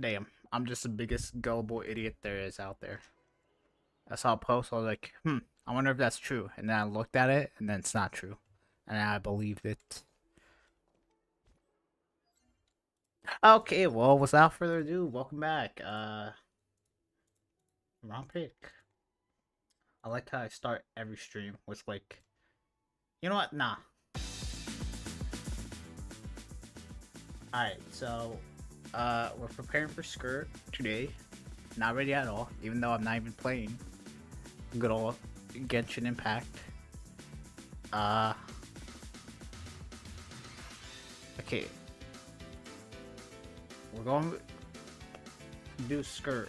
Damn, I'm just the biggest gullible idiot there is out there. I saw a post, I was like, I wonder if that's true. And then I looked at it, and then it's not true. And I believed it. Okay, well, without further ado, welcome back. Wrong pick. I like how I start every stream with like, you know what? Nah. Alright, so, we're preparing for Skirk today. Not ready at all, even though I'm not even playing. Good old Genshin Impact. Okay. We're going to do Skirk.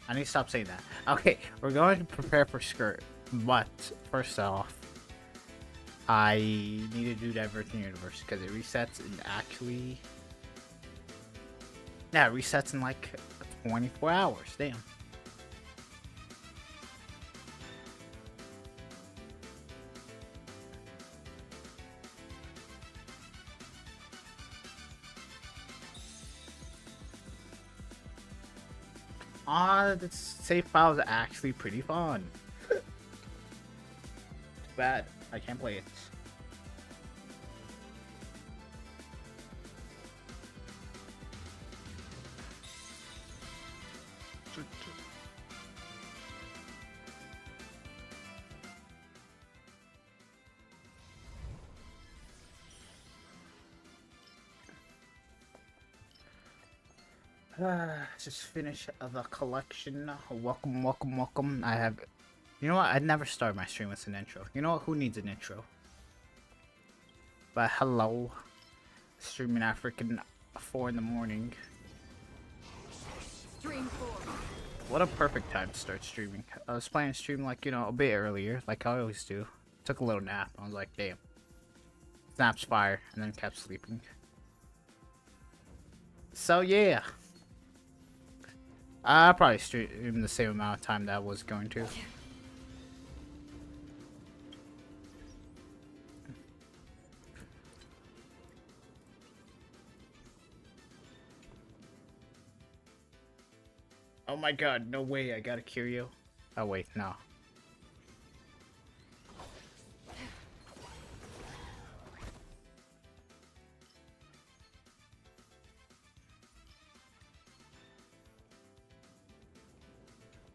I need to stop saying that. Okay, we're going to prepare for Skirk. But, first off, I need to do Divergent Universe because it resets in actually... Yeah, it resets in like 24 hours. Damn. The save file is actually pretty fun. Too bad I can't play it. Just finish the collection. Welcome, welcome, welcome. I have... You know what? I'd never start my stream with an intro. You know what? Who needs an intro? But hello. Streaming at freaking 4 in the morning. Stream 4. What a perfect time to start streaming. I was planning to stream like, you know, a bit earlier, like I always do. Took a little nap. I was like, damn. Snap's fire. And then kept sleeping. So yeah. I probably stream the same amount of time that I was going to. Oh my god, no way, I got a curio. Oh wait, no.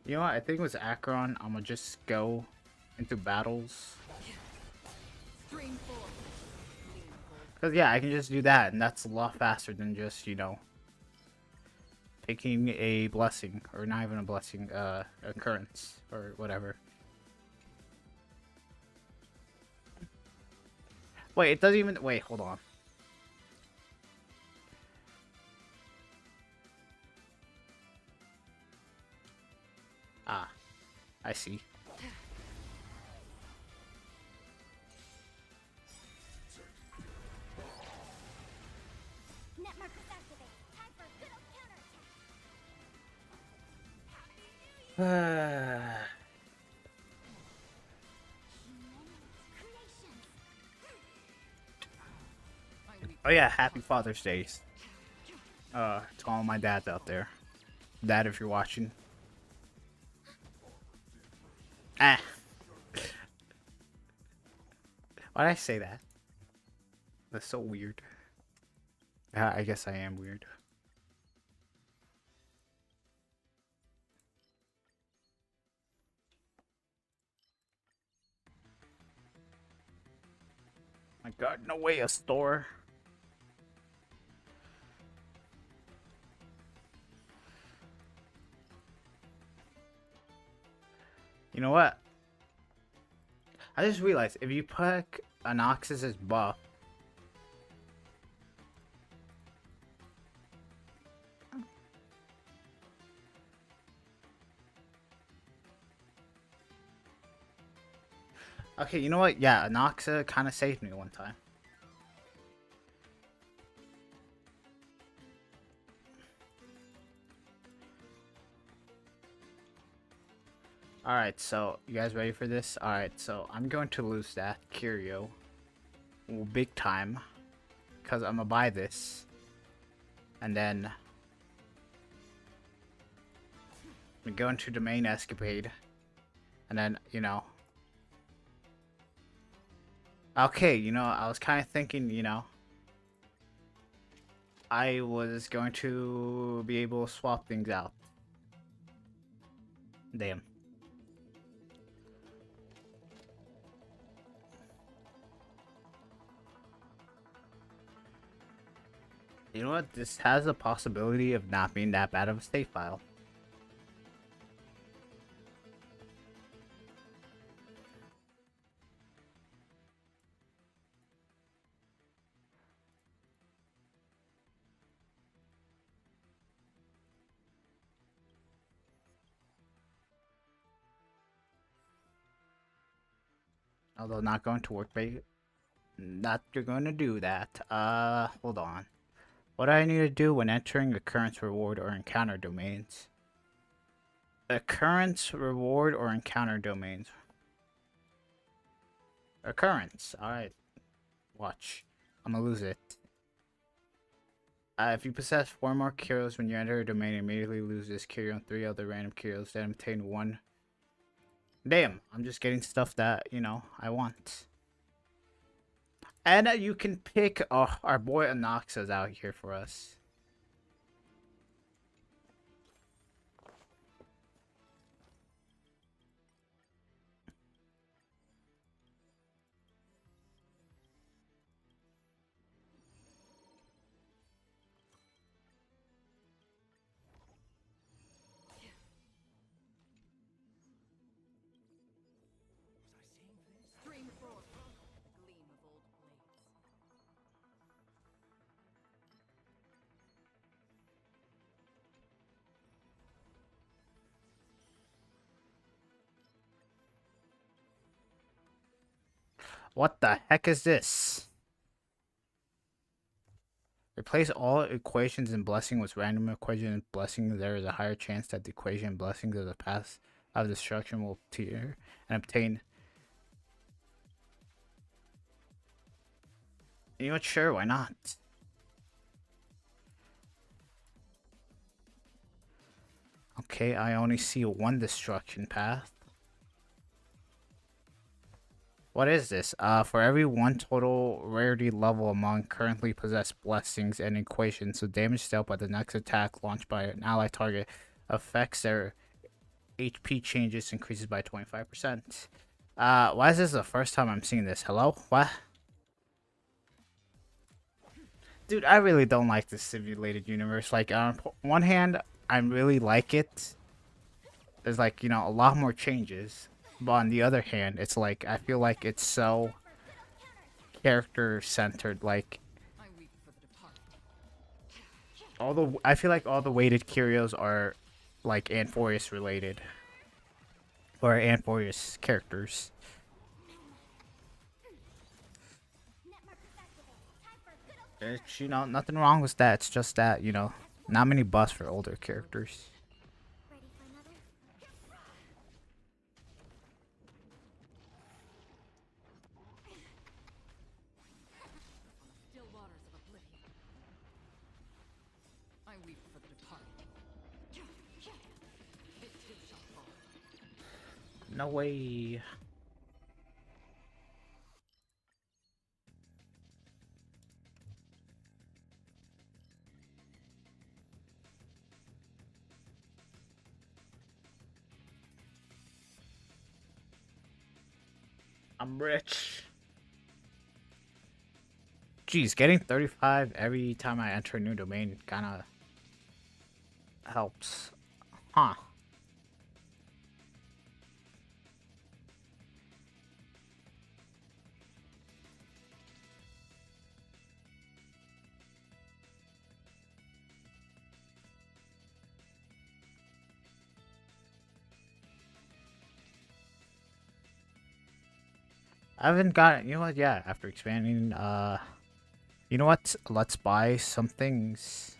You know what, I think with Acheron, I'm gonna just go into battles. Stream 4. Cause yeah, I can just do that, and that's a lot faster than just, you know, taking a blessing, or not even a blessing, occurrence, or whatever. Wait, it doesn't even, wait, hold on. Ah, I see. Net markers activate. Time for a good old counterattack. Oh yeah, happy Father's Day. To all my dads out there. Dad, if you're watching. Ah. Why did I say that? That's so weird. I guess I am weird. My god, no way, a store. You know what? I just realized if you put Anoxus's buff. Okay, you know what? Yeah, Anoxa kind of saved me one time. Alright, so you guys ready for this? Alright, so I'm going to lose that curio. Big time. Because I'm gonna buy this. And then We go into domain escapade. And then, you know. Okay, you know, I was kind of thinking, you know, I was going to be able to swap things out. Damn. You know what? This has a possibility of not being that bad of a save file. Although not going to work, but not you're going to do that. Hold on. What do I need to do when entering occurrence, reward, or encounter domains? Occurrence, reward, or encounter domains? Occurrence. Alright. Watch. I'm gonna lose it. If you possess 4 more curios when you enter a domain, immediately lose this curio and 3 other random curios, then obtain 1. Damn, I'm just getting stuff that, you know, I want. And you can pick, oh, our boy Anoxa's out here for us. Stream 4. Gleam of old blades. What the heck is this? Replace all equations in blessing with random equation in blessing. There is a higher chance that the equation and blessings of the path of destruction will appear and obtain. You know what? Sure, why not? Okay, I only see 1 destruction path. What is this? For every 1 total rarity level among currently possessed blessings and equations, so damage dealt by the next attack launched by an ally target affects their HP changes increases by 25%. Why is this the first time I'm seeing this? Hello? What? Dude, I really don't like this simulated universe. Like, on one hand, I really like it. There's, like, you know, a lot more changes. But on the other hand, it's like, I feel like it's so character-centered. Like, I weep for the departed. I feel like all the weighted curios are, like, Anforius related. Or Anforius characters. It's, you know, nothing wrong with that. It's just that, you know, not many buffs for older characters. Ready for another? Still waters of oblivion. I weep for the departed. It too shall fall. No way. I'm rich. Geez, getting 35 every time I enter a new domain kind of helps. Huh. I haven't got, you know what, yeah, after expanding, you know what, let's buy some things.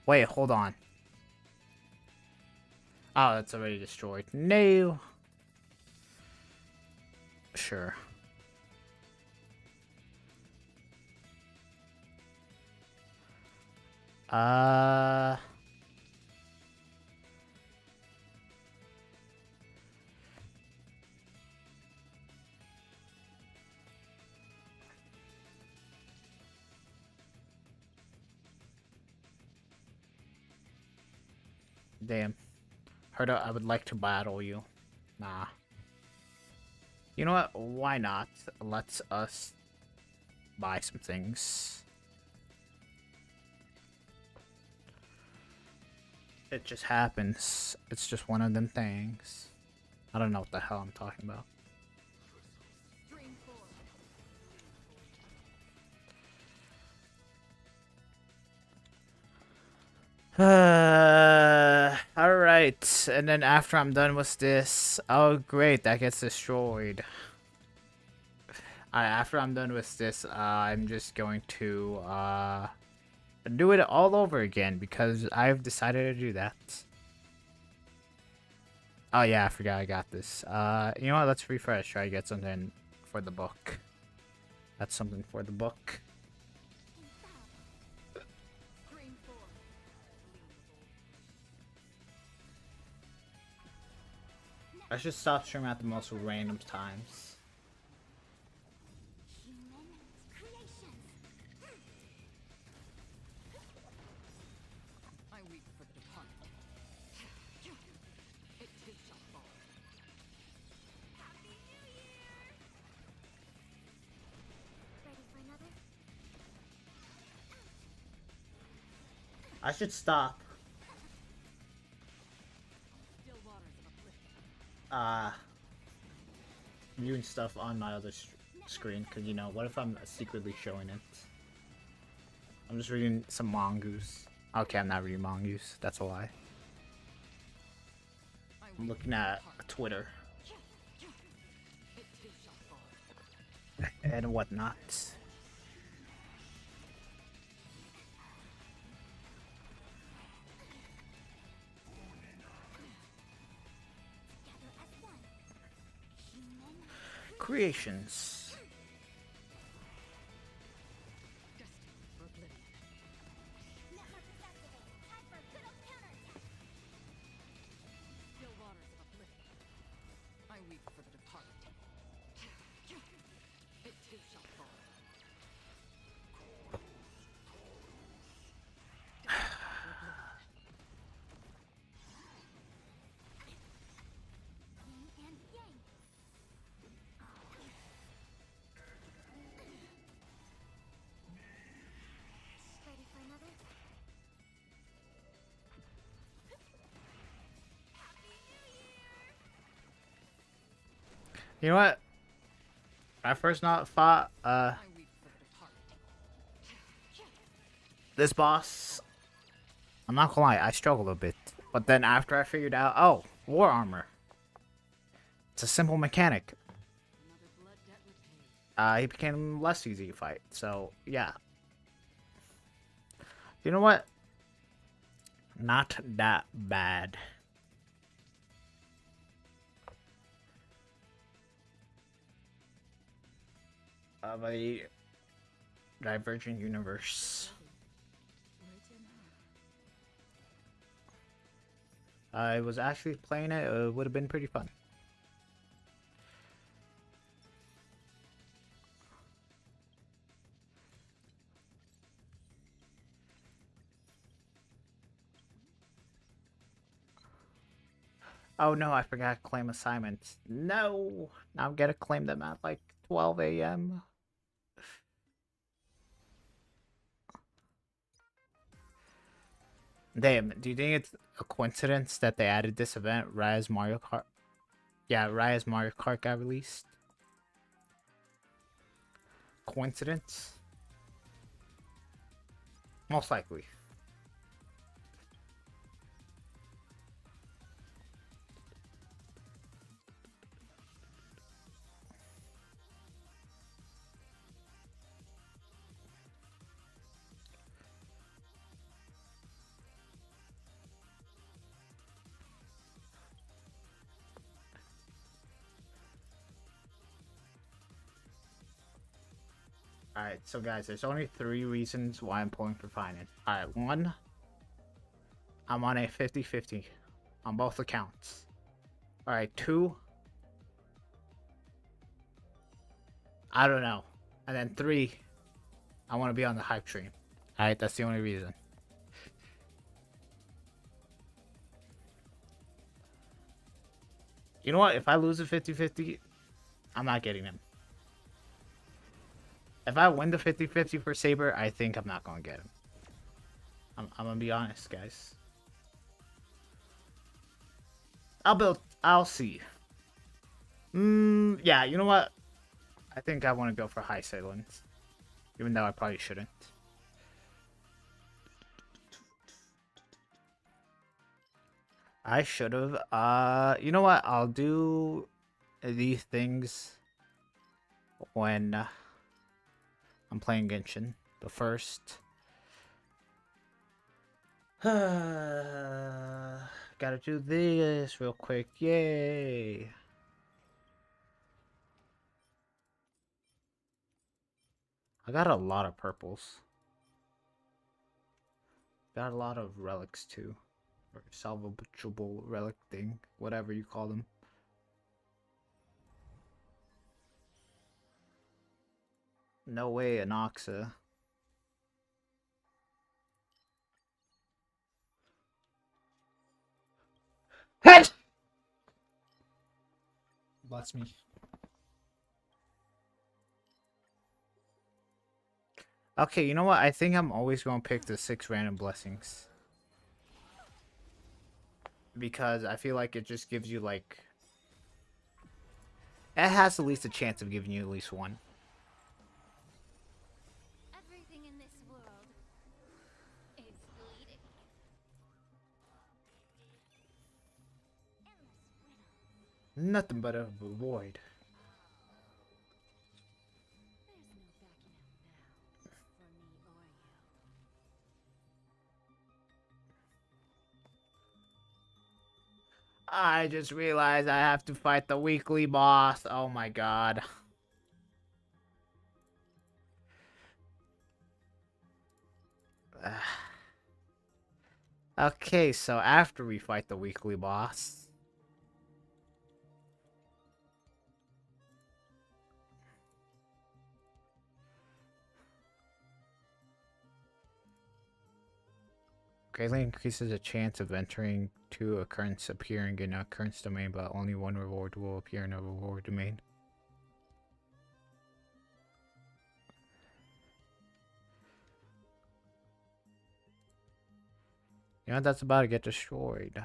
Wait, hold on. Oh, that's already destroyed. No. Sure. Uh, damn. Heard I would like to battle you. Nah. You know what? Why not? Let's us buy some things. It just happens. It's just one of them things. I don't know what the hell I'm talking about. Dream forth. Alright. And then after I'm done with this... Oh, great. That gets destroyed. Alright, after I'm done with this, I'm just going to, do it all over again because I've decided to do that. Oh yeah, I forgot I got this. You know what? Let's refresh. Try to get something for the book. That's something for the book. Dream forth. I should stop streaming at the most random times. Human creations. I weep for the departed. It too shall fall. Happy New Year! Ready for another? I should stop, Still waters of oblivion. viewing stuff on my other screen, because, you know, what if I'm secretly showing it? I'm just reading some mongoose. Okay, I'm not reading mongoose. That's a lie. I I'm weep looking at Twitter It too shall fall. and whatnot. Together as one. Human Creations. destined for oblivion. Network accessible. Time for a good old counterattack. Still waters of oblivion. I weep for the departed. It too shall fall. Yin and yang. Ready for another? Happy New Year! You know what? When I first not fought I weep for the departed. this boss, I'm not gonna lie, I struggled a bit. But then after I figured out, oh, war armor. It's a simple mechanic. Another blood debt repaid. He became less easy to fight. So yeah. You know what? Not that bad. Of a divergent universe. Right in now. I was actually playing it. It would have been pretty fun. Oh no, I forgot to claim assignments. No! Now I'm gonna claim them at like 12 a.m. Damn, do you think it's a coincidence that they added this event right as Mario Kart? Yeah, right as Mario Kart got released. Coincidence? Most likely. Alright, so guys, there's only 3 reasons why I'm pulling for finance. Alright, 1, I'm on a 50-50 on both accounts. Alright, 2. I don't know. And then 3, I want to be on the hype train. Alright, that's the only reason. You know what? If I lose a 50-50, I'm not getting him. If I win the 50-50 for Saber, I think I'm not going to get him. I'm going to be honest, guys. I'll see. Yeah, you know what? I think I want to go for high sailings. Even though I probably shouldn't. I should have. You know what? I'll do these things when I'm playing Genshin. But first, gotta do this real quick. Yay! I got a lot of purples. Got a lot of relics too. Or salvageable relic thing. Whatever you call them. No way, Anoxa. Head! Bless me. Okay, you know what? I think I'm always going to pick the 6 random blessings. Because I feel like it just gives you, like... It has at least a chance of giving you at least one. Everything in this world is bleeding. Endless riddle. Nothing but a void. There's no backing out now for me or you. I just realized I have to fight the weekly boss. Oh my god. Okay, so after we fight the weekly boss... greatly increases the chance of entering 2 occurrence appearing in a occurrence domain, but only 1 reward will appear in a reward domain. You know, that's about to get destroyed.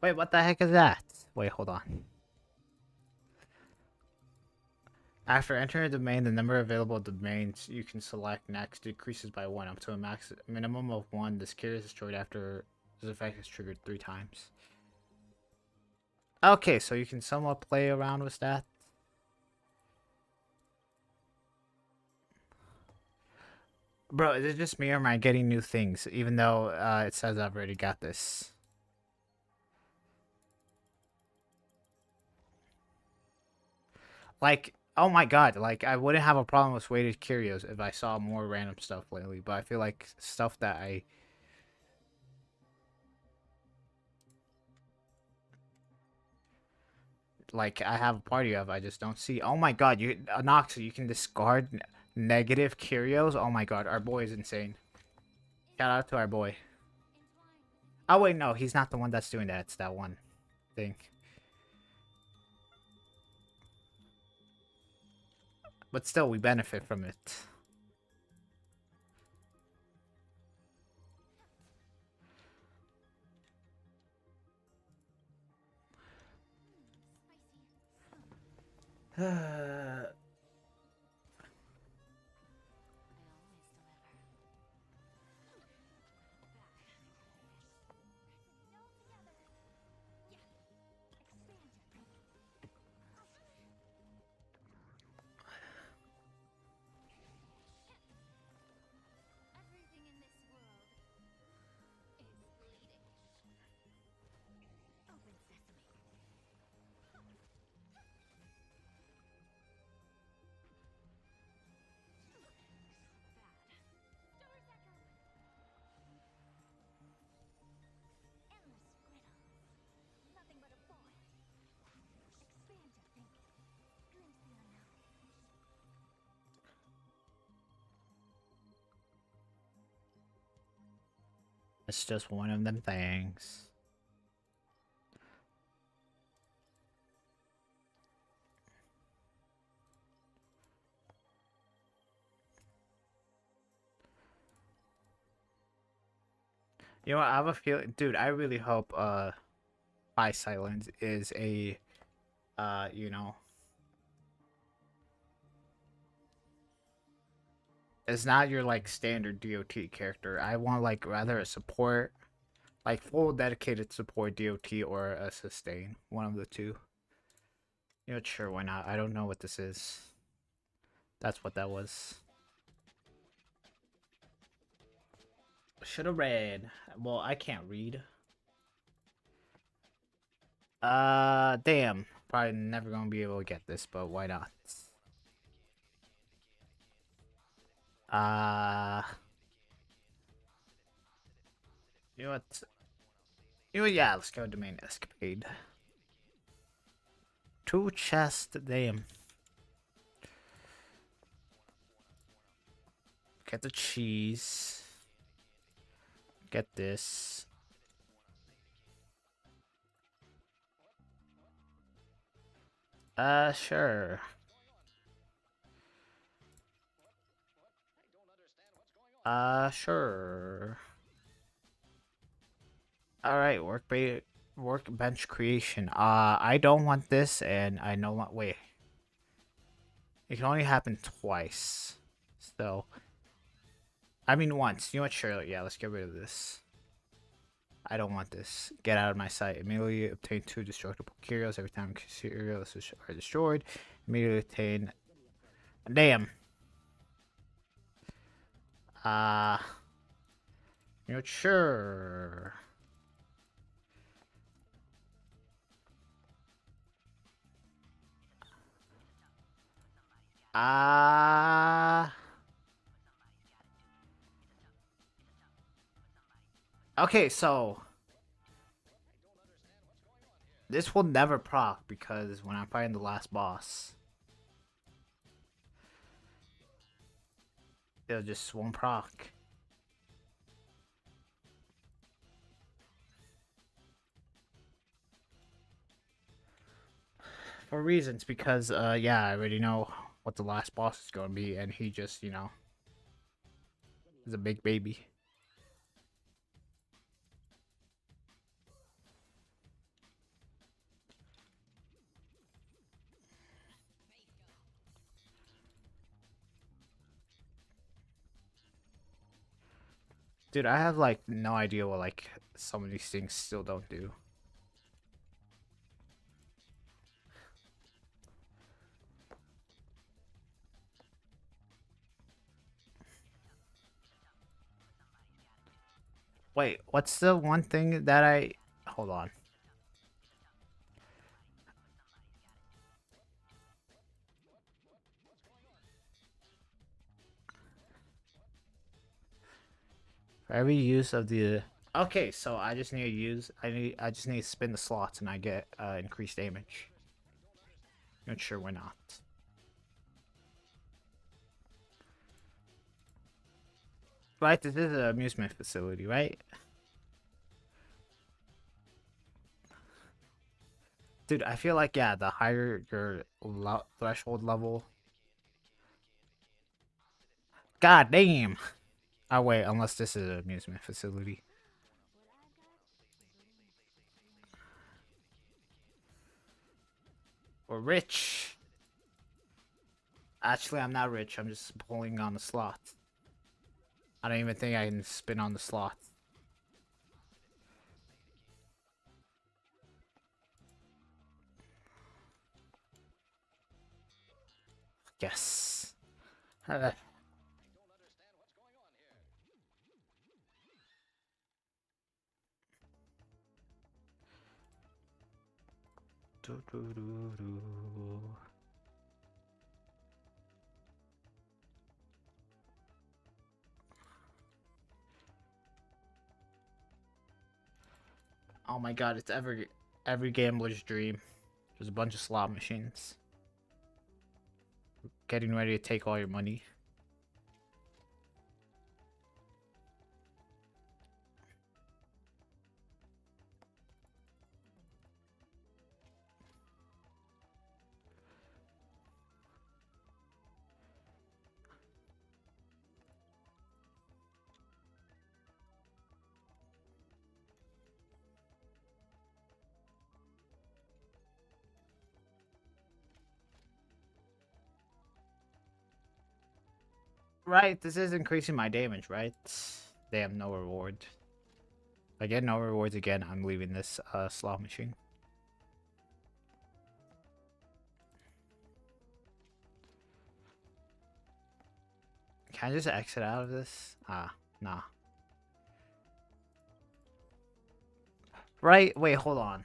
Wait, what the heck is that? Wait, hold on. After entering a domain, the number of available domains you can select next decreases by 1 up to a minimum of 1. This carrier is destroyed after this effect is triggered 3 times. Okay, so you can somewhat play around with that. Bro, is it just me or am I getting new things? Even though it says I've already got this. Like, oh my god, like, I wouldn't have a problem with weighted curios if I saw more random stuff lately. But I feel like stuff that I... like, I have a party of, I just don't see. Oh my god, Anoxa, you can discard negative curios? Oh my god, our boy is insane. Shout out to our boy. Oh wait, no, he's not the one that's doing that. It's that one thing. But still, we benefit from it. Everything in this world is bleeding. Open sesame. It's just one of them things. You know what? I have a feeling, dude. I really hope By Silence is a you know, it's not your like standard DOT character. I want like rather a support, like full dedicated support DOT or a sustain, one of the two. You know, sure, why not? I don't know what this is. That's what that was. Should have read. Well, I can't read. Damn. Probably never gonna be able to get this, but why not? Uh, you know what? You know what? Yeah, let's go domain escapade. 2 chest, damn. Get the cheese. Get this. Sure. Sure. Alright, workbench creation. I don't want this, and I know what. Wait. It can only happen twice. So. I mean, once. You know what? Sure. Yeah, let's get rid of this. I don't want this. Get out of my sight. Immediately obtain 2 destructible curios every time curios are destroyed. Immediately obtain. Damn. You know, sure. Okay, so this will never proc because when I'm fighting the last boss, it'll just won't proc. For reasons, because yeah, I already know what the last boss is going to be, and he just, you know, is a big baby. Dude, I have like no idea what like some of these things still don't do. Wait, what's the one thing that I... Hold on. For every use of the... Okay, so I just need to use... I just need to spin the slots and I get increased damage. Not sure why not. Right, this is an amusement facility, right? Dude, I feel like, yeah, the higher your threshold level... God damn! Oh, wait, unless this is an amusement facility. We're rich. Actually, I'm not rich. I'm just pulling on the slot. I don't even think I can spin on the slot. Yes. Oh my god, it's every gambler's dream. There's a bunch of slot machines. Getting ready to take all your money. Right, this is increasing my damage, right? Damn, no reward. If I get no rewards again, I'm leaving this slot machine. Can I just exit out of this? Ah, nah. Right, wait, hold on.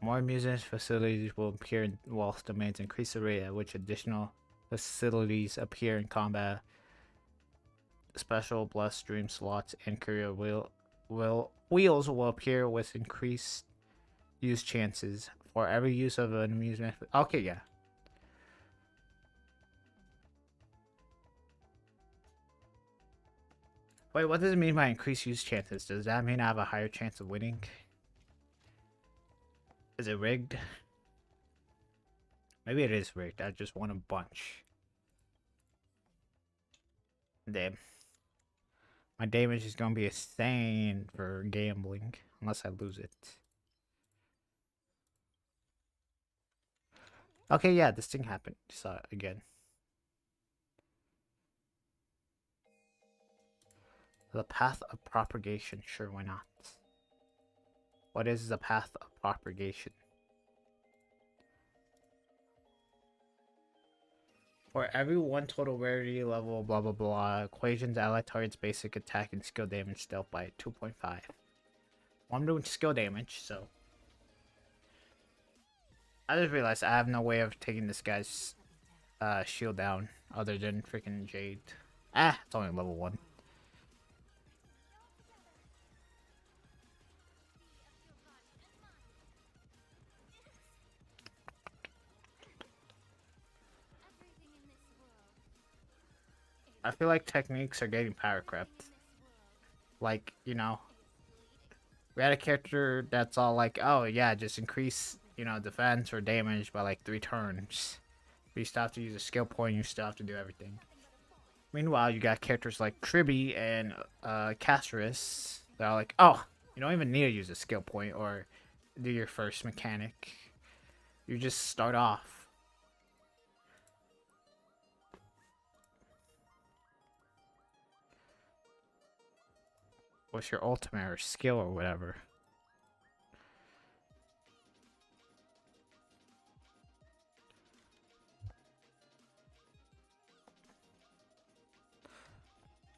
More amusement facilities will appear in whilst domains increase the rate at which additional facilities appear in combat. Special blessed dream slots and career wheels will appear with increased use chances for every use of an amusement. Okay, yeah. Wait, what does it mean by increased use chances? Does that mean I have a higher chance of winning? Is it rigged? Maybe it is rigged. I just won a bunch. Damn. My damage is gonna be insane for gambling. Unless I lose it. Okay, yeah, this thing happened. Saw it again. The path of propagation. Sure, why not? What is the path of propagation? For every one total rarity level, blah blah blah, equations ally target's basic attack and skill damage stealth by 2.5. Well, I'm doing skill damage, so. I just realized I have no way of taking this guy's shield down other than freaking Jade. Ah, it's only level 1. I feel like techniques are getting power crept. Like, you know, we had a character that's all like, oh yeah, just increase, you know, defense or damage by like 3 turns. But you still have to use a skill point, you still have to do everything. Meanwhile, you got characters like Tribby and Casterus that are like, oh, you don't even need to use a skill point or do your first mechanic. You just start off. What's your ultimate or skill or whatever?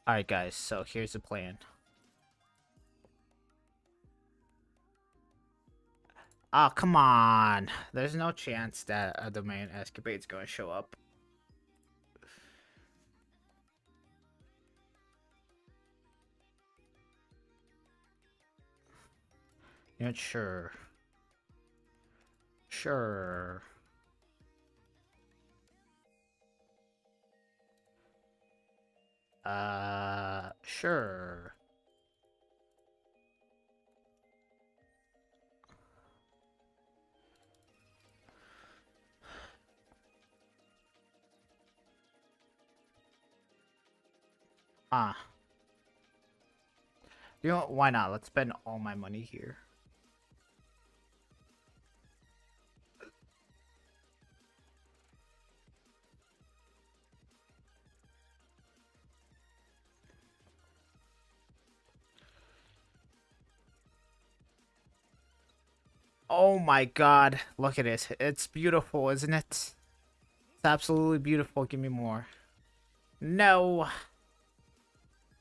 Alright guys, so here's the plan. Oh, come on. There's no chance that a domain escapade's gonna show up. You know, sure. Sure. Sure. Ah. You know what? Why not? Let's spend all my money here. Oh my god. Look at it. It's beautiful, isn't it? It's absolutely beautiful. Give me more. No.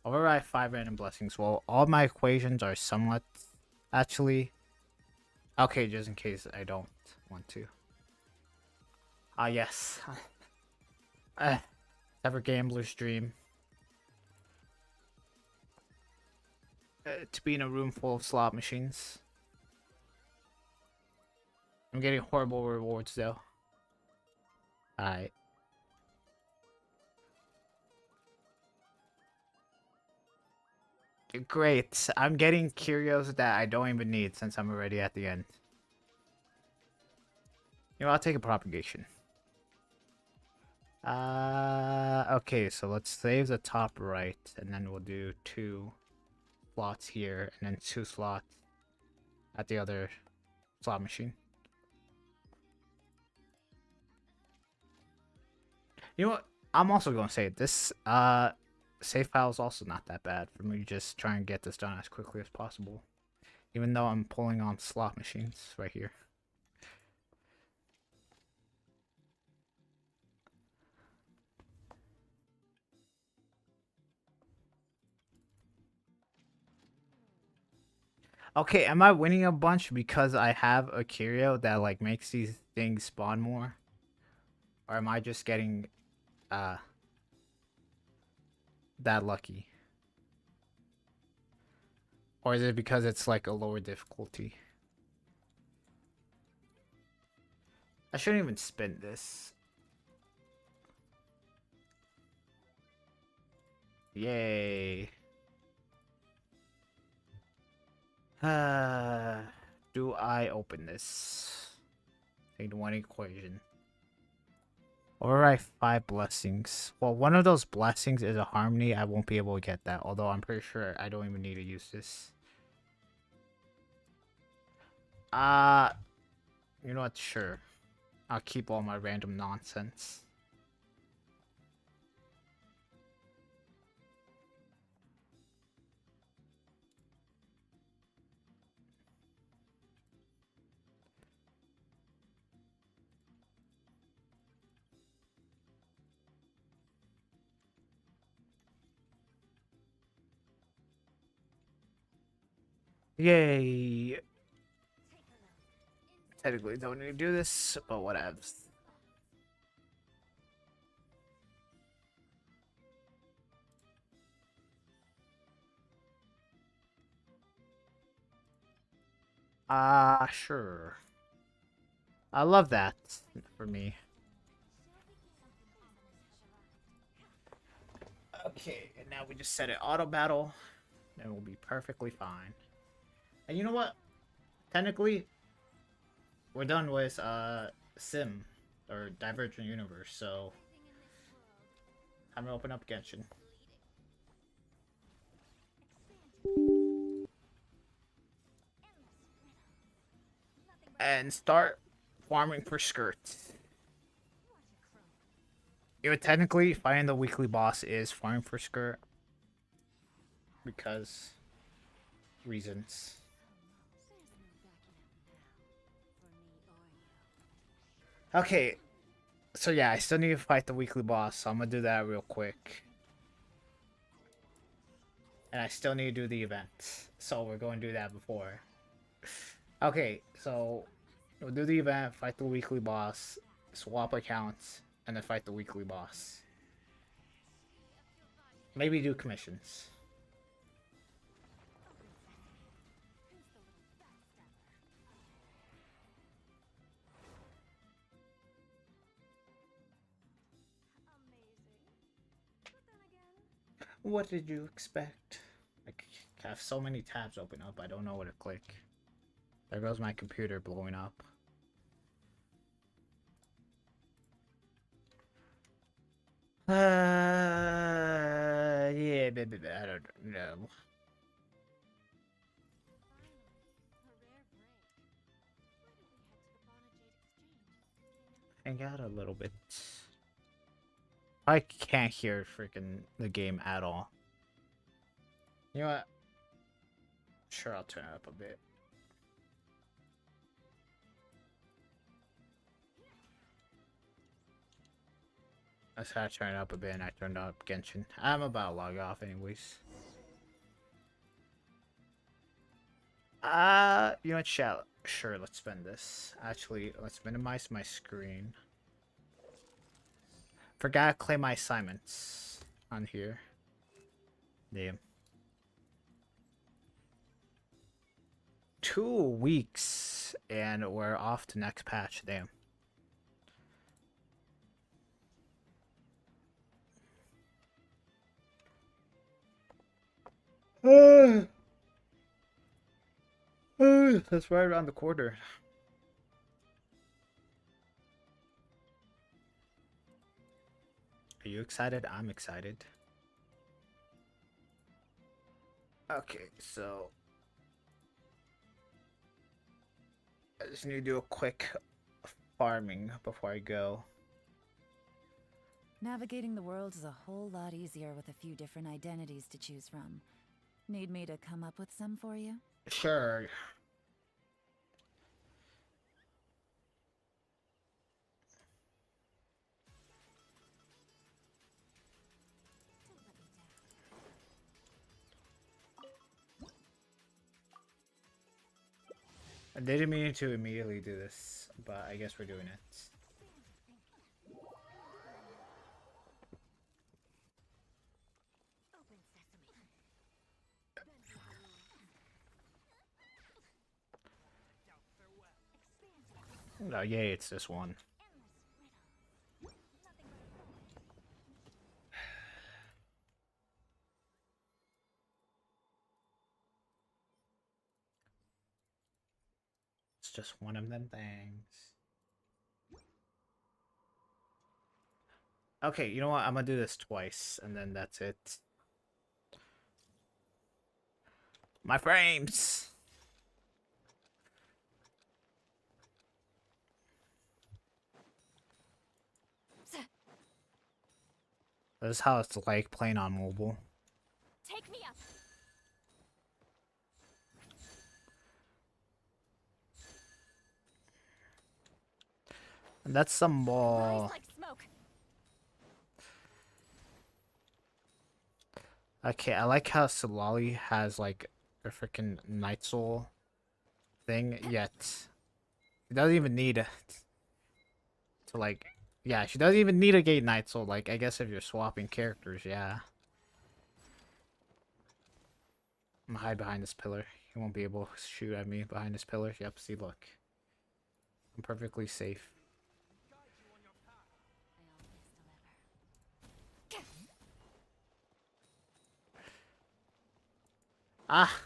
Override 5 random blessings. Well, all my equations are somewhat... Actually... Okay, just in case I don't want to. Ah, yes. Ever gambler's dream. To be in a room full of slot machines. I'm getting horrible rewards, though. Alright. Great. I'm getting curios that I don't even need since I'm already at the end. You know, I'll take a propagation. Okay, so let's save the top right, and then we'll do 2 slots here, and then 2 slots at the other slot machine. You know what? I'm also gonna say this save file is also not that bad for me. Just try and get this done as quickly as possible. Even though I'm pulling on slot machines right here. Okay, am I winning a bunch because I have a curio that like makes these things spawn more? Or am I just getting uh that lucky? Or is it because it's like a lower difficulty? I shouldn't even spin this. Yay. Do I open this? Take the one equation. Override 5 blessings. Well, one of those blessings is a harmony. I won't be able to get that. Although I'm pretty sure I don't even need to use this. Uh, you know what? Sure. I'll keep all my random nonsense. Yay! Technically don't need to do this, but whatevs. Sure. I love that for me. Okay, and now we just set it auto battle, and we'll be perfectly fine. And you know what? Technically, we're done with Sim or Divergent Universe, so I'm gonna open up Genshin and start farming for skirts. You know, technically, fighting the weekly boss is farming for skirt because reasons. Okay, so yeah, I still need to fight the weekly boss, so I'm gonna do that real quick. And I still need to do the event, so we're going to do that before. Okay, so we'll do the event, fight the weekly boss, swap accounts, and then fight the weekly boss. Maybe do commissions. What did you expect? I have so many tabs open up, I don't know what to click. There goes my computer blowing up. Yeah, baby, I don't know. Hang out a little bit. I can't hear freaking the game at all. You know what? Sure, I'll turn it up a bit. That's how I turn it up a bit and I turned up Genshin. I'm about to log off anyways. You know what, chat? Sure, let's spend this. Actually, let's minimize my screen. Forgot to claim my assignments on here. Damn. 2 weeks and we're off to next patch. Damn. That's right around the corner. Are you excited? I'm excited. Okay, so I just need to do a quick farming before I go. Navigating the world is a whole lot easier with a few different identities to choose from. Need me to come up with some for you? Sure. Don't let me down. I didn't mean to immediately do this, but I guess we're doing it. Open sesame. Bend to the rules. Expand. Oh, yay, it's this one. Endless riddle. Nothing but a void. It's just one of them things. Okay, you know what? I'm gonna do this twice, and then that's it. My frames! This is how it's like playing on mobile. Take me up. And that's some Rise ball. like smoke. Okay, I like how Solali has like a freaking Night Soul thing, yet she doesn't even need it to like. Yeah, she doesn't even need a gate Night Soul. Like, I guess if you're swapping characters, yeah. I'm gonna hide behind this pillar. He won't be able to shoot at me behind this pillar. Yep, see, look. I'm perfectly safe. I always deliver. Ah!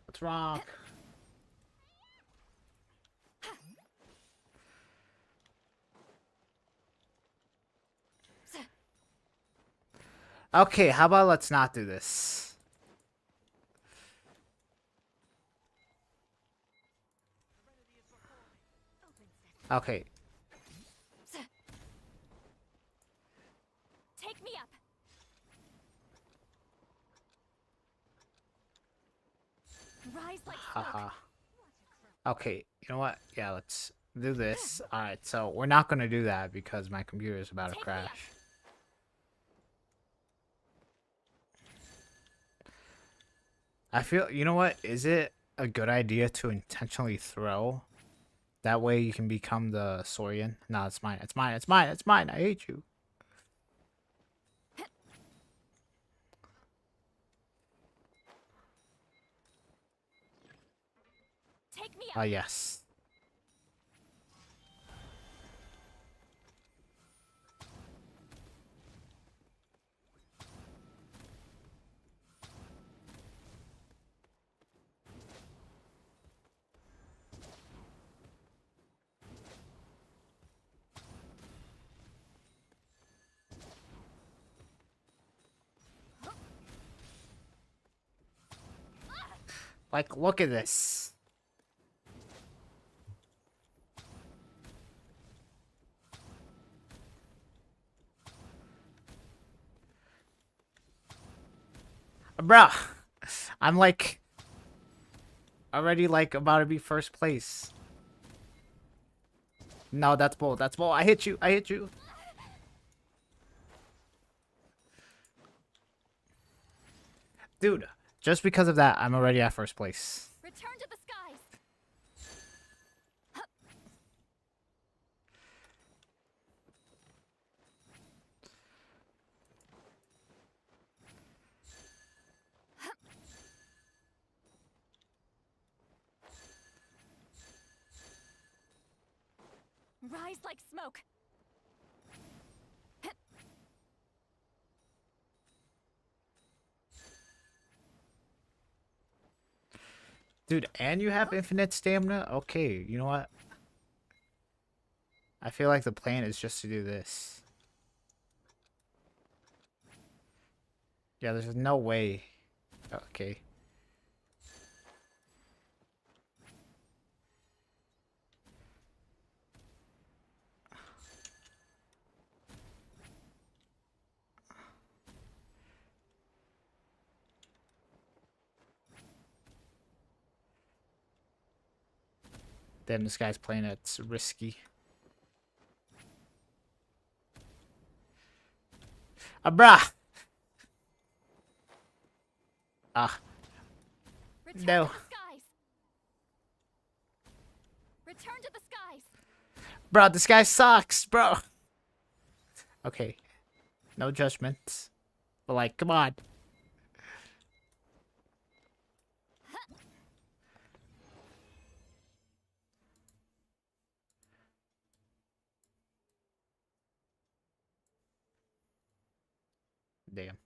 What's wrong? Okay, how about let's not do this? Open sesame. Okay, Take me up. Rise like smoke. haha. Okay, you know what? Yeah, let's do this. Alright, so we're not gonna do that because my computer is about to Take me up. crash. I feel, you know what? Is it a good idea to intentionally throw? That way you can become the Saurian? No, it's mine. It's mine. It's mine. It's mine. I hate you. Take me Ah, up. yes. Like, look at this. Bruh. I'm like already like about to be first place. No, that's bull. That's bull. I hit you. I hit you. Dude, just because of that, I'm already at first place. Return to the skies. Rise like smoke. Dude, and you have infinite stamina? Okay, you know what? I feel like the plan is just to do this. Yeah, there's no way. Okay. Damn, this guy's playing it's risky. Bruh! Ah, Return no. to the skies. Return to the skies. Bro, this guy sucks, bro. Okay. No judgments. But like, come on. Damn.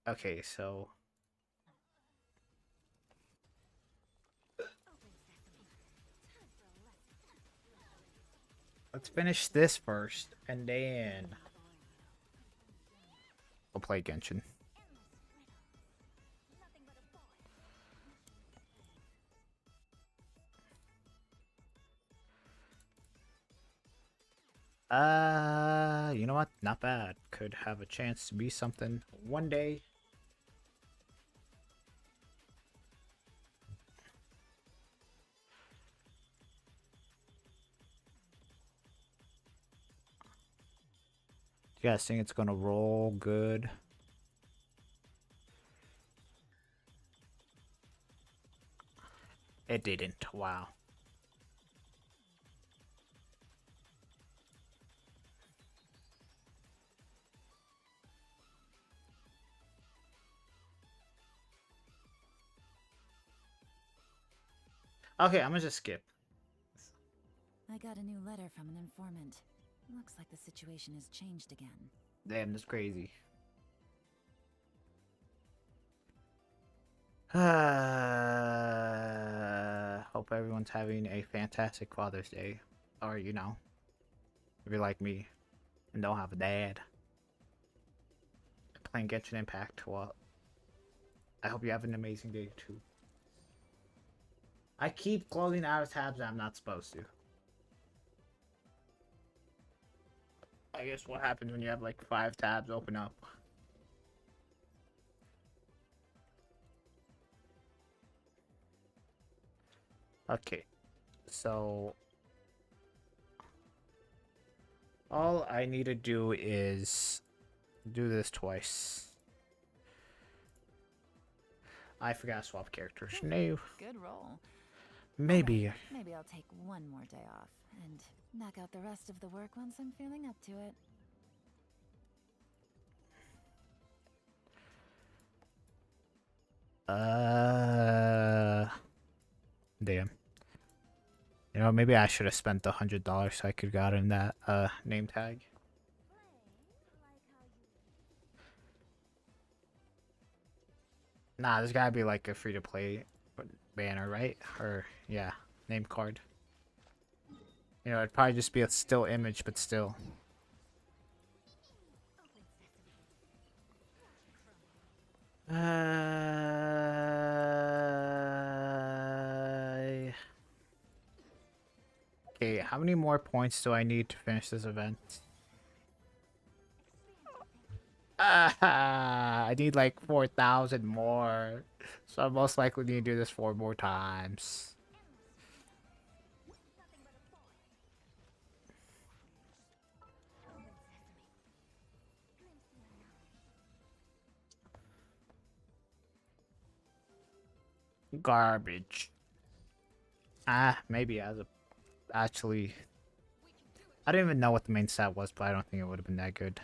Okay, so let's finish this first, and then we'll play Genshin. You know what? Not bad. Could have a chance to be something one day. You guys think it's gonna roll good? It didn't. Wow. Okay, I'm gonna just skip. I got a new letter from an informant. Looks like the situation has changed again. Damn, that's crazy. Hope everyone's having a fantastic Father's Day. Or, you know, if you're like me and don't have a dad. Playing Genshin Impact, well, I hope you have an amazing day too. I keep closing out of tabs I'm not supposed to. I guess what happens when you have like 5 tabs open up. Okay, so all I need to do is do this twice. I forgot to swap characters. No. Good roll. Maybe. Alright, maybe I'll take one more day off and knock out the rest of the work once I'm feeling up to it. Damn. You know, maybe I should have spent the $100 so I could gotten that name tag. Nah, there's gotta be like a free to play banner, right? Or yeah, name card. You know, it'd probably just be a still image, but still. Okay, how many more points do I need to finish this event? I need like 4,000 more. So I most likely need to do this 4 more times. Garbage. Maybe as a actually I don't even know what the main stat was, but I don't think it would have been that good.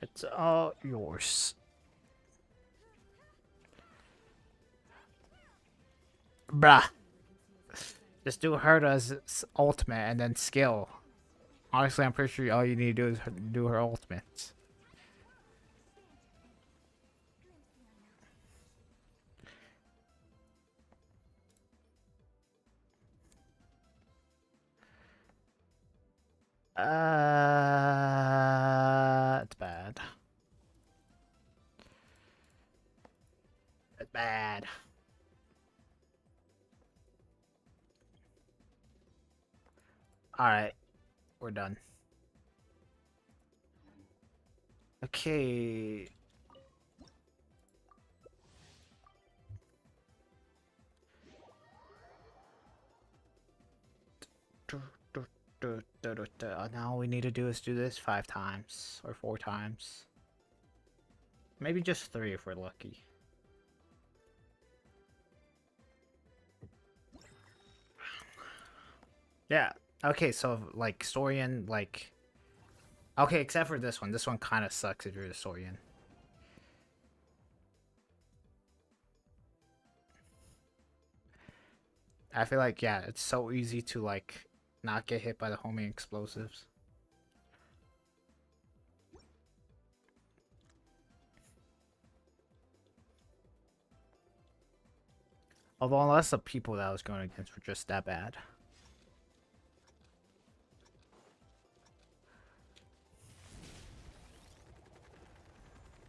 It's all yours. Bruh. Just do Herta's ultimate and then skill. Honestly, I'm pretty sure all you need to do is do her ultimate. It's bad. It's bad. Alright, we're done. Okay. Now all we need to do is do this 5 times or 4 times. Maybe just 3 if we're lucky. Yeah. Okay, so like Saurian, like okay, except for this one. This one kind of sucks if you're the Saurian. I feel like yeah, it's so easy to like not get hit by the homing explosives. Although unless the people that I was going against were just that bad.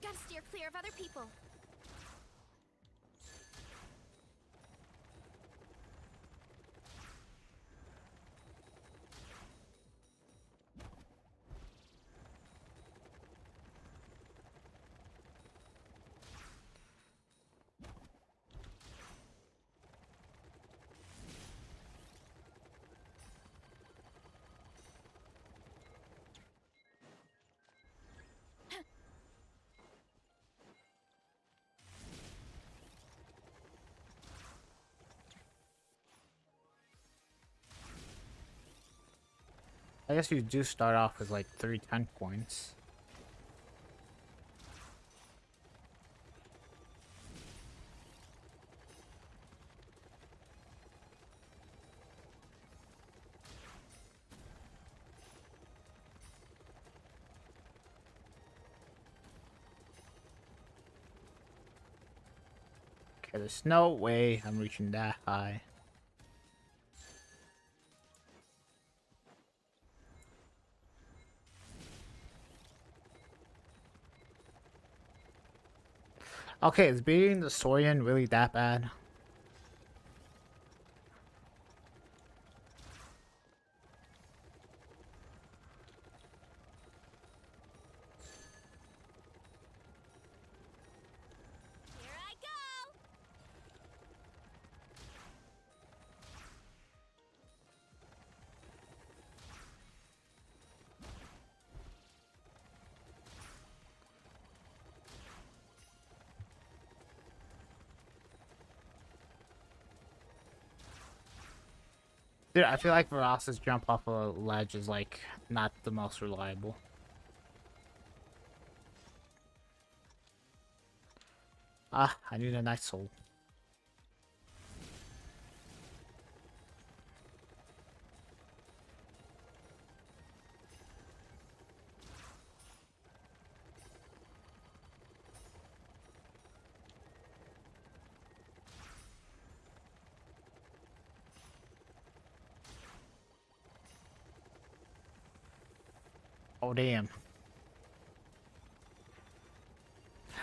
Gotta steer clear of other people. I guess you do start off with like 3 10 coins. Okay, there's no way I'm reaching that high. Okay, is beating the Saurian really that bad? Here I go. Dude, I feel like Veros's jump off a ledge is like not the most reliable. Ah, I need a nice soul. Oh damn.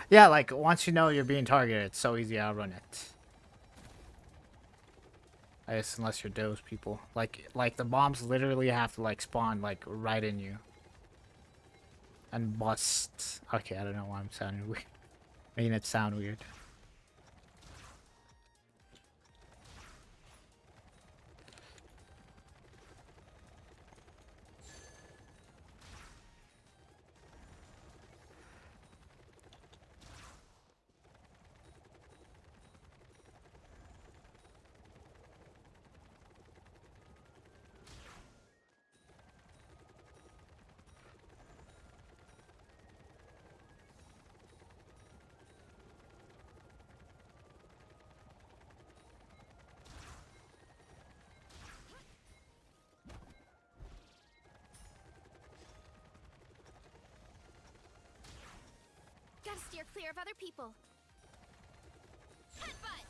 Yeah, like once you know you're being targeted, it's so easy to outrun it. I guess unless you're those people. Like the bombs literally have to like spawn like right in you. And bust. Okay, I don't know why I'm sounding weird. Making it sound weird. Gotta steer clear of other people. Headbutt.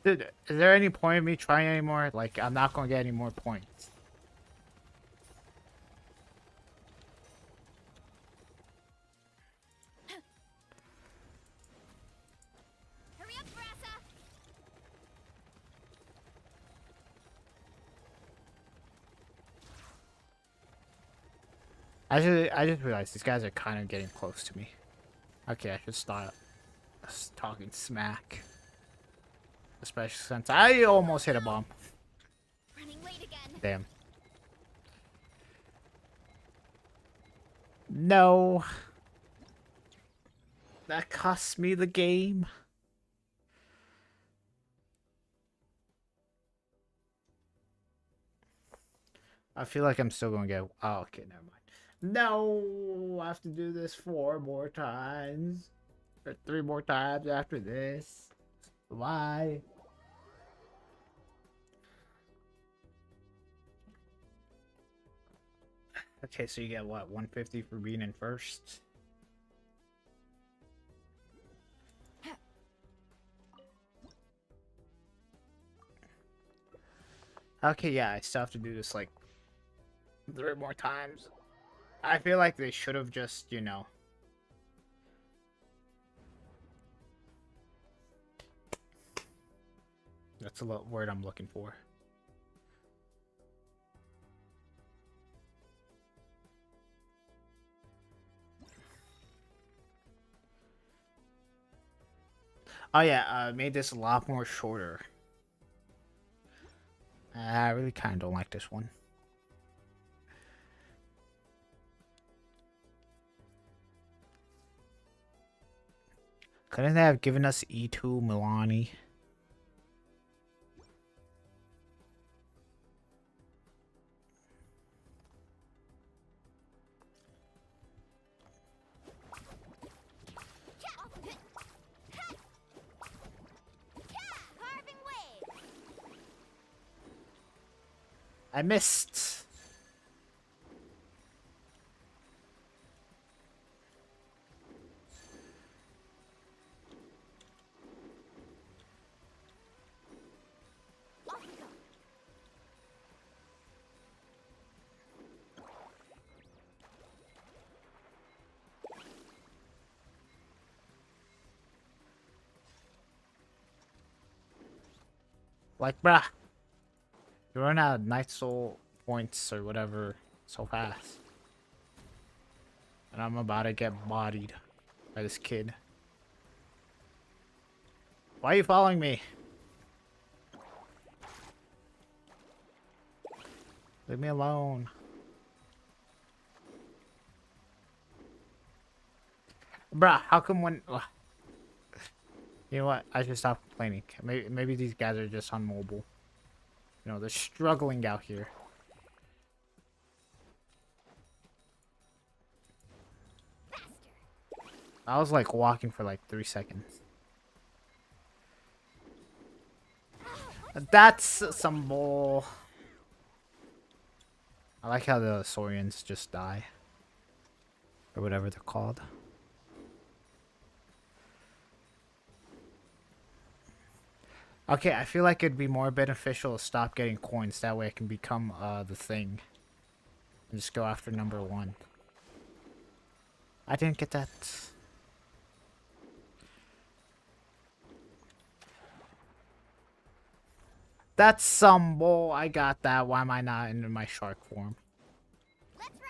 Dude, is there any point in me trying anymore? Like, I'm not gonna get any more points. I just realized these guys are kind of getting close to me. Okay, I should start talking smack. Especially since I almost hit a bomb. Running late again. Damn. No. That cost me the game. I feel like I'm still gonna get. Oh, okay, never mind. No, I have to do this 4 more times. Or 3 more times after this. Why? Okay, so you get what, 150 for being in first? Okay, yeah, I still have to do this like 3 more times. I feel like they should have just, you know. That's a word I'm looking for. Oh yeah, made this a lot more shorter. I really kind of don't like this one. Couldn't they have given us E2 Milani? Carving way. I missed. Off we go. Like, bruh. You run out of Night Soul points or whatever so fast. And I'm about to get bodied by this kid. Why are you following me? Leave me alone. Bruh, how come when... Ugh. You know what? I should stop complaining. Maybe these guys are just on mobile. You know, they're struggling out here. I was like walking for like 3 seconds. That's some bull. I like how the Saurians just die. Or whatever they're called. Okay, I feel like it'd be more beneficial to stop getting coins. That way I can become the thing. And just go after number 1. I didn't get that. That's some bull. I got that. Why am I not in my shark form? Let's ride.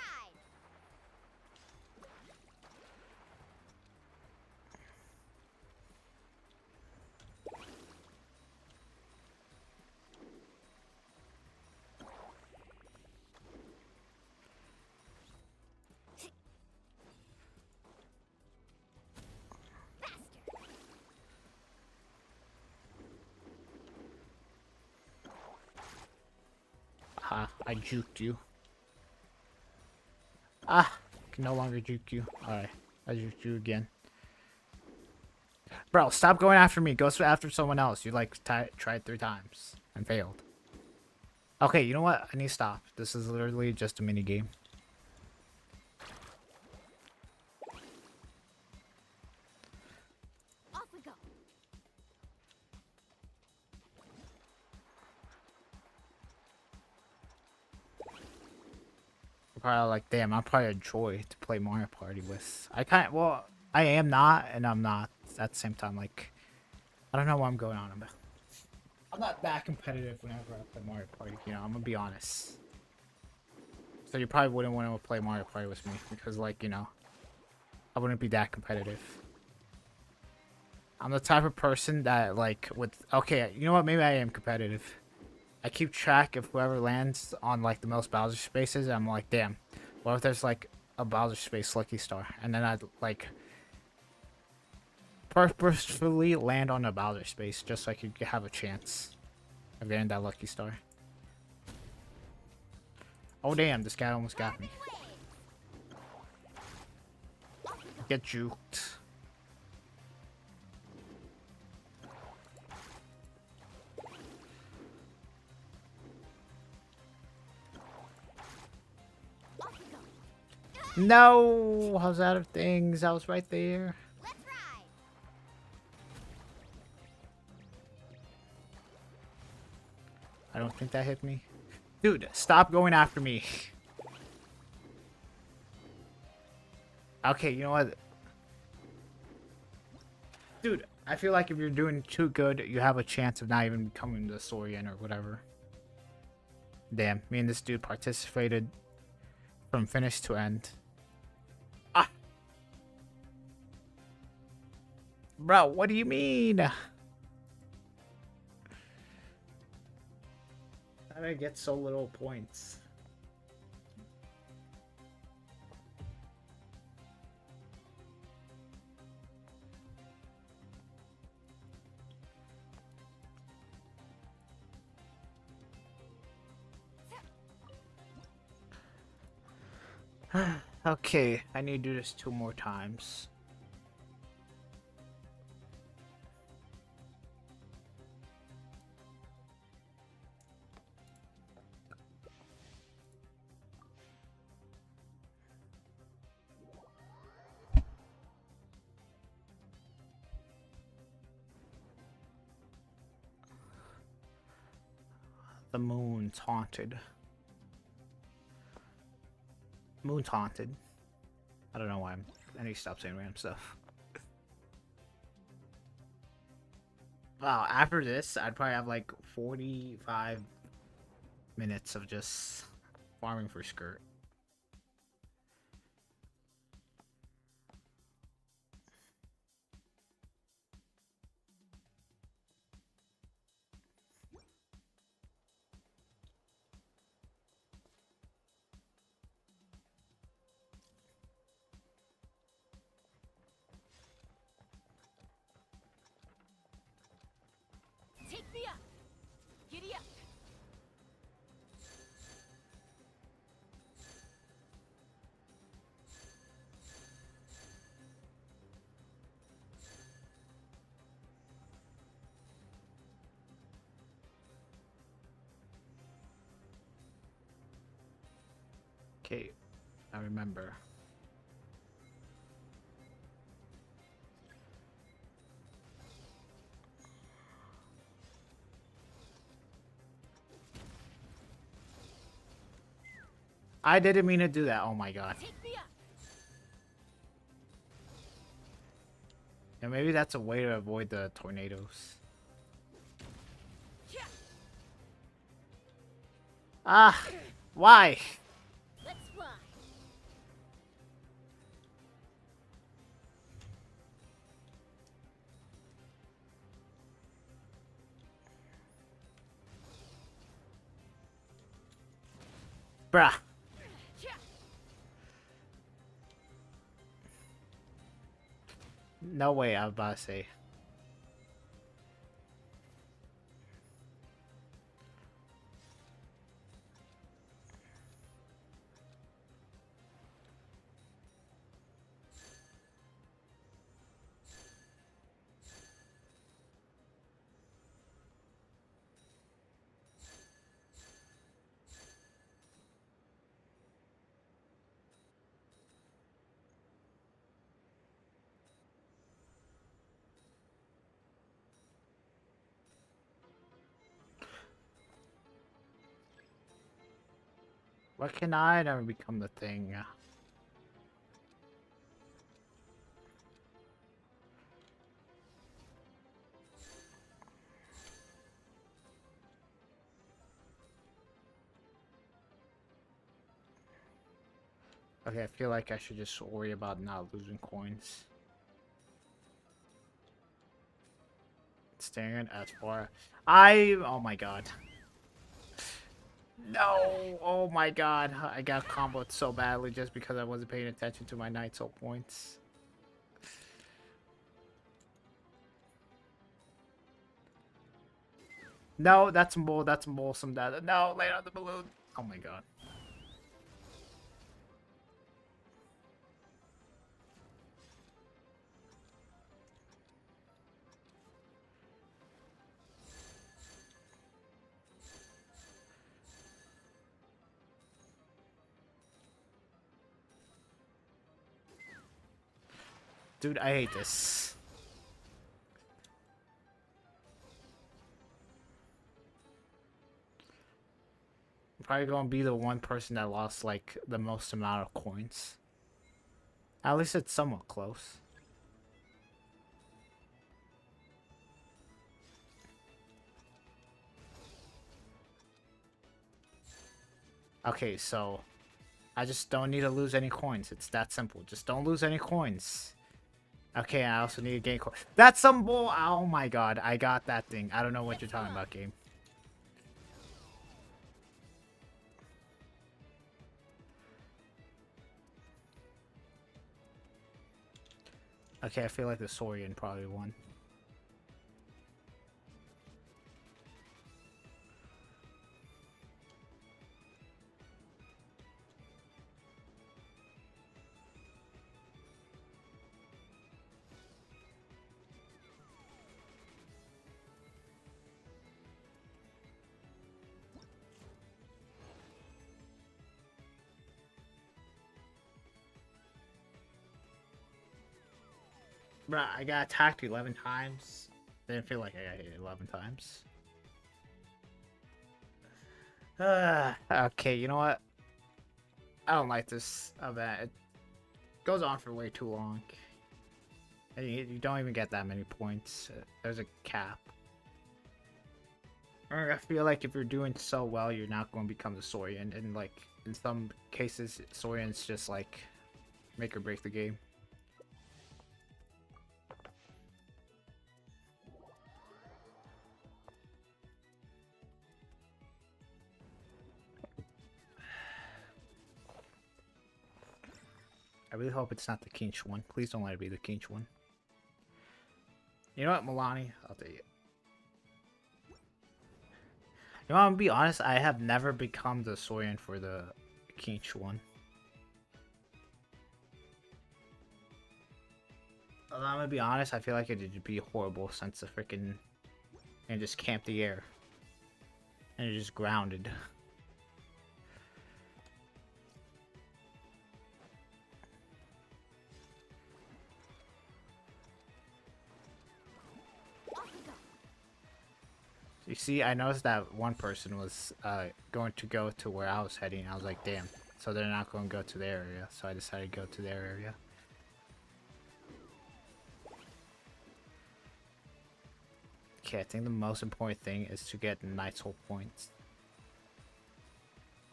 Ah, I juked you. Ah, can no longer juke you. Alright, I juked you again. Bro, stop going after me. Go after someone else. You like tried 3 times and failed. Okay, you know what? I need to stop. This is literally just a mini game. Off we go. Probably like, damn, I'm probably a joy to play Mario Party with. Well, I am not, and I'm not at the same time. Like, I don't know what I'm going on about. I'm not that competitive whenever I play Mario Party, you know, I'm gonna be honest. So you probably wouldn't want to play Mario Party with me because, like, you know, I wouldn't be that competitive. I'm the type of person that, like, with... Okay, you know what? Maybe I am competitive. I keep track of whoever lands on, like, the most Bowser spaces, and I'm like, damn, what if there's, like, a Bowser space Lucky Star? And then I'd, like, purposefully land on a Bowser space just so I could have a chance of getting that Lucky Star. Oh, damn, this guy almost got me. Get juked. No! I was out of things. I was right there. Let's ride. I don't think that hit me. Dude, stop going after me. Okay, you know what? Dude, I feel like if you're doing too good, you have a chance of not even becoming the Saurian or whatever. Damn, me and this dude participated from finish to end. Ah! Bro, what do you mean? How did I get so little points? Okay, I need to do this 2 more times. The moon's haunted. Moon's haunted. I don't know why I need to stop saying random stuff. Wow, after this, I'd probably have like 45 minutes of just farming for Skirk. Take me up. Giddy up. Okay, I remember. I didn't mean to do that. Oh my god. Take me up. And maybe that's a way to avoid the tornadoes. Yeah. Ah, why? Let's ride. Bruh. Yeah. No way, I was about to say. Why can I never become the thing? Okay, I feel like I should just worry about not losing coins. Staring as far. Oh my god. No! Oh my god. I got comboed so badly just because I wasn't paying attention to my Night Soul points. No, that's bull. That's some data. No, lay on the balloon. Oh my god. Dude, I hate this. I'm probably gonna be the one person that lost like the most amount of coins. At least it's somewhat close. Okay, so I just don't need to lose any coins. It's that simple. Just don't lose any coins. Okay, I also need to gain coins. That's some bull. Oh my god, I got that thing. I don't know what you're talking about, game. Okay, I feel like the Saurian probably won. Bruh, I got attacked 11 times. Didn't feel like I got hit 11 times. Okay, you know what? I don't like this event. It goes on for way too long. And you don't even get that many points. There's a cap. I feel like if you're doing so well, you're not going to become the Saurian. And like, in some cases, Saurians just like make or break the game. I really hope it's not the Kinch one. Please don't let it be the Kinch one. You know what, Milani? I'll take it. You know, I'm gonna be honest, I have never become the Saurian for the Kinch one. I'm gonna be honest, I feel like it'd be horrible since the freaking and just camp the air. And you're just grounded. You see, I noticed that one person was going to go to where I was heading. I was like, damn. So they're not going to go to their area. So I decided to go to their area. Okay, I think the most important thing is to get Night Soul points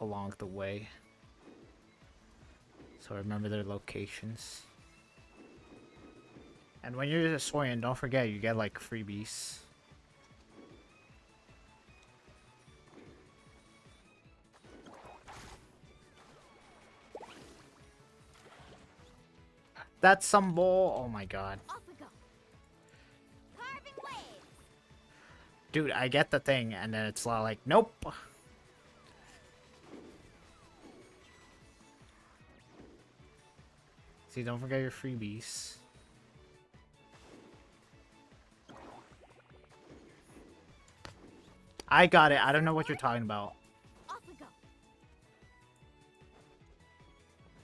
along the way. So remember their locations. And when you're a Saurian, don't forget you get like freebies. That's some bull. Oh my god. Off we go. Carving waves. Dude, I get the thing, and then it's like, nope. See, don't forget your freebies. I got it. I don't know what you're talking about. Off we go.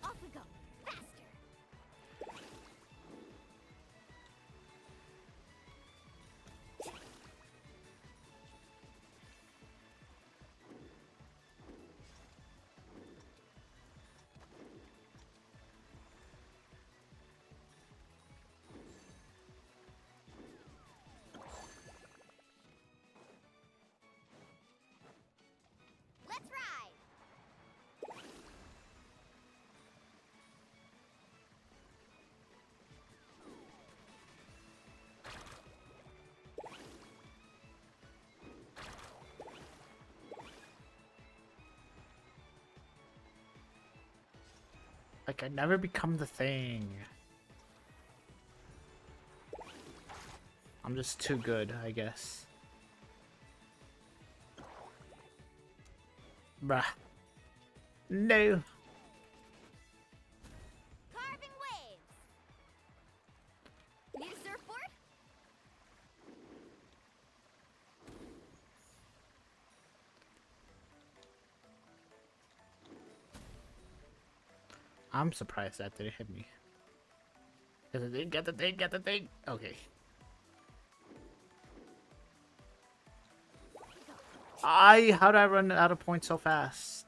Off we go. Faster. Like, I never become the thing. I'm just too good, I guess. Bruh. No. Carving waves. Need a surfboard? I'm surprised that didn't hit me. Get the thing, get the thing, get the thing. Okay. How did I run out of points so fast?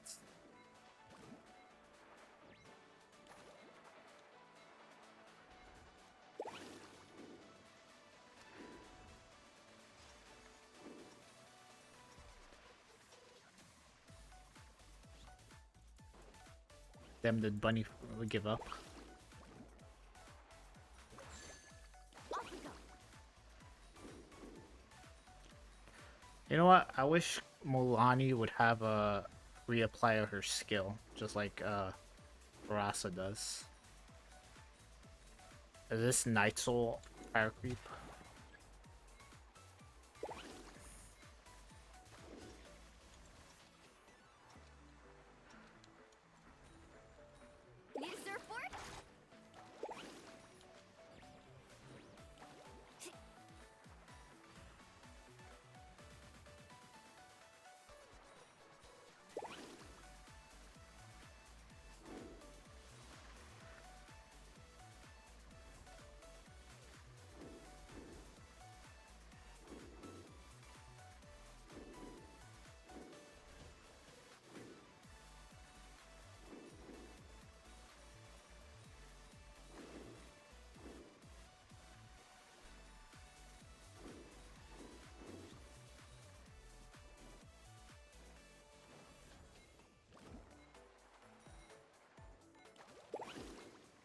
Damn, did Bunny give up? Off we go. You know what? I wish Mulani would have a reapply of her skill, just like Barasa does. Is this Night Soul Fire Creep? Need a surfboard?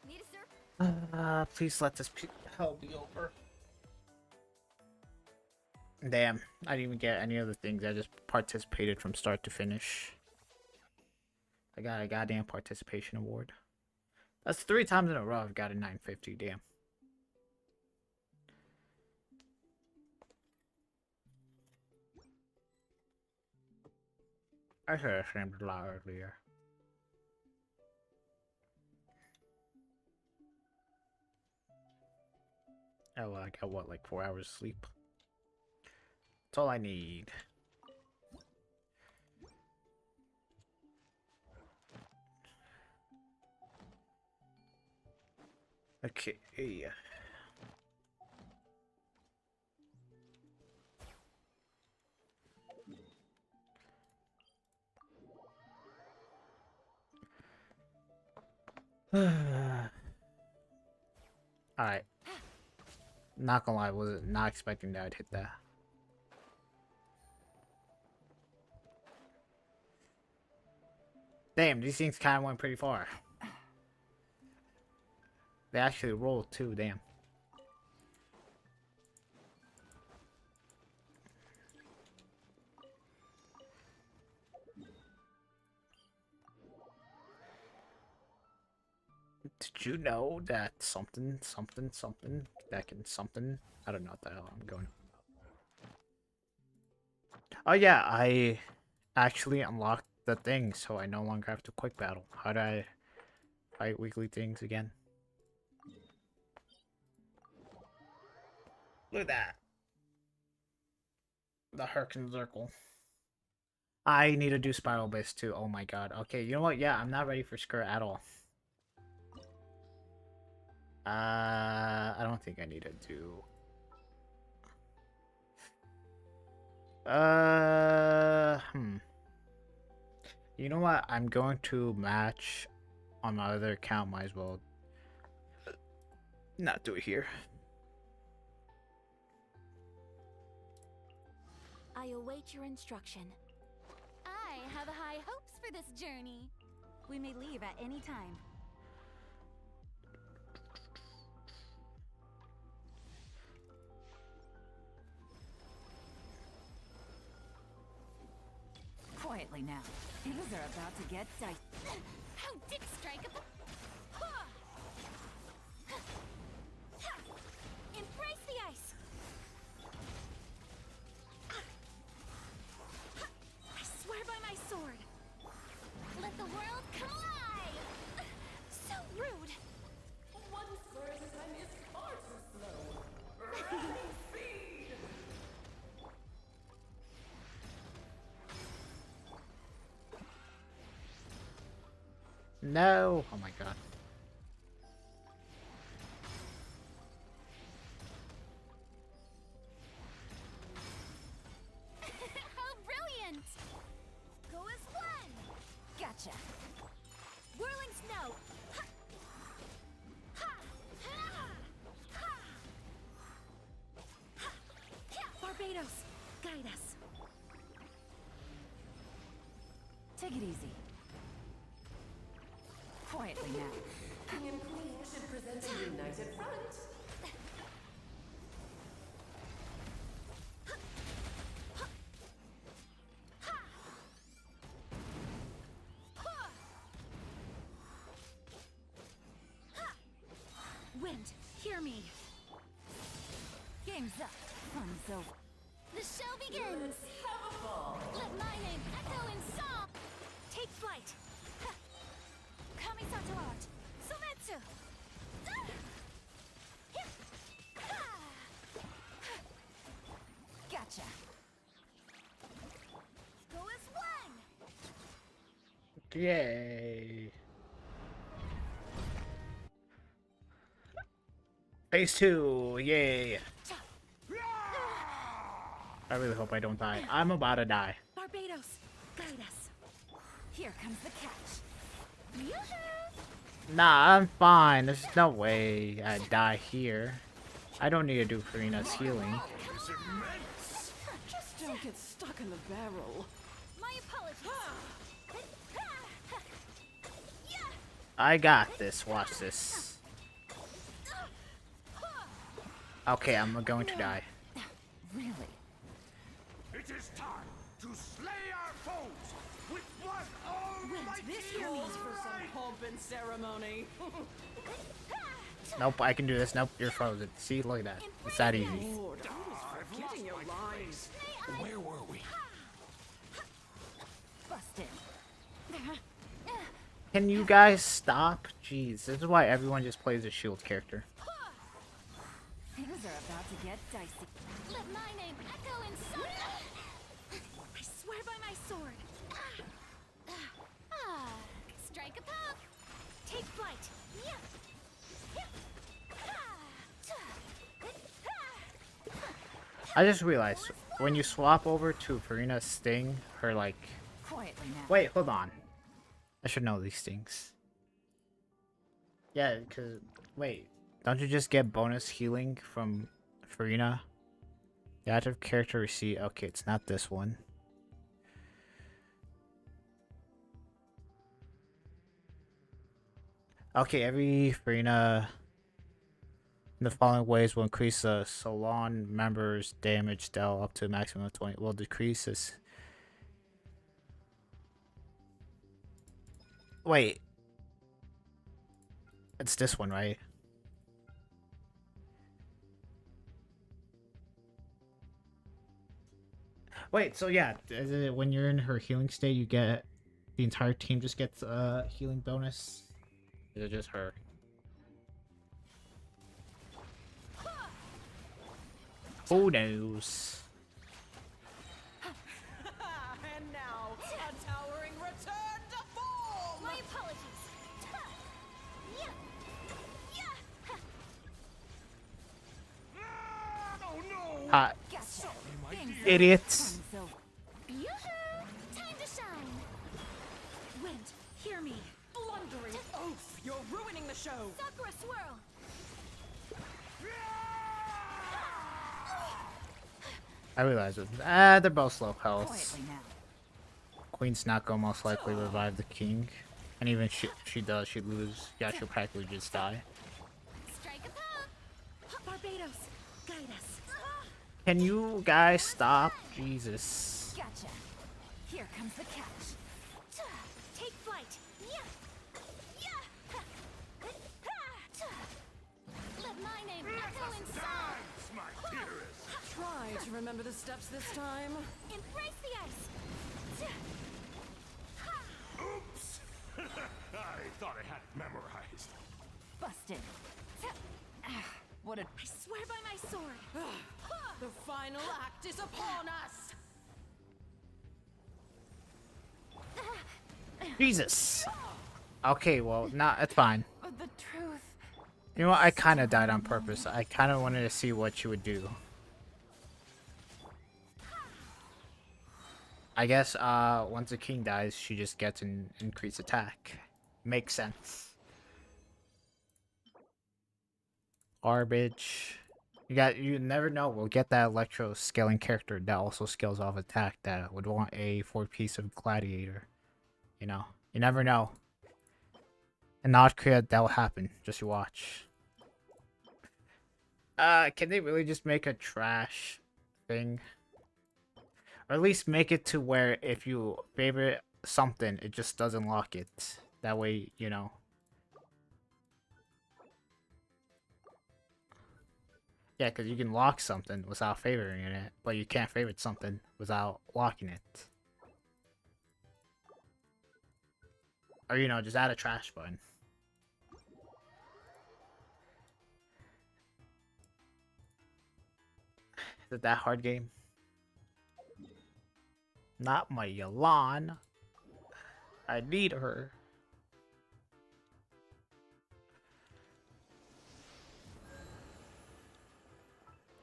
Need a surf? Please let this hell be over. Damn, I didn't even get any of the things. I just participated from start to finish. I got a goddamn participation award. That's 3 times in a row I've got a 950, damn. I should have streamed a lot earlier. Oh, well, I got what, like 4 hours sleep? That's all I need. Okay. Alright. Not gonna lie, was not expecting that I'd hit that. Damn, these things kind of went pretty far. They actually rolled too, damn. Did you know that something back in something? I don't know what the hell I'm going. Oh yeah, I actually unlocked the thing, so I no longer have to quick battle. How do I fight weekly things again? Look at that. The Hurricane Circle. I need to do Spiral Base too. Oh my god. Okay, you know what? Yeah, I'm not ready for Skirk at all. I don't think I need to do... You know what? I'm going to match on my other account. Might as well not do it here. I await your instruction. I have high hopes for this journey. We may leave at any time. Quietly now. Things are about to get dicey. How dick strike No! Oh my god. How brilliant! Go as one! Gotcha. Whirling snow! Ha! Ha! Ha! Ha! Ha! Ha! Barbados, guide us. Take it easy. Quietly now. King and Queen should present a united front. Wind, hear me. Game's up. Fun's over. The show begins. Let my name echo in song. Take flight. Ha! Kamisato art. Sometsu. Ah! Hip! Ha! Gotcha. Go as one. Yay! Phase 2! Yay! I really hope I don't die. I'm about to die. Barbados, guide us. Here comes the catch. Yoo-hoo! Nah, I'm fine. There's no way I'd die here. I don't need to do Farina's healing. Just don't get stuck in the barrel. My apologies. I got this. Watch this. Okay, I'm going to die. Really? It is time to slay our foes with one almighty This calls for some pomp and ceremony. Nope, I can do this. Nope, you're frozen. See, look at that. It's that easy. Lord, I was forgetting your lines. Where were we? Busted. Can you guys stop? Jeez, this is why everyone just plays a shield character. Things are about to get dicey. Let my name echo in song. I swear by my sword. Strike a pop. Take flight. I just realized, when you swap over to Farina's Sting, her like... Quietly now. Wait, hold on. I should know these things. Yeah, because... Wait. Don't you just get bonus healing from Farina? The active character receipt. Okay, it's not this one. Okay, every Farina in the following ways will increase the Salon member's damage dealt up to a maximum of 20. Will decrease this. Wait. It's this one, right? Wait, so yeah, when you're in her healing state, you get the entire team just gets a healing bonus. Is it just her? Who knows? And now, a towering return to form! My apologies. Oh no! Hot Gotcha. Game's up. idiots. Fun's over. Yoo-hoo! Time to shine. Wind, hear me. Blundering oaf! You're ruining the show! Sakura swirl. I realize it. They're both low health. Quietly now. Queen's not gonna most likely revive the king, and even she does, she lose. Yeah, she'll practically just die. Strike a pop. Barbados, guide us. Can you guys stop? Jesus. Gotcha. Here comes the catch. Take flight. Let my name echo in song. My dearest! Try to remember the steps this time. Embrace the ice. Oops! I thought I had it memorized. Busted. What a... I swear by my sword. The final act is upon us! Jesus. Okay, well, nah, it's fine. But the truth. You know what? I kind of died on purpose. I kind of wanted to see what she would do. I guess once the king dies, she just gets an increased attack. Makes sense. Garbage. You never know. We'll get that electro scaling character that also scales off attack that would want a 4-piece of gladiator. You know, you never know. In North Korea, that will happen. Just you watch. Can they really just make a trash thing? Or at least make it to where if you favorite something, it just doesn't lock it. That way, you know. Yeah, because you can lock something without favoring it, but you can't favorite something without locking it. Or, you know, just add a trash button. Is it that hard game? Not my Yalan. I need her.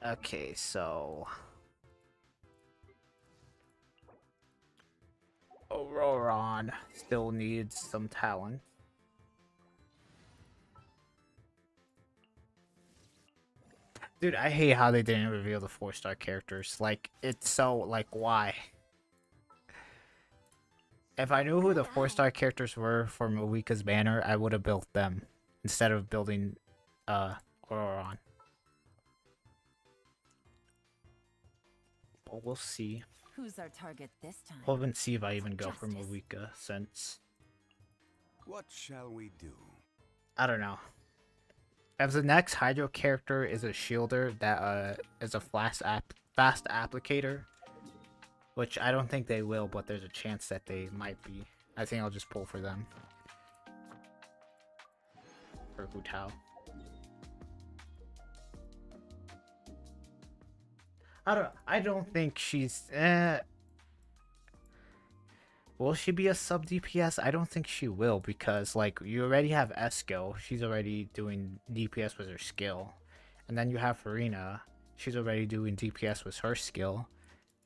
Okay, so... Auroron still needs some talent. Dude, I hate how they didn't reveal the 4-star characters. Like, it's so, like, why? If I knew who the 4-star characters were for Moika's banner, I would have built them instead of building Auroron. But we'll see. Who's our target this time? We'll even see if I even go for Moika since What shall we do? I don't know. If the next Hydro character is a shielder that is a fast applicator, which I don't think they will, but there's a chance that they might be. I think I'll just pull for them. For Hu Tao. I don't think she's will she be a sub DPS? I don't think she will because like you already have Esco, she's already doing DPS with her skill. And then you have Farina, she's already doing DPS with her skill.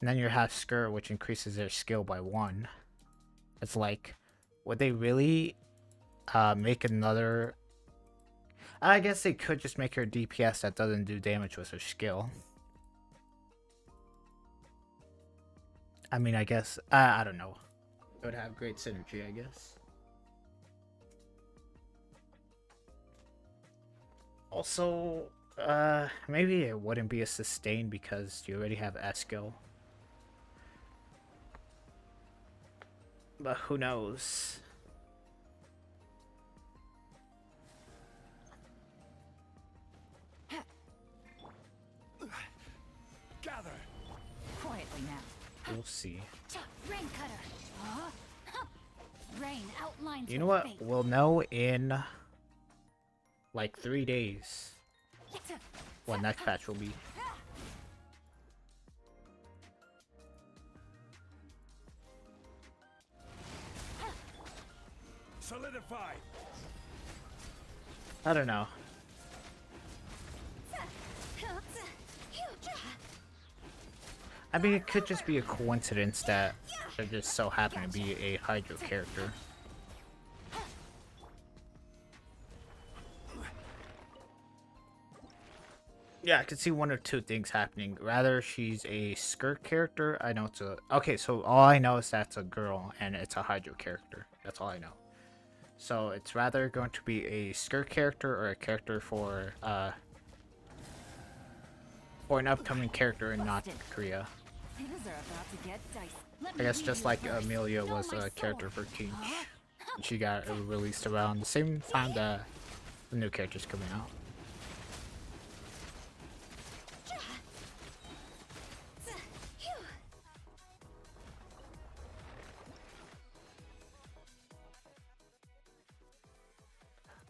And then you have Skirk, which increases their skill by 1. It's like, would they really make another... I guess they could just make her DPS that doesn't do damage with her skill. I mean, I guess, I don't know. It would have great synergy, I guess. Also, maybe it wouldn't be a sustain because you already have Esco. But who knows? Gather. Quietly now. We'll see. Rain cutter. Rain outlines You know your what? fate. We'll know in like 3 days what next patch will be. Solidify. I don't know. I mean, it could just be a coincidence that there just so happen to be a Hydro character. Yeah, I could see one or two things happening. Rather, she's a Skirk character. I know it's a... Okay, so all I know is that's a girl and it's a Hydro character. That's all I know. So it's rather going to be a Skirk character or a character for an upcoming character in North Korea. Things are about to get dicey. I guess just like Amelia was a character for King. She got released around the same time that the new character's coming out.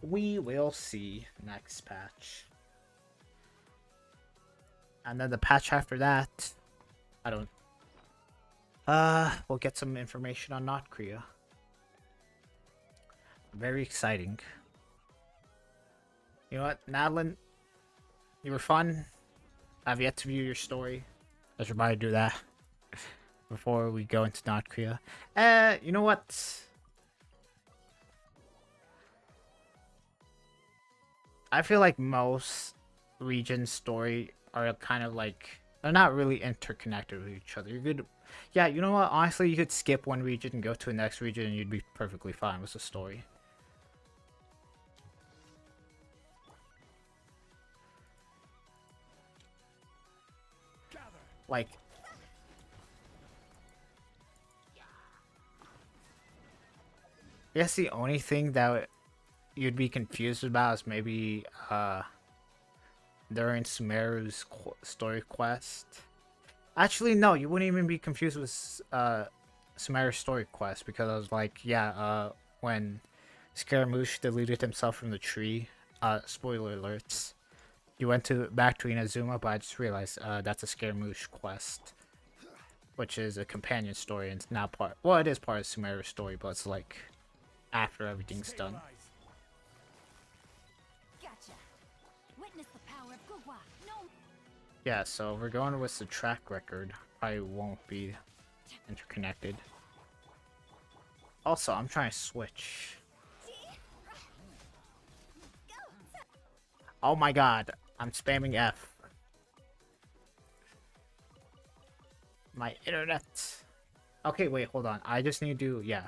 We will see next patch. And then the patch after that, I don't... we'll get some information on North Korea. Very exciting. You know what, Madeline? You were fun. I've yet to view your story. I should probably do that before we go into North Korea. You know what? I feel like most regions' story are kind of like they're not really interconnected with each other. You could, yeah, you know what? Honestly, you could skip one region and go to the next region, and you'd be perfectly fine with the story. Like, I guess the only thing that you'd be confused about is maybe during Sumeru's story quest. Actually, no, you wouldn't even be confused with Sumeru's story quest because I was like, yeah, when Scaramouche deleted himself from the tree, spoiler alerts, you went back to Inazuma, but I just realized that's a Scaramouche quest, which is a companion story and it's not part. Well, it is part of Sumeru's story, but it's like after everything's done. Gotcha. Witness the power of Gugwa. No. Yeah, so we're going with the track record. Probably won't be interconnected. Also, I'm trying to switch. Oh my god, I'm spamming F. My internet. Okay, wait, hold on. I just need to do, yeah.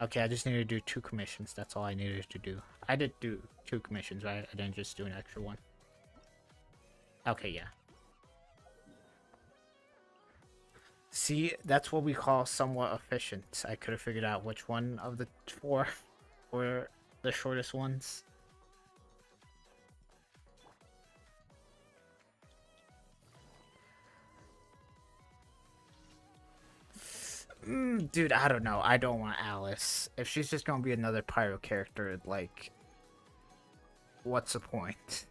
Okay, I just need to do 2 commissions. That's all I needed to do. I did do 2 commissions, right? I didn't just do an extra one. Okay, yeah. See, that's what we call somewhat efficient. I could have figured out which one of the 4 were the shortest ones. Dude, I don't know. I don't want Alice. If she's just gonna be another pyro character, like, what's the point?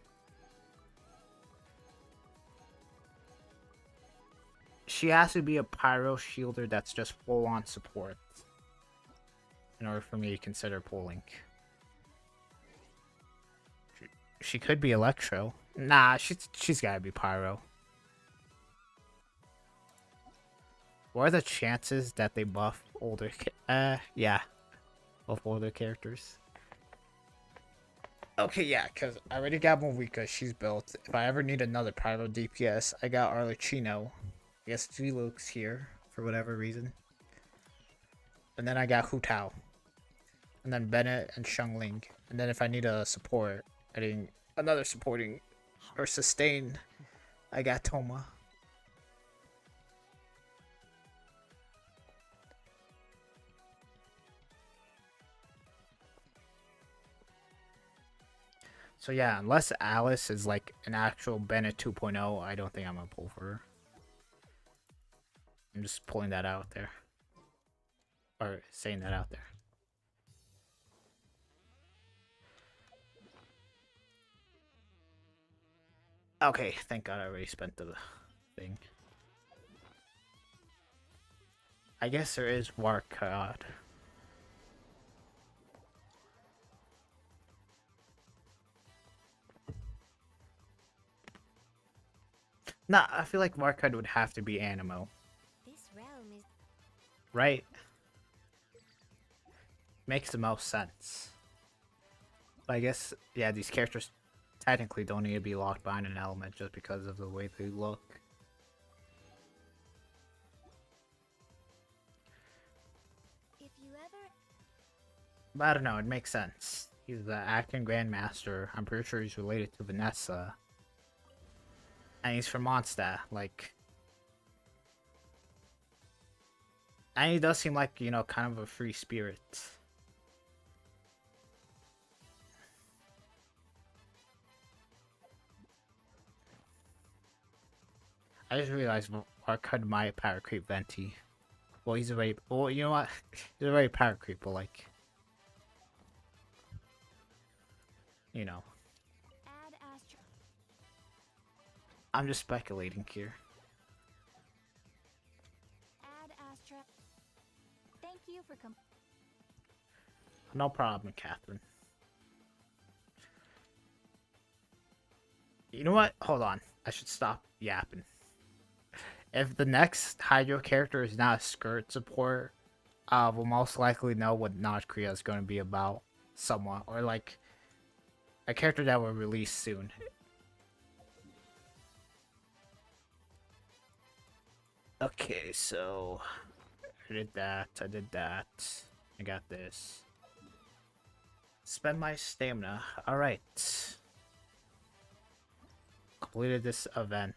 She has to be a pyro shielder that's just full-on support in order for me to consider pulling. She could be Electro. Nah, she's gotta be pyro. What are the chances that they buff older? Yeah, buff older characters. Okay, yeah, because I already got Moika. She's built. If I ever need another pyro DPS, I got Arlecchino. I guess Luke's here for whatever reason. And then I got Hu Tao. And then Bennett and Xiangling. And then if I need a support, I need another supporting or sustain, I got Toma. So yeah, unless Alice is like an actual Bennett 2.0, I don't think I'm gonna pull for her. I'm just pulling that out there. Or saying that out there. Okay, thank God I already spent the thing. I guess there is Warcod. Nah, I feel like Warcod would have to be Animo. This realm is. Right? Makes the most sense. But I guess, yeah, these characters technically don't need to be locked behind an element just because of the way they look. If you ever. But I don't know, it makes sense. He's the acting grandmaster. I'm pretty sure he's related to Vanessa. And he's from Mondstadt, like... And he does seem like, you know, kind of a free spirit. I just realized Warcud might power creep Venti. Well, he's a very... Well, you know what? He's a very power creep, but like... You know. Add Astra. I'm just speculating here. Add Astra. Thank you for No problem, Catherine. You know what? Hold on. I should stop yapping. If the next Hydro character is not a skirt support, we'll most likely know what North Korea is going to be about somewhat. Or like a character that will release soon. Okay, so I did that. I got this. Spend my stamina. Alright. Completed this event.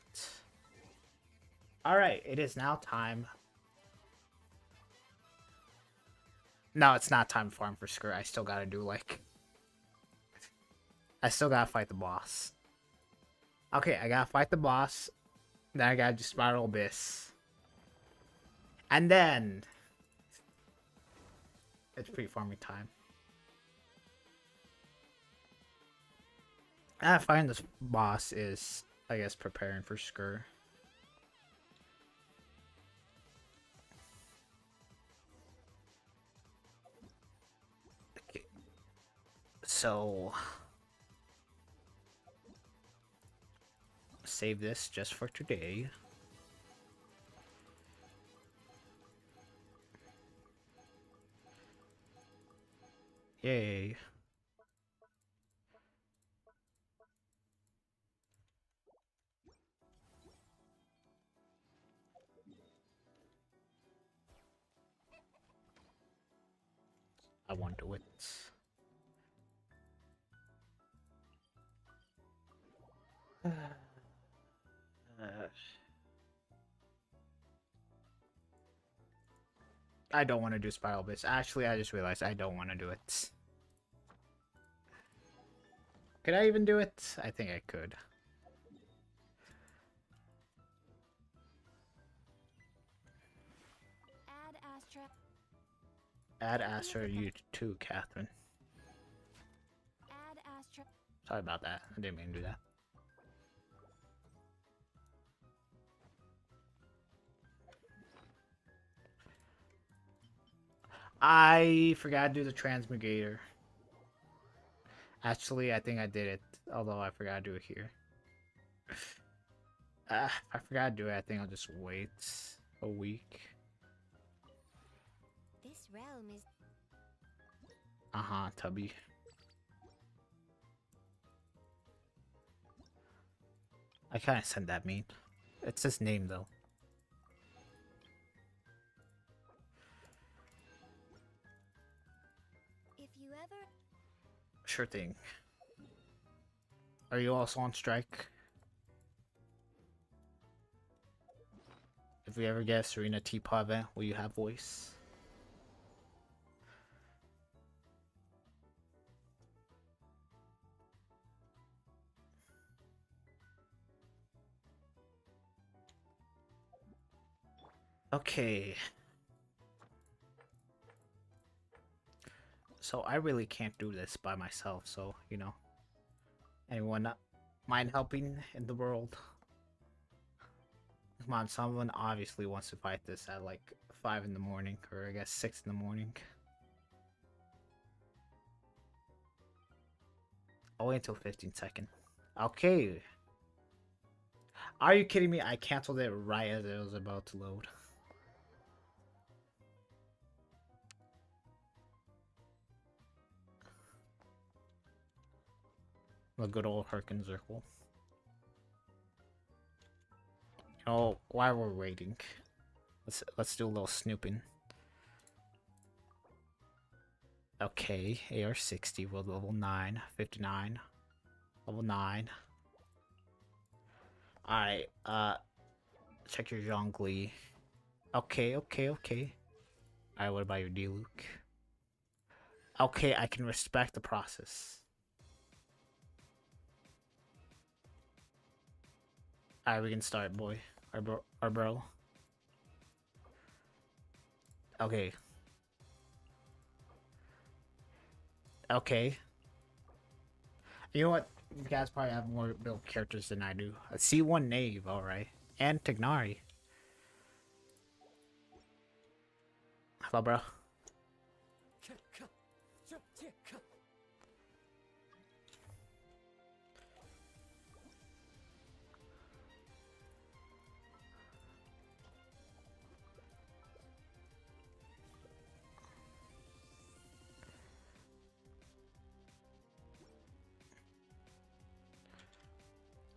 Alright, it is now time. No, it's not time to farm for Skirk. I still gotta do like... I still gotta fight the boss. Okay, I gotta fight the boss. Then I gotta do Spiral Abyss. And then... it's pre-farming time. And fighting this boss is, I guess, preparing for Skirk. Okay. So... save this just for today. Yay. I want to do it. I don't want to do Spiral Abyss. Actually, I just realized I don't want to do it. Could I even do it? I think I could. Add Astra. Add Astra you too, Catherine. Add Astra. Sorry about that. I didn't mean to do that. I forgot to do the transmigrator. Actually, I think I did it, although I forgot to do it here. I forgot to do it. I think I'll just wait a week. This realm is Tubby. I kind of said that mean. It's his name, though. if you ever Sure thing. Are you also on strike? If we ever get a Serena Teapot event, will you have voice? Okay. So I really can't do this by myself, so, you know. Anyone not mind helping in the world? Come on, someone obviously wants to fight this at like 5 in the morning, or I guess 6 in the morning. I'll wait until 15 seconds. Okay. Are you kidding me? I canceled it right as it was about to load. The good old Herkin Circle. You know, while we're waiting, let's do a little snooping. Okay, AR-60, world level 9, 59, level 9. Alright, check your Zhongli. Okay. Alright, what about your D-Luke? Okay, I can respect the process. Alright, we can start, boy. Our bro. Okay. Okay. You know what? You guys probably have more built characters than I do. A C1 Knave, alright. And Tignari. Hello, bro.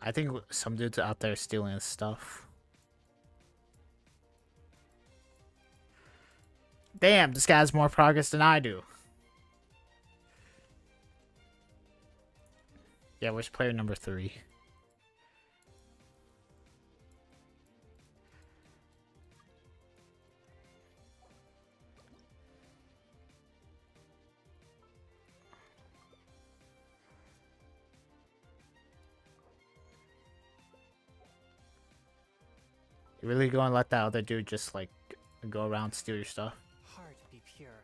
I think some dudes out there stealing his stuff. Damn, this guy has more progress than I do. Yeah, where's player number 3? You really gonna let that other dude just like go around and steal your stuff? Heart be pure,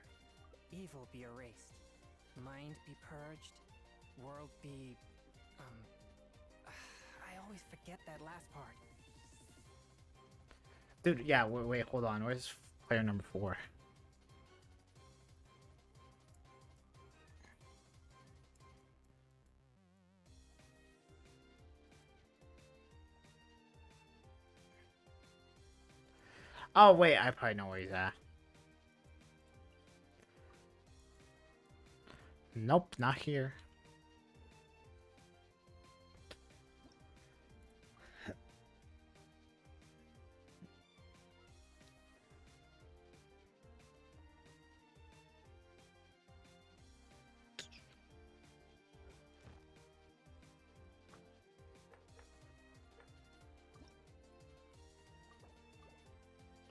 evil be erased, mind be purged, world be... I always forget that last part. Dude, yeah, wait, hold on. Where's player number 4? Oh, wait, I probably know where he's at. Nope, not here.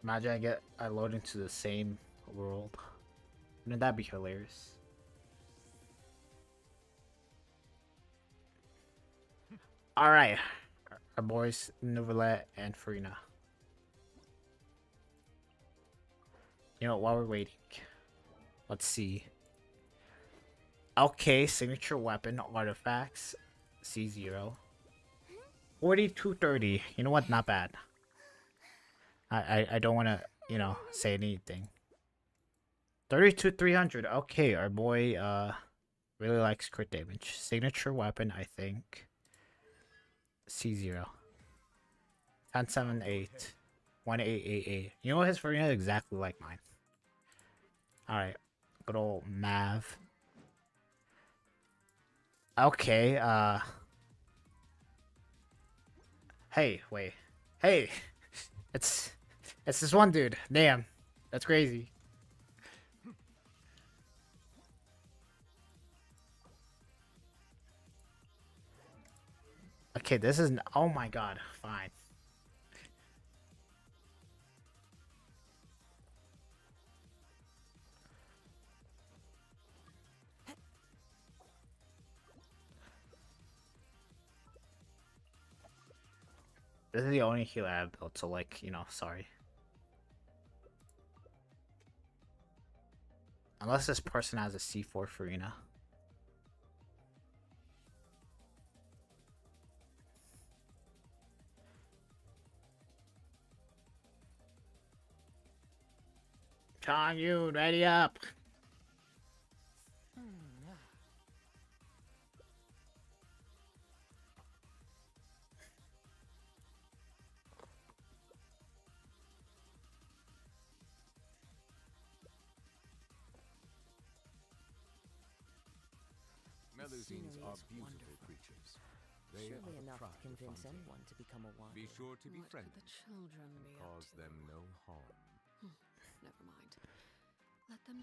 Imagine I load into the same world. Wouldn't that be hilarious? Alright. Our boys, Novelet and Farina. You know, while we're waiting, let's see. Okay, signature weapon, artifacts, C0. 4230. You know what? Not bad. I don't want to, you know, say anything. 32,300. Okay, our boy really likes crit damage. Signature weapon, I think. C0. 1078. 1888. You know what? His Farina is exactly like mine. Alright. Good old Mav. Okay, hey, wait. Hey! It's this one dude. Damn. That's crazy. Okay, this is... Oh my god. Fine. This is the only healer I have built, so like, you know, sorry. Unless this person has a C4 Farina. Chong Yun, ready up! Melusines are beautiful creatures. They Surely are the enough pride to of convince Fangirl. anyone to become a wanderer. Be sure to be What friendly. could the children be up Cause to? them no harm. Never mind. Let them.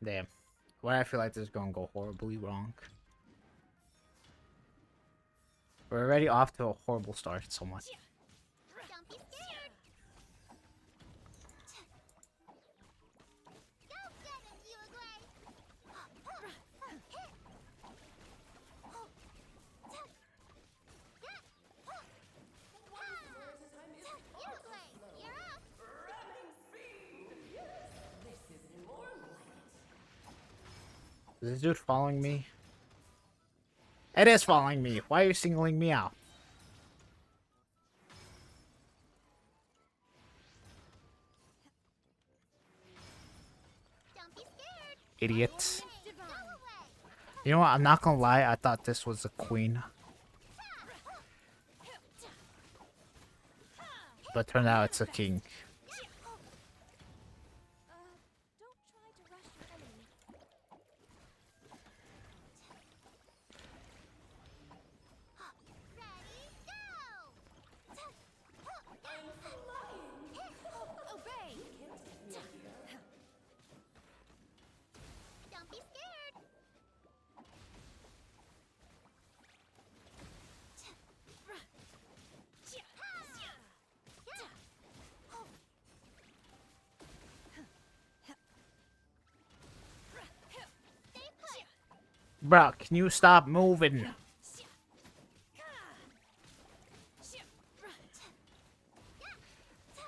Damn. Why I feel like this is gonna go horribly wrong. We're already off to a horrible start somewhat. Don't be scared. Go get it, you You're up. Is this dude following me? It is following me. Why are you singling me out? Don't be scared. Idiots. Go away. You know what? I'm not gonna lie. I thought this was a queen. But turned out it's a king. Bruh, can you stop moving?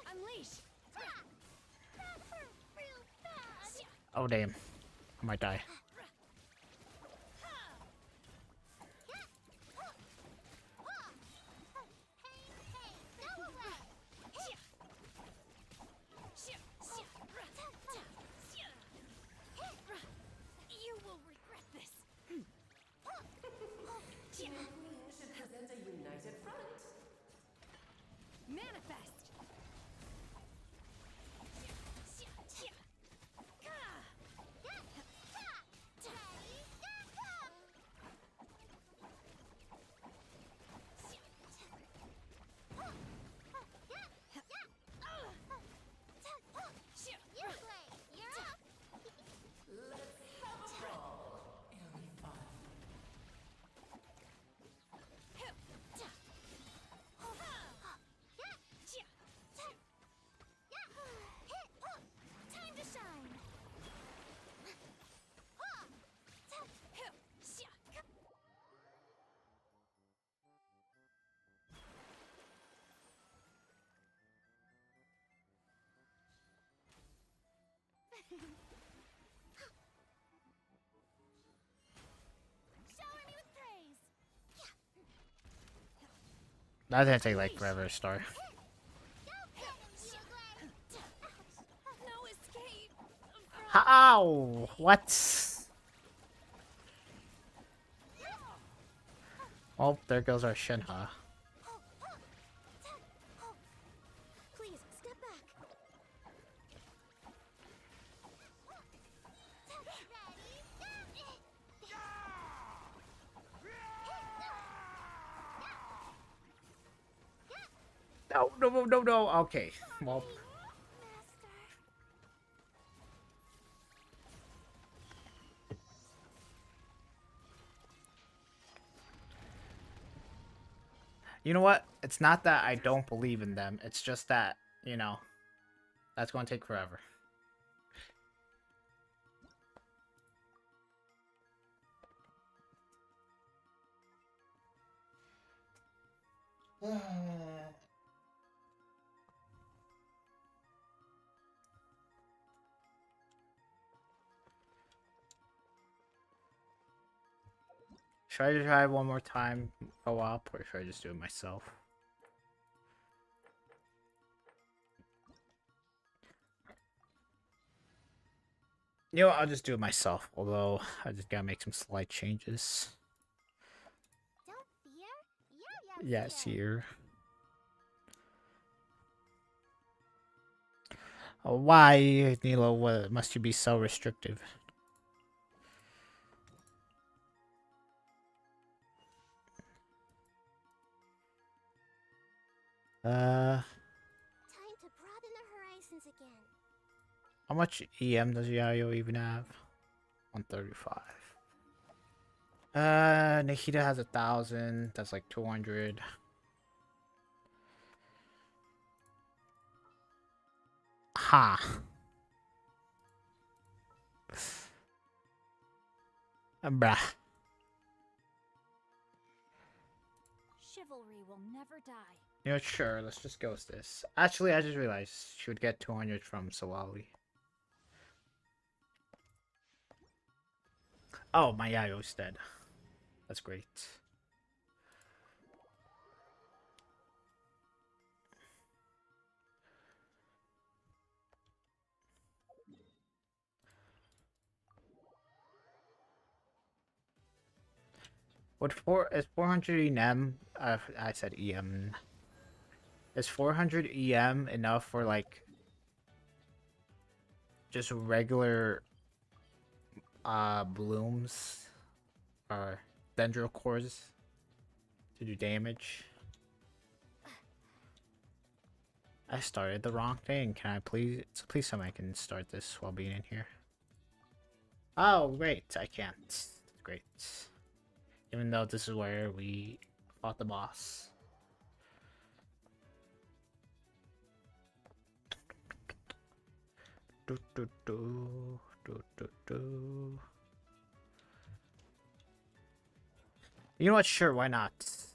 Unleash. Oh damn. I might die. You will regret this. Should present a united front. Manifest. Time to shine. Shower me with praise. That didn't take like forever to start. No escape. How? What? Oh, there goes our Shinha. Please step back. No, no, no, no, no. Okay. Well, you know what? It's not that I don't believe in them. It's just that, you know, that's going to take forever. Should I try one more time, go up, or should I just do it myself? You know what, I'll just do it myself, although I just gotta make some slight changes. Don't fear. Yes, here. Oh, why, Nilo, what, must you be so restrictive? Time to broaden the horizons again. How much EM does Yayo even have? 135. Nikita has 1,000. That's like 200. Ha. Bruh. Chivalry will never die. You know, sure, let's just go with this. Actually, I just realized she would get 200 from Sawali. Oh, my Yayo's dead. That's great. Is 400 EM? I said EM. Is 400 EM enough for like just regular blooms or dendro cores to do damage? I started the wrong thing. Can I please tell me I can start this while being in here? Oh great, I can't. Great. Even though this is where we fought the boss. Do, do, do, do, do, do. You know what? Sure, why not?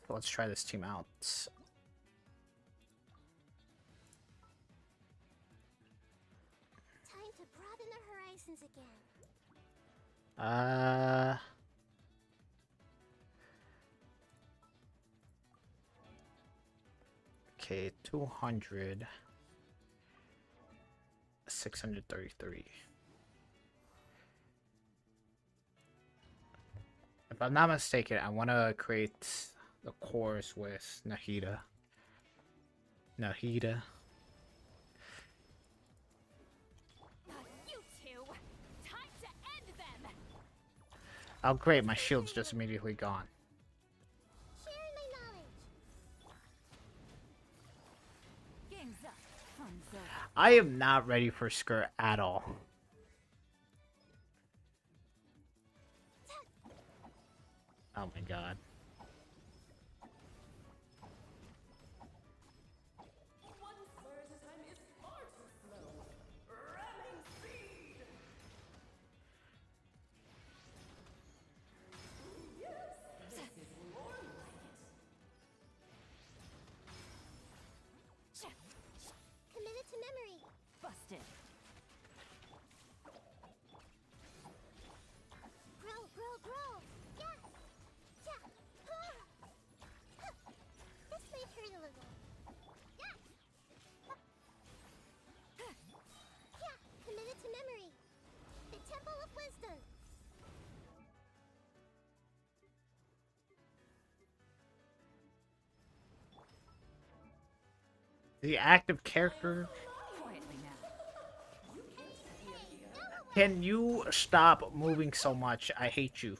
Let's try this team out. Time to broaden the horizons again. Okay, 200. 633. If I'm not mistaken, I want to create the course with Nahida. Nahida. You two! Time to end them! Oh great, my shield's just immediately gone. Sharing my knowledge. Game's up. Fun's over. I am not ready for Skirk at all. Oh my god. Committed to memory. Busted. Grow, grow, grow. Yeah. Yeah. Huh. This may hurt a little. Yeah. Yeah. Committed to memory. The Temple of Wisdom. The active character. Quietly now. Can you stop moving so much? I hate you.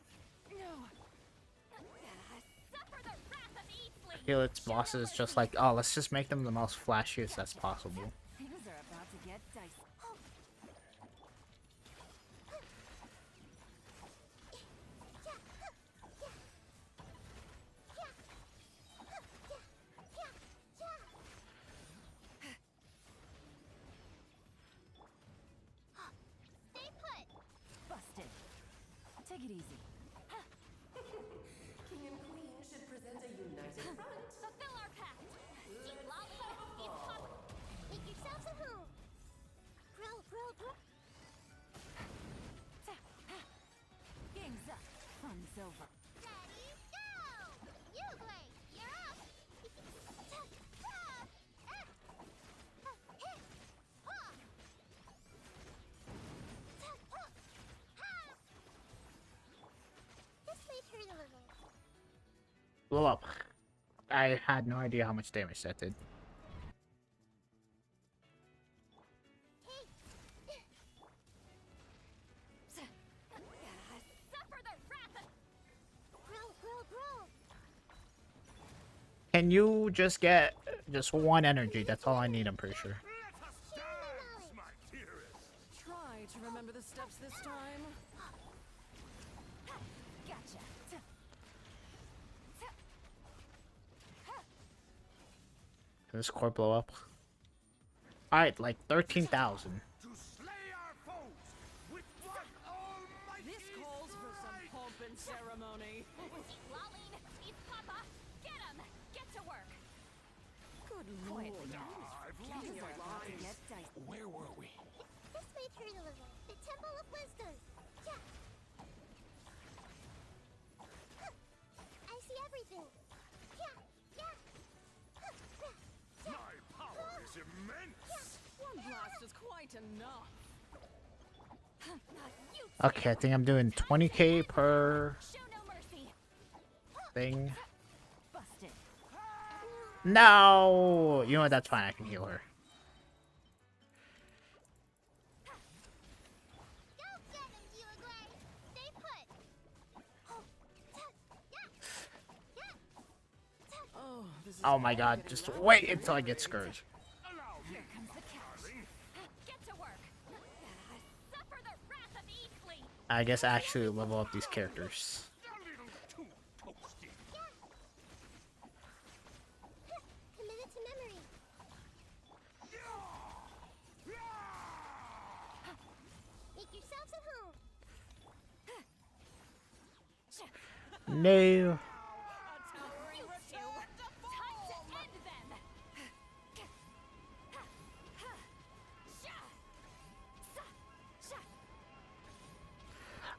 Suffer the wrath of Eastling. I feel its bosses just like, oh, let's just make them the most flashiest as possible. Things are about to get dicey. Stay put. Busted. Take it easy. King and Queen should present a united front. Fulfill our pact. Eat lolly, eat pop. Make yourselves at home. Grow, grow, grow. Game's up. Fun's over. Ready, go! Uruguay, you're up! This may hurt a little. Blow up. I had no idea how much damage that did. Suffer the wrath of... Grow, grow, grow! Can you just get just one energy? That's all I need, I'm pretty sure. Let us dance, my dearest. Try to remember the steps this time. Gotcha. Can this core blow up? Alright, like 13,000. To slay our foes with one almighty This calls for some strike. pomp and ceremony. Eat lolly, eat papa. Get 'em! Get to work! Good Quietly lord. now. I've Things lost are my about to mind. get dicey. Where were we? This may hurt a little. The Temple of Wisdom. Yeah. I see everything. Yeah, yeah. My power is immense. One blast is quite enough. You Okay, I think I'm doing 20k per show no mercy. thing. Busted. No! You know what? That's fine. I can heal her. Go get him, Uruguay. Stay put. Oh, this is Oh my god, just wait until I get scourged. Allow me, Comes the catch. darling. Get to work. Suffer the wrath of Eastling. I guess actually level up these characters. A little too toasty. Committed to memory. Make yourselves at home. No.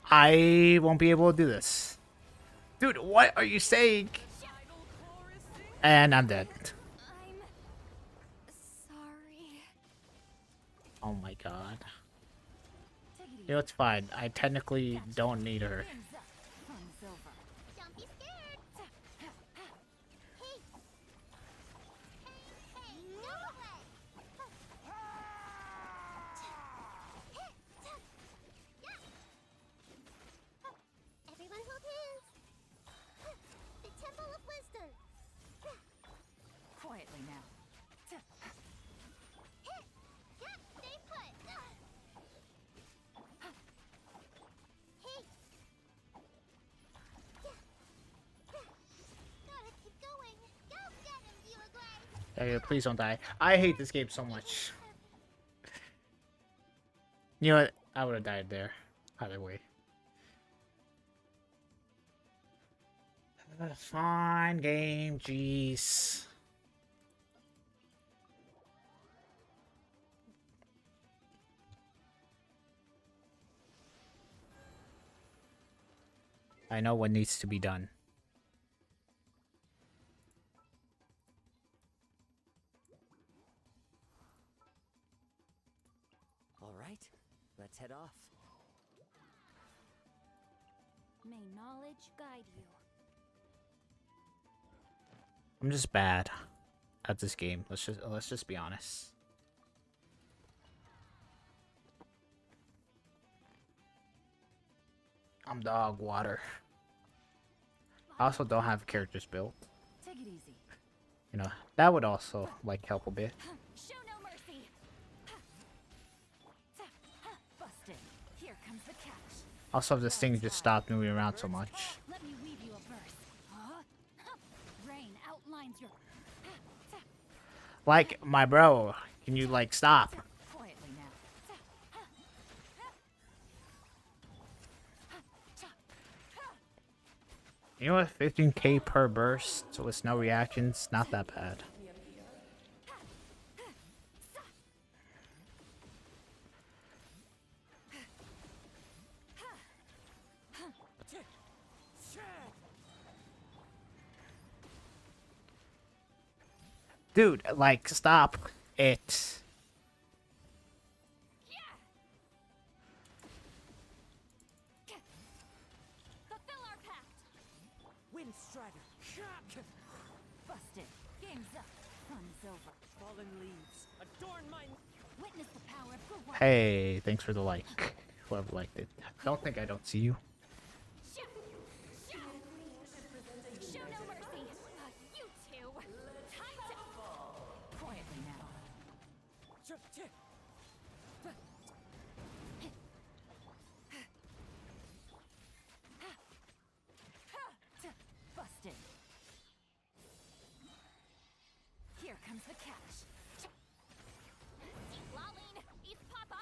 I won't be able to do this. Dude, what are you saying? And I'm dead. I'm sorry. Oh my god. You know, it's fine. I technically don't need her. Don't be scared. Hey. Hey, go away. Everyone hold hands. The Temple of Wisdom. Quietly now. Stay put. Hey. Gotta keep going. Go get him, Uruguay. Hey, please don't die. I hate this game so much. You know what? I would have died there. Either way. Fine game, jeez. I know what needs to be done. All right, let's head off. May knowledge guide you. I'm just bad at this game. Let's just be honest. I'm dog water. I also don't have characters built. Take it easy. You know, that would also like help a bit. Show no mercy. Busted. Here comes the catch. Also, if this thing just stopped moving around so much. Let me weave you a verse. Rain outlines your. Like, my bro, can you like stop? Quietly now. You know what? 15k per burst with no reactions, not that bad. Dude, like, stop it. Fulfill our pact. Wind Strider. Busted. Game's up. Fun's over. Fallen leaves. Adorn my... Witness the power of good work. Hey, thanks for the like. Whoever liked it. Don't think I don't see you. Show no mercy. You two. Time to. Quietly now. Busted. Here comes the catch. Lolling. Eat Papa.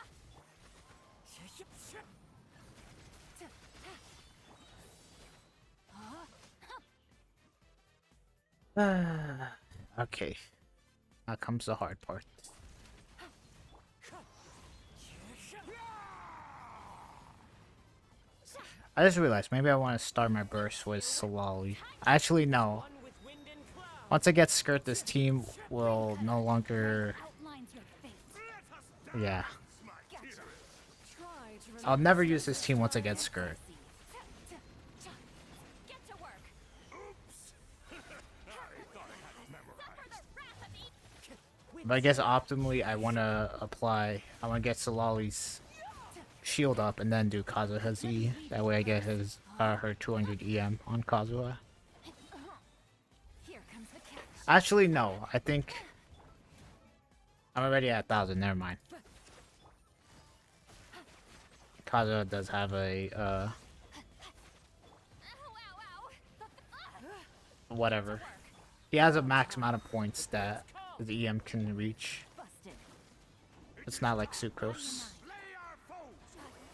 Okay. Now comes the hard part. I just realized maybe I want to start my burst with Solali. Actually, no. One with wind and cloud. Once I get Skirk, this team will no longer. Outlines your fate. Yeah. Try to I'll never use this team once I get Skirk. Get to work. Suffer the wrath of each. But I guess optimally, I want to apply. I want to get Solali's shield up and then do Kazuha's-E. That way I get his her 200 EM on Kazuha. Here comes the catch. Actually, no. I think I'm already at 1,000. Never mind. Kazuha does have a Ow, ow, ow. whatever. He has a max amount of points that the EM can reach. Busted. It's not like Sucrose. Slay our foes!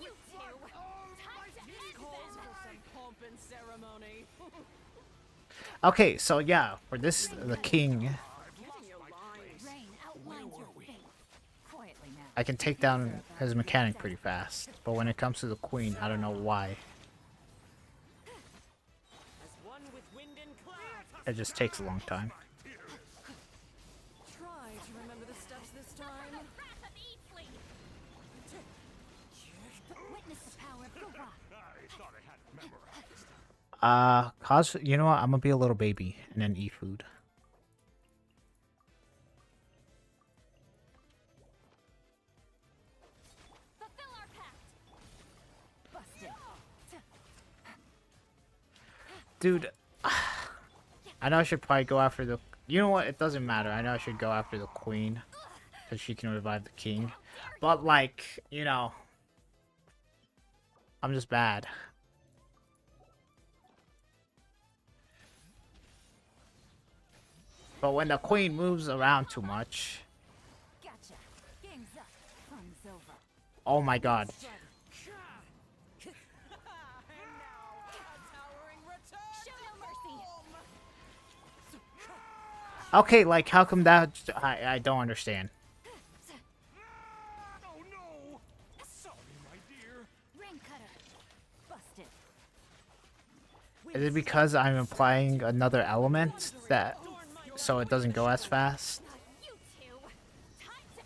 You two. Time to end Calls this. for some pomp and ceremony. Okay, so yeah, for this, the king. Getting your line. Rain outlines your fate. Quietly now. I can take down his mechanic pretty fast, but when it comes to the queen, I don't know why. As one with wind and cloud. It just takes a long time. Try to remember the steps this time. Wrath of Eatfleet! Witness the power of Gura. I thought I had it memorized. Cause you know what? I'm gonna be a little baby and then eat food. Fulfill our pact! Busted. Dude, I know I should probably go after the... You know what? It doesn't matter. I know I should go after the queen. Because she can revive the king. But, like, you know... I'm just bad. But when the queen moves around too much... Gotcha. Game's up. Fun's over. Oh my god. And now, a towering return Show to no mercy. form. Okay, like, how come that... I don't understand. Oh no! Sorry, my dear. Ring cutter! Busted. Is it because I'm applying another element that... so it doesn't go as fast? Not you two! Time to...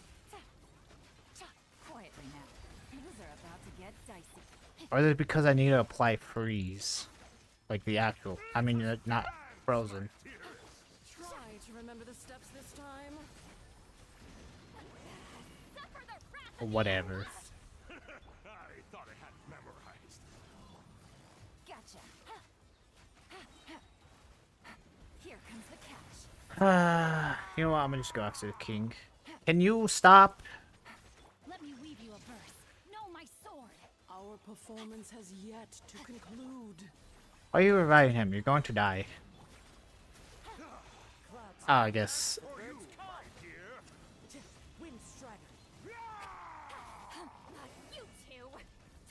Quietly now. Things are about to get dicey. Or is it because I need to apply freeze? Like the actual... I mean, not frozen. Try to remember the steps this time. Suffer the wrath of Whatever. I thought I had it memorized. Gotcha. Here comes the catch. You know what? I'm gonna just go after the king. Can you stop? Let me weave you a verse. Know my sword! Our performance has yet to conclude. Why are you reviving him? You're going to die. Clouds, Oh, I guess. birds come. Wind strider. Not you two!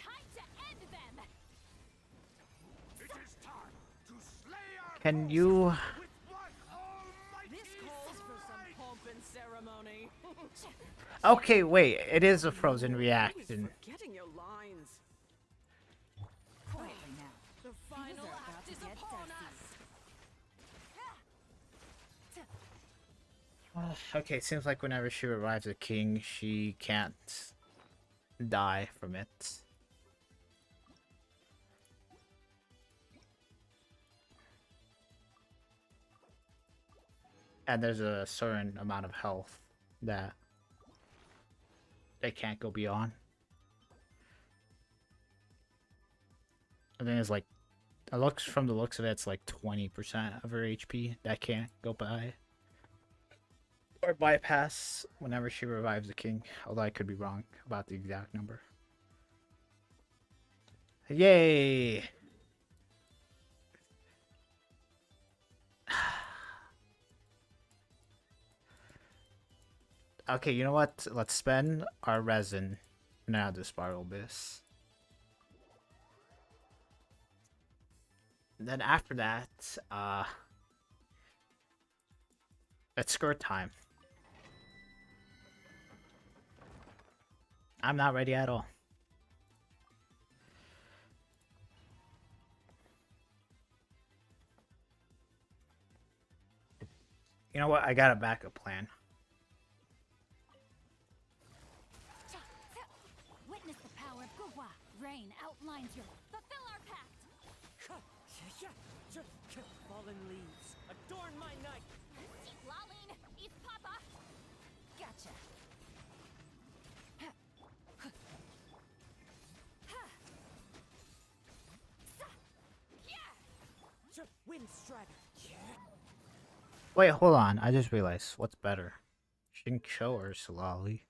Time to end them! It is time to slay our Can you... with one almighty This calls for some pomp and ceremony. Okay, wait. It is a frozen Always reaction. forgetting your lines. Quietly now. The final are about act to is get upon dicey. us. Okay, seems like whenever she revives a king, she can't die from it. And there's a certain amount of health that they can't go beyond. I think it's like, it looks from the looks of it, it's like 20% of her HP that can't go by or bypass whenever she revives the king. Although I could be wrong about the exact number. Yay! Okay, you know what? Let's spend our resin now to spiral this. Then after that, it's skirt time. I'm not ready at all. You know what? I got a backup plan. Witness the power of Gura. Rain outlines your... Fulfill our pact! Fallen leaves, adorn my night. Eat Laline! Eat Papa! Gotcha. Wind strider. Wait, hold on. I just realized what's better. Shincho or Solali?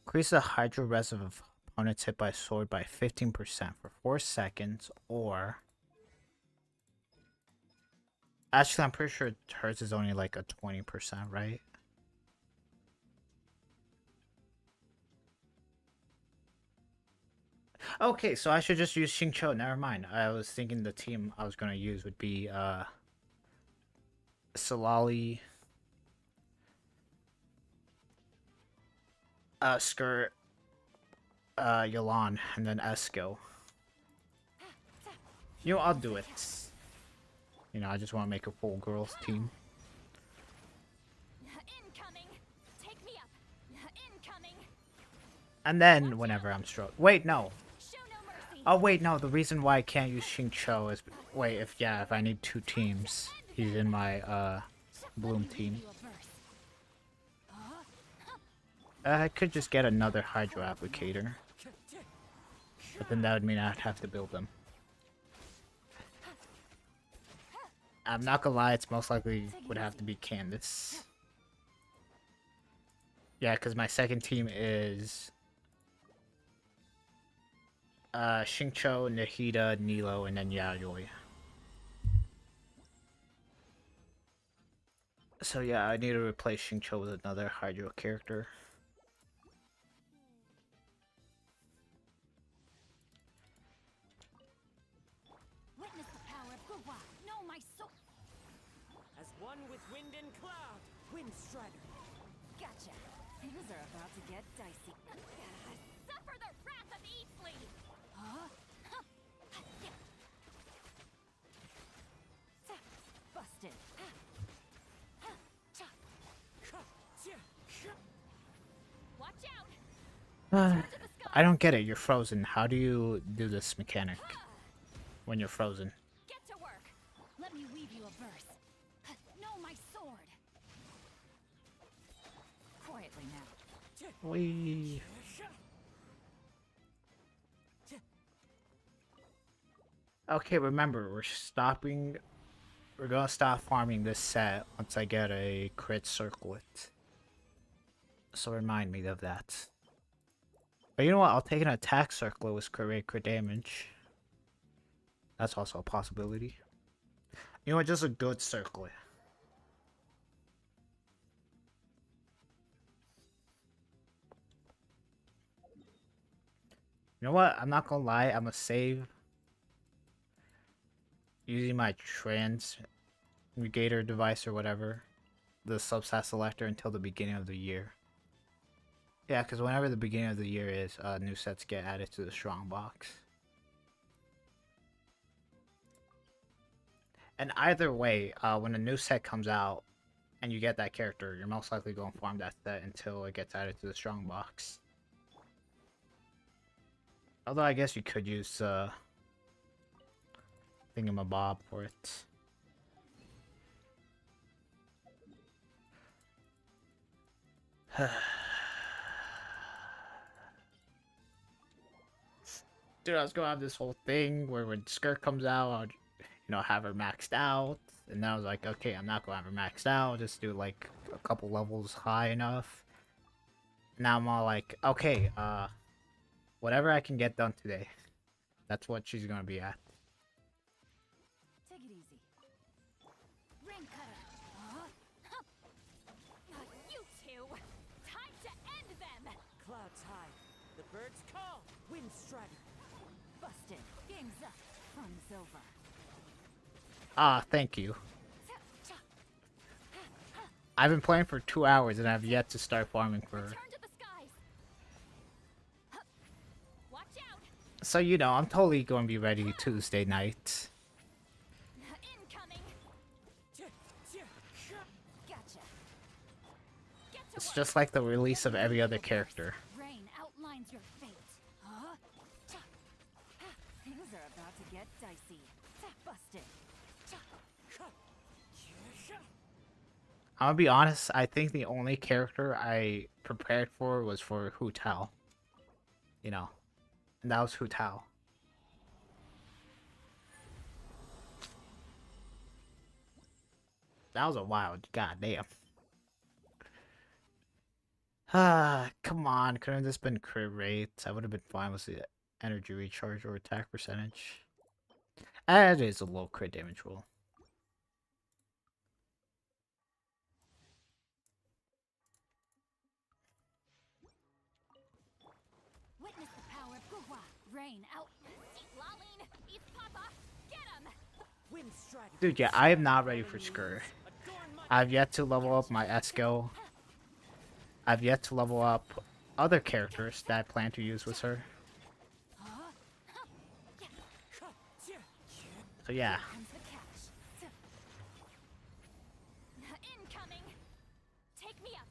Increase the hydro res of opponents hit by sword by 15% for 4 seconds, or... Actually, I'm pretty sure hers is only like a 20%, right? Okay, so I should just use Xingqiu. Never mind. I was thinking the team I was going to use would be Solali, Skirt, Yolan, and then Esco. You know, I'll do it. You know, I just want to make a full girls team. Incoming. Take me up. Incoming. And then whenever I'm struck. Wait, no. Show no mercy. Oh wait, no. The reason why I can't use Xingqiu is wait, if I need 2 teams, he's in my Bloom team. I could just get another Hydro applicator, but then that would mean I'd have to build them. I'm not gonna lie, it's most likely would have to be Candace. Yeah, because my second team is Xingqiu, Nahida, Nilo, and then Yayoi. So yeah, I need to replace Xingqiu with another Hydro character. Witness the power of Guwa. Know my soul. As one with wind and cloud, Wind Strider. Gotcha. Things are about to get dicey. Suffer the wrath of Eastleigh. Huh? Busted. Watch out. I don't get it. You're frozen. How do you do this mechanic when you're frozen? Get to work. Let me weave you a verse. Know my sword. Quietly now. We. Okay, remember, we're gonna stop farming this set once I get a crit circlet. So remind me of that. But you know what, I'll take an attack circlet with crit damage. That's also a possibility. You know what, just a good circlet. You know what, I'm not gonna lie, I'm gonna save using my transmutator device or whatever, the subset selector, until the beginning of the year. Yeah, because whenever the beginning of the year is, new sets get added to the strong box. And either way, when a new set comes out and you get that character, you're most likely going to farm that set until it gets added to the strong box. Although I guess you could use thingamabob for it. Dude, I was gonna have this whole thing where when Skirk comes out, I'll, have her maxed out. And then I was like, okay, I'm not gonna have her maxed out. Just do like a couple levels high enough. Now I'm all like, okay, whatever I can get done today, that's what she's gonna be at. Take it easy. Ring cutter. You two. Time to end them. Clouds high. The birds call. Wind Strider. Busted. Game's up. Fun's over. Ah, thank you. I've been playing for 2 hours and I've yet to start farming for her. Turn to the skies. Watch out. So, I'm totally going to be ready Tuesday night. Incoming. Gotcha. Get to It's work. just like the release of every other character. Rain outlines your fate. Huh? Things are about to get dicey. Busted. I'm gonna be honest, I think the only character I prepared for was for Hu Tao. And that was Hu Tao. That was a wild goddamn. Ah, come on, couldn't this been crit rates? I would have been fine with the energy recharge or attack percentage. It is a low crit damage roll. Witness the power of Guwa. Rain out. Laline. East Papa. Get him. Wind Strider. Dude, yeah, I am not ready for Skirk. Adorn my I've yet to level up my Esco. I've yet to level up other characters that I plan to use with her. So yeah. Comes the catch. Incoming. Take me up.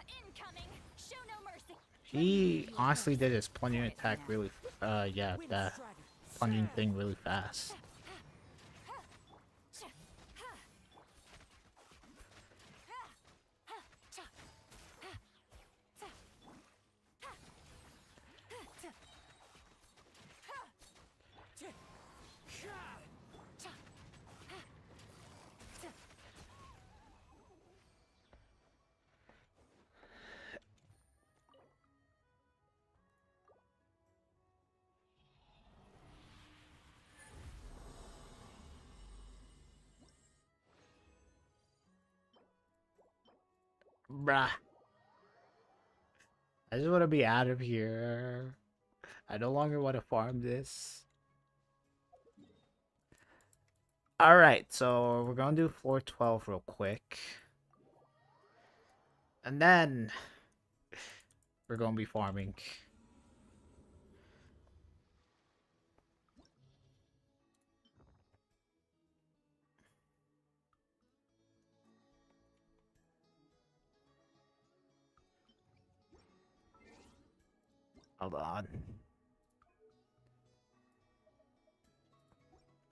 Incoming. Show no mercy. He honestly did his plunging attack really, yeah, that plunging thing really fast. Bruh. I just want to be out of here. I no longer want to farm this. Alright, so we're going to do floor 12 real quick. And then we're going to be farming. Hold on.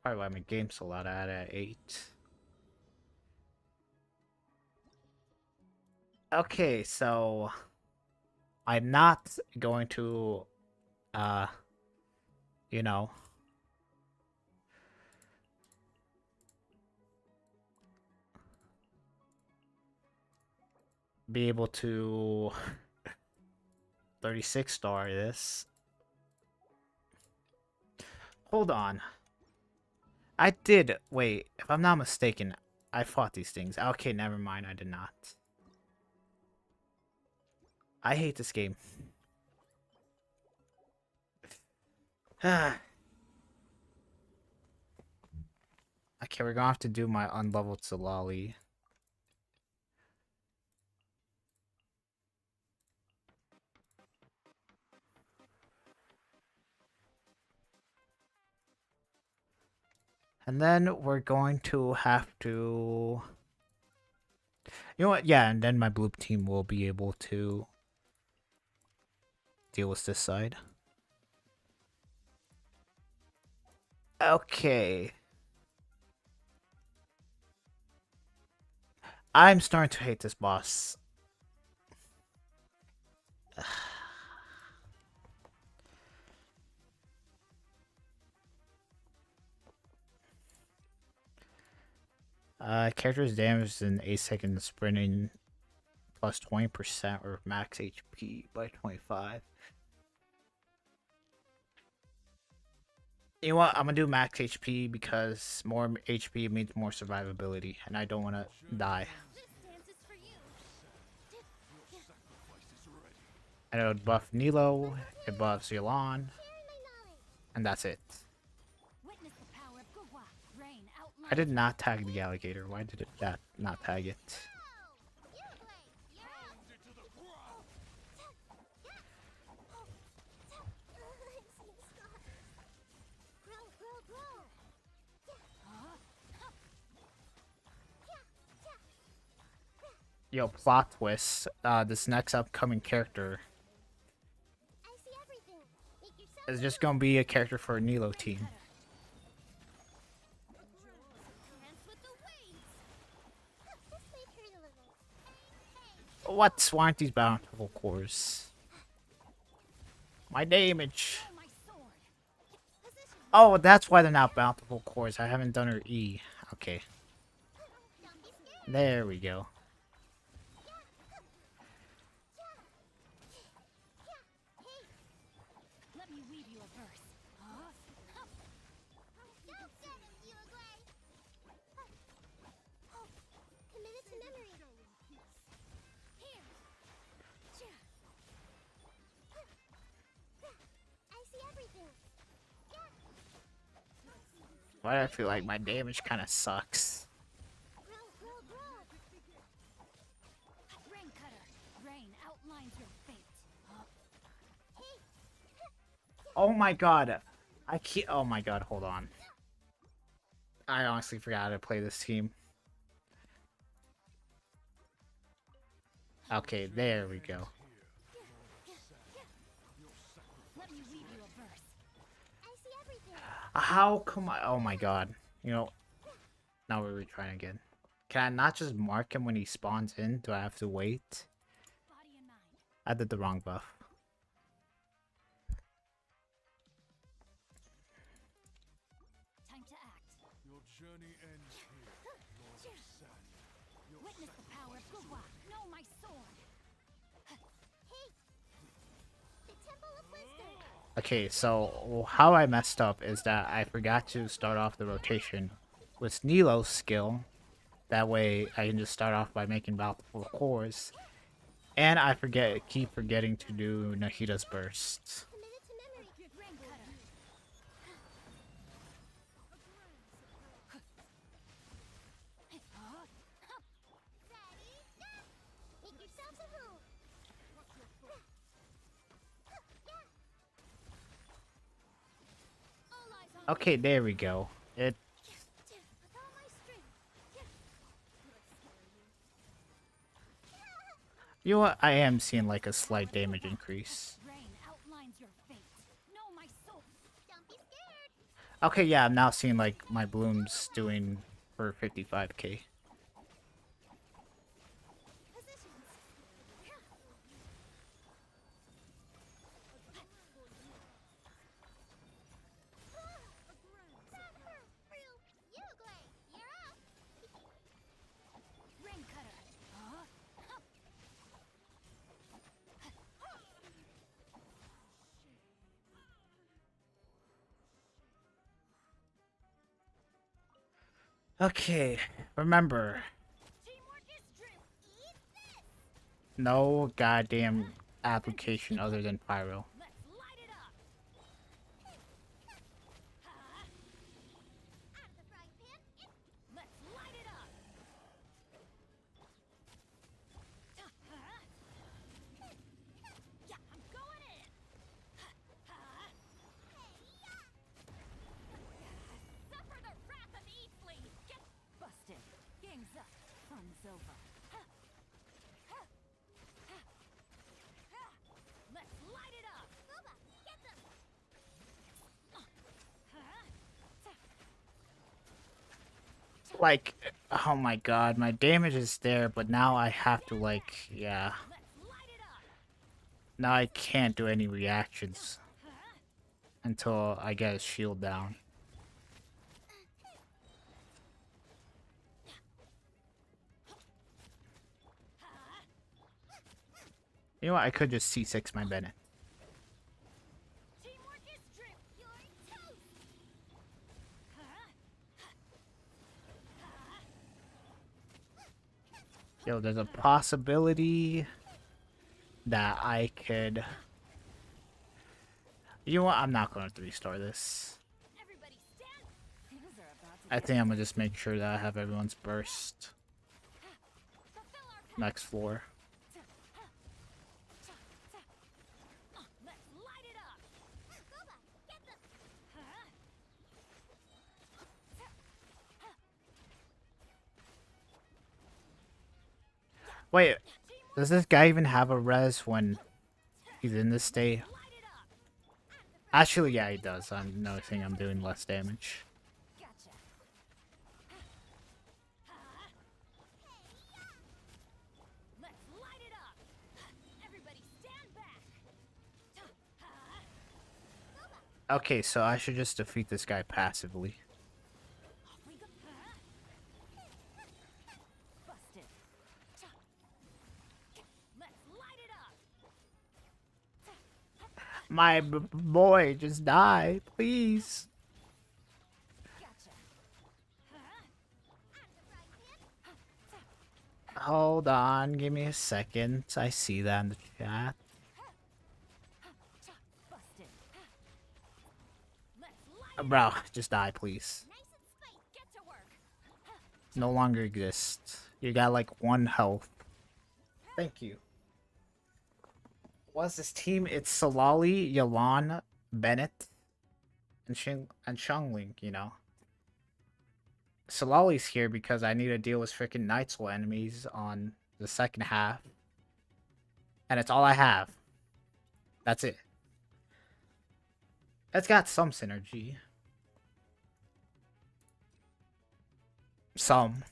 Probably why my game's so loud at 8. Okay, so I'm not going to, you know, be able to 36 star this. Hold on. I did, wait, if I'm not mistaken, I fought these things. Okay, never mind, I did not. I hate this game. Okay, we're gonna have to do my unleveled Solali. And then we're going to have to... You know what? Yeah, and then my blue team will be able to deal with this side. Okay. I'm starting to hate this boss. Character's damage in 8 seconds sprinting plus 20% or max HP by 25. You know what? I'm gonna do max HP because more HP means more survivability, and I don't want to die. This dance is for you. And it would buff Nilo, it buffs Yelan, Sharing my knowledge. and that's it. Witness the power of Gua. Rain outlined. I did not tag the alligator. Why did it that not tag it? You play. You're up. Yo, plot twist. This next upcoming character I see everything. Make yourself is just gonna be a character for a Nilo team. dance with the waves. This may hurt a little. What? Why aren't these bountiful cores? My damage. Oh, my sword. Position. Oh, that's why they're not bountiful cores. I haven't done her E. Okay, Don't be scared. there we go. Let me weave you a verse. Don't get it, you agree? Committed to memory. Here. I see everything. Why do I feel like my damage kind of sucks? Grow, grow, grow. Oh my god. I can't. Oh my god, hold on. I honestly forgot how to play this team. Okay, there we go. Let me read you a verse. I see everything. How come I... Oh my god. You know, now we're retrying again. Can I not just mark him when he spawns in? Do I have to wait? Body and mind. I did the wrong buff. Time to act. Your journey ends here, Lord of Sand. Witness the power of Gugwa. Know my sword. Hey! The Temple of Wisdom. Okay, so how I messed up is that I forgot to start off the rotation with Nilo's skill. That way I can just start off by making multiple cores. And I keep forgetting to do Nahida's burst. Committed to memory. Rain cutter. Ready? Now! Make yourselves a move. All eyes on Okay, there we go. It... with all my strength. You know what? I am seeing like a slight damage increase. Rain outlines your fate. Know my soul. Don't be scared. Okay, yeah, I'm now seeing like my blooms doing for 55k. Positions. You're up. Rain cutter. Okay, remember, Teamwork is strength. Eat this. no goddamn application other than Pyro. Let's light it up. Out of the frying pan. Let's light it up. Yeah, I'm going in. Suffer the wrath of Eatley. Get Busted. Game's up. Fun's over. Let's light it up. Booba, get them. Like, oh my god, my damage is there, but now I have to like, yeah. Let's light it up. Now I can't do any reactions until I get his shield down. You know what? I could just C6 my Bennett. Teamwork is strength. You're toast. Yo, there's a possibility that I could... You know what? I'm not going to restore this. Everybody stand. Things are about to I think I'm going to just make sure that I have everyone's burst. Fulfill our path. Next floor. Let's light it up. Booba, get them. Wait, does this guy even have a res when he's in this state? Light it up. Actually, yeah, he does. I'm noticing I'm doing less damage. Gotcha. Let's light it up. Everybody stand back. Okay, so I should just defeat this guy passively. Off we go. Busted. Let's light it up. My boy, just die, please. Gotcha. Out of the frying pan. Hold on, give me a second. I see that in the chat. Busted. Let's light it Bro, just die, please. nice and spiked. Get to work. No longer exists. You got like 1 health. Thank you. What's this team? It's Salali, Yalan, Bennett and Shangling, you know. Solali's here because I need to deal with freaking Night Soul enemies on the second half. And it's all I have. That's it. It's got some synergy. Some.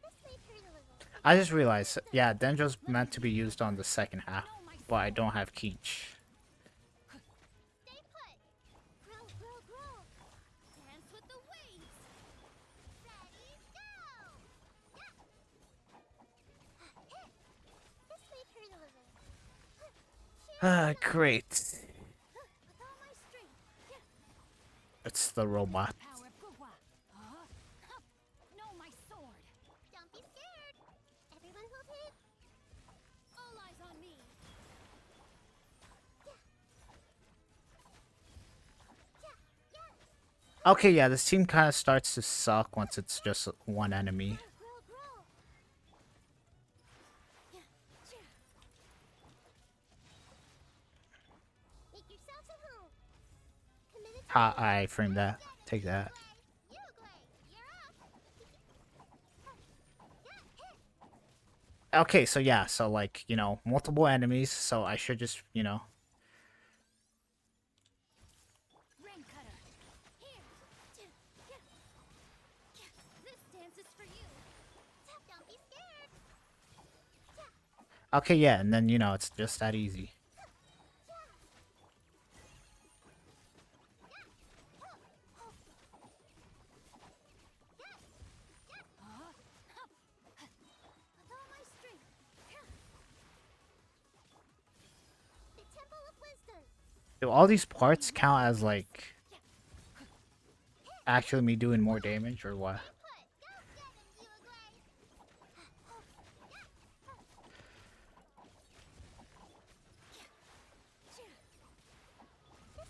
This may hurt a little. I just realized, yeah, Denjo's meant to be used on the second half, but I don't have Keech. Stay put. Grow, grow, grow. Dance with the waves. Ready, go. Yeah. Hit. This may hurt a little. Great. With all my strength. Yeah. It's the robot. Power of Guhua. No, my sword. Don't be scared. Everyone hold it. All eyes on me. Okay, yeah, this team kind of starts to suck once it's just one enemy. Grow, grow. Make yourselves at home. Committed to Ha, I framed that. Take that. Uruguay, you're up. Okay, so yeah, so like, you know, multiple enemies, so I should just, you know. Rain cutter. Here. This dance is for you. Don't be scared. Okay, yeah, and then, you know, it's just that easy. With all my strength. The Temple of Wisdom. Do all these parts count as, like, actually me doing more damage, or what? Put. Go get him, Uruguay.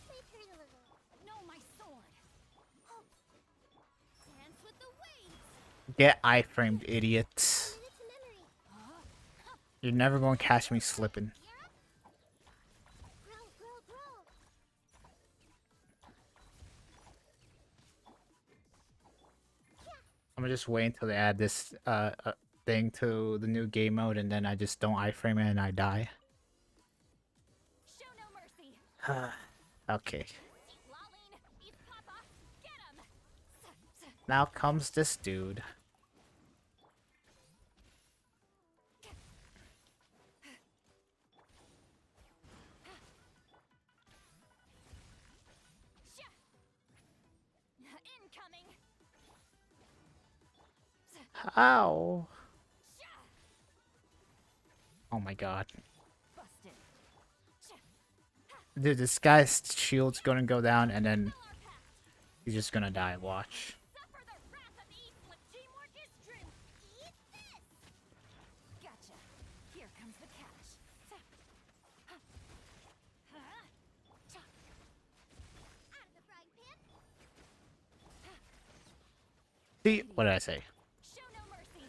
This may hurt a little. No, my sword. Dance with the waves. Get iframed, idiots. Commit it to memory. You're never going to catch me slipping. Grow, grow, grow. I'm gonna just wait until they add this thing to the new game mode, and then I just don't iframe it and I die. Show no mercy. Okay. Lolling. Eat Papa. Get him. Now comes this dude. Incoming. Ow. Oh my god. Busted. Dude, this guy's shield's gonna go down and then he's just gonna die. Watch. Suffer the wrath of East with teamwork is true. Eat this. Gotcha. Here comes the cash. Out of the frying pan. See, what did I say? Show no mercy.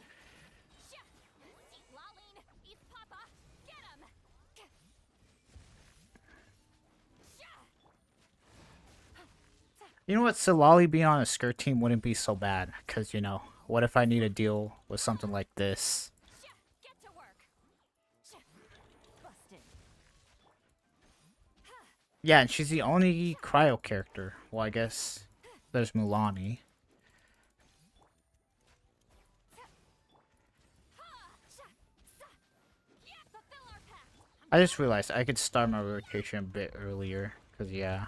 Eat Lolling. Eat Papa. Get him. You know what? Solali being on a Skirk team wouldn't be so bad. Because, you know, what if I need to deal with something like this? Get to work. Busted. Yeah, and she's the only cryo character. Well, I guess there's Mulani. Fulfill our pact. I just realized I could start my rotation a bit earlier. Because, yeah.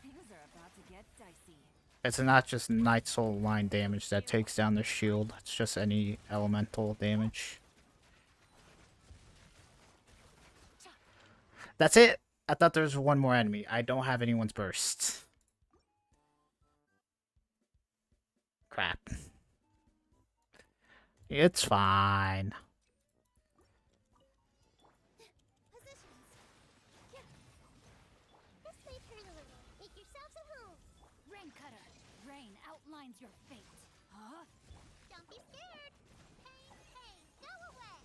Things are about to get dicey. It's not just Night Soul line damage that takes down the shield. It's just any elemental damage. That's it! I thought there was one more enemy. I don't have anyone's burst. Crap. It's fine. Positions. This may hurt a little. Make yourselves at home. Rain cutter. Rain outlines your fate. Huh? Don't be scared. Pain, pain, go away.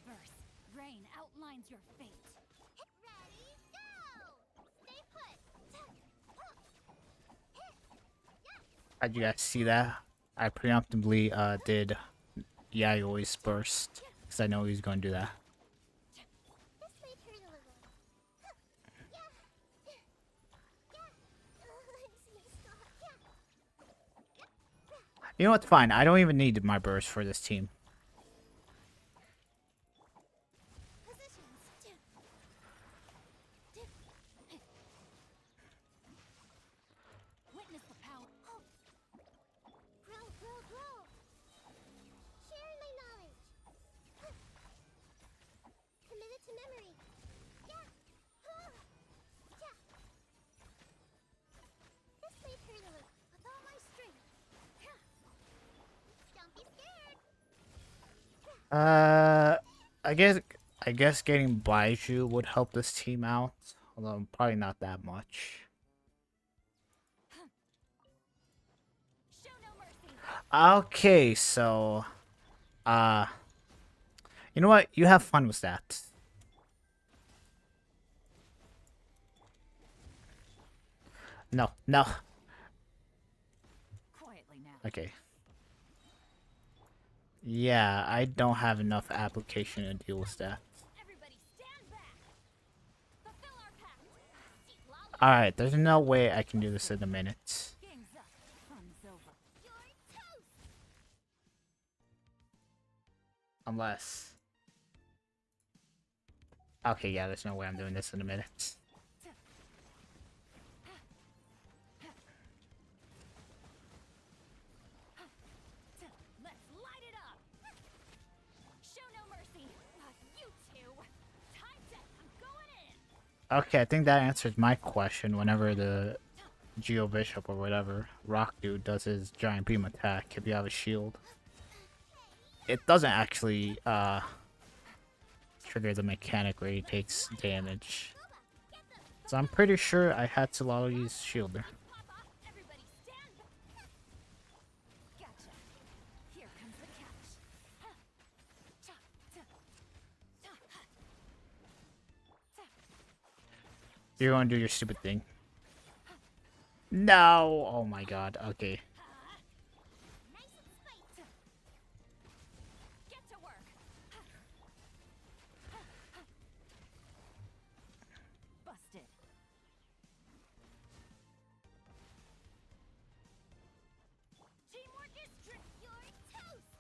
verse. Rain outlines your fate. Ready, go! Stay put. How'd you guys see that? I preemptively did Yayoi's burst because I know he was going to do that. This may hurt a little. Yeah. You know what's fine? I don't even need my burst for this team. Witness the power. Grow, grow, grow. Sharing my knowledge. Committed to memory. Yeah. Yeah. This may hurt a little. With all my strength. Don't be scared. I guess getting Baiju would help this team out, although probably not that much. Show no mercy. Okay, so you know what? You have fun with that. No, no. Quietly now. Okay. Yeah, I don't have enough application to deal with that. Everybody stand back. Fulfill our pact. Seek lava. Alright, there's no way I can do this in a minute. Game's up. Fun's over. You're toast. Unless... Okay, yeah, there's no way I'm doing this in a minute. Let's light it up. Show no mercy. You two. Time to. I'm going in. Okay, I think that answers my question whenever the Geo Bishop or whatever, Rock Dude, does his giant beam attack if you have a shield. It doesn't actually, trigger the mechanic where he takes damage. So I'm pretty sure I had Solari's shield there. Everybody stand back. Gotcha. Here comes the catch. You're gonna do your stupid thing. No! Oh my god, okay. Nice and spiked. Get to work. Busted. Teamwork is you're toast.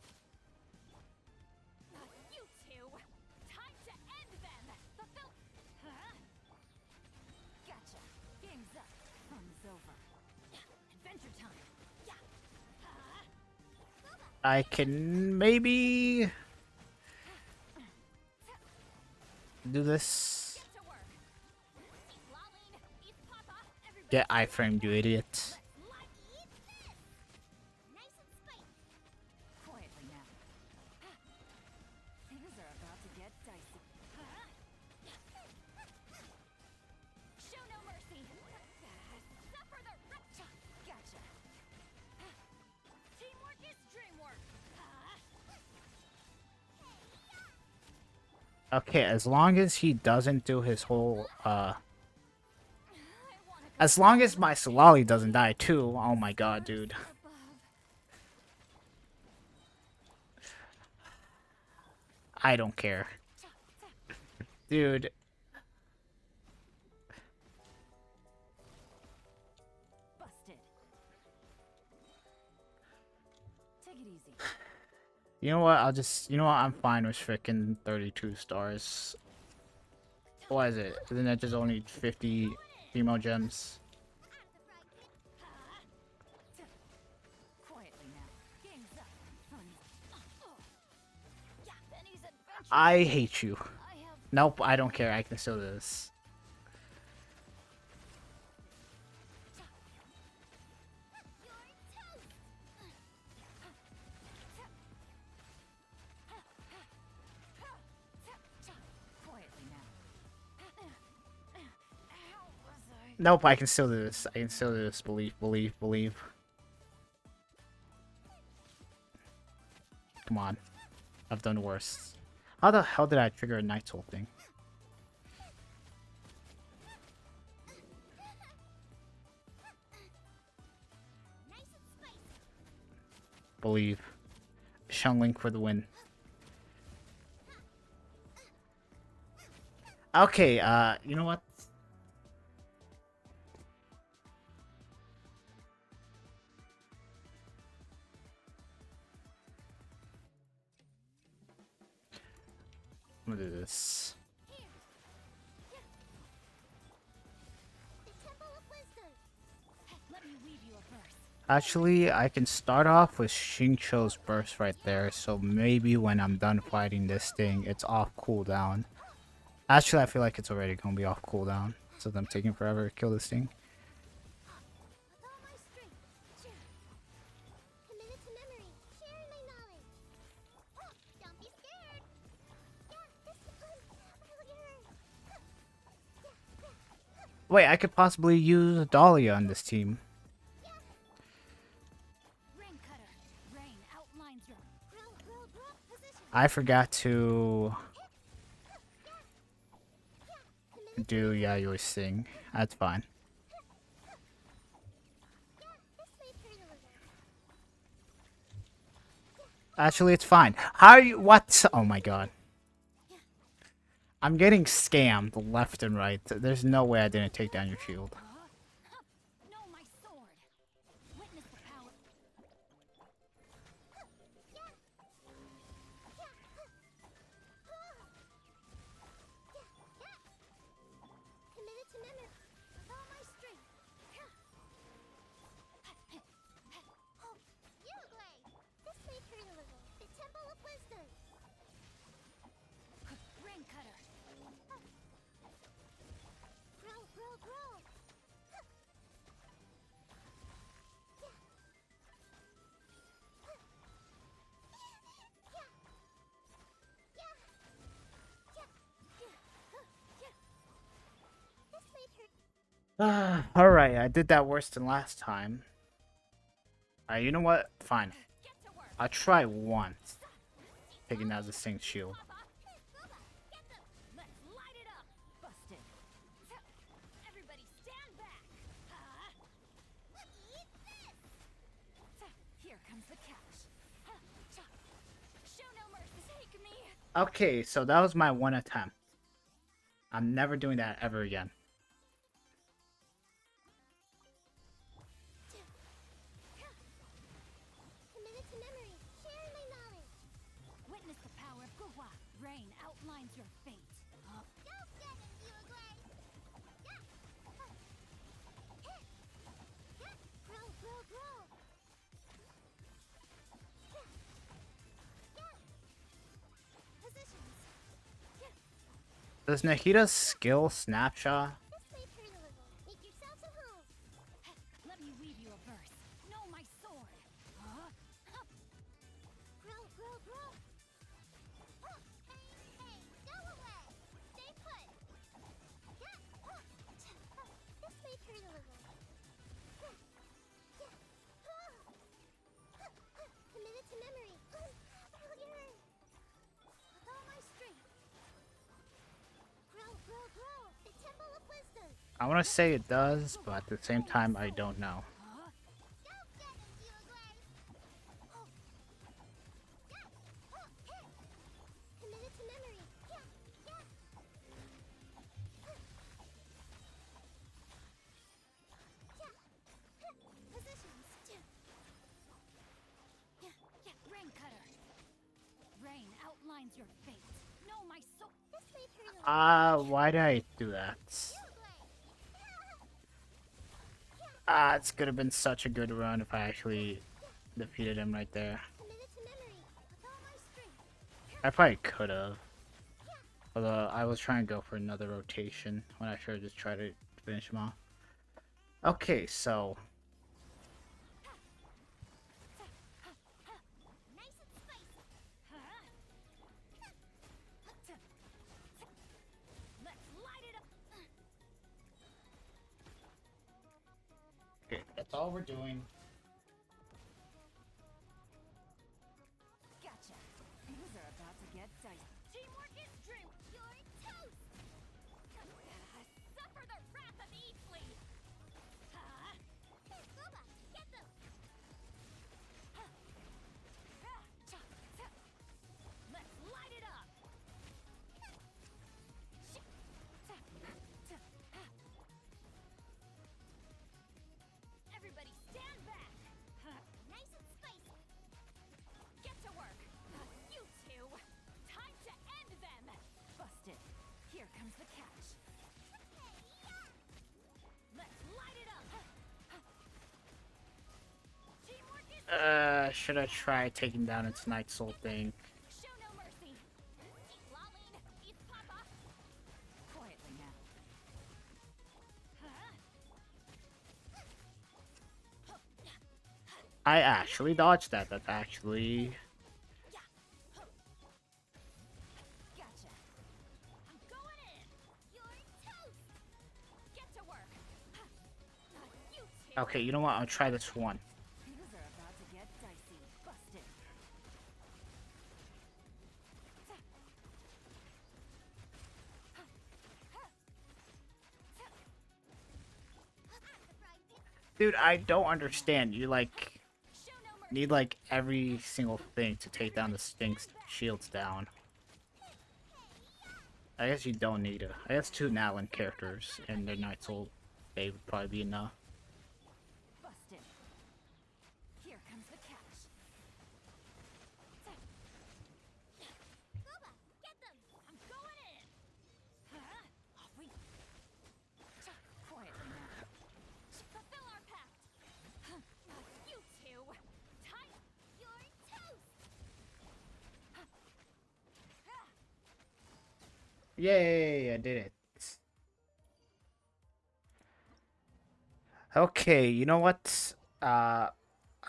You two. Time to end them. Fulfill. Gotcha. Game's up. Fun's over. Adventure time. Yeah. I can maybe do this. Get to work. Eat Lolene. Eat Papa. Everybody. Get iframed, you idiot. Like eat this. Nice and spiked. Quietly now. Things are about to get dicey. Show no mercy. Suffer the Gotcha. teamwork is dreamwork. Okay, as long as he doesn't do his whole, as long as my Solali doesn't die too, oh my god, dude. I don't care. Dude. Busted. Take it easy. You know what, I'm fine with freaking 32 stars. What is it? Isn't that just only 50 female gems? Quietly now. Game's up. Fun's Yeah, Benny's adventure. I hate you. I have Nope, I don't care. I can still do this. quietly now. How was I? Nope, I can still do this. I can still do this. Believe. Come on. I've done worse. How the hell did I trigger a Knight's Soul thing? Nice and spicy. Believe. Link for the win. Okay, you know what? I'm gonna do this. The Temple of Wisdom. Let me weave you a verse. Actually, I can start off with Xingqiu's burst right there, so maybe when I'm done fighting this thing, it's off cooldown. Actually, I feel like it's already gonna be off cooldown, so I'm taking forever to kill this thing. With all my strength. Share. Committed to memory. Sharing my knowledge. Oh, don't be scared. Yeah, this is earlier. Wait, I could possibly use Dahlia on this team. Rain cutter. Rain outlines your. Grow. Position. I forgot to do Yayui's thing. That's fine. Yeah, this may hurt a little. Actually, it's fine. How are you? What? Oh my god. I'm getting scammed left and right. There's no way I didn't take down your shield. No, my sword. Witness the power. Committed to memory. With all my strength. Oh, you Glade. This may hurt a little. The Temple of Wisdom. Rain cutter. Grow. This may hurt. Alright, I did that worse than last time. Alright, you know what? Fine. Get to work. I'll try once. Taking out this thing's shield. Let's light it up. Busted. Everybody stand back. Eat this. Here comes the cash. Show no mercy. Take me. Okay, so that was my one attempt. I'm never doing that ever again. Committed to memory. Sharing my knowledge. Witness the power of Gugwa. Rain outlines your fate. Go get it, you Glade. Grow. Positions. Does Nahita's skill snapshot? This may hurt a little. Make yourselves at home. Let me weave you a verse. Know my sword. Grow. Oh, hey, go away. Stay put. This may hurt a little. Committed to memory. With all my strength. Grow. The Temple of Wisdom. I want to say it does, but at the same time, I don't know. Go get it, you Glade. Committed to memory. Positions. Rain cutter. Rain outlines your fate. Know my sword. This may hurt a little. Why did I do that? It's gonna have been such a good run if I actually defeated him right there. Committed to memory. With all my strength. I probably could have. Although I was trying to go for another rotation when I should have just tried to finish him off. Okay, so Nice and spicy. Let's light it up. okay, that's all we're doing. Gotcha. Things are about to get dicey. Teamwork comes the catch. Let's light it up. Should I try taking down its Night Soul thing? Show no mercy. Eat lolling, eat papa. Quietly now. I actually dodged that. That actually... Gotcha. I'm going in. You're toast. Get to work. You two. Okay, you know what? I'll try this one. Things are about to get dicey. Busted. Dude, I don't understand. You, like, Show no mercy. need, like, every single thing to take down the Stink's shields down. I guess you don't need it. I guess 2 Natlin characters and their Night Soul, they would probably be enough. Busted. Here comes the catch. Booba, get them. I'm going in. Off we quietly now. Fulfill our pact. You two. Tight. You're toast. Yay, I did it. Okay, you know what? I'll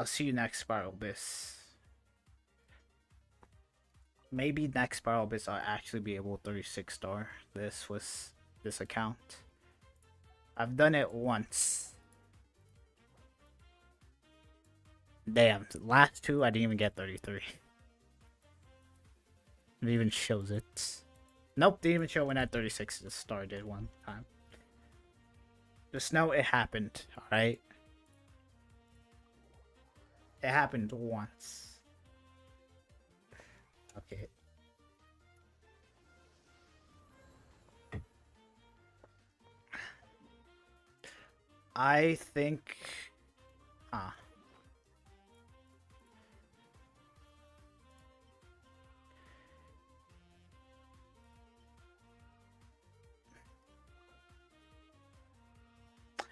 see you next Spiral Abyss. Maybe next Spiral Abyss I'll actually be able to 36-star this with this account. I've done it once. Damn, the last 2 I didn't even get 33. It even shows it. Nope, didn't even show when that 36 started one time. Just know it happened, alright? It happened once. Okay. I think... Huh.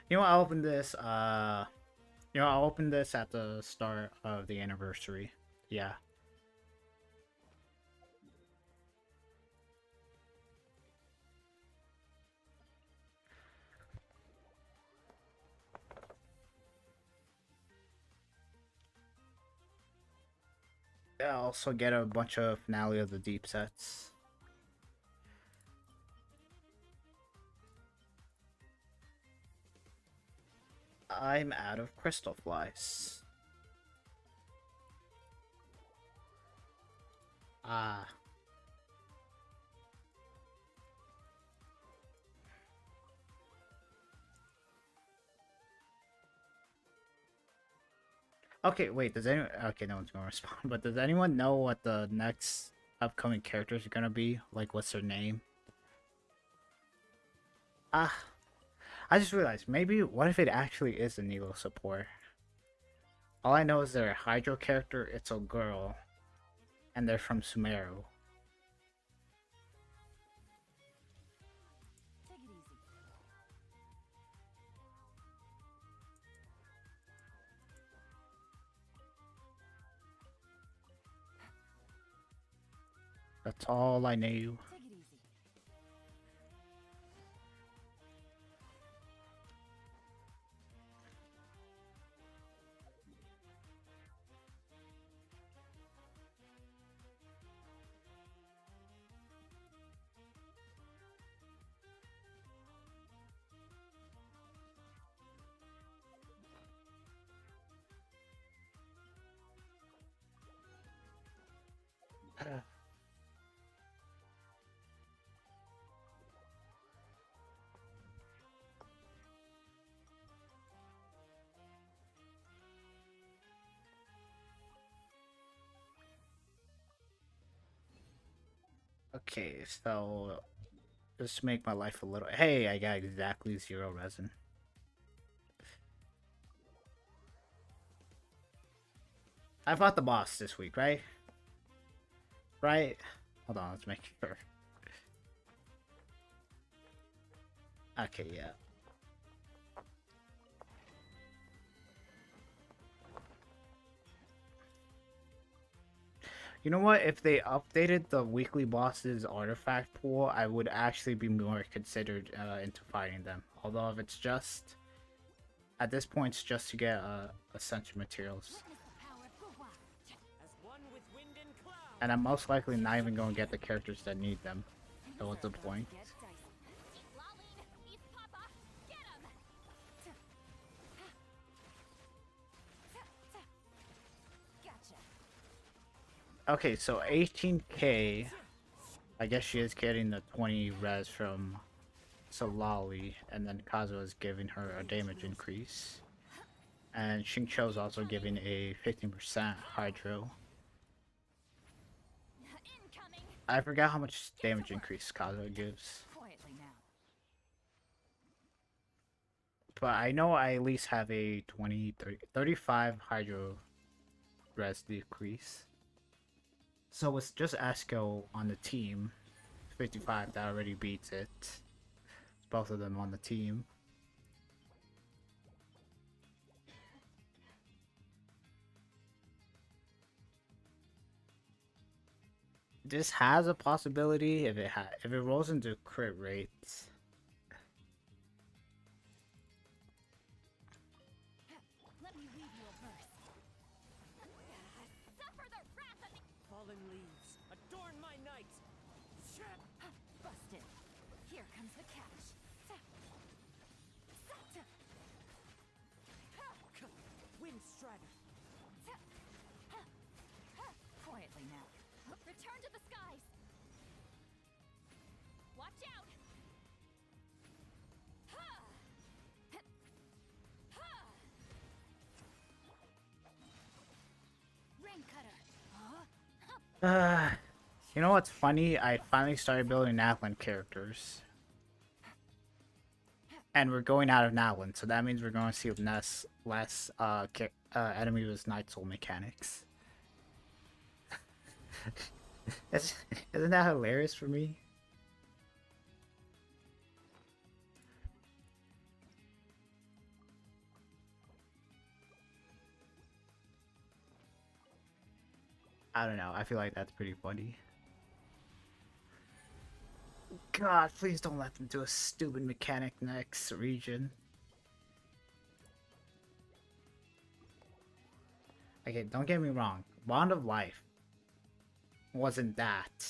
You know what, I'll open this, I'll open this at the start of the anniversary. Yeah. I'll also get a bunch of Finale of the Deep sets. I'm out of crystal flies. Ah. Okay, wait, does anyone... Okay, no one's gonna respond, but does anyone know what the next upcoming characters are gonna be? Like, what's their name? Ah. I just realized, maybe, what if it actually is a Nilo support? All I know is they're a Hydro character, it's a girl, and they're from Sumeru. Take it easy. That's all I knew. Take it easy. Okay, so just to make my life a little... Hey, I got exactly 0 resin. I fought the boss this week, right? Right? Hold on, let's make sure. Okay, yeah. You know what? If they updated the weekly bosses artifact pool, I would actually be more considered into fighting them. Although if it's just at this point, it's just to get essential materials, As one with wind and cloud. and I'm most likely not even going to get the characters that need them. So what's the point? Keep lolling. He's Papa. Get him. Gotcha. Okay, so 18k. I guess she is getting the 20 res from Solali, and then Kazuha is giving her a damage increase. And Xingqiu's also giving a 15% hydro. Incoming. I forgot how much damage increase Kazuha gives. Quietly now. But I know I at least have a 20, 30, 35 hydro res decrease. So with just Esco on the team, 55, that already beats it. It's both of them on the team. This has a possibility if it rolls into crit rates. Let me weave you a verse. Suffer the wrath of the Fallen leaves, adorn my night. Busted. Here comes the catch. Wind strider. Quietly now. return to the skies. Watch out. Rain cutter. You know what's funny? I finally started building Natlan characters. And we're going out of Natlan, so that means we're going to see less enemy with Night Soul mechanics. Isn't that hilarious for me? I don't know. I feel like that's pretty funny. God, please don't let them do a stupid mechanic next region. Okay, don't get me wrong. Bond of Life wasn't that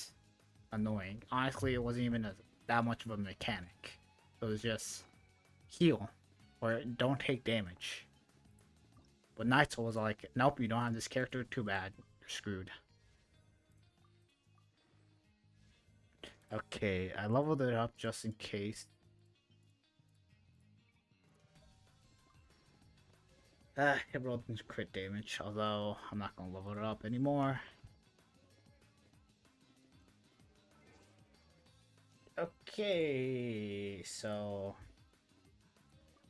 annoying. Honestly, it wasn't even that much of a mechanic. It was just heal or don't take damage. But Night Soul was like, nope, you don't have this character, too bad. You're screwed. Okay, I leveled it up just in case. It rolled into crit damage, although I'm not gonna level it up anymore. Okay, so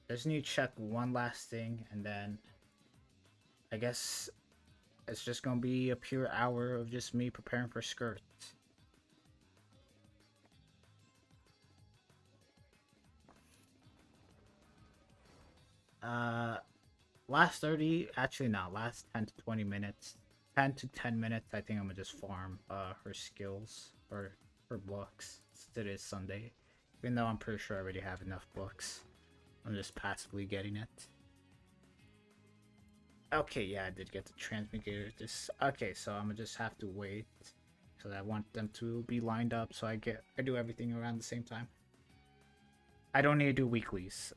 I just need to check one last thing, and then I guess it's just gonna be a pure hour of just me preparing for Skirk. Last 30, actually not, last 10 to 20 minutes. 10 to 10 minutes, I think I'm gonna just farm her skills or her books since it is Sunday. Even though I'm pretty sure I already have enough books. I'm just passively getting it. Okay, yeah, I did get the transmigrator. Okay, so I'm gonna just have to wait. Because I want them to be lined up so I do everything around the same time. I don't need to do weeklies.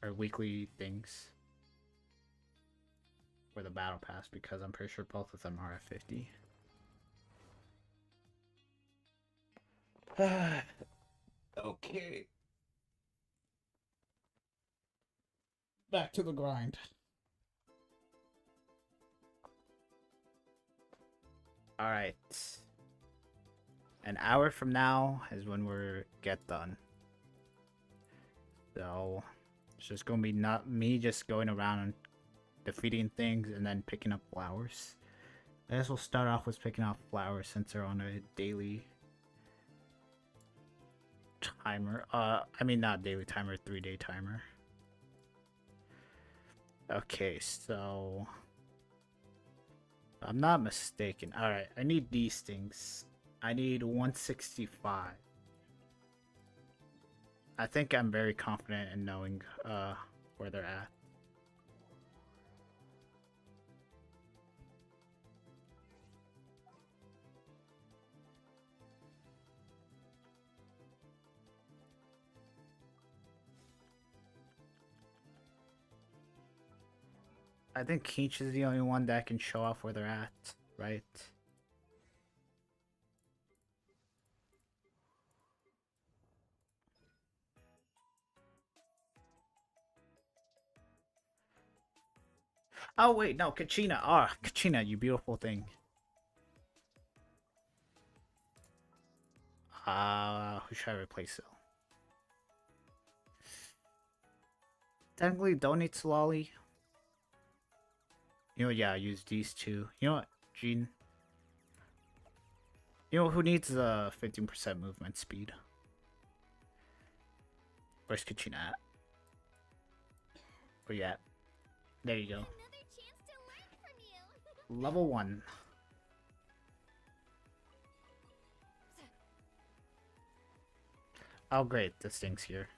Or weekly things for the battle pass because I'm pretty sure both of them are at 50. Okay. Back to the grind. Alright. An hour from now is when we're get done. So it's just gonna be not me just going around and defeating things and then picking up flowers. I guess we'll start off with picking up flowers since they're on a daily timer. I mean not daily timer, 3-day timer. Okay, so if I'm not mistaken. All right, I need these things. I need 165. I think I'm very confident in knowing where they're at. I think Keach is the only one that can show off where they're at, right? Oh wait, no, Kachina. Ah, Kachina, you beautiful thing. Who should I replace though? Technically, don't need Solali. You know, yeah, use these two. You know what, Gene? You know who needs 15% movement speed? Where's Kachina at? Where you at? There you go. Another chance to learn from you. Level 1. Oh great, this thing's here.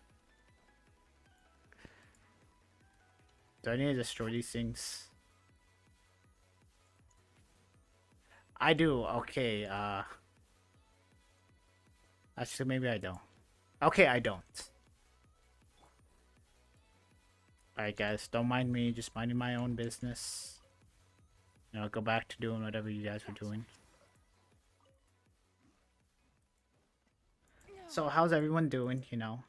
Do I need to destroy these things? I do, okay, actually maybe I don't. Okay, I don't. Alright guys, don't mind me, just minding my own business. You know, go back to doing whatever you guys were doing. So how's everyone doing, you know?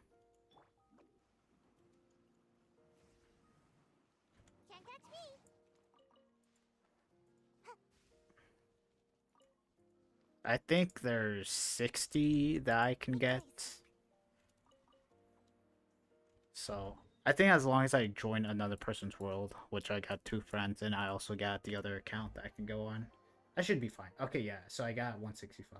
Can't catch me. I think there's 60 that I can get. So, I think as long as I join another person's world, which I got 2 friends, and I also got the other account that I can go on, I should be fine. Okay, yeah, so I got 165.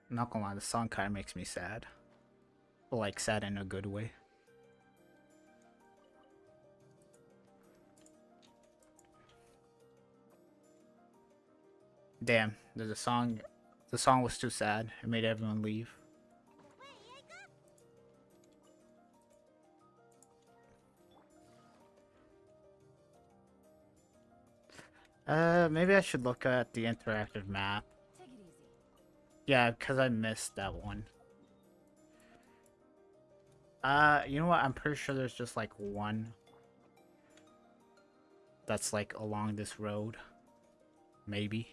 I'm not gonna lie, the song kind of makes me sad. But like, sad in a good way. Damn, there's a song. The song was too sad. It made everyone leave. Maybe I should look at the interactive map. Take it easy. Yeah, because I missed that one. You know what? I'm pretty sure there's just like one that's like along this road. Maybe.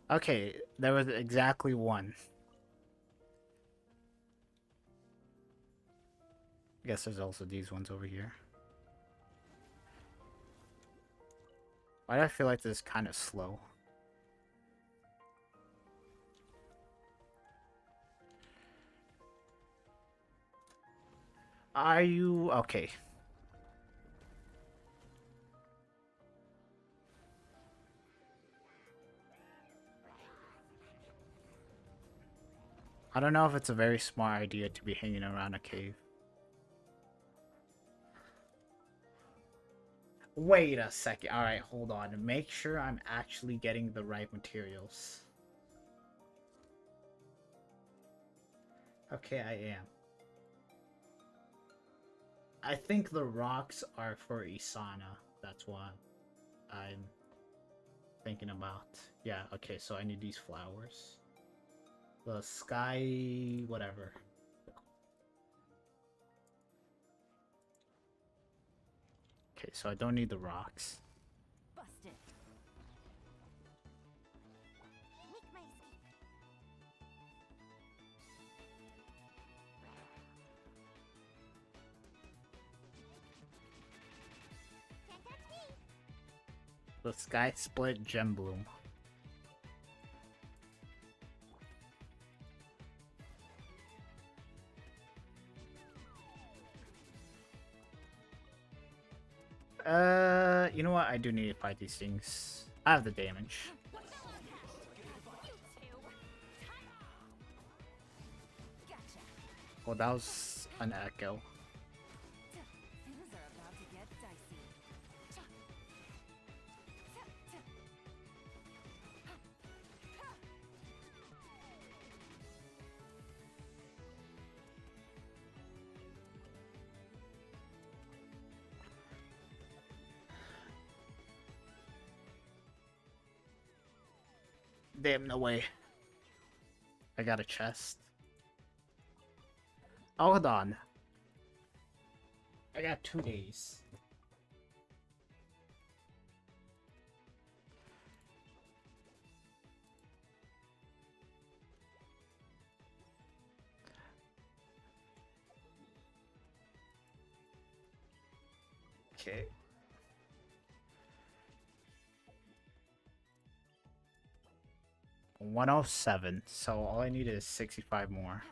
Okay, there was exactly one. I guess there's also these ones over here. Why do I feel like this is kind of slow? Are you okay? I don't know if it's a very smart idea to be hanging around a cave. Wait a second. Alright, hold on. Make sure I'm actually getting the right materials. Okay, I am. I think the rocks are for Isana. That's what I'm thinking about. Yeah, okay, so I need these flowers. The sky... whatever. Okay, so I don't need the rocks. Busted. Make my escape. The Sky Split Gem Bloom. You know what? I do need to fight these things. I have the damage. Well, that was an echo. Things are about to get dicey. Damn, no way. I got a chest. Oh, hold on. I got 2 days. Okay. $107. So all I need is 65 more.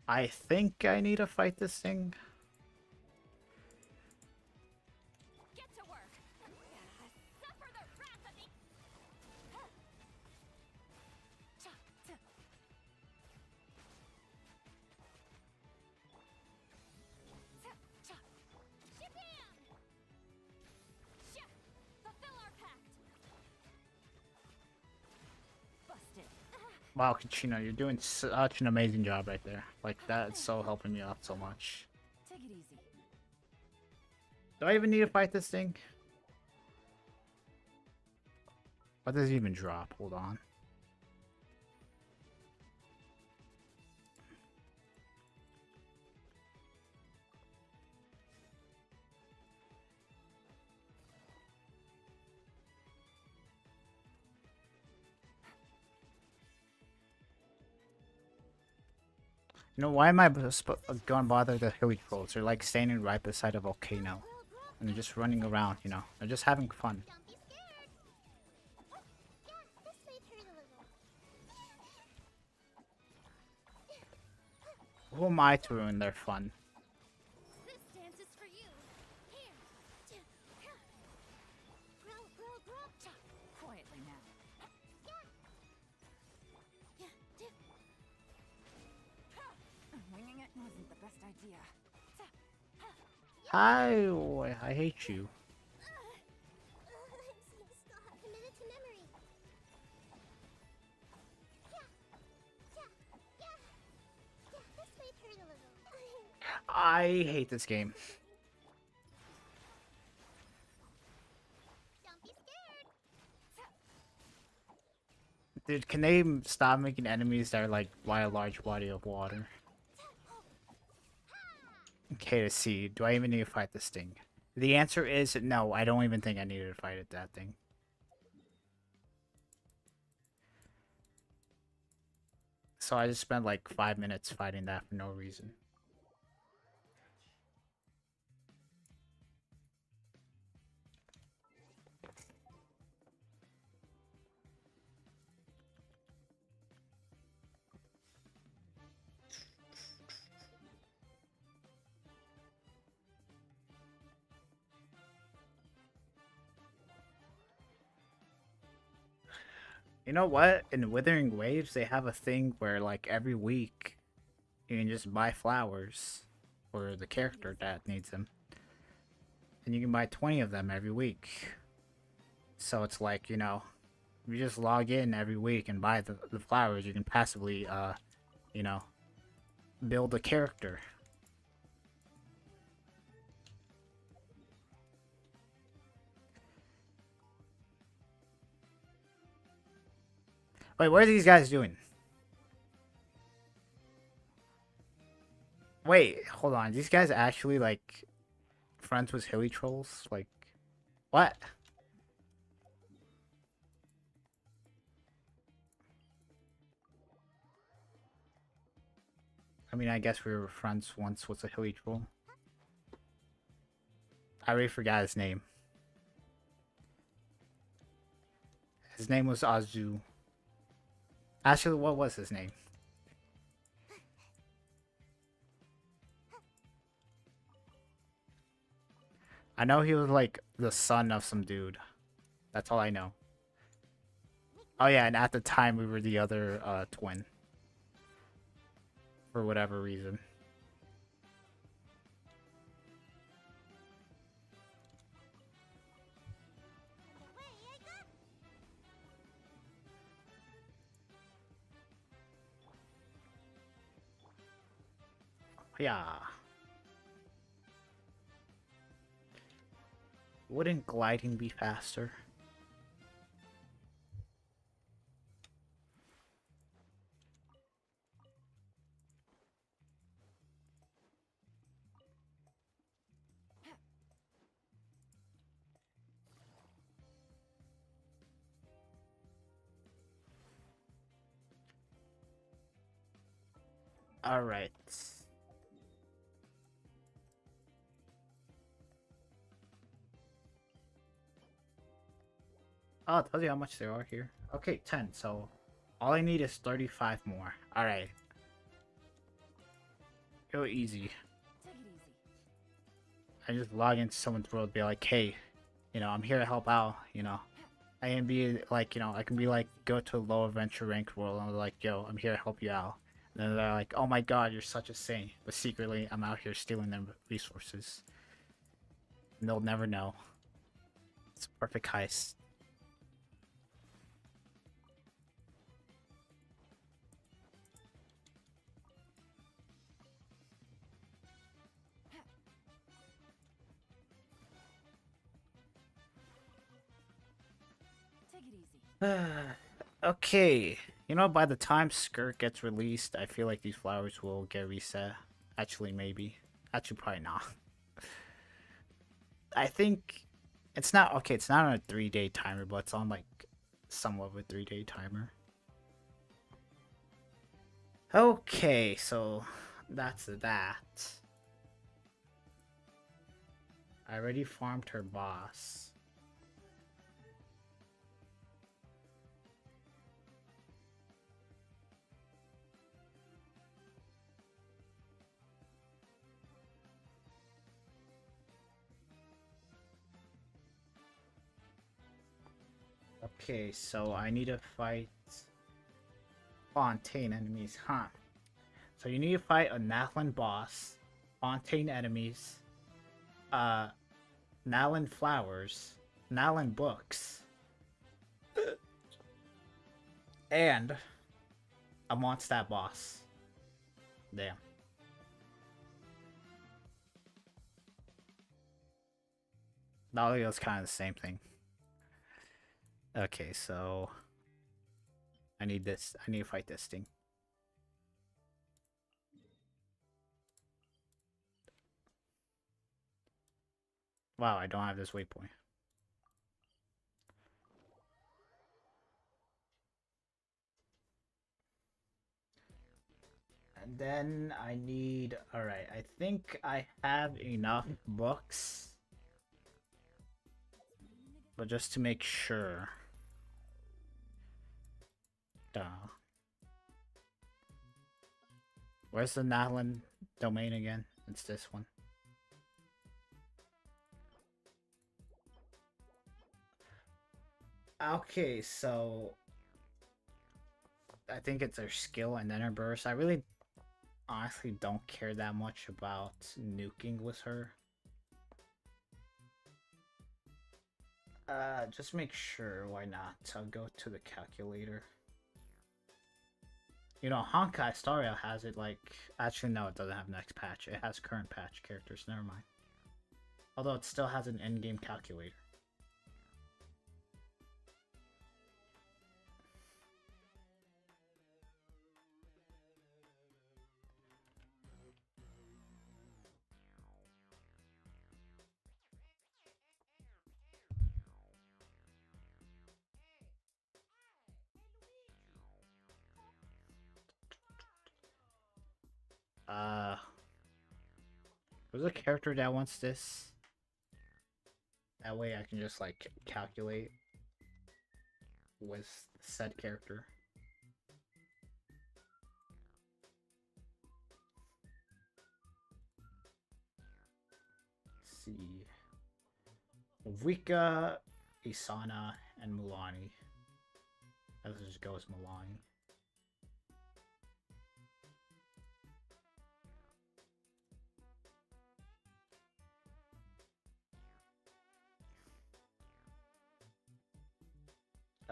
I think I need to fight this thing. Get to work. Suffer the wrath of the. Shabam! Sha! Fulfill our pact. Busted. Wow, Kachina, you're doing such an amazing job right there. Like, that's so helping me out so much. Take it easy. Do I even need to fight this thing? What does it even drop? Hold on. You know, why am I going bother the hilly trolls? They're like standing right beside a volcano. And they're just running around, you know. They're just having fun. Don't be scared. Yeah, this may hurt a little. Who am I to ruin their fun? This dance is for you. Here. Grow. Quietly now. Winging it wasn't the best idea. I hate you. Committed to memory. Yeah. This may hurt a little. I hate this game. Don't be scared. Dude, can they stop making enemies that are like by a large body of water? Okay, to see. Do I even need to fight this thing? The answer is no. I don't even think I needed to fight that thing. So I just spent like 5 minutes fighting that for no reason. You know what? In Withering Waves, they have a thing where, like, every week you can just buy flowers for the character that needs them. And you can buy 20 of them every week. So it's like, you know, if you just log in every week and buy the flowers, you can passively, you know, build a character. Wait, what are these guys doing? Wait, hold on. These guys actually, like, friends with hilly trolls? Like, what? I mean, I guess we were friends once with a hilly troll. I already forgot his name. His name was Azu. Actually, what was his name? I know he was like the son of some dude. That's all I know. Oh yeah, and at the time we were the other twin. For whatever reason. And away I go. Yeah. Wouldn't gliding be faster? Alright. Oh, it tells you how much there are here. Okay, 10. So all I need is 35 more. Alright. Go easy. Take it easy. I just log into someone's world, be like, hey, you know, I'm here to help out, you know. I can be like, you know, I can be like, go to a low adventure ranked world and I'm like, yo, I'm here to help you out. And then they're like, oh my god, you're such a saint. But secretly, I'm out here stealing their resources. And they'll never know. It's a perfect heist. Take it easy. Okay. You know, by the time Skirk gets released, I feel like these flowers will get reset. Actually, maybe. Actually, probably not. I think it's not okay. It's not on a 3-day timer, but it's on like somewhat of a 3-day timer. Okay, so that's that. I already farmed her boss. Okay, so I need to fight Fontaine enemies, huh? So you need to fight a Natlan boss, Fontaine enemies, Nalan flowers, Nalan books, and a Mondstadt boss. Damn. No, it was kind of the same thing. Okay, so I need this. I need to fight this thing. Wow, I don't have this waypoint. And then I need... Alright, I think I have enough books. But just to make sure... Duh. Where's the Natlan domain again? It's this one. Okay, so... I think it's her skill and then her burst. I really honestly don't care that much about nuking with her. Just make sure, why not? I'll go to the calculator. You know, Honkai Staria has it like... Actually, no, it doesn't have next patch. It has current patch characters, never mind. Although it still has an in-game calculator. There's a character that wants this. That way I can just like calculate with said character. Let's see. Rika, Isana, and Mulani. Let's just go as Mulani.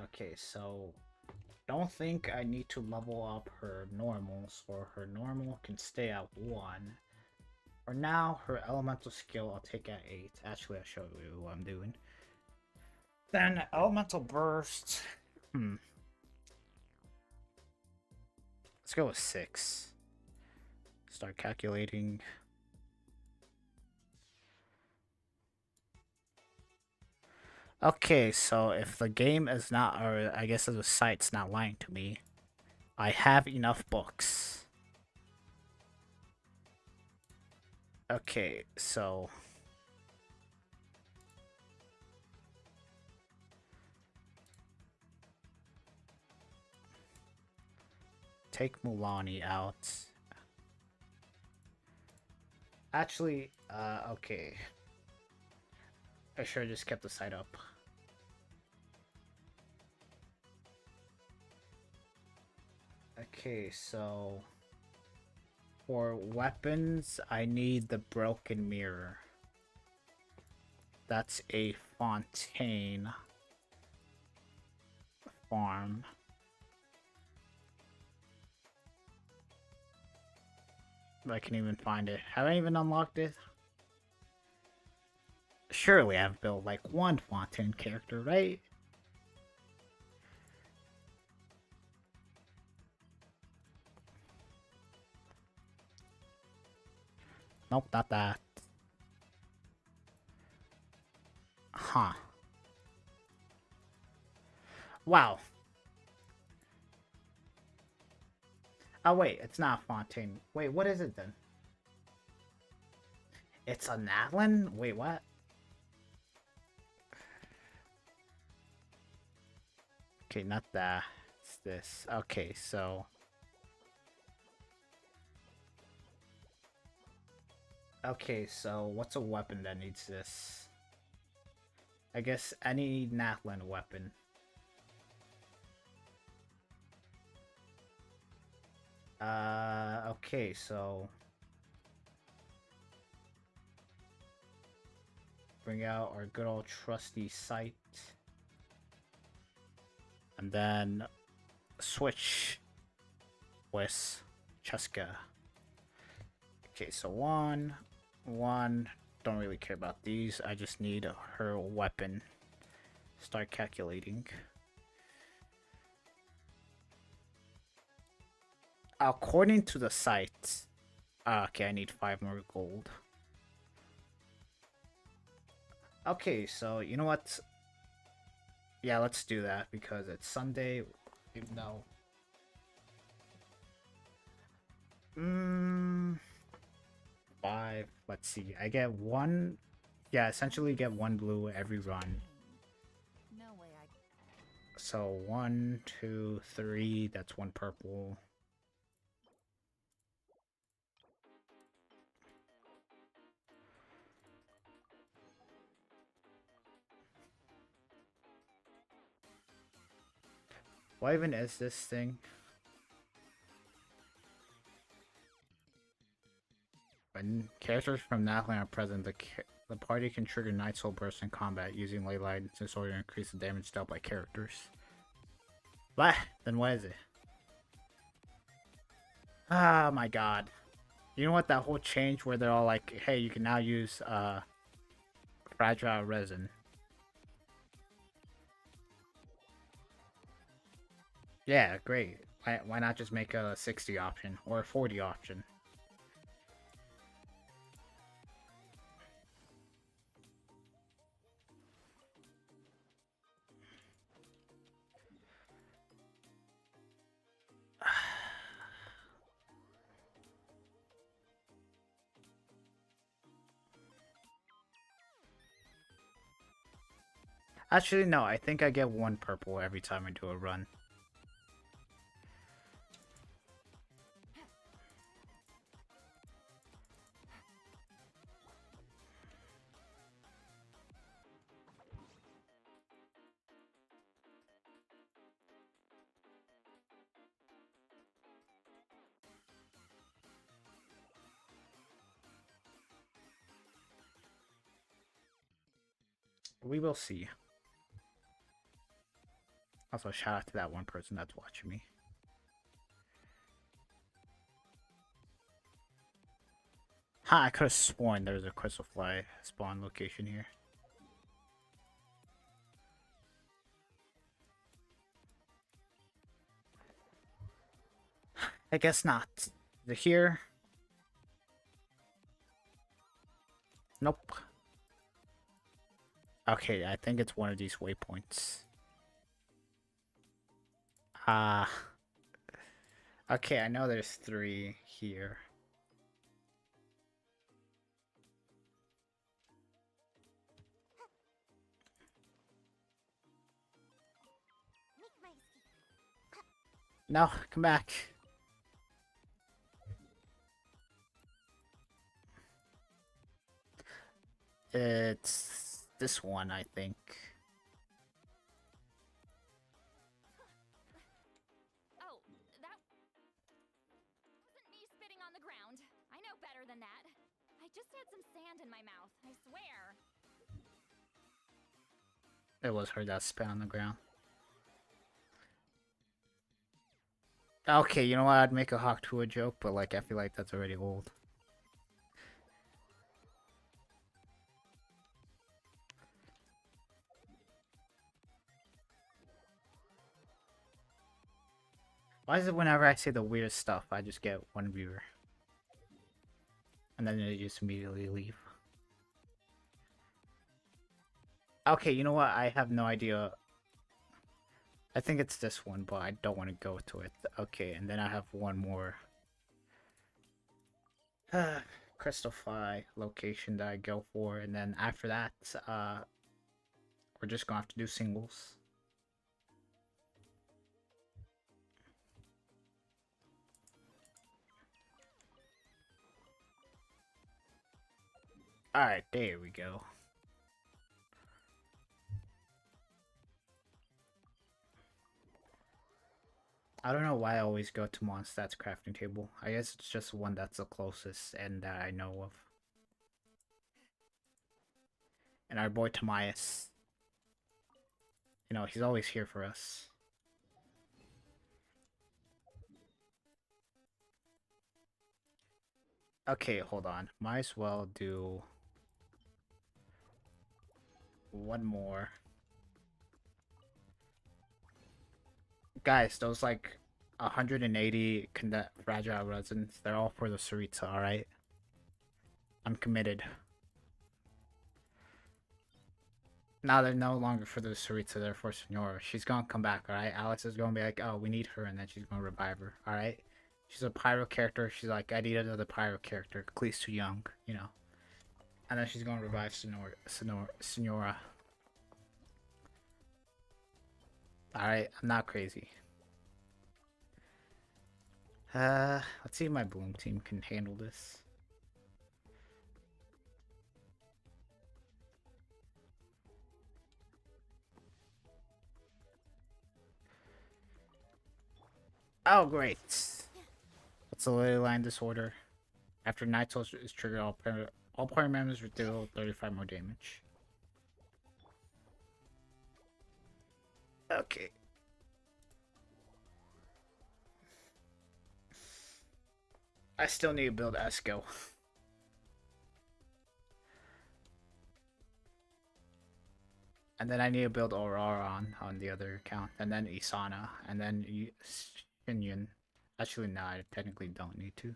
Okay, so don't think I need to level up her normals, or her normal can stay at 1. For now, her elemental skill I'll take at 8. Actually, I'll show you what I'm doing. Then elemental burst. Let's go with 6. Start calculating. Okay, so if the game is not, or I guess the site's not lying to me, I have enough books. Okay, so take Mulani out. Actually, okay. I should have just kept the site up. Okay, so for weapons, I need the broken mirror. That's a Fontaine farm. I can even find it. Have I even unlocked it? Surely I've built like one Fontaine character, right? Nope, not that. Huh. Wow. Oh wait, it's not Fontaine. Wait, what is it then? It's a Natlin? Wait, what? Okay, not that. It's this. Okay, so... Okay, so what's a weapon that needs this? I guess any Natlin weapon. Okay, so... Bring out our good old trusty sight. And then switch with Cheska. Okay, so one. Don't really care about these. I just need her weapon. Start calculating. According to the site, okay, I need 5 more gold. Okay, so you know what? Yeah, let's do that because it's Sunday. Even though. 5. Let's see. I get 1. Yeah, essentially get 1 blue every run. No way I... So 1, 2, 3. That's 1 purple. What even is this thing? When characters from Natlin are present, the party can trigger Night Soul Burst in combat using ley lines in order to increase the damage dealt by characters. What? Then what is it? Oh my god. You know what, that whole change where they're all like, hey, you can now use fragile resin. Yeah, great. Why not just make a 60 option or a 40 option? Actually, no. I think I get 1 purple every time I do a run. We will see. Also, shout out to that one person that's watching me. Ha, I could have sworn there was a crystal fly spawn location here. I guess not. Is it here? Nope. Okay, I think it's one of these waypoints. Ah. Okay, I know there's 3 here. Make my escape. No, come back. It's this one, I think. Oh, that wasn't me spitting on the ground. I know better than that. I just had some sand in my mouth, I swear. It was her that spit on the ground. Okay, you know what? I'd make a Hawk Tuah joke, but like I feel like that's already old. Why is it whenever I say the weirdest stuff, I just get 1 viewer? And then they just immediately leave. Okay, you know what? I have no idea. I think it's this one, but I don't want to go to it. Okay, and then I have 1 more. Crystal Fly location that I go for, and then after that, we're just gonna have to do singles. Alright, there we go. I don't know why I always go to Mondstadt's crafting table. I guess it's just one that's the closest and that I know of. And our boy Tamias. You know, he's always here for us. Okay, hold on. Might as well do 1 more. Guys, those like 180 fragile resins, they're all for the Sarita, alright? I'm committed. Now they're no longer for the Sarita, they're for Senora. She's gonna come back, alright? Alex is gonna be like, oh, we need her, and then she's gonna revive her, alright? She's a pyro character, she's like, I need another pyro character. Clee's too young, you know. And then she's gonna revive Senora. Alright, I'm not crazy. Let's see if my Bloom team can handle this. Oh, great. What's the ley line disorder? After Night Soul is triggered, all party members deal 35 more damage. Okay. I still need to build Esco. And then I need to build Aurora on the other account. And then Isana. And then Shinyan. Actually, no, I technically don't need to.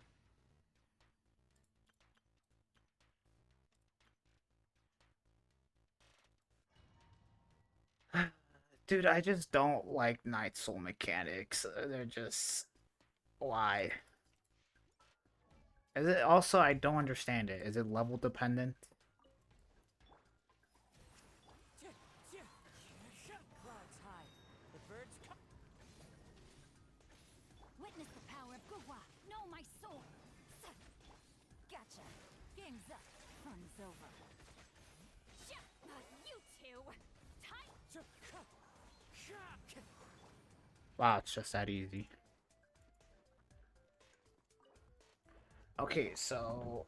Dude, I just don't like Night Soul mechanics. They're just... Why? Is it also, I don't understand it. Is it level dependent? my sword. Gotcha. Game's up. Fun's over. You two. Wow, it's just that easy. Okay, so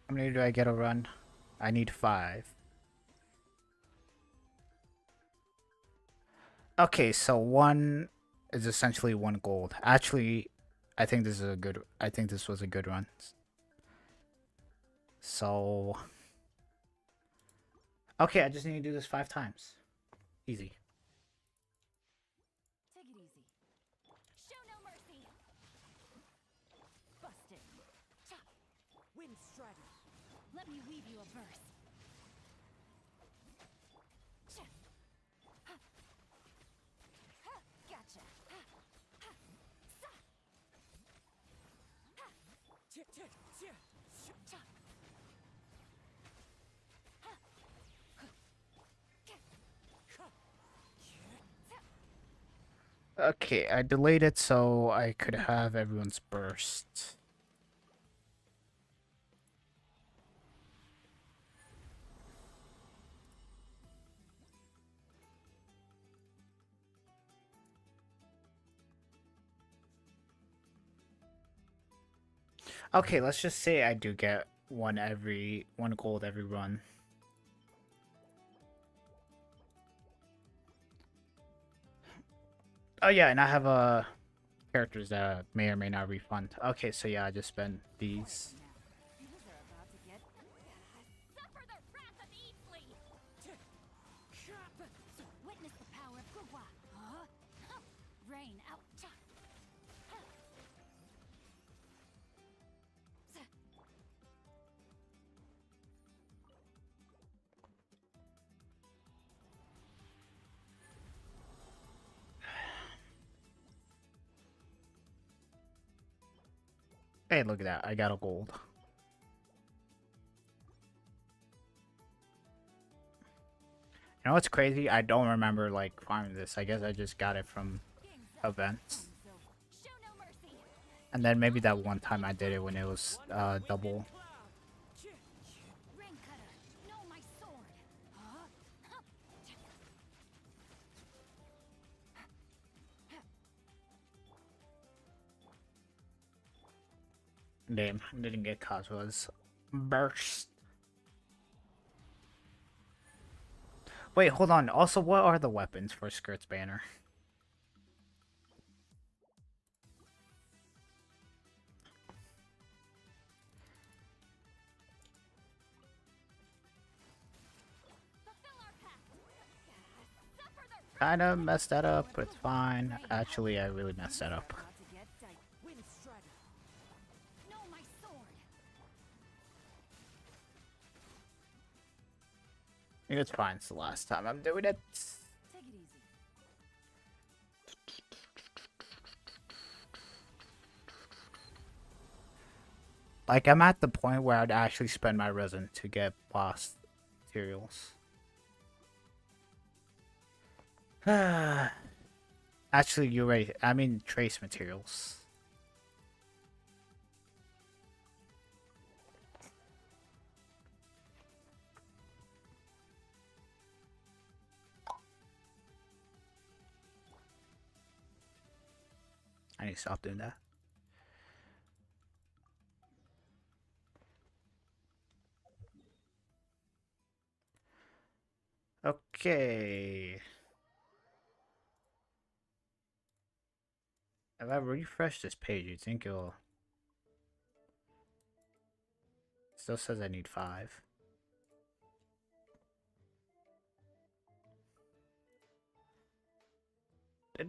how many do I get a run? I need 5. Okay, so 1 is essentially 1 gold. Actually, I think this was a good run. So okay, I just need to do this 5 times. Easy. Take it easy. Show no mercy. Busted. Chop. Wind strider. Let me weave you a verse. Gotcha. Okay, I delayed it so I could have everyone's burst. Okay, let's just say I do get 1 gold every run. Oh yeah, and I have characters that may or may not refund. Okay, so yeah, I just spent these. These are about to get. Suffer the wrath of Easley! Witness the power of Gugwa. Rain out. Hey, look at that. I got a gold. You know what's crazy? I don't remember like farming this. I guess I just got it from events. Show no mercy. And then maybe that one time I did it when it was double. Rain cutter. Know my sword. Damn, didn't get Kazua's burst. Wait, hold on. Also, what are the weapons for Skirt's banner? Fulfill our pact. Suffer the Kinda messed that up, but it's fine. Actually, I really messed that up. about to get tight. Wind strider. Know my sword. It's fine. It's the last time I'm doing it. Take it easy. Like, I'm at the point where I'd actually spend my resin to get boss materials. Actually, you're right. I mean, trace materials. I need to stop doing that. Okay. If I refresh this page, you think it'll... Still says I need 5. You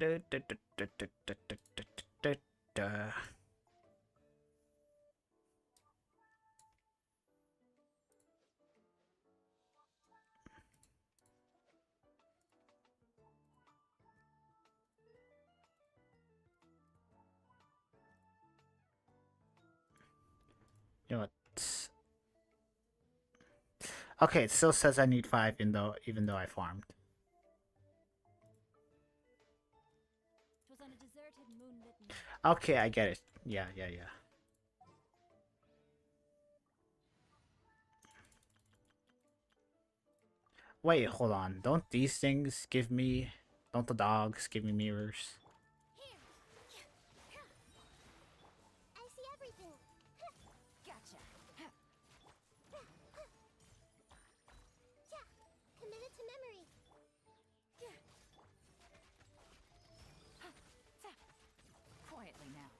know what? Okay, it still says I need 5 even though I farmed. was on a deserted moonlit night. Okay, I get it. Yeah, yeah, yeah. Wait, hold on. Don't these things give me... Don't the dogs give me mirrors? Here. I see everything. Gotcha. Yeah. Committed to memory. Quietly now.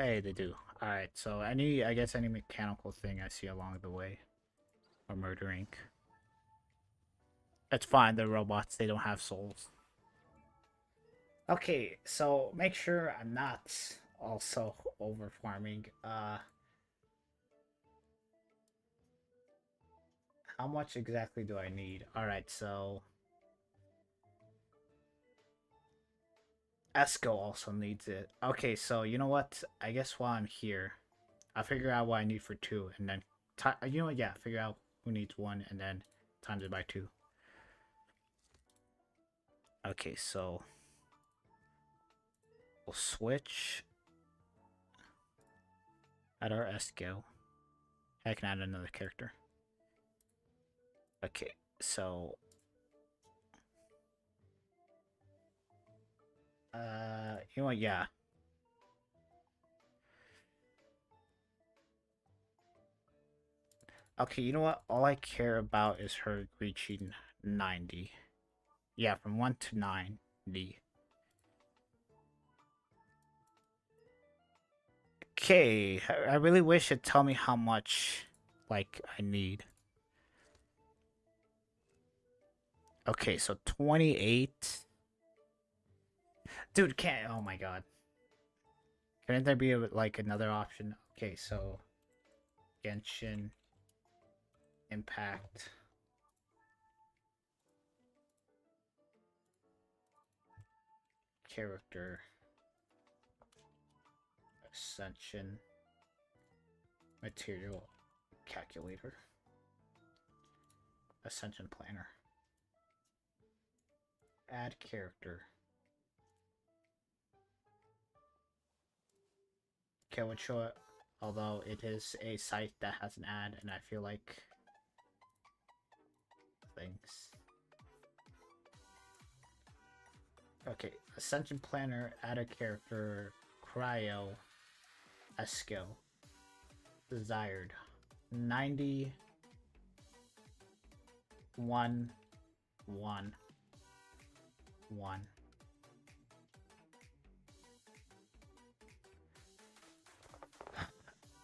Hey, they do. Alright, so I guess any mechanical thing I see along the way. Or murdering. It's fine, they're robots, they don't have souls. Okay, so make sure I'm not also over farming. How much exactly do I need? Alright, so Esco also needs it. Okay, so you know what? I guess while I'm here, I'll figure out what I need for 2, and then you know what? Yeah, figure out who needs 1, and then times it by 2. Okay, so we'll switch. Add our Esco. I can add another character. Okay, so you know what? Yeah. Okay, you know what? All I care about is her reaching 90. Yeah, from 1 to 90. Okay, I really wish it'd tell me how much, like, I need. Okay, so 28. Dude, can't. Oh my god. Couldn't there be, like, another option? Okay, so Genshin Impact. Character. Ascension. Material calculator. Ascension planner. Add character. Okay, would show it, although it is a site that has an ad, and I feel like things. Okay, Ascension Planner, add a character, Cryo, Esco. Desired. 90 1 1 1.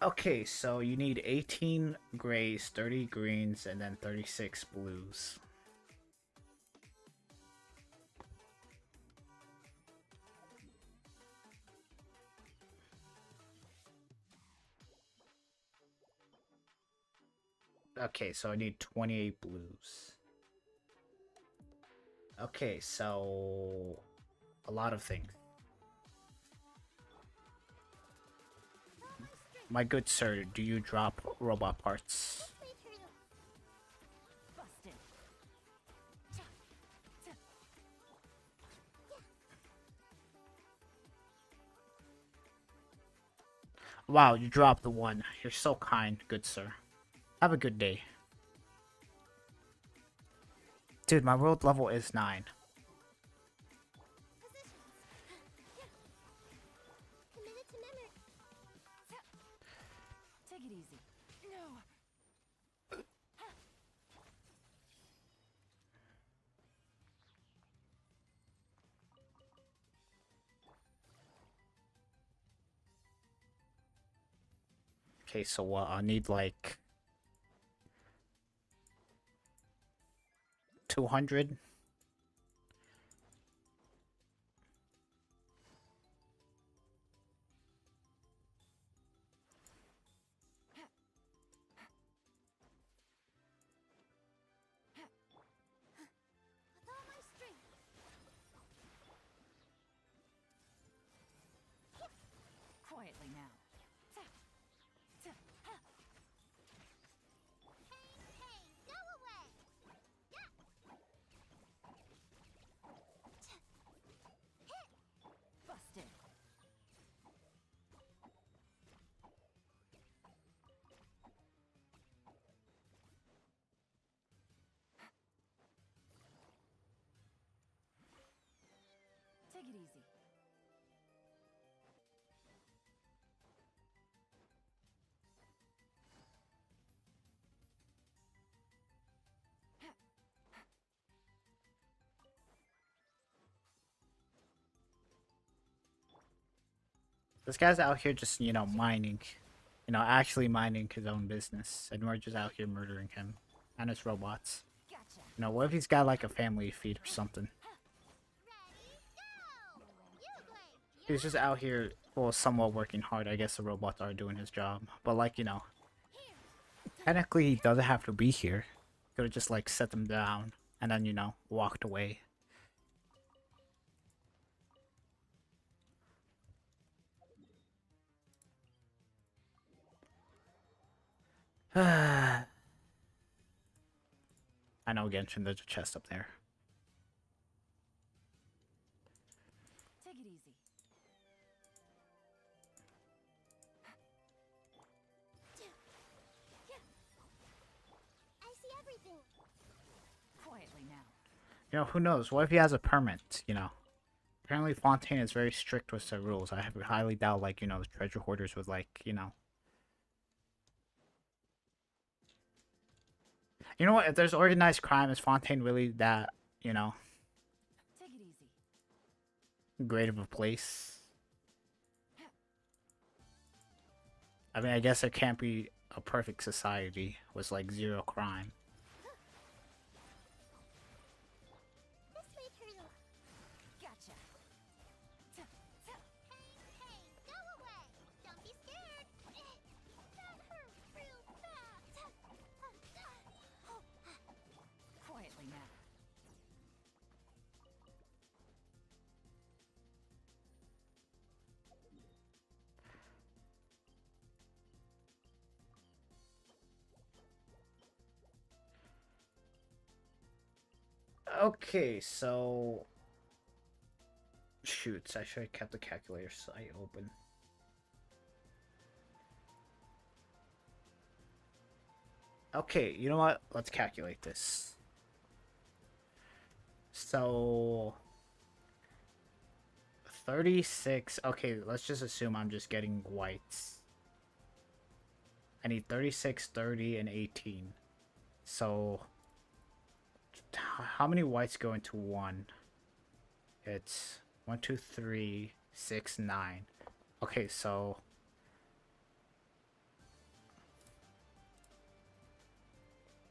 Okay, so you need 18 grays, 30 greens, and then 36 blues. Okay, so I need 28 blues. Okay, so a lot of things. My good sir, do you drop robot parts? Way through. Busted. Wow, you dropped the 1. You're so kind, good sir. Have a good day. Dude, my world level is 9. Positions. Committed to memory. Take it easy. No. Okay, so what? I need like 200. With all my strength. Quietly now. Hey, hey, go away. Yeah. Take it easy. This guy's out here just, you know, mining. You know, actually minding his own business. And we're just out here murdering him. And his robots. Gotcha. You know, what if he's got like a family to feed or something? Ready, go! You play. He's just out here, well, somewhat working hard. I guess the robots are doing his job. But like, you know, technically he doesn't have to be here. Could have just like set them down and then, you know, walked away. I know, Genshin, there's a chest up there. Take it easy. I see everything. Quietly now. You know, who knows? What if he has a permit, you know? Apparently Fontaine is very strict with the rules. I highly doubt, like, you know, the treasure hoarders would, like, you know. You know what? If there's organized crime, is Fontaine really that, you know, Take it easy. great of a place? I mean, I guess there can't be a perfect society with, like, zero crime. This way, turtle. Gotcha. Hey, hey, go away! Don't be scared! That hurt real bad! Quietly now. Okay, so... Shoots, I should have kept the calculator site open. Okay, you know what? Let's calculate this. So... 36... Okay, let's just assume I'm just getting whites. I need 36, 30, and 18. So... How many whites go into one? It's 1, 2, 3, 6, 9. Okay, so...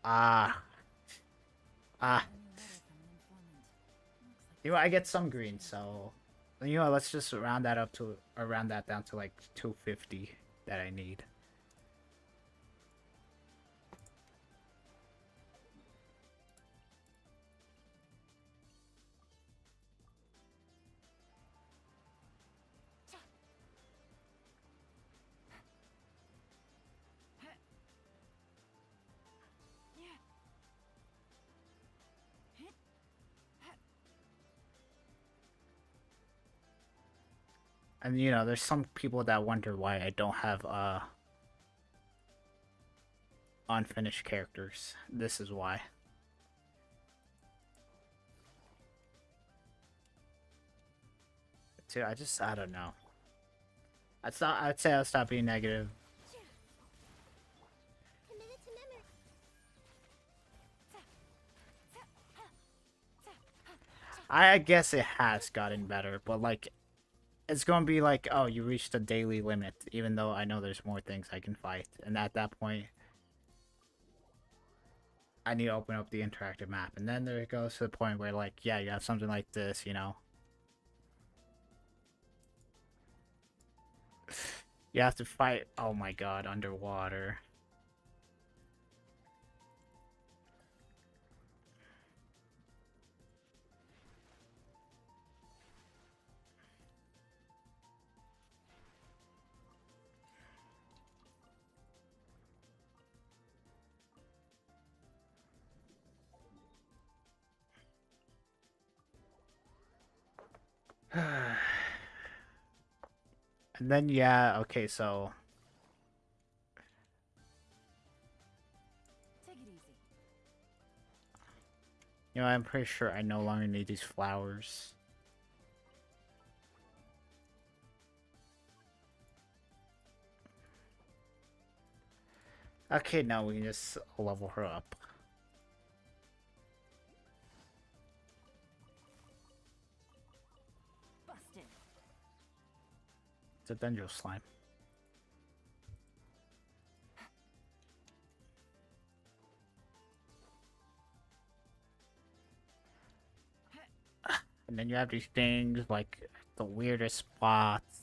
Ah. New letter from an informant. Looks like You know, I get some green, so... You know, let's just round that up to... Or round that down to like 250 that I need. And you know, there's some people that wonder why I don't have unfinished characters. This is why. Dude, I don't know. I'd say I'll stop being negative. Committed to memory. I guess it has gotten better, but like, it's gonna be like, oh, you reached the daily limit, even though I know there's more things I can fight. And at that point, I need to open up the interactive map. And then there it goes to the point where, like, yeah, you have something like this, you know. You have to fight, oh my god, underwater. And then, yeah, okay, so... take it easy. You know, I'm pretty sure I no longer need these flowers. Okay, now we can just level her up. Busted. It's a Dendro slime. And then you have these things like the weirdest spots.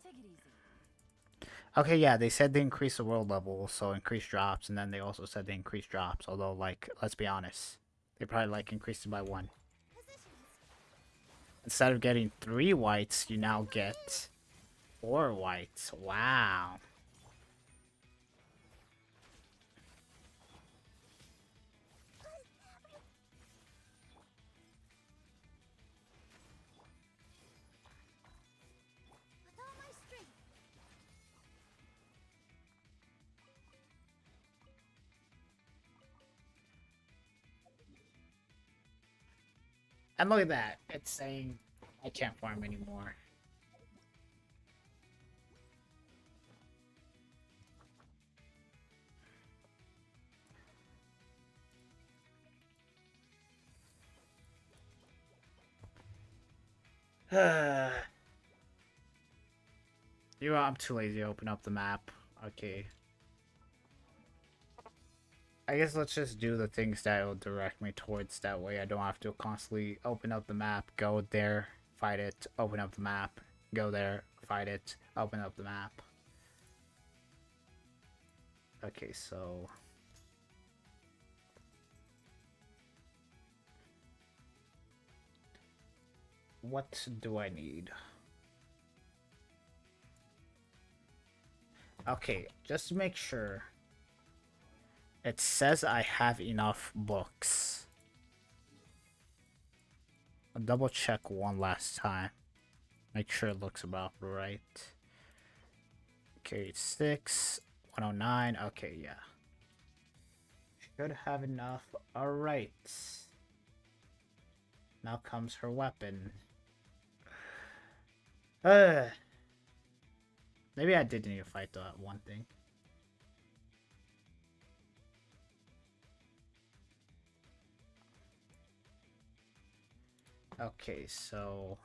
Take it easy. Okay, yeah, they said they increased the world level, so increased drops, and then they also said they increased drops, although, like, let's be honest, they probably, like, increased it by 1. Positions. Instead of getting 3 whites, you now get 4 whites. Wow. With all my strength. And look at that, it's saying I can't farm anymore. You know, I'm too lazy to open up the map. Okay. I guess let's just do the things that will direct me towards, that way I don't have to constantly open up the map, go there, fight it, open up the map, go there, fight it, open up the map. Okay, so... what do I need? Okay, just to make sure. It says I have enough books. I'll double check one last time. Make sure it looks about right. Okay, 6, 109. Okay, yeah. Should have enough. Alright. Now comes her weapon. Maybe I did need to fight that one thing. Okay, so...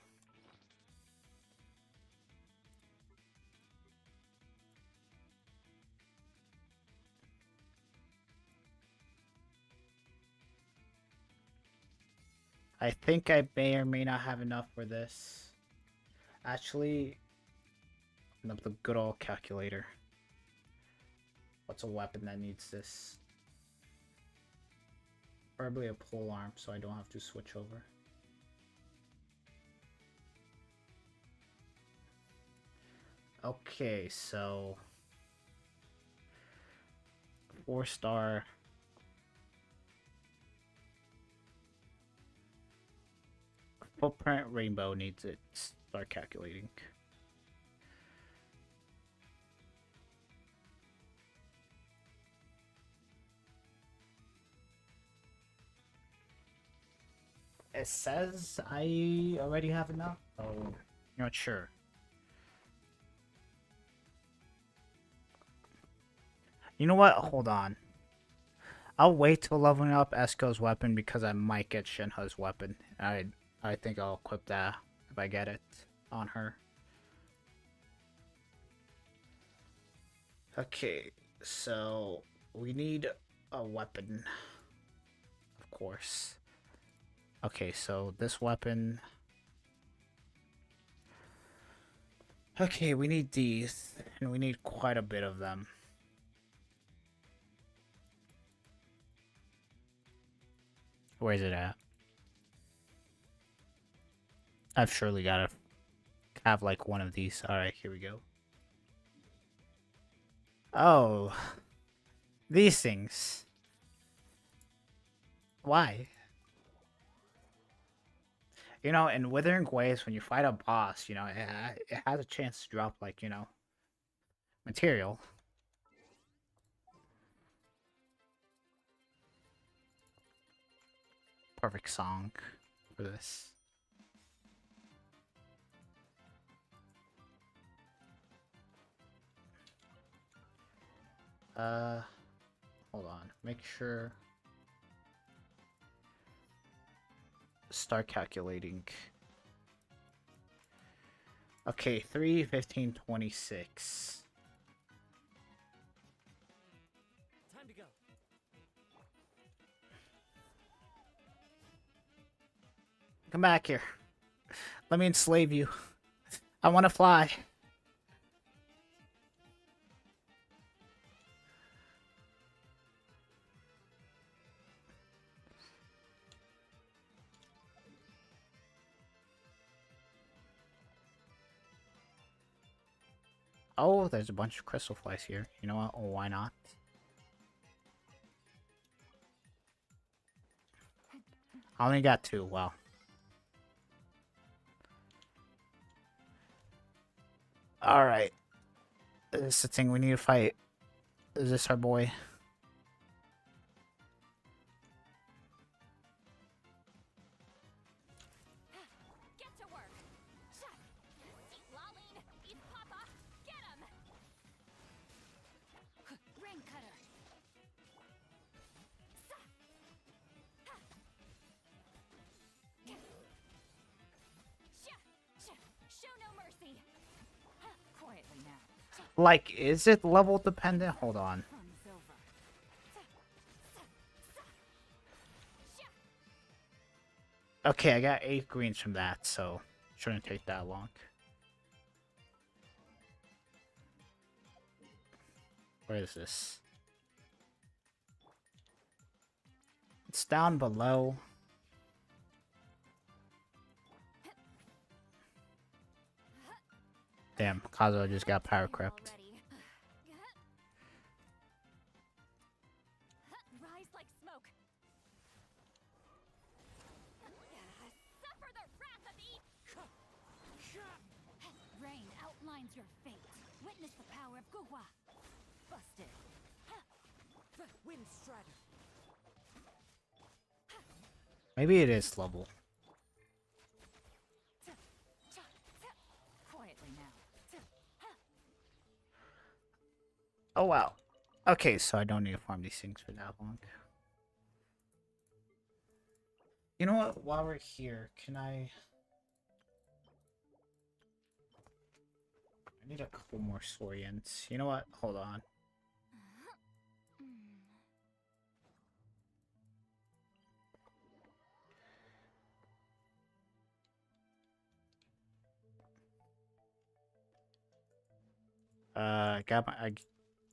I think I may or may not have enough for this. Actually, open up the good old calculator. What's a weapon that needs this? Probably a pole arm, so I don't have to switch over. Okay, so 4-star. Footprint rainbow needs it. Start calculating. It says I already have enough, so I'm not sure. You know what? Hold on. I'll wait till leveling up Esco's weapon because I might get Shinha's weapon. I think I'll equip that if I get it on her. Okay, so we need a weapon, of course. Okay, so this weapon. Okay, we need these, and we need quite a bit of them. Where's it at? I've surely got to have like one of these. Alright, here we go. Oh. These things. Why? You know, in Withering Waves, when you fight a boss, you know, it has a chance to drop, like, you know, material. Perfect song for this. Hold on. Make sure. Start calculating. Okay, 3, 15, 26. Time to go. Come back here. Let me enslave you. I want to fly. Oh, there's a bunch of crystal flies here. You know what? Oh, why not? I only got 2. Wow. Alright. This is the thing we need to fight. Is this our boy? Get to work. Eat Lolene. Eat Papa. Get him. Rain cutter. Show no mercy. Quietly now. Like, is it level dependent? Hold on. Fun's over. Okay, I got 8 greens from that, so shouldn't take that long. Where is this? It's down below. Damn, Kazuo just got power crept. Rise like smoke. Suffer the wrath of Rain outlines your fate. Witness the power of Gugwa. Busted. Wind Strider. Maybe it is level. Quietly now. Oh wow. Okay, so I don't need to farm these things for that long. You know what? While we're here, can I need a couple more Sorians. You know what? Hold on.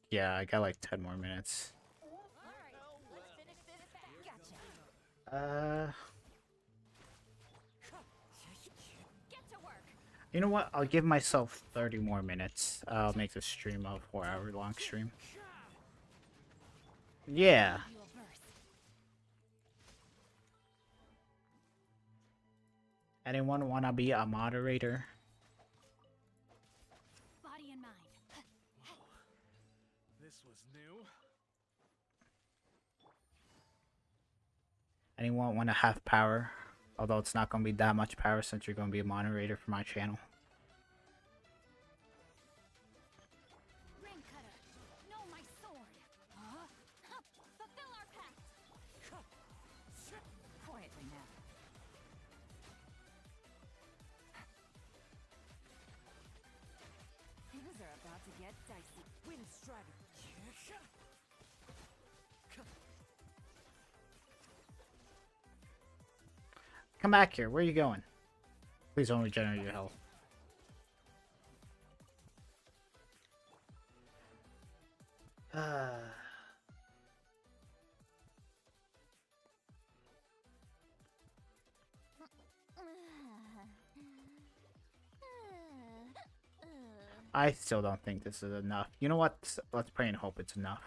Yeah, I got like 10 more minutes. Get to work. You know what? I'll give myself 30 more minutes. I'll make the stream a 4-hour long stream. Yeah. You will burst. Anyone wanna be a moderator? Body and mind. This was new. Anyone wanna have power? Although it's not gonna be that much power since you're gonna be a moderator for my channel. Rain cutter. Know my sword. Fulfill our pact. Quietly now. Things are about to get dicey. Wind Strider. Come back here. Where are you going? Please don't regenerate your health. I still don't think this is enough. You know what? Let's pray and hope it's enough.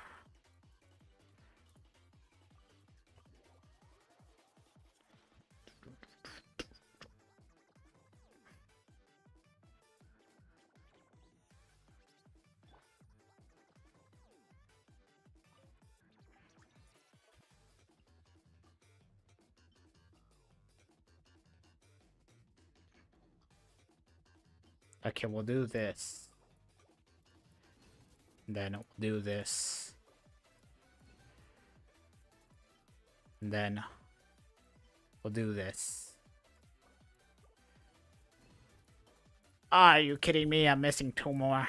Okay, we'll do this. Then we'll do this. And then we'll do this. Are you kidding me? I'm missing 2 more.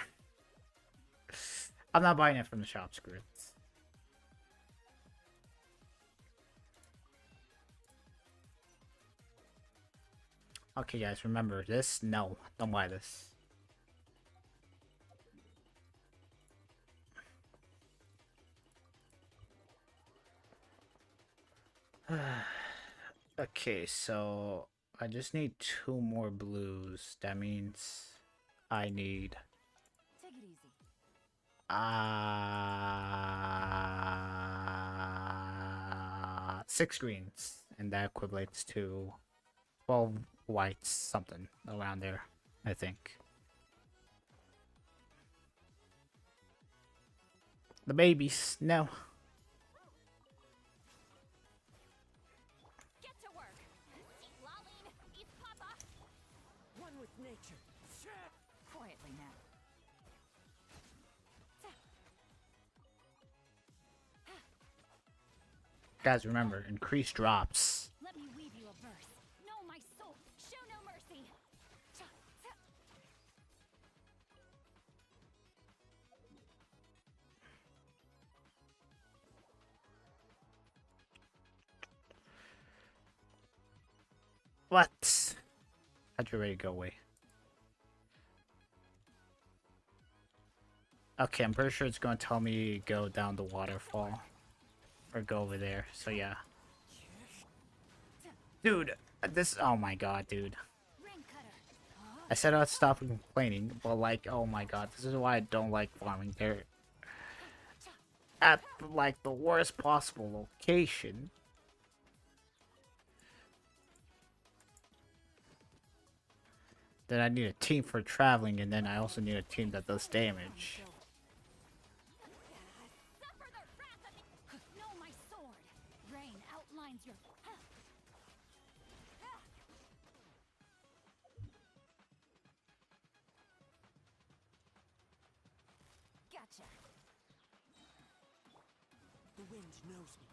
I'm not buying it from the shop, screw it. Okay, guys, remember this? No, don't buy this. Okay, so I just need 2 more blues. That means I need Take it easy. 6 greens, and that equates to 12 whites, something around there, I think. The babies, no. Get to work. Eat Laline, eat Papa. One with nature. Quietly now. Guys, remember, increased drops. Let me weave you a verse. Know my soul. Show no mercy. What? How'd you ready to go away? Okay, I'm pretty sure it's going to tell me go down the waterfall. Or go over there, so yeah. Dude, this... Oh my god, dude. Ring cutter. I said I'd stop complaining, but like, oh my god, this is why I don't like farming. They're at, like, the worst possible location. Then I need a team for traveling, and then I also need a team that does damage. Suffer the wrath of it. Know my sword. Rain outlines your. Gotcha. The wind knows me.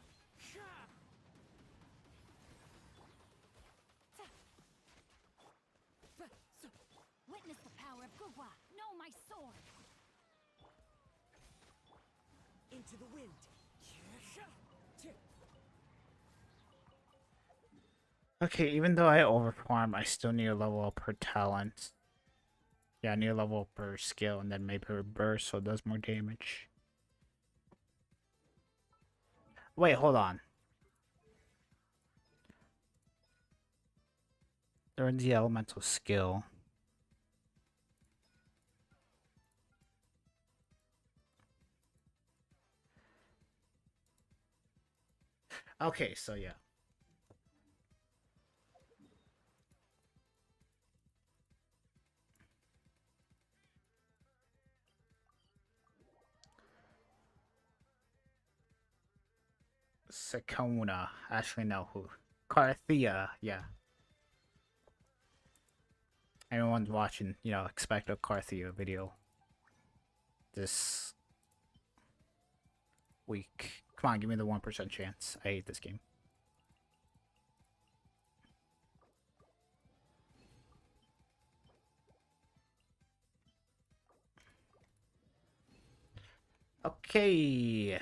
Witness the power of Gugwa. Know my sword. Into the wind. Okay, even though I overfarm, I still need a level up per talent. Yeah, I need a level up per skill, and then maybe per burst, so it does more damage. Wait, hold on. They're in the elemental skill. Okay, so yeah. Sakona. Actually, no, who? Carthea, yeah. Everyone's watching, you know, expect a Carthea video this week. Come on, give me the 1% chance. I hate this game. Okay.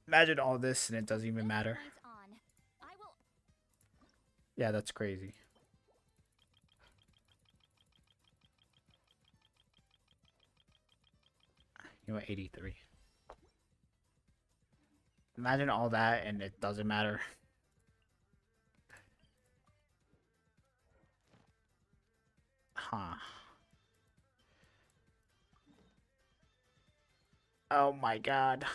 Imagine all this and it doesn't even matter. Point on. I will. Yeah, that's crazy. You know what, 83. Imagine all that and it doesn't matter. Huh. Oh my god.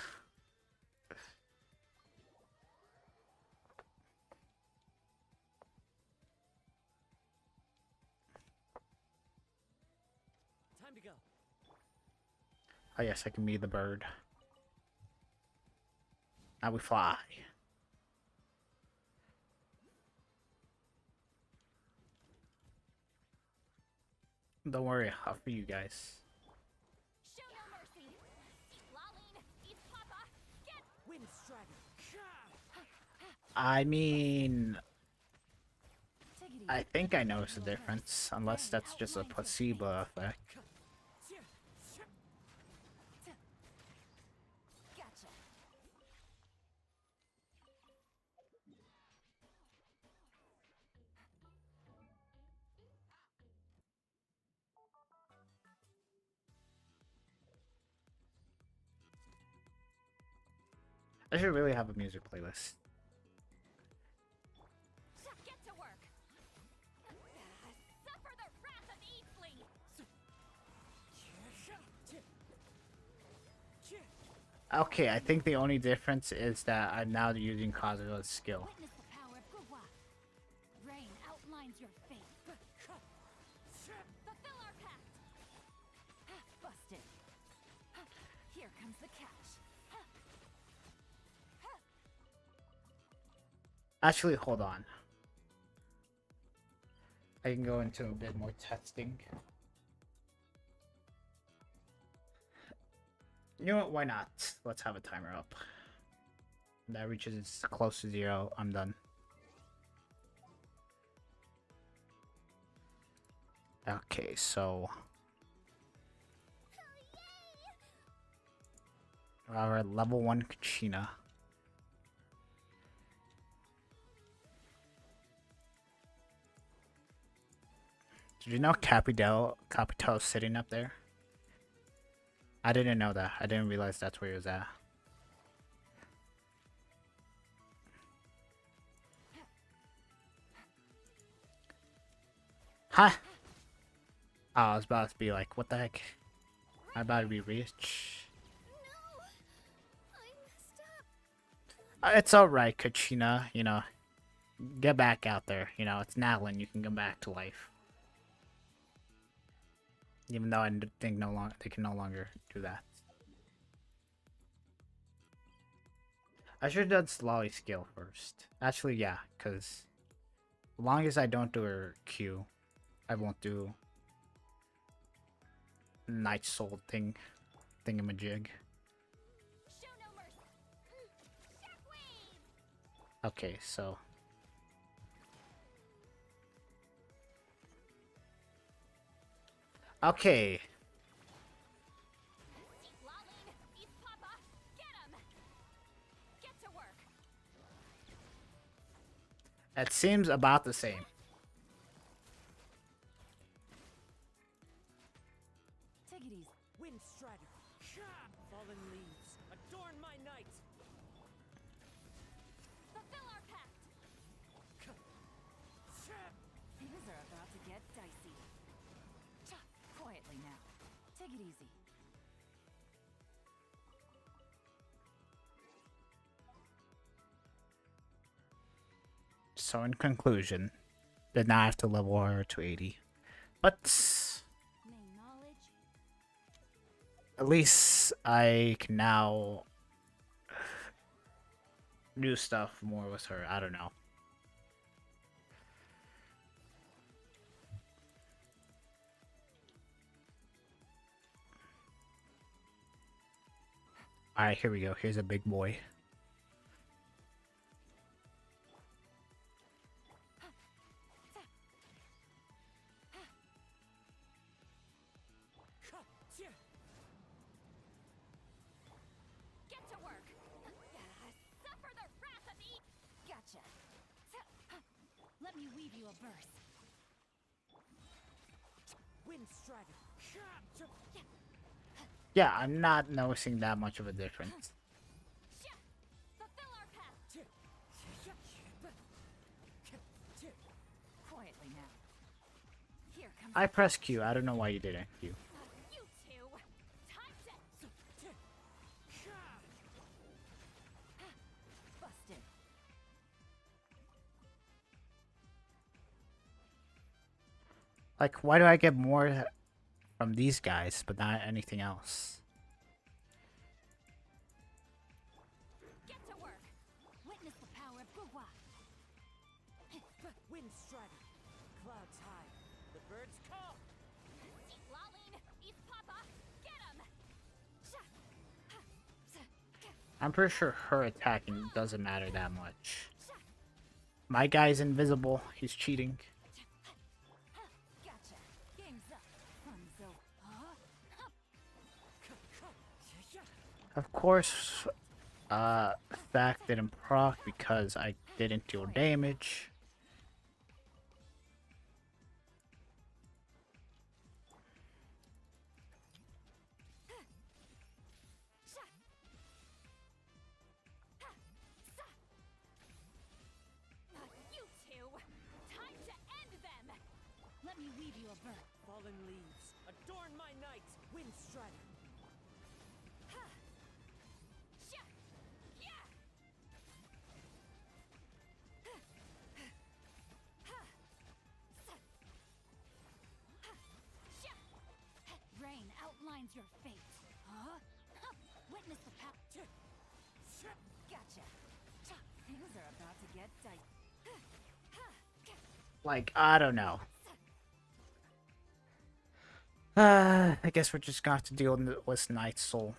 Time to go. Oh yes, I can be the bird. Now we fly. Don't worry, I'll free you guys. Show no I mean, Take it I easy. think I noticed a difference, unless that's just a placebo effect. Gotcha. I should really have a music playlist. Get to work. Suffer the wrath of Eatsley. Okay, I think the only difference is that I'm now using Kazuha's skill. Witness the power of Gugwa. Rain outlines your fate. Fulfill our pact. Busted. Here comes the catch. Actually, hold on. I can go into a bit more testing. You know what? Why not? Let's have a timer up. When that reaches its close to 0, I'm done. Okay, so we're at level 1 Kachina. Did you know Capitel's sitting up there? I didn't know that. I didn't realize that's where he was at. Huh? Oh, I was about to be like, what the heck? I'm about to be rich. No, I messed up. It's alright, Kachina. You know, get back out there. You know, it's Natlin. You can come back to life. Even though I think they can no longer do that. I should have done Slolly's skill first. Actually, yeah, because as long as I don't do her Q, I won't do Night Soul thingamajig. Show no mercy. Shockwave. Okay, so okay. Lolling, East Papa, get him. Get to work. It seems about the same. Take it easy. Wind Strider. Fallen leaves. Adorn my night. Fulfill our pact. Things are about to get dicey. Quietly now. Take it easy. So in conclusion, did not have to level her to 80. But May knowledge. at least I can now do stuff more with her. I don't know. Alright, here we go. Here's a big boy. Get to work. Suffer the wrath of Eat. Gotcha. Let me weave you a verse. Wind Strider. Yeah, I'm not noticing that much of a difference. Fulfill our pact. Quietly now. Here comes I pressed Q. I don't know why you didn't Q. You two. Time to. busted. Like, why do I get more from these guys, but not anything else? Get to work. Witness the power of Gugwa. Wind Strider. Clouds high. The birds call. Lolling, East Papa, get him. I'm pretty sure her attacking doesn't matter that much. My guy's invisible. He's cheating. Gotcha. Game's up. Funzo. Of course, Fact didn't proc because I didn't deal damage. You two! Time to end them! Let me weave you a verb. Fallen leaves, adorn my night, wind strider. Sha! Yeah! Sha! Rain outlines your fate. Huh? Witness the power. Gotcha. Things are about to get dicey. Like, I don't know. I guess we're just gonna have to deal with Night Soul.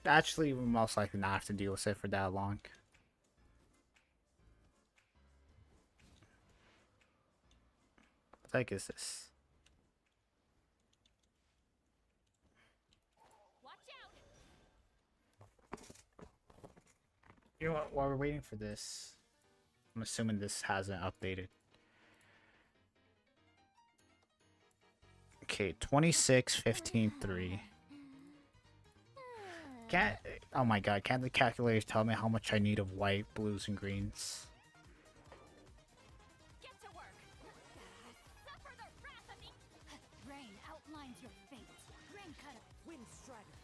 Actually, we most likely not have to deal with it for that long. What the heck is this? Watch out! You know what? While we're waiting for this, I'm assuming this hasn't updated. Okay, 26, 15, 3. Can't. Oh my god, can't the calculator tell me how much I need of white, blues, and greens? Get to work! Suffer the wrath of the... Rain outlines your fate. Rain cutter. Wind strider.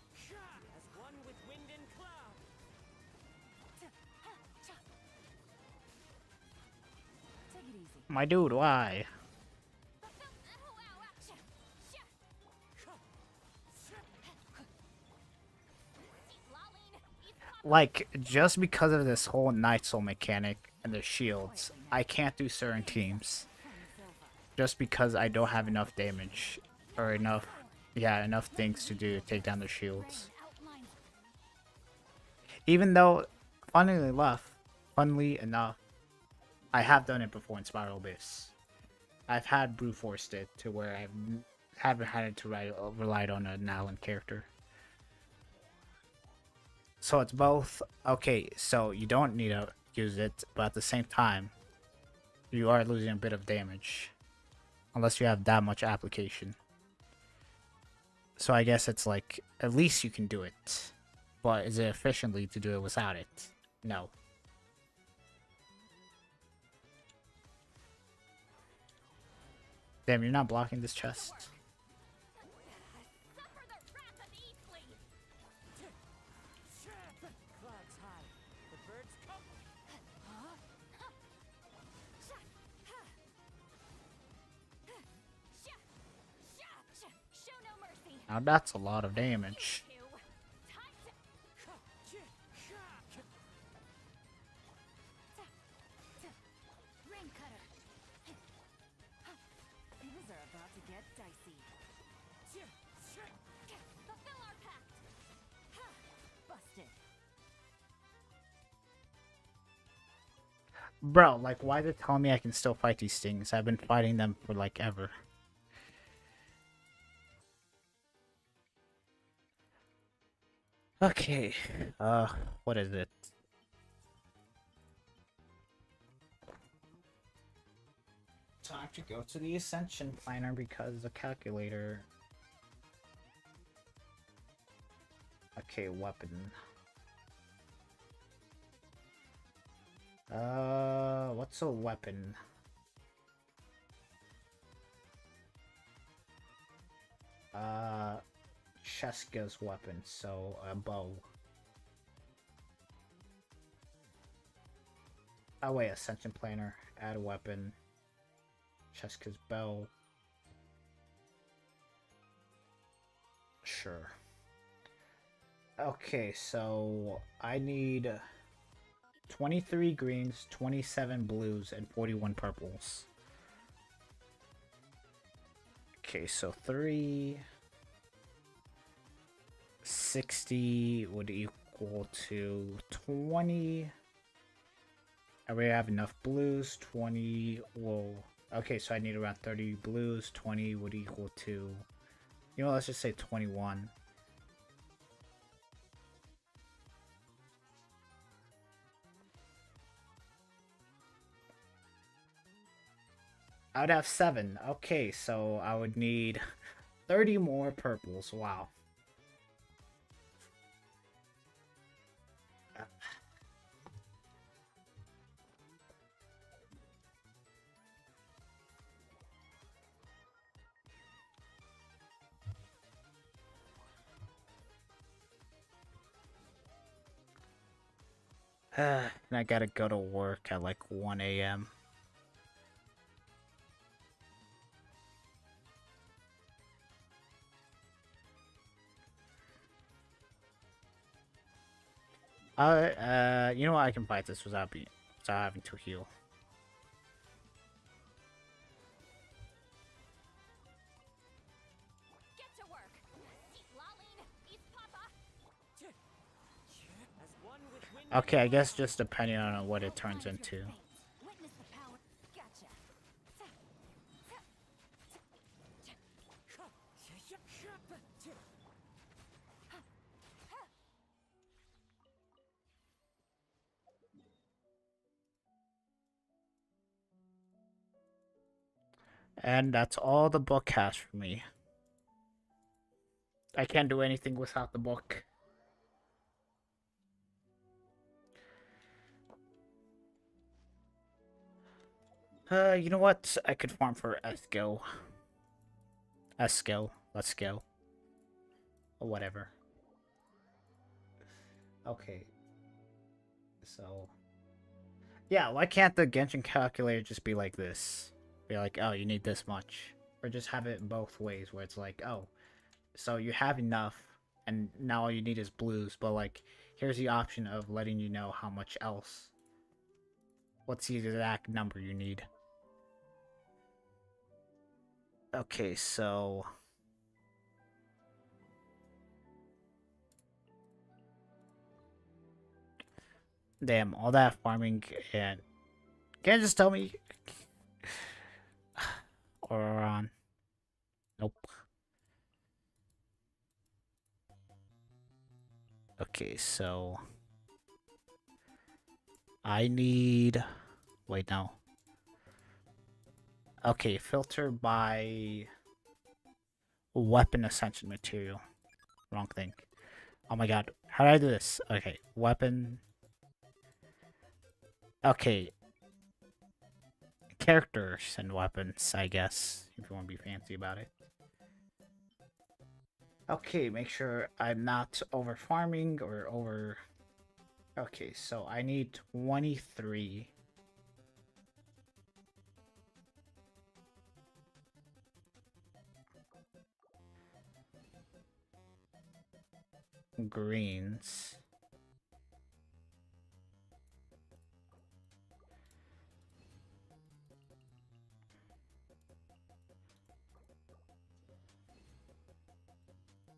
As one with wind and cloud. Take it easy. My dude, why? Like, just because of this whole Night Soul mechanic and the shields, I can't do certain teams. Just because I don't have enough damage. Or enough things to do to take down the shields. Even though, funnily enough, I have done it before in Spiral Abyss. I've had brute forced it to where I haven't had to rely on an Alan character. So it's both. Okay, so you don't need to use it, but at the same time, you are losing a bit of damage. Unless you have that much application. So I guess it's like, at least you can do it. But is it efficiently to do it without it? No. Damn, you're not blocking this chest. Suffer the wrath of Eastleaf! Clouds high. The birds come. Show no mercy! Now that's a lot of damage. Two! Time to... Rain cutter. Things are about to get dicey. Fulfill our pact! Busted. Bro, like, why they telling me I can still fight these things? I've been fighting them for, like, ever. Okay. What is it? Time to go to the Ascension Planner because the calculator... Okay, weapon. What's a weapon? Cheska's weapon, so a bow. Oh wait, Ascension Planner, add a weapon. Cheska's bow. Sure. Okay, so I need 23 greens, 27 blues, and 41 purples. Okay, so 60 would equal equal to 20. I already have enough blues. 20 will... Okay, so I need around 30 blues. 20 would equal to... You know, let's just say 21. I would have 7. Okay, so I would need 30 more purples. Wow. And I gotta go to work at like 1 a.m. You know what? I can fight this without having to heal. Get to work. Eat Laline, eat Papa. As one with wind Okay, I guess just depending on what it turns into. Witness the power. Gotcha. And that's all the book has for me. I can't do anything without the book. You know what? I could farm for Esco. Esco. Let's go. Or whatever. Okay. So... Yeah, why can't the Genshin calculator just be like this? Be like, oh, you need this much. Or just have it both ways, where it's like, oh, so you have enough, and now all you need is blues, but like, here's the option of letting you know how much else. What's the exact number you need? Okay, so... Damn, all that farming, and... Can you just tell me? Or nope. Okay, so... I need... Wait, no. Okay, filter by... Weapon Ascension Material. Wrong thing. Oh my god. How did I do this? Okay, weapon... Okay. Characters and weapons, I guess, if you want to be fancy about it. Okay, make sure I'm not over farming or over... Okay, so I need 23. Greens.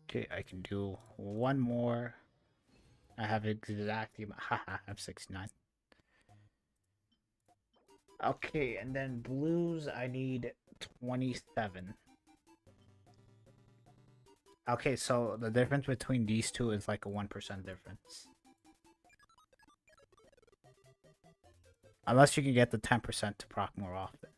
Okay, I can do one more. I have exactly... Haha, I have 69. Okay, and then blues, I need 27. Okay, so the difference between these two is like a 1% difference. Unless you can get the 10% to proc more often.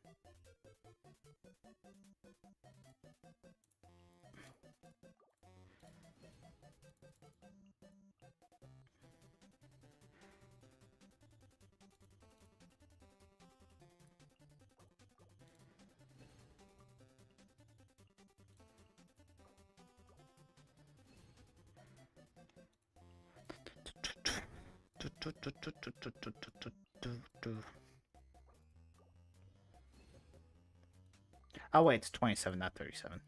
Oh wait, it's 27, not 37.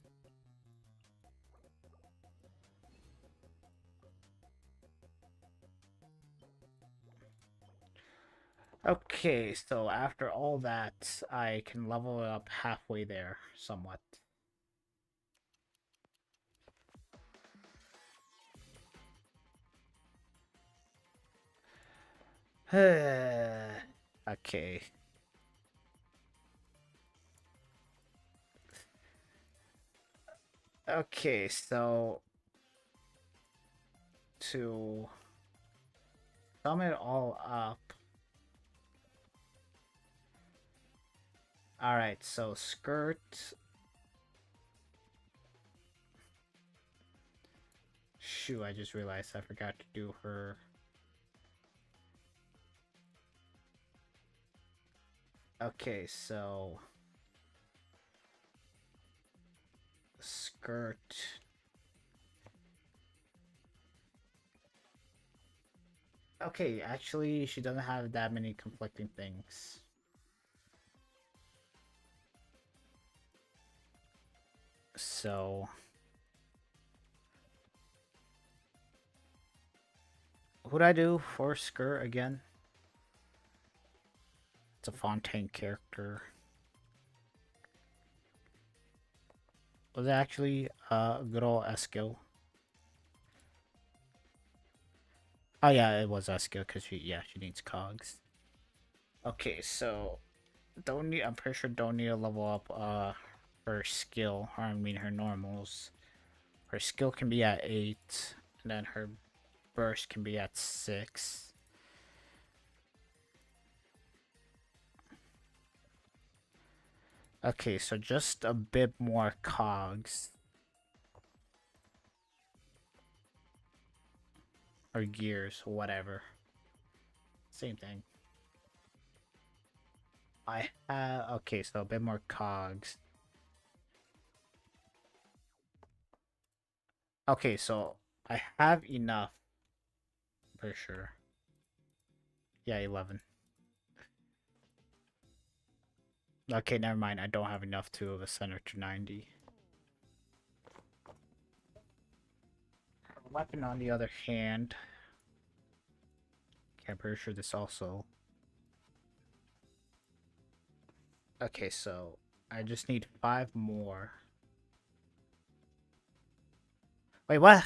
Okay, so after all that, I can level it up halfway there, somewhat. Okay. Okay, so to sum it all up. Alright, so Skirt. Shoot, I just realized I forgot to do her. Okay, so Skirt. Okay, actually, she doesn't have that many conflicting things. So who'd I do for Skirt again? It's a Fontaine character. Was it actually good old Eskil? Oh yeah, it was Eskil because she needs cogs. Okay, so don't need. I'm pretty sure don't need to level up her skill, or I mean her normals. Her skill can be at 8, and then her burst can be at 6. Okay, so just a bit more cogs. Or gears, whatever. Same thing. I have... Okay, so a bit more cogs. Okay, so I have enough. For sure. Yeah, 11. Okay, never mind. I don't have enough to ascend her to 90. Weapon, on the other hand... Okay, I'm pretty sure this also... Okay, so I just need 5 more. Wait, what?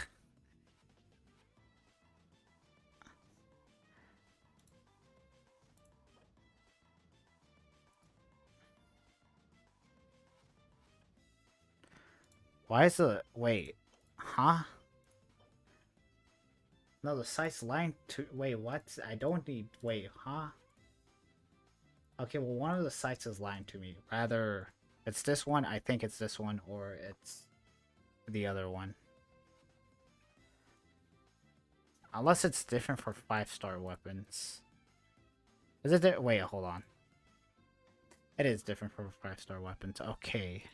Why is the... Wait. Huh? No, the site's line to... Wait, what? I don't need... Wait, huh? Okay, well, one of the sites is lying to me. Rather, it's this one, I think it's this one, or it's the other one. Unless it's different for 5-star weapons. Is it there? Wait, hold on. It is different for 5-star weapons. Okay.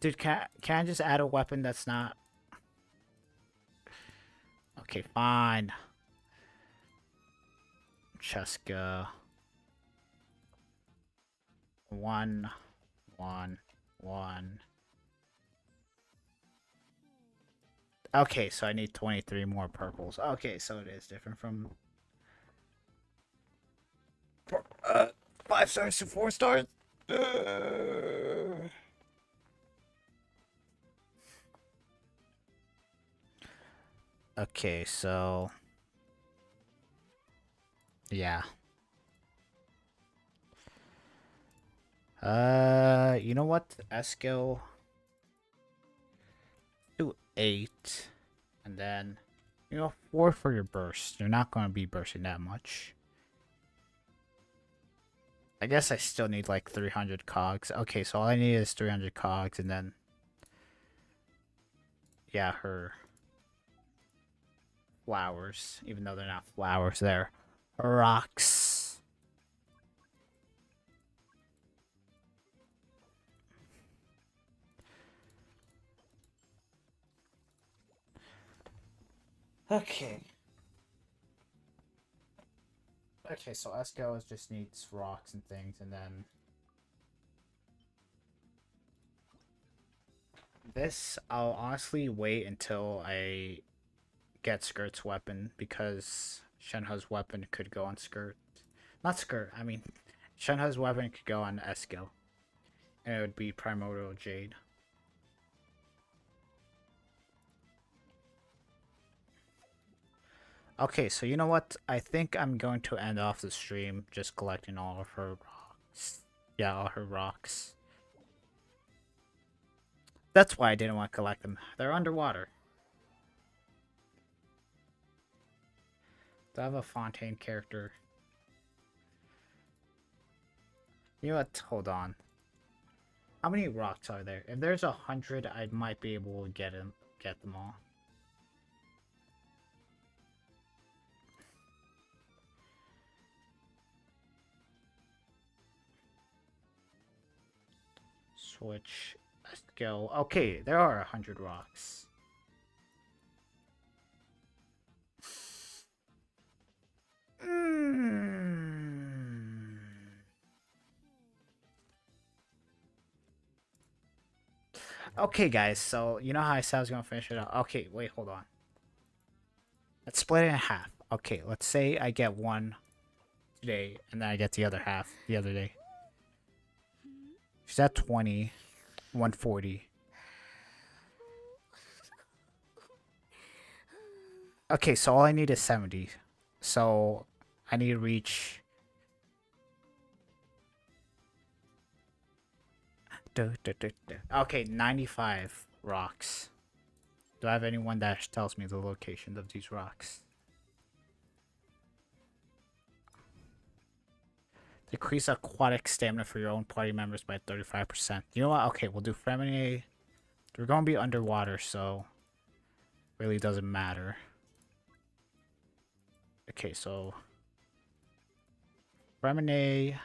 Dude, can I just add a weapon that's not... Okay, fine. Cheska. 1, 1, 1. Okay, so I need 23 more purples. Okay, so it is different from 5 stars to 4 stars. Okay, so yeah. You know what? Eskil do 8, and then 4 for your burst. You're not going to be bursting that much. I guess I still need like 300 cogs. Okay, so all I need is 300 cogs, and then yeah, her flowers, even though they're not flowers, they're rocks. Okay. Okay, so Esco just needs rocks and things, and then this I'll honestly wait until I get Skirt's weapon, because Shenhe's weapon could go on Skirt. Not Skirt, I mean Shenhe's weapon could go on Eskil. And it would be Primordial Jade. Okay, so you know what? I think I'm going to end off the stream just collecting all of her rocks. Yeah, all her rocks. That's why I didn't want to collect them. They're underwater. Do I have a Fontaine character? You know what? Hold on. How many rocks are there? If there's 100, I might be able to get them all. Switch. Let's go. Okay, there are 100 rocks. Mm. Okay, guys, so you know how I said I was gonna finish it up? Okay, wait, hold on. Let's split it in half. Okay, let's say I get one today, and then I get the other half the other day. She's at 20, 140. Okay, so all I need is 70. So I need to reach... Okay, 95 rocks. Do I have anyone that tells me the location of these rocks? Decrease aquatic stamina for your own party members by 35%. You know what? Okay, we'll do Femine. We're going to be underwater, so really doesn't matter. Okay, so Femine,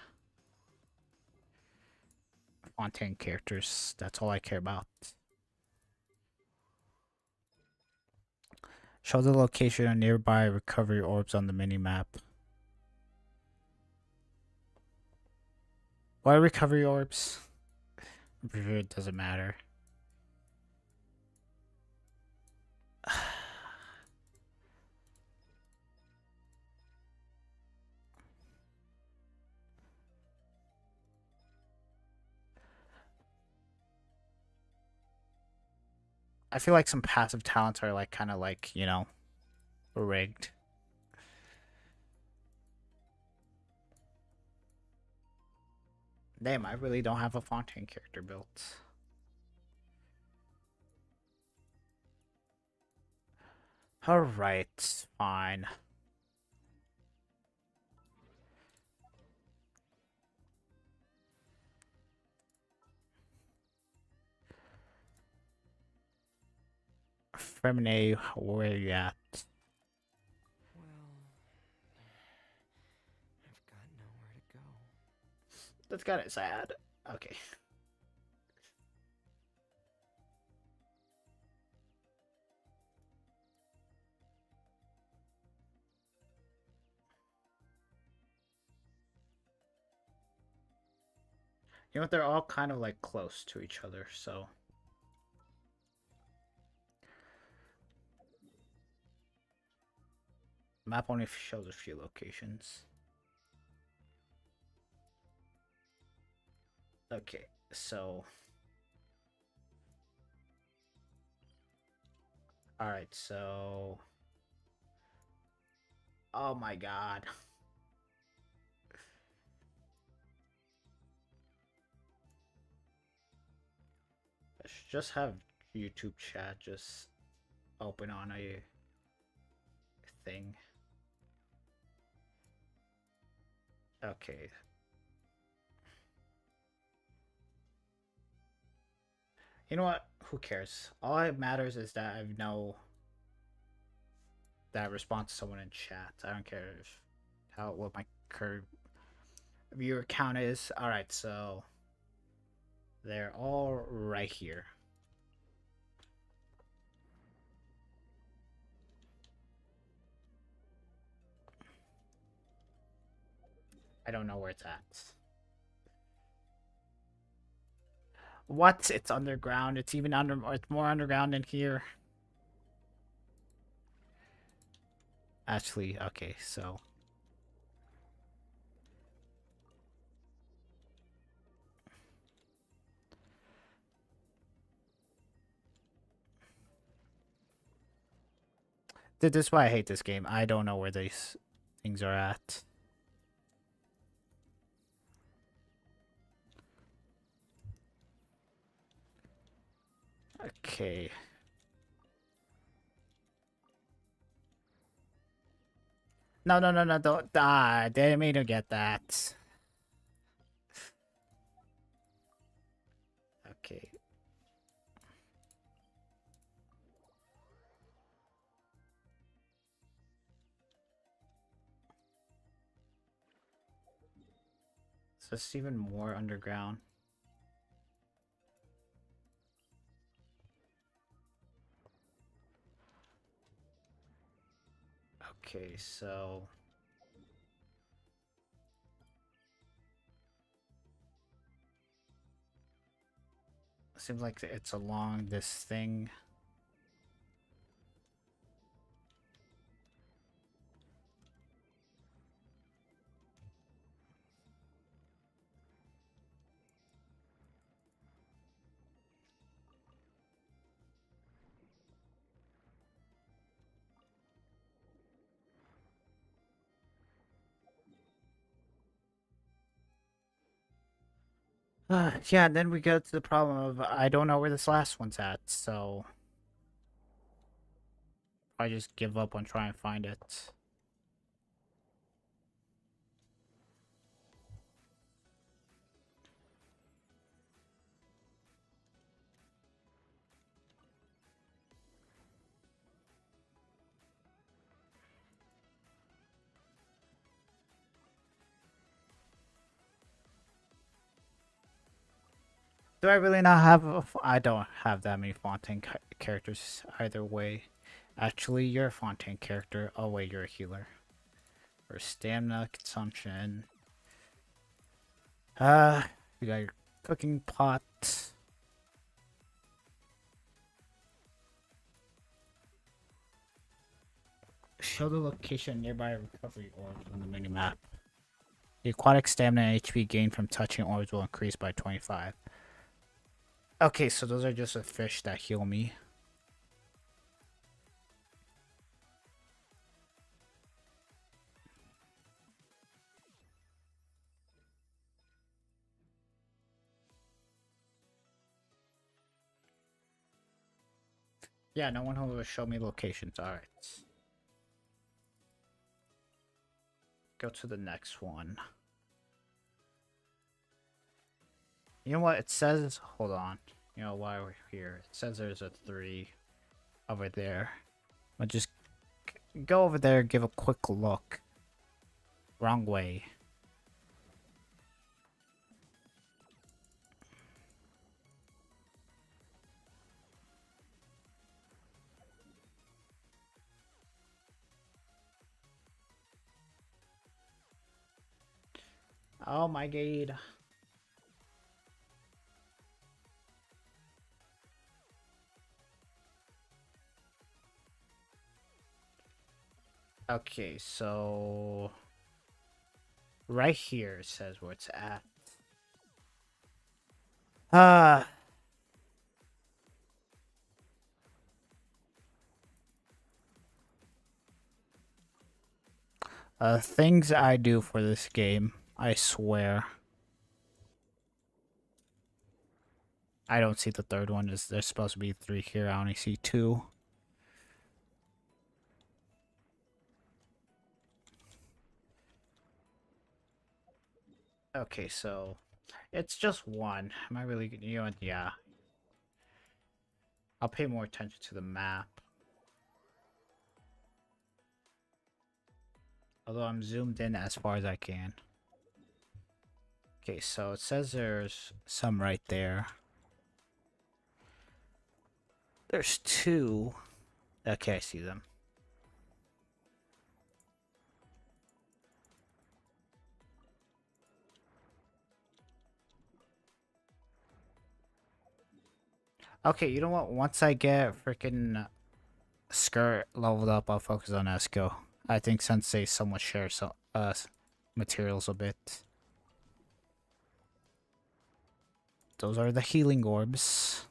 Fontaine characters. That's all I care about. Show the location of nearby recovery orbs on the mini-map. Why recovery orbs? I'm pretty sure it doesn't matter. I feel like some passive talents are like kind of like, you know, rigged. Damn, I really don't have a Fontaine character built. Alright, fine. Femine, where are you at? Well, I've got nowhere to go. That's kind of sad. Okay. You know what? They're all kind of like close to each other, so. Map only shows a few locations. Okay, so. Alright, so. Oh my god. I should just have YouTube chat just open on a thing. Okay. You know what? Who cares? All that matters is that I know that I respond to someone in chat. I don't care if what my current viewer count is. Alright, so they're all right here. I don't know where it's at. What? It's underground. It's even it's more underground in here. Actually, okay, so This is why I hate this game. I don't know where these things are at. Okay. No, no, no, no, don't die. Didn't mean to get that. Okay. So it's even more underground. Okay, so seems like it's along this thing. Yeah, then we go to the problem of I don't know where this last one's at, so I just give up on trying to find it. Do I really not have I don't have that many Fontaine characters either way. Actually, you're a Fontaine character. Oh wait, you're a healer. For stamina consumption. You got your cooking pot. Show the location nearby recovery orbs on the minimap. The aquatic stamina and HP gained from touching orbs will increase by 25. Okay, so those are just the fish that heal me. Yeah, no one will show me locations. Alright. Go to the next one. You know what? It says... Hold on. You know, while we're here, it says there's a 3 over there. I'll just go over there and give a quick look. Wrong way. Oh my god. Okay, so... Right here says where it's at. Things I do for this game, I swear. I don't see the third one. There's supposed to be 3 here. I only see 2. Okay, so it's just 1. Am I really, you know what? Yeah. I'll pay more attention to the map. Although I'm zoomed in as far as I can. Okay, so it says there's some right there. There's 2. Okay, I see them. Okay, you know what? Once I get freaking Skirk leveled up, I'll focus on Esco. I think Sensei somewhat shares some materials a bit. Those are the healing orbs.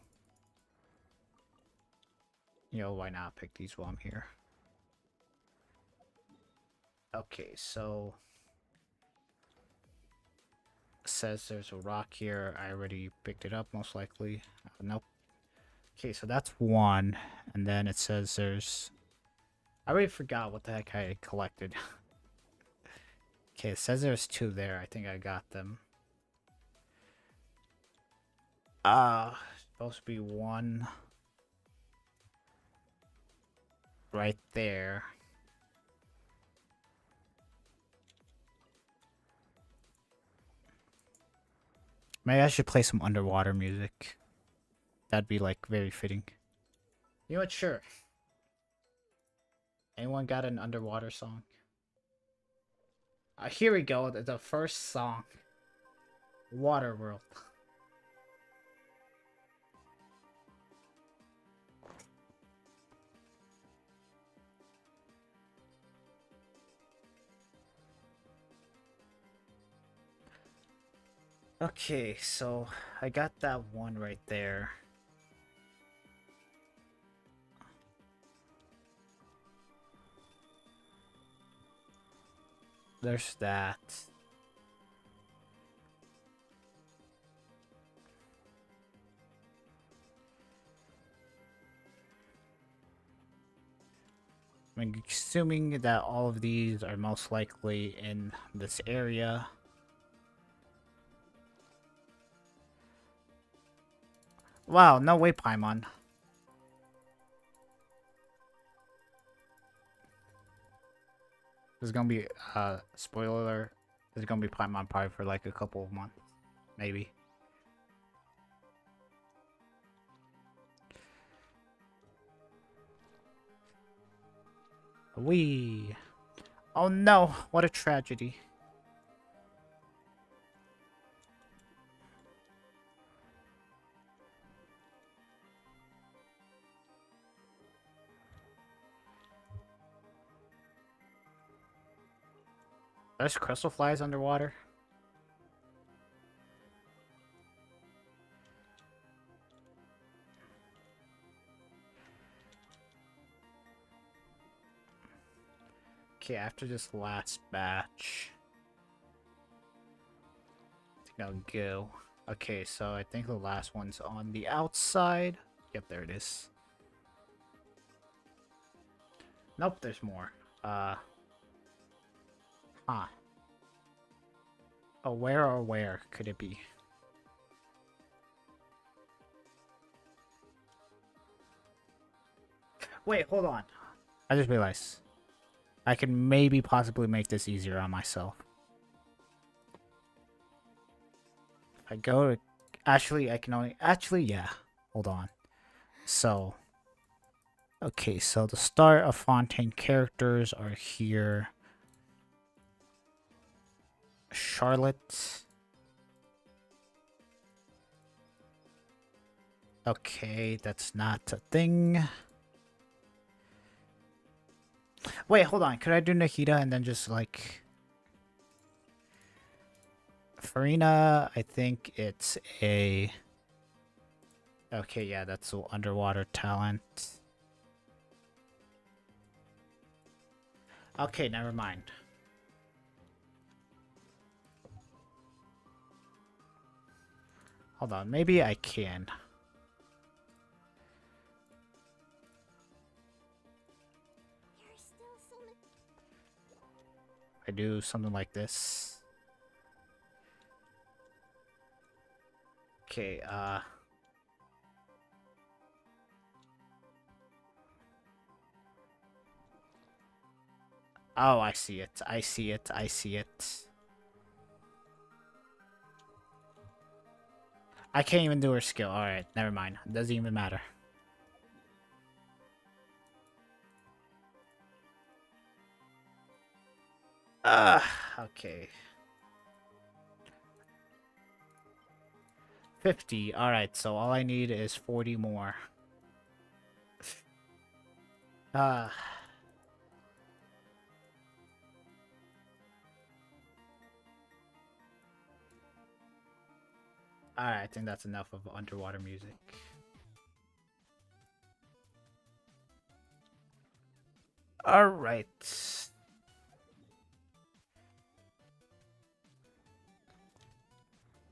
You know, why not pick these while I'm here? Okay, so says there's a rock here. I already picked it up, most likely. Nope. Okay, so that's one, and then it says there's. I already forgot what the heck I collected. Okay, it says there's two there. I think I got them. Supposed to be one right there. Maybe I should play some underwater music. That'd be like very fitting. You know what? Sure. Anyone got an underwater song? Here we go. The first song. Waterworld. Okay, so I got that one right there. There's that. I'm assuming that all of these are most likely in this area. Wow, no way, Paimon. There's gonna be, spoiler alert, there's gonna be Paimon probably for like a couple of months. Maybe. Wee. Oh no, what a tragedy. There's crystal flies underwater. Okay, after this last batch, I think I'll go. Okay, so I think the last one's on the outside. Yep, there it is. Nope, there's more. Huh. Oh, where could it be? Wait, hold on. I just realized. I can maybe possibly make this easier on myself. If I go to... Actually, I can only... Actually, yeah. Hold on. So... Okay, so the start of Fontaine characters are here. Charlotte. Okay, that's not a thing. Wait, hold on. Could I do Nahida and then just like... Farina, I think it's a... Okay, yeah, that's an underwater talent. Okay, never mind. Hold on, maybe I can. There's still so much. I do something like this. Okay, oh, I see it. I see it. I see it. I can't even do her skill. Alright, never mind. Doesn't even matter. Okay. 50. Alright, so all I need is 40 more. Alright, I think that's enough of underwater music. Alright.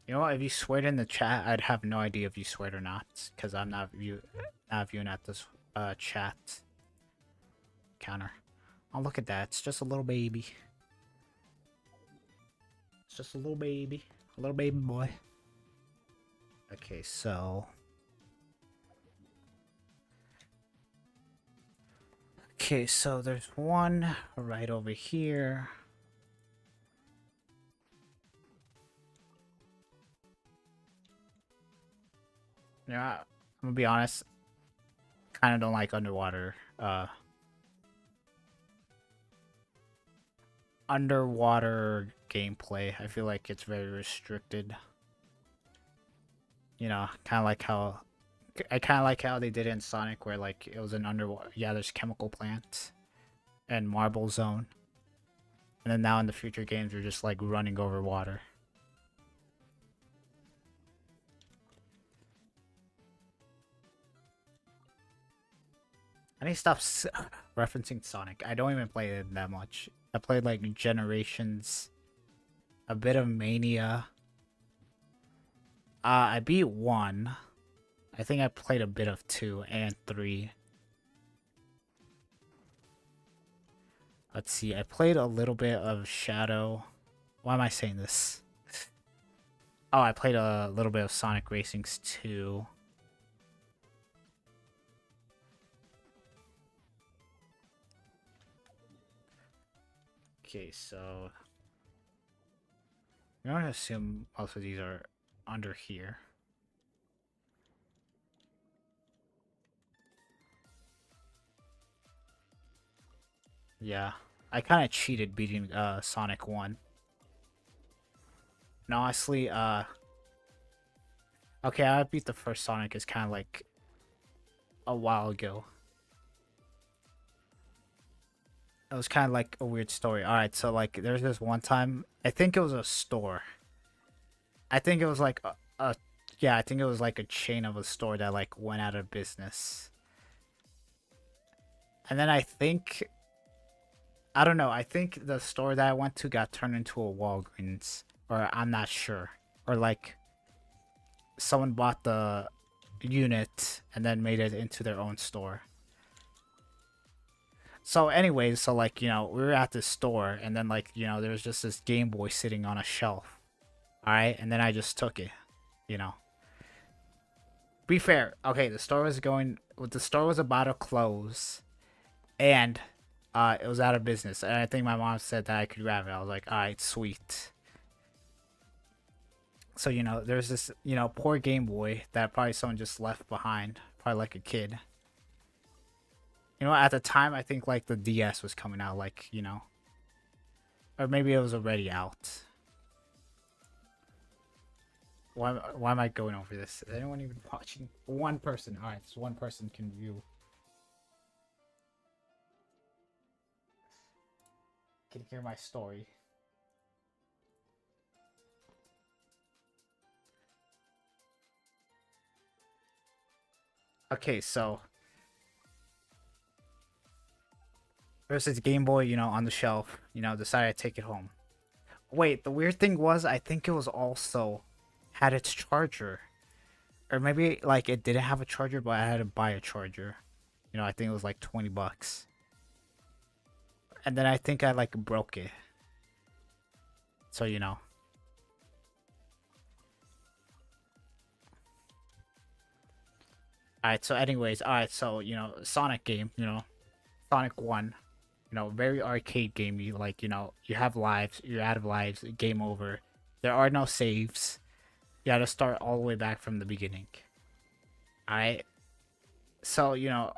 You know what? If you swear in the chat, I'd have no idea if you swear or not, because I'm not viewing at this chat counter. Oh, look at that! It's just a little baby. It's just a little baby boy. Okay, so. Okay, so there's one right over here. Yeah, I'm gonna be honest. Kind of don't like underwater gameplay. I feel like it's very restricted. You know, kind of like how they did it in Sonic, where like it was an underwater. Yeah, there's chemical plants and Marble Zone, and then now in the future games, you're just like running over water. I need to stop referencing Sonic. I don't even play it that much. I played like Generations, a bit of Mania. I beat 1. I think I played a bit of 2 and 3. Let's see. I played a little bit of Shadow. Why am I saying this? Oh, I played a little bit of Sonic Racings 2. Okay, so I'm gonna assume most of these are under here. Yeah, I kind of cheated beating Sonic 1. And honestly, okay, I beat the first Sonic is kind of like a while ago. It was kind of like a weird story. Alright, so like there's this one time, I think it was a store. I think it was like yeah, I think it was like a chain of a store that like went out of business. And then I don't know, I think the store that I went to got turned into a Walgreens, or I'm not sure. Or like someone bought the unit and then made it into their own store. So anyways, so like, you know, we were at this store and then like, you know, there was just this Game Boy sitting on a shelf. Alright, and then I just took it, you know. Be fair, okay, the store was about to close and it was out of business. And I think my mom said that I could grab it. I was like, alright, sweet. So, you know, there's this, you know, poor Game Boy that probably someone just left behind. Probably like a kid. You know, at the time, I think, like, the DS was coming out, like, you know. Or maybe it was already out. Why am I going over this? Is anyone even watching? One person. Alright, so one person can view. Can hear my story. Okay, so there's this Game Boy, you know, on the shelf. You know, decided to take it home. Wait, the weird thing was, I think it was also had its charger, or maybe like it didn't have a charger, but I had to buy a charger. You know, I think it was like $20, and then I think I like broke it. So you know. Alright, so anyways, alright, so you know, Sonic game, you know, Sonic 1. You know, very arcade game. You like, you know, you have lives, you're out of lives, game over. There are no saves. You gotta start all the way back from the beginning. Alright? So, you know,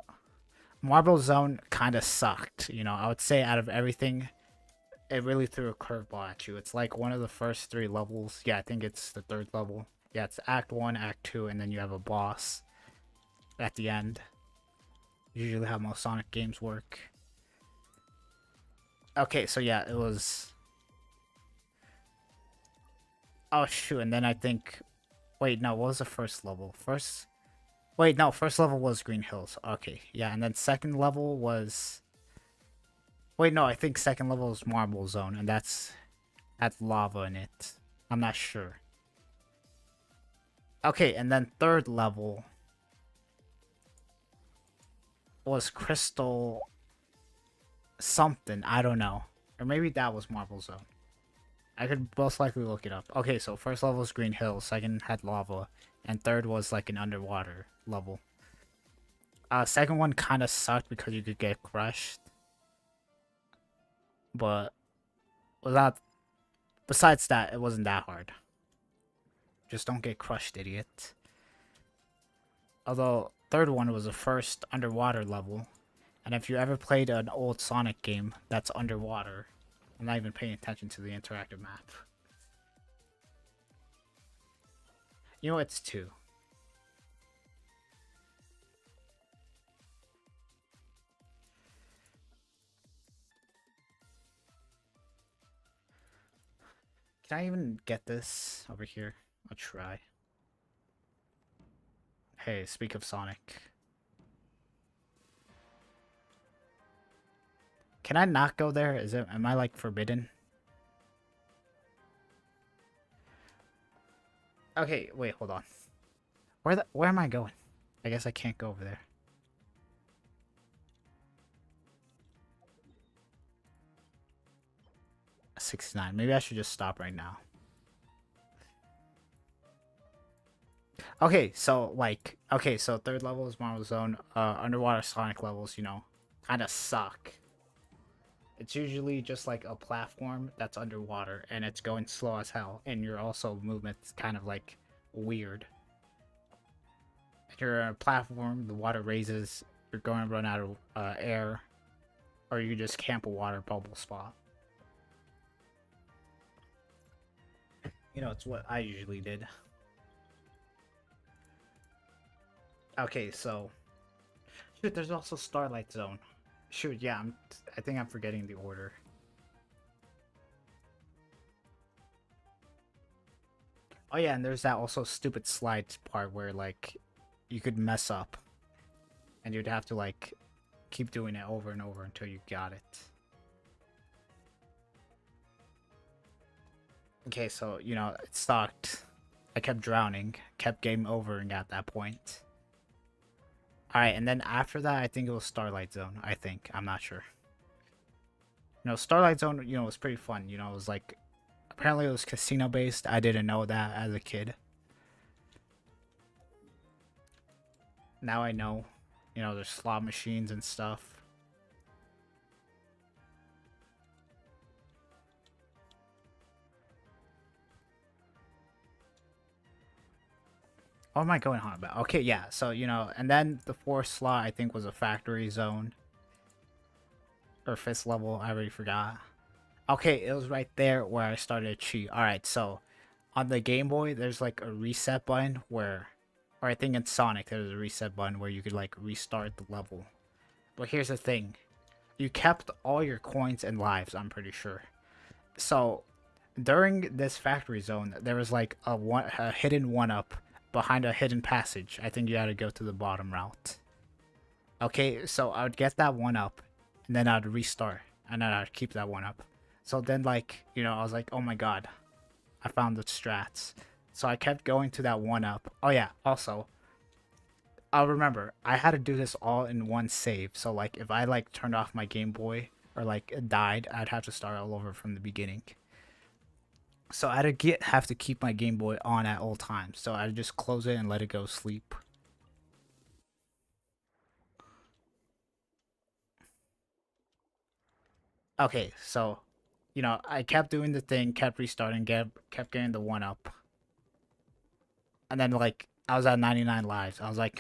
Marble Zone kind of sucked. You know, I would say out of everything, it really threw a curveball at you. It's like one of the first 3 levels. Yeah, I think it's the 3rd level. Yeah, it's Act 1, Act 2, and then you have a boss at the end. Usually how most Sonic games work. Okay, so yeah, it was... Oh, shoot, and then I think... Wait, no, what was the first level? Wait, no, first level was Green Hills. Okay, yeah, and then second level was... Wait, no, I think second level is Marble Zone, and that's... had lava in it. I'm not sure. Okay, and then third level was Crystal something. I don't know. Or maybe that was Marble Zone. I could most likely look it up. Okay, so first level was Green Hill, second had lava, and third was like an underwater level. Second one kind of sucked because you could get crushed. But without, besides that, it wasn't that hard. Just don't get crushed, idiot. Although, third one was the first underwater level. And if you ever played an old Sonic game that's underwater, I'm not even paying attention to the interactive map. You know, it's 2. Can I even get this over here? I'll try. Hey, speak of Sonic. Can I not go there? Am I like forbidden? Okay, wait, hold on. Where am I going? I guess I can't go over there. $69. Maybe I should just stop right now. Okay, so third level is Marble Zone. Underwater Sonic levels, you know, kind of suck. It's usually just like a platform that's underwater and it's going slow as hell, and your also movement's kind of like weird. If you're on a platform, the water raises, you're going to run out of air, or you just camp a water bubble spot. You know, it's what I usually did. Okay, so shoot, there's also Starlight Zone. Shoot, yeah, I think I'm forgetting the order. Oh yeah, and there's that also stupid slides part where like you could mess up and you'd have to like keep doing it over and over until you got it. Okay, so you know, it sucked. I kept drowning, kept game overing at that point. Alright, and then after that, I think it was Starlight Zone. I think. I'm not sure. You know, Starlight Zone, you know, was pretty fun. You know, it was like, apparently it was casino based. I didn't know that as a kid. Now I know. You know, there's slot machines and stuff. What am I going on about? Okay, yeah, so, you know, and then the fourth slot, I think, was a factory zone. Or fifth level, I already forgot. Okay, it was right there where I started to cheat. Alright, so, on the Game Boy, there's, like, a reset button where... Or I think in Sonic, there's a reset button where you could, like, restart the level. But here's the thing. You kept all your coins and lives, I'm pretty sure. So, during this factory zone, there was, like, a hidden one-up behind a hidden passage. I think you had to go to the bottom route. Okay, so I would get that one up, and then I'd restart, and then I'd keep that one up. So then, like, you know, I was like, oh my god, I found the strats. So I kept going to that one up. Oh yeah, also, I'll remember, I had to do this all in one save. So like, if I like turned off my Game Boy, or like it died, I'd have to start all over from the beginning. So I'd have to keep my Game Boy on at all times. So I'd just close it and let it go sleep. Okay, so, you know, I kept doing the thing, kept restarting, kept getting the one up. And then, like, I was at 99 lives. I was like,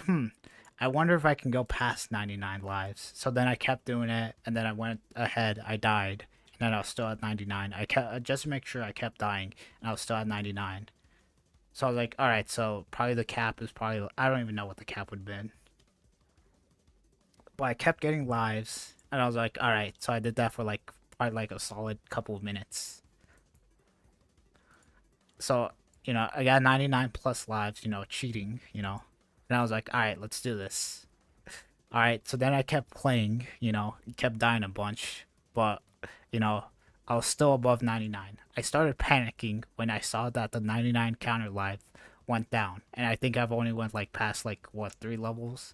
I wonder if I can go past 99 lives. So then I kept doing it, and then I went ahead, I died. And then I was still at 99. I kept, just to make sure I kept dying, and I was still at 99. So I was like, alright, so probably the cap is probably, I don't even know what the cap would have been. But I kept getting lives, and I was like, alright, so I did that for like, probably like a solid couple of minutes. So, you know, I got 99 plus lives, you know, cheating, you know. And I was like, alright, let's do this. Alright, so then I kept playing, you know, kept dying a bunch, but, you know, I was still above 99. I started panicking when I saw that the 99 counter life went down, and I think I've only went like past like what 3 levels.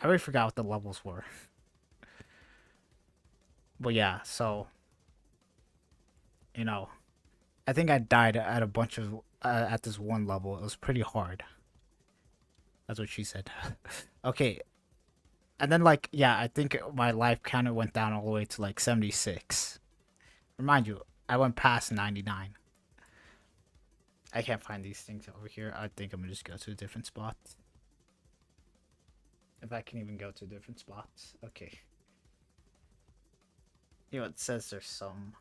I already forgot what the levels were. But yeah, so you know, I think I died at a bunch of at this one level. It was pretty hard. That's what she said. Okay, and then like yeah, I think my life counter went down all the way to like 76. Remind you, I went past 99. I can't find these things over here. I think I'm gonna just go to a different spot. If I can even go to different spots. Okay. You know, it says there's some.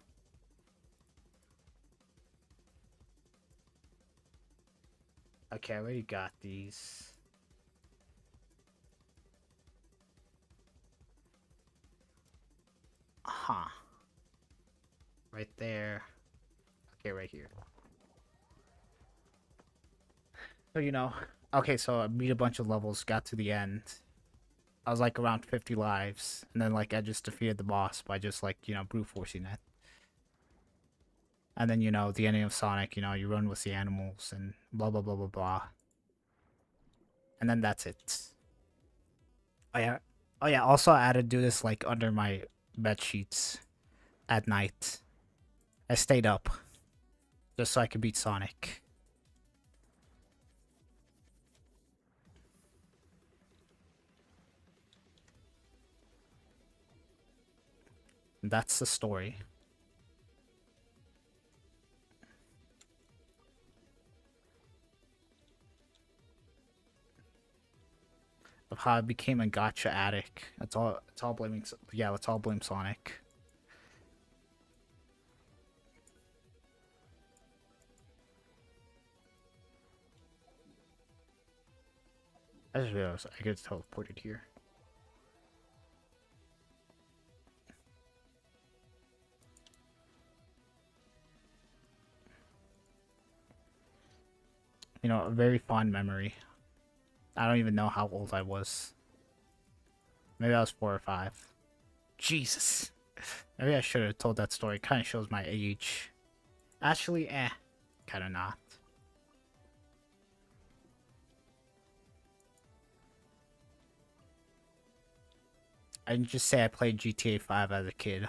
Okay, I already got these. Huh. Right there. Okay, right here. So, you know. Okay, so I beat a bunch of levels, got to the end. I was like around 50 lives. And then, like, I just defeated the boss by just, like, you know, brute forcing it. And then, you know, the ending of Sonic, you know, you run with the animals and blah, blah, blah, blah, blah. And then that's it. Oh, yeah. Oh, yeah. Also, I had to do this, like, under my bed sheets at night. I stayed up just so I could beat Sonic. And that's the story. Of how I became a gacha addict. It's all blaming. Yeah, let's all blame Sonic. I just realized I get teleported here. You know, a very fond memory. I don't even know how old I was. Maybe I was 4 or 5. Jesus. Maybe I should have told that story. Kind of shows my age. Actually, kind of not. I can just say I played GTA 5 as a kid.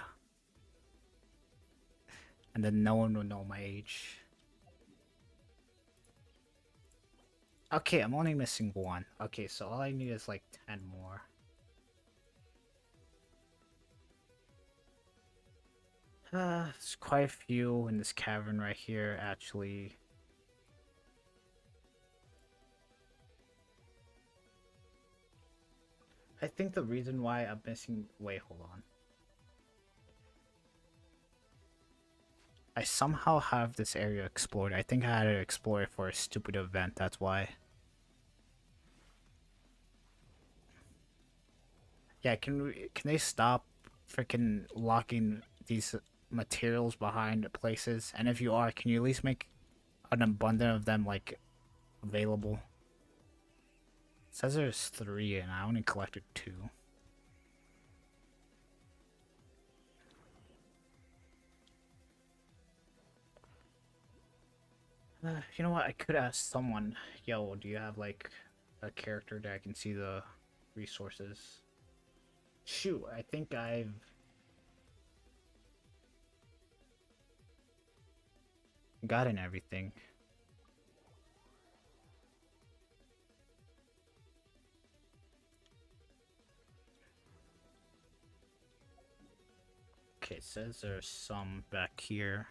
And then no one would know my age. Okay, I'm only missing 1. Okay, so all I need is like 10 more. There's quite a few in this cavern right here, actually. I think the reason why I'm missing... Wait, hold on. I somehow have this area explored. I think I had to explore it for a stupid event, that's why. Yeah, can they stop freaking locking these materials behind places? And if you are, can you at least make an abundance of them, like, available? It says there's 3 and I only collected 2. You know what? I could ask someone, yo, do you have like a character that I can see the resources? Shoot, I think I've gotten everything. Okay, it says there's some back here.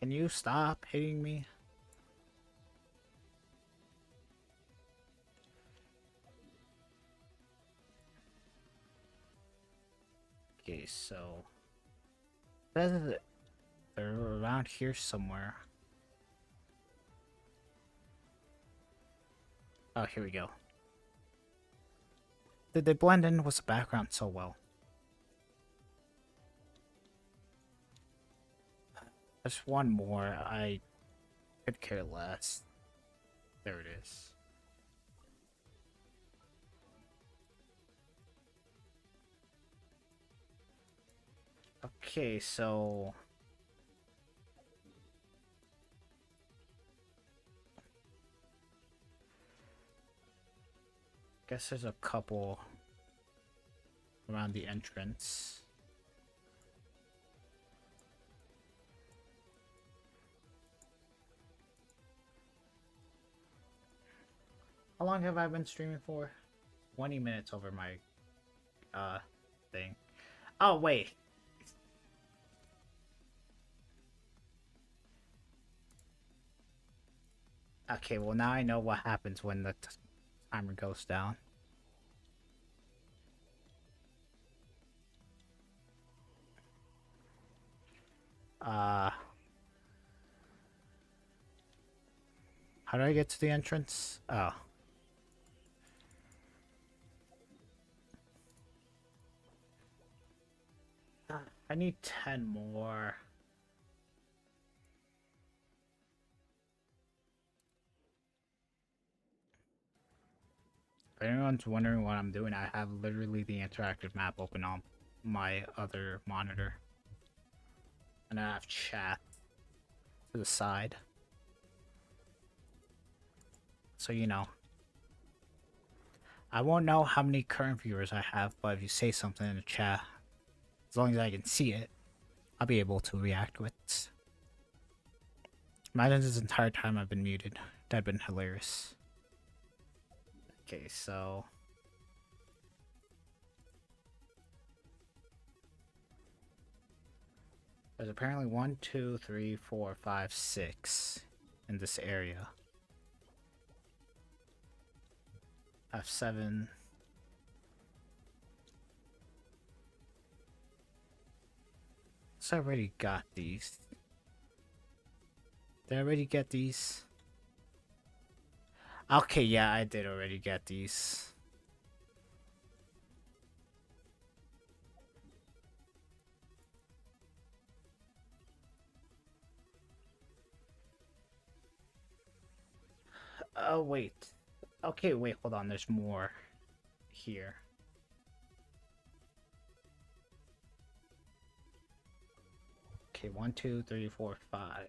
Can you stop hitting me? Okay, so they're around here somewhere. Oh, here we go. Did they blend in with the background so well? There's one more. I could care less. There it is. Okay, so guess there's a couple around the entrance. How long have I been streaming for? 20 minutes over my thing. Oh wait. Okay, well now I know what happens when the timer goes down. How do I get to the entrance? Oh. I need 10 more. If anyone's wondering what I'm doing, I have literally the interactive map open on my other monitor. And I have chat to the side. So, you know. I won't know how many current viewers I have, but if you say something in the chat, as long as I can see it, I'll be able to react to it. Imagine this entire time I've been muted. That'd been hilarious. Okay, so there's apparently 1, 2, 3, 4, 5, 6 in this area. I have 7. So I already got these. Did I already get these? Okay, yeah, I did already get these. Oh, wait. Okay, wait, hold on. There's more here. Okay, 1, 2, 3, 4, 5.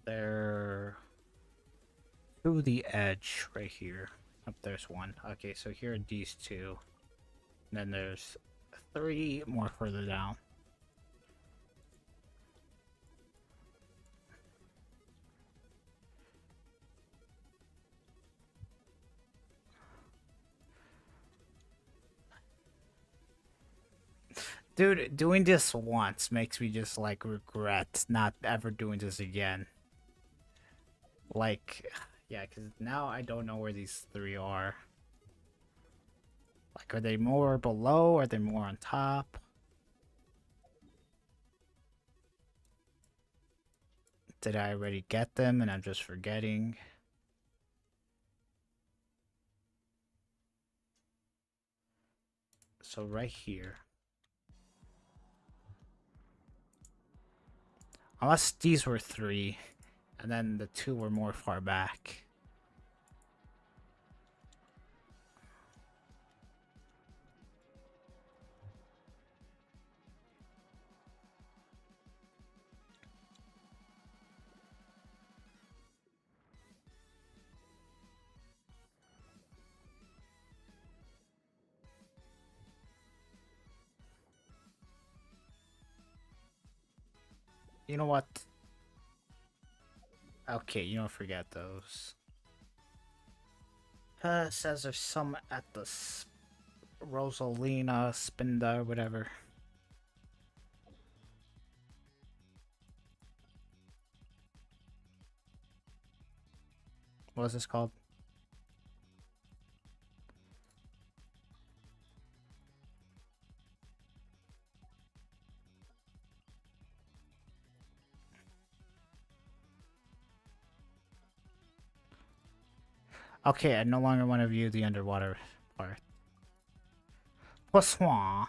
They're to the edge right here. Up there's one. Okay, so here are these two. And then there's 3 more further down. Dude, doing this once makes me just like regret not ever doing this again. Like, yeah, because now I don't know where these 3 are. Like, are they more below? Are they more on top? Did I already get them and I'm just forgetting? So right here. Unless these were 3, and then the 2 were more far back. You know what? Okay, you don't forget those. Says there's some at the Rosalina, Spinda, whatever. What is this called? Okay, I no longer want to view the underwater part. Poisson.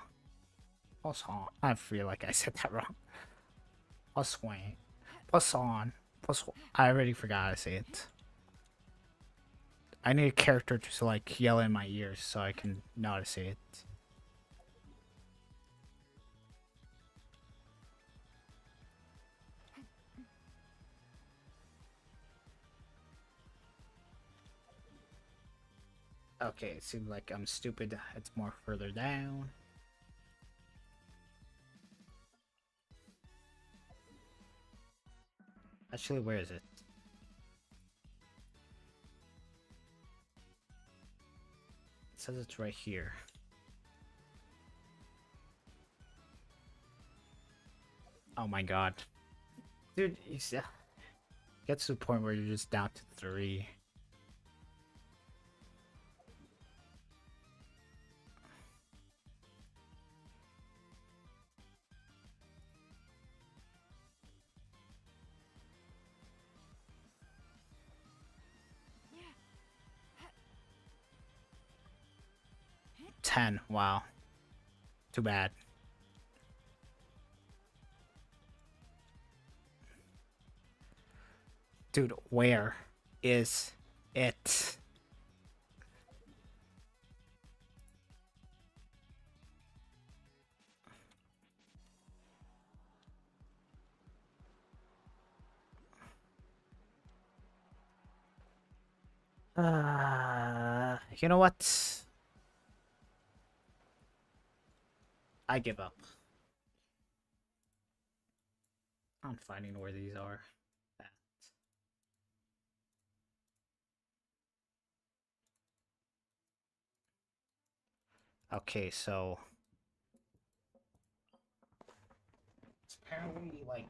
Poisson. I feel like I said that wrong. Plus Wayne. Plus on. Plus. I already forgot how to say it. I need a character to like yell in my ears so I can know how to say it. Okay, it seems like I'm stupid. It's more further down. Actually, where is it? It says it's right here. Oh my god. Dude, gets to the point where you're just down to 3. Yeah. 10. Wow. Too bad. Dude, where is it? You know what? I give up. I'm finding where these are. Okay, so it's apparently like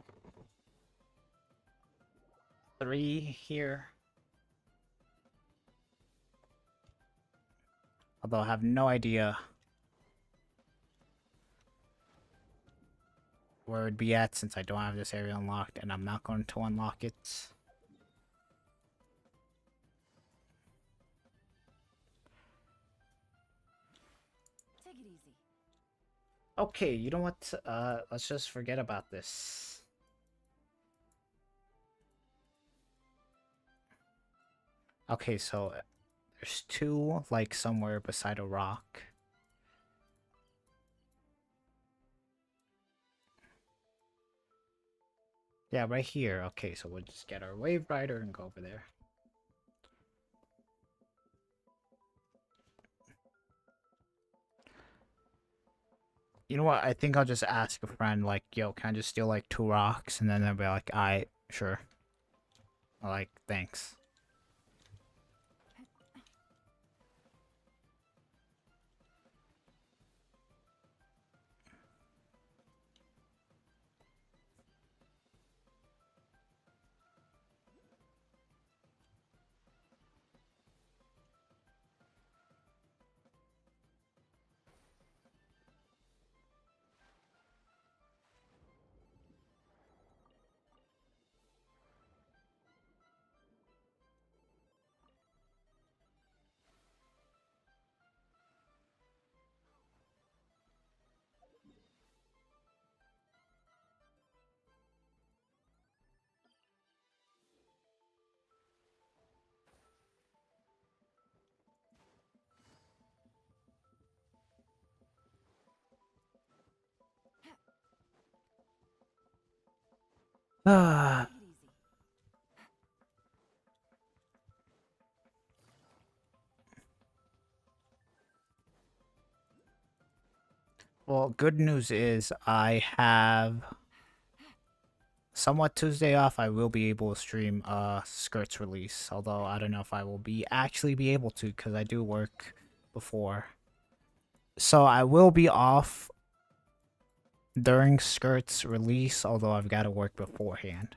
3 here. Although I have no idea where it'd be at since I don't have this area unlocked and I'm not going to unlock it. Take it easy. Okay, you know what? Let's just forget about this. Okay, so there's 2 like somewhere beside a rock. Yeah, right here. Okay, so we'll just get our wave rider and go over there. You know what? I think I'll just ask a friend, like, yo, can I just steal like 2 rocks? And then they'll be like, alright, sure. Like, thanks. Ah. Take it easy. Well, good news is I have somewhat Tuesday off. I will be able to stream Skirt's release, although I don't know if I will be actually be able to because I do work before. So I will be off during Skirt's release, although I've got to work beforehand.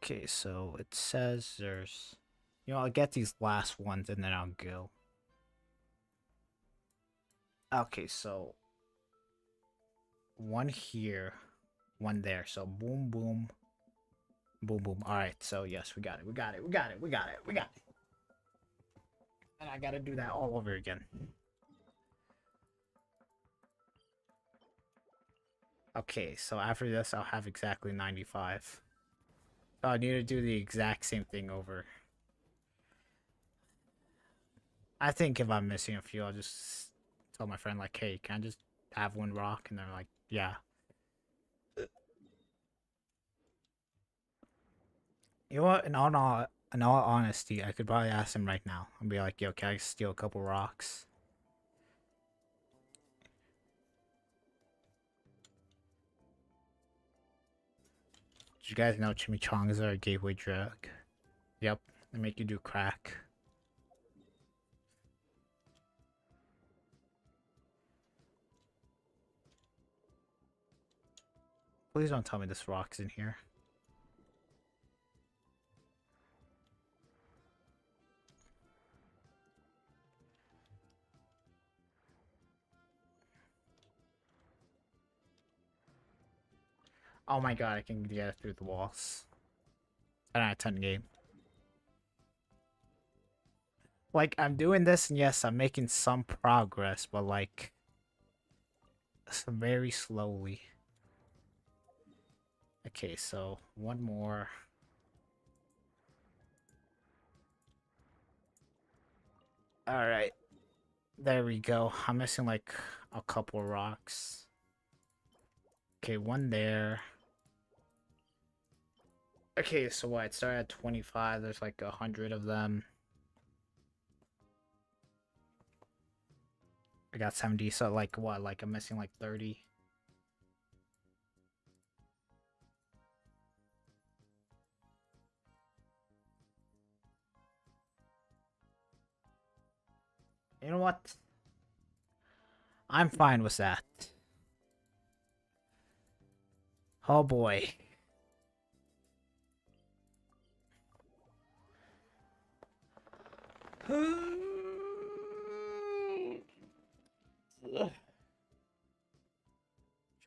Okay, so it says there's... You know, I'll get these last ones and then I'll go. Okay, so... 1 here, 1 there. So boom, boom. Boom, boom. All right. So yes, we got it. We got it. We got it. We got it. We got it. And I gotta do that all over again. Okay, so after this, I'll have exactly 95. So I need to do the exact same thing over. I think if I'm missing a few, I'll just tell my friend, like, hey, can I just have one rock? And they're like, yeah. You know what? In all honesty, I could probably ask him right now and be like, yo, can I steal a couple rocks? Did you guys know chimichangas are a gateway drug? Yep, they make you do crack. Please don't tell me this rock's in here. Oh my god, I can get it through the walls. 10 out of 10 game. Like, I'm doing this, and yes, I'm making some progress, but like, very slowly. Okay, so one more. Alright. There we go. I'm missing like a couple rocks. Okay, one there. Okay, so what? It started at 25. There's like 100 of them. I got 70, so like what? Like I'm missing like 30. You know what? I'm fine with that. Oh boy.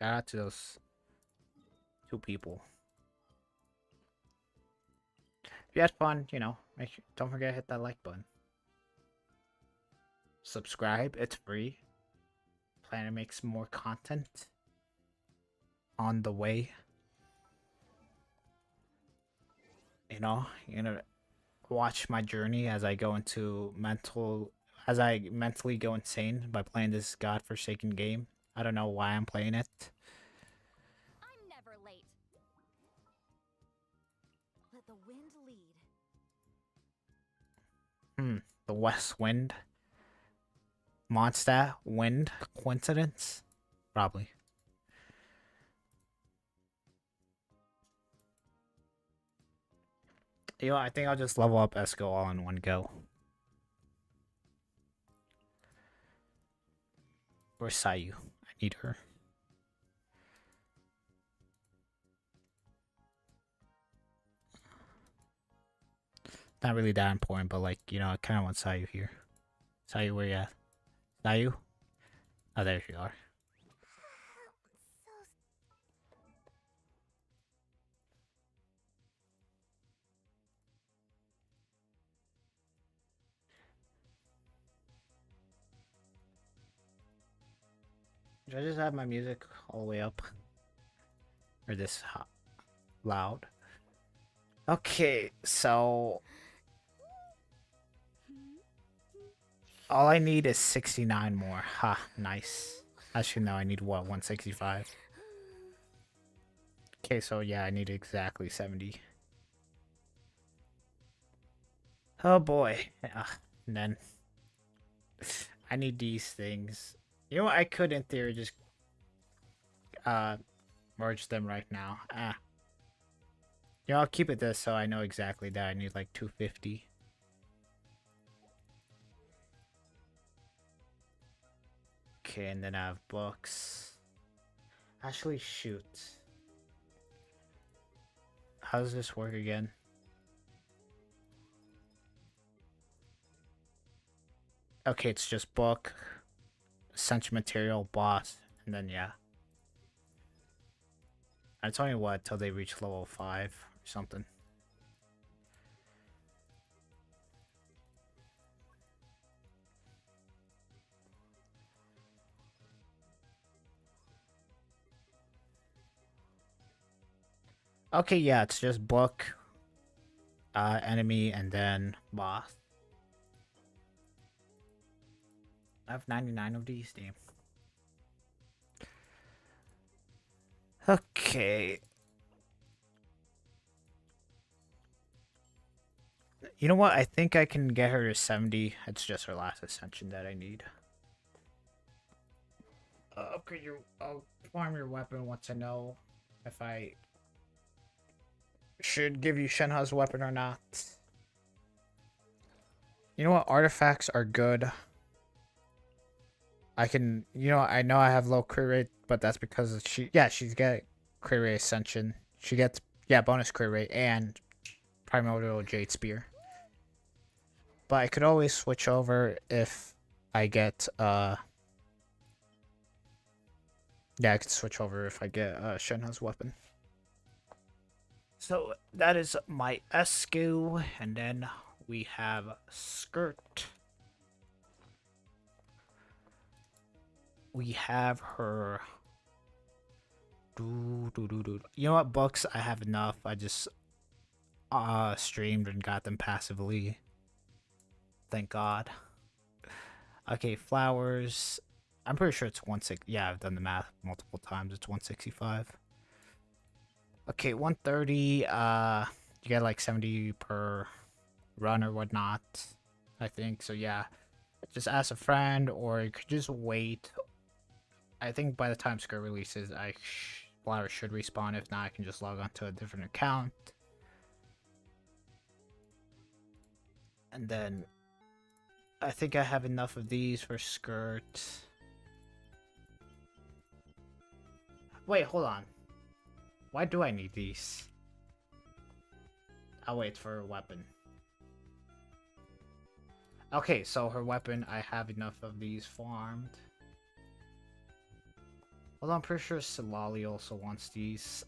Shout out to those two people. If you had fun, you know, don't forget to hit that like button. Subscribe, it's free. Plan to make some more content on the way. You know, watch my journey as I go into as I mentally go insane by playing this godforsaken game. I don't know why I'm playing it. I'm never late. Let the wind lead. The West Wind. Mondstadt Wind coincidence? Probably. You know, I think I'll just level up Esco all in one go. Where's Sayu? I need her. Not really that important, but like, you know, I kind of want Sayu here. Sayu, where you at? Sayu? Oh, there you are. Should I just have my music all the way up? Or this loud? Okay, so all I need is 69 more. Ha, nice. Actually, no, I need what, 165? Okay, so yeah, I need exactly 70. Oh boy. And then I need these things. You know what? I could, in theory, just merge them right now. You know, I'll keep it this so I know exactly that I need like 250. Okay, and then I have books. Actually, shoot. How does this work again? Okay, it's just book, essential material, boss, and then yeah. It's only what till they reach level 5 something. Okay, yeah, it's just book, enemy, and then boss. I have 99 of these, damn. Okay. You know what? I think I can get her to 70. It's just her last ascension that I need. Upgrade your... I'll farm your weapon once I know if I should give you Shenhe's weapon or not. You know what? Artifacts are good. I can... You know, I know I have low crit rate, but that's because she... Yeah, she's got crit rate ascension. She gets... Yeah, bonus crit rate and primordial jade spear. But I could always switch over if I get... Yeah, I could switch over if I get Shenhe's weapon. So that is my Escu, and then we have Skirk. We have her. You know what? Books, I have enough. I just streamed and got them passively. Thank God. Okay, flowers. I'm pretty sure it's 160. Yeah, I've done the math multiple times. It's 165. Okay, 130. You get like 70 per run or whatnot, I think. So yeah, just ask a friend, or you could just wait. I think by the time Skirk releases, flowers should respawn. If not, I can just log on to a different account. And then I think I have enough of these for Skirk. Wait, hold on. Why do I need these? I'll wait for a weapon. Okay, so her weapon, I have enough of these farmed. Although I'm pretty sure Silali also wants these.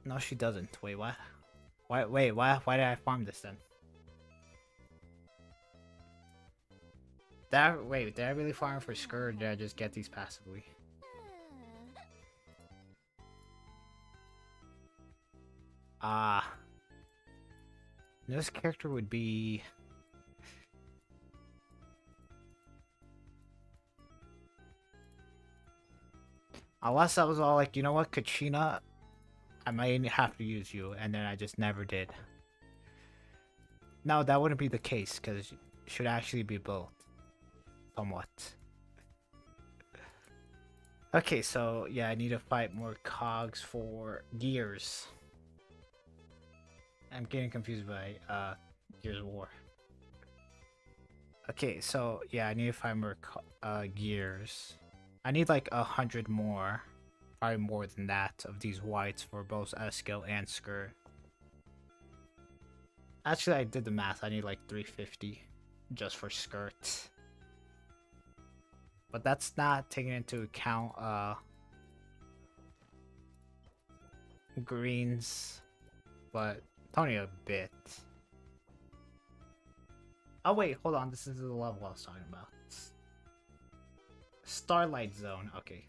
No, she doesn't. Wait, what? Why did I farm this then? Wait, did I really farm for Skirk, or did I just get these passively? This character would be... Unless I was all like, you know what, Kachina, I might have to use you, and then I just never did. No, that wouldn't be the case, because it should actually be both. Somewhat. Okay, so yeah, I need to fight more cogs for gears. I'm getting confused by Gears of War. Okay, so yeah, I need to find more gears. I need like 100 more, probably more than that, of these whites for both Escu and Skirk. Actually, I did the math. I need like 350 just for Skirk. But that's not taking into account greens, but only a bit. Oh wait, hold on, this is the level I was talking about. Starlight Zone, okay.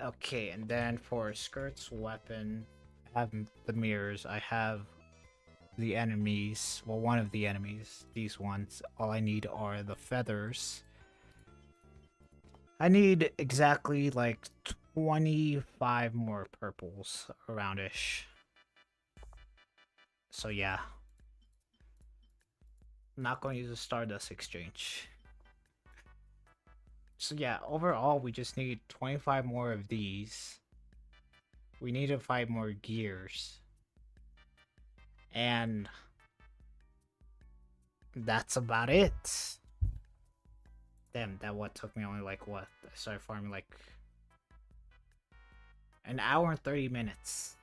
Okay, and then for Skirk's weapon, I have the mirrors, I have the enemies, well, one of the enemies, these ones. All I need are the feathers. I need exactly like 25 more purples around-ish. So yeah. I'm not going to use a Stardust exchange. So yeah, overall we just need 25 more of these. We need to find more gears. And that's about it. Damn, that what took me only like what? I started farming like an hour and 30 minutes.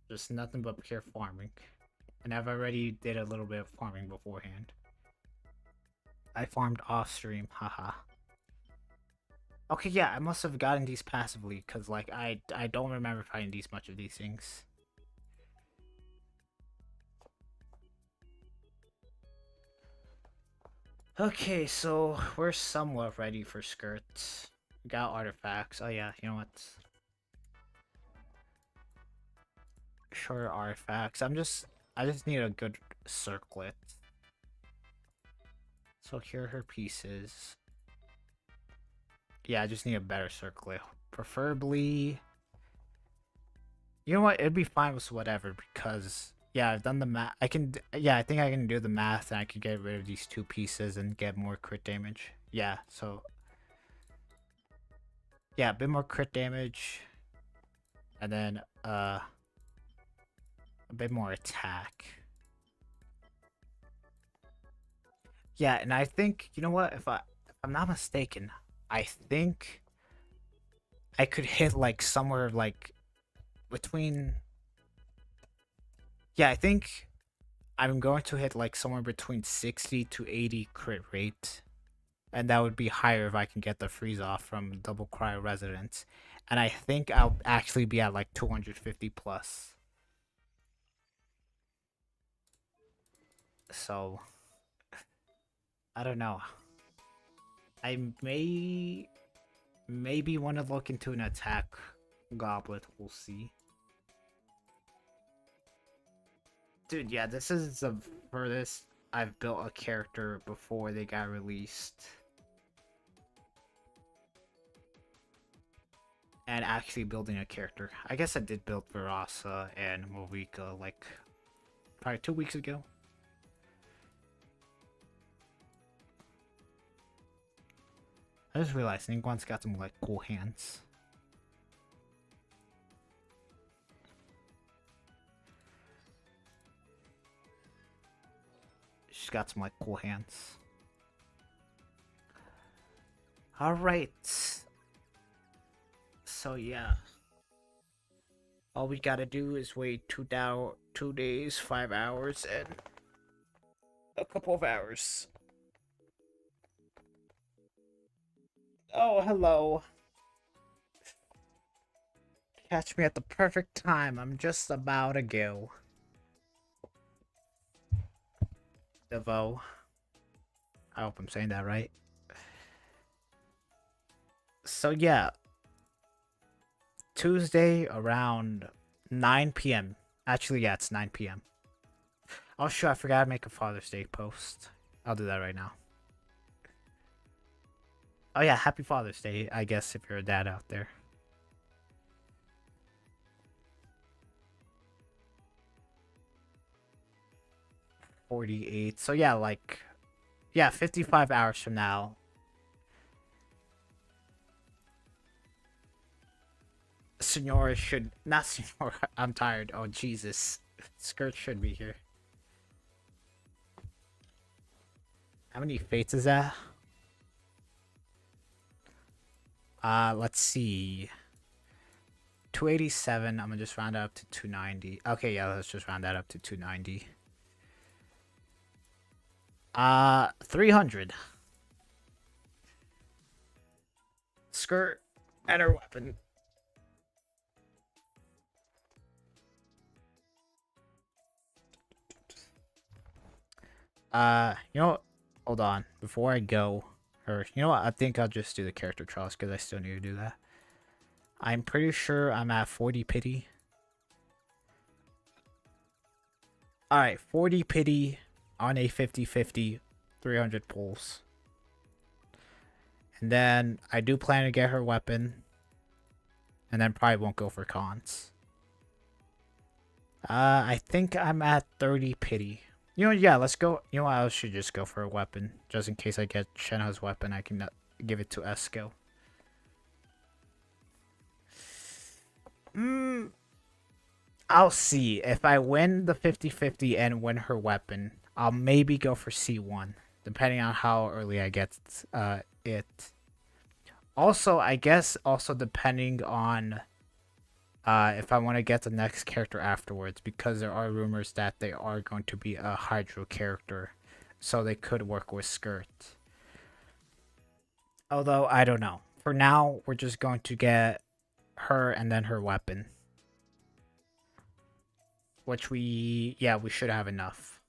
Just nothing but pure farming. And I've already did a little bit of farming beforehand. I farmed off stream, haha. Okay, yeah, I must have gotten these passively, because, like, I don't remember finding these much of these things. Okay, so we're somewhat ready for skirts. We got artifacts. Oh yeah, you know what? Shorter artifacts. I just need a good circlet. So here are her pieces. Yeah, I just need a better circlet. Preferably... You know what? It'd be fine with whatever, because... Yeah, I've done the math. Yeah, I think I can do the math, and I can get rid of these 2 pieces and get more crit damage. Yeah, so... Yeah, a bit more crit damage. And then, a bit more attack. Yeah, and I think, you know what? If I'm not mistaken, I think I could hit, like, somewhere, like, between... Yeah, I think I'm going to hit, like, somewhere between 60 to 80 crit rate. And that would be higher if I can get the freeze off from Double Cryo Residence. And I think I'll actually be at, like, 250 plus. So... I don't know. I maybe want to look into an attack goblet. We'll see. Dude, yeah, this is the furthest I've built a character before they got released. And actually building a character. I guess I did build Verasa and Morika like probably 2 weeks ago. I just realized Ningguang's got some like cool hands. She's got some like cool hands. Alright. So yeah. All we gotta do is wait 2 days, 5 hours, and a couple of hours. Oh, hello. Catch me at the perfect time. I'm just about to go. Devo. I hope I'm saying that right. So yeah. Tuesday around 9 p.m. Actually, yeah, it's 9 p.m. Oh, sure, I forgot to make a Father's Day post. I'll do that right now. Oh yeah, happy Father's Day, I guess, if you're a dad out there. $48. So yeah, like, yeah, 55 hours from now. Senora should, not Senora, I'm tired. Oh, Jesus. Skirk should be here. How many fates is that? Let's see. 287. I'm gonna just round that up to 290. Okay, yeah, let's just round that up to 290. 300. Skirt and her weapon. You know what? Hold on. Before I go, or you know what? I think I'll just do the character trials because I still need to do that. I'm pretty sure I'm at 40 pity. Alright, 40 pity on a 50-50, 300 pulls. And then I do plan to get her weapon. And then probably won't go for cons. I think I'm at 30 pity. You know, yeah, let's go. You know what? I should just go for a weapon. Just in case I get Shenhe's weapon, I can give it to Esco. I'll see. If I win the 50-50 and win her weapon, I'll maybe go for C1. Depending on how early I get it. Also, I guess, also depending on if I want to get the next character afterwards, because there are rumors that they are going to be a Hydro character, so they could work with Skirt. Although, I don't know. For now, we're just going to get her and then her weapon. Which we should have enough.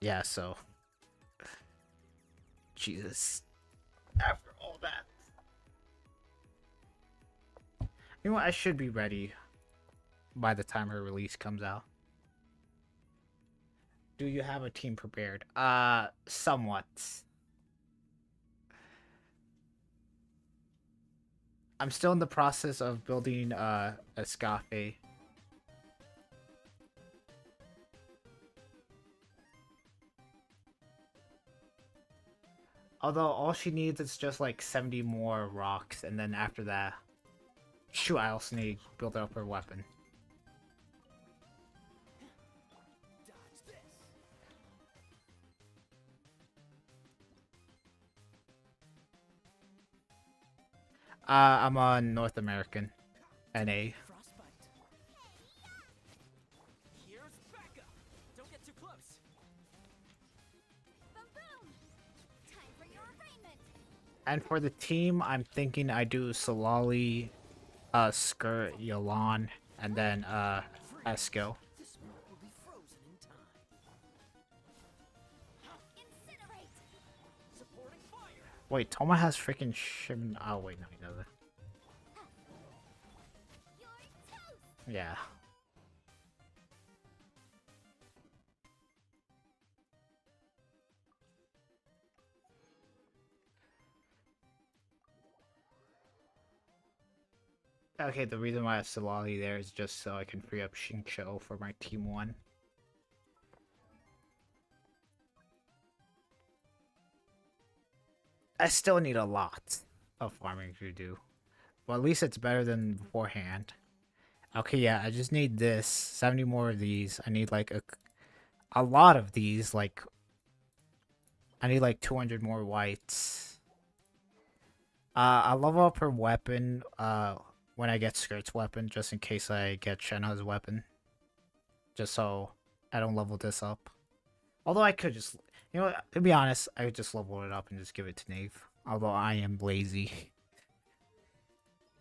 Yeah, so. Jesus. After all that. You know what? I should be ready by the time her release comes out. Do you have a team prepared? Somewhat. I'm still in the process of building a Scafe. Although all she needs is just like 70 more rocks, and then after that, shoot, I also need to build up her weapon. Dodge this. I'm a North American, NA. Frostbite. Here's backup. Don't get too close. Boom boom! Time for your arraignment! And for the team, I'm thinking I do Solali, Skirk, Yalan, and then Esco. This world will be frozen in time. Incinerate! Supporting fire. Wait, Toma has freaking shim. Oh wait, no, he doesn't. You're toast! Yeah. Okay, the reason why I have Solali there is just so I can free up Shincho for my team 1. I still need a lot of farming to do. Well, at least it's better than beforehand. Okay, yeah, I just need this. 70 more of these. I need like a lot of these. Like, I need like 200 more whites. I'll level up her weapon when I get Skirt's weapon, just in case I get Shenha's weapon. Just so I don't level this up. Although I could just, you know, to be honest, I could just level it up and just give it to Nave. Although I am lazy.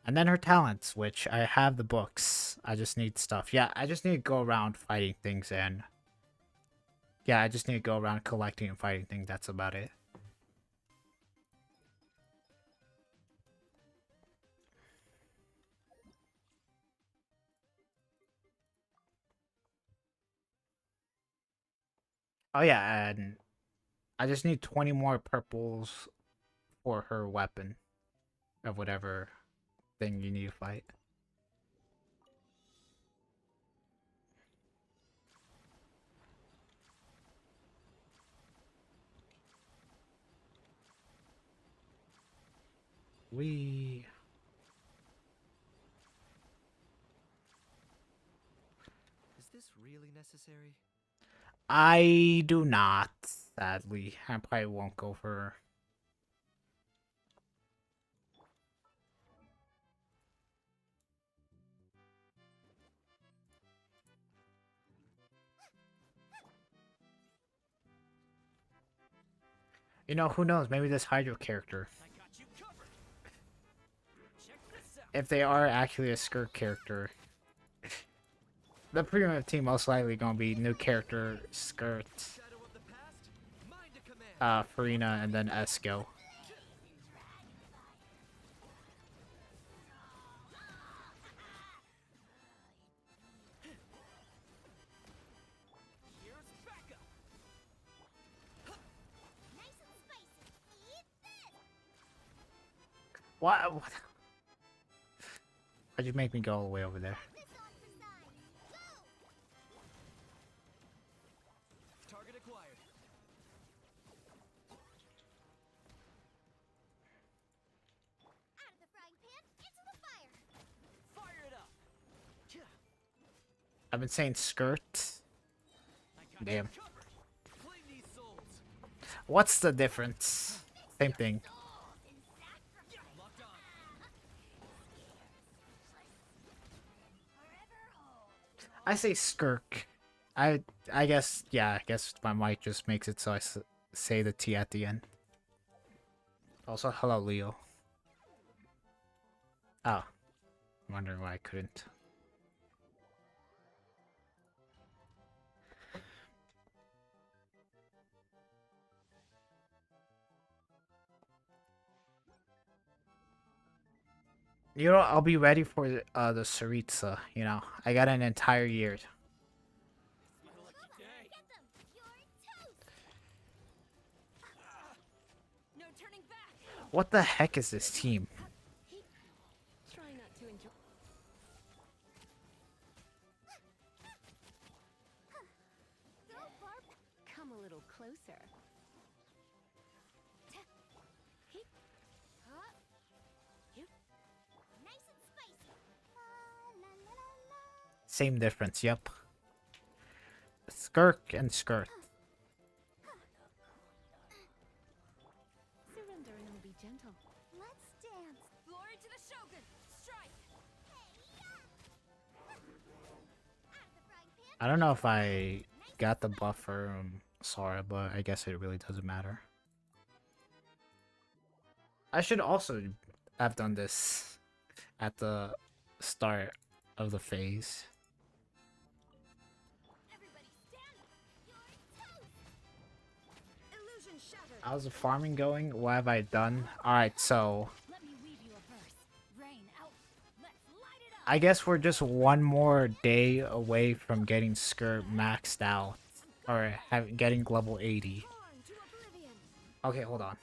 And then her talents, which I have the books. I just need stuff. Yeah, I just need to go around fighting things and... Yeah, I just need to go around collecting and fighting things. That's about it. Oh yeah, and I just need 20 more purples for her weapon. Of whatever thing you need to fight. We... Is this really necessary? I do not, sadly. I probably won't go for... You know, who knows? Maybe this Hydro character. I got you covered. Check this out. If they are actually a Skirk character. The primitive team most likely gonna be new character Skirk, Shadow of the past. Mind to command. Farina, and then Esco. Here's backup. Nice and spicy! Eat this! What? Why'd you make me go all the way over there? This on for size! Go! Target acquired. Out of the frying pan, into the fire! Fire it up. Yeah. I've been saying skirt. I got Damn. you covered. Clean these souls. What's the difference? Same thing. Yeah, locked on. I say Skirk. I guess, yeah, I guess my mic just makes it so I say the T at the end. Also, hello, Leo. Oh, I'm wondering why I couldn't. You know, I'll be ready for the Saritsa, you know. I got an entire year. Get them! You're toast! No turning back. What the heck is this team? Try not to enjoy. Go, Barb! Come a little closer. Huh? Nice and spicy. La la la la. Same difference, yep. Skirk and Skirk. Surrender and I'll be gentle. Let's dance. Glory to the Shogun! Strike! Out of the frying pan. I don't know if I got the buff for Sora, but I guess it really doesn't matter. I should also have done this at the start of the phase. Everybody stand. You're toast. Illusion shattered. How's the farming going? What have I done? Alright, so Let me weave you a verse. Rain out. Let's light it up. I guess we're just one more day away from getting Skirk maxed out. Or getting level 80. Born to oblivion. Okay, hold on.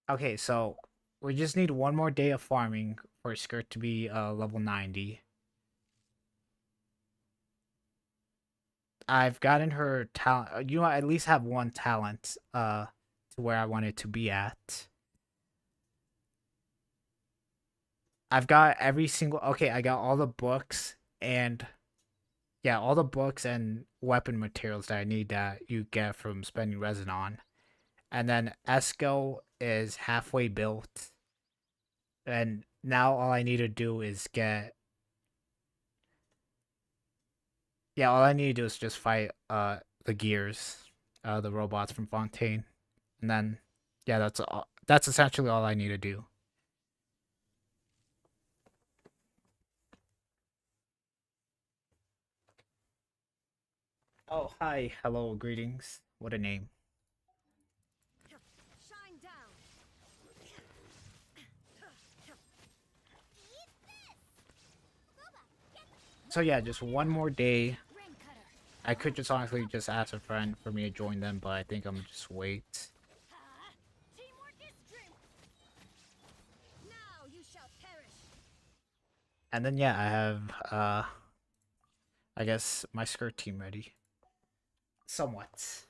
Okay, so we just need one more day of farming for Skirk to be level 90. I've gotten her talent. You know, I at least have one talent to where I want it to be at. I've got every single. Okay, I got all the books and. Yeah, all the books and weapon materials that I need that you get from spending resin on. And then Esco is halfway built. And now all I need to do is get... Yeah, all I need to do is just fight the gears, the robots from Fontaine. And then, yeah, that's essentially all I need to do. Oh, hi. Hello, greetings. What a name. Shine down. So yeah, just one more day. Rain cutter. I could just honestly just ask a friend for me to join them, but I think I'm just wait. Teamwork is strength. Now you shall perish. And then yeah, I have I guess my Skirk team ready. Somewhat.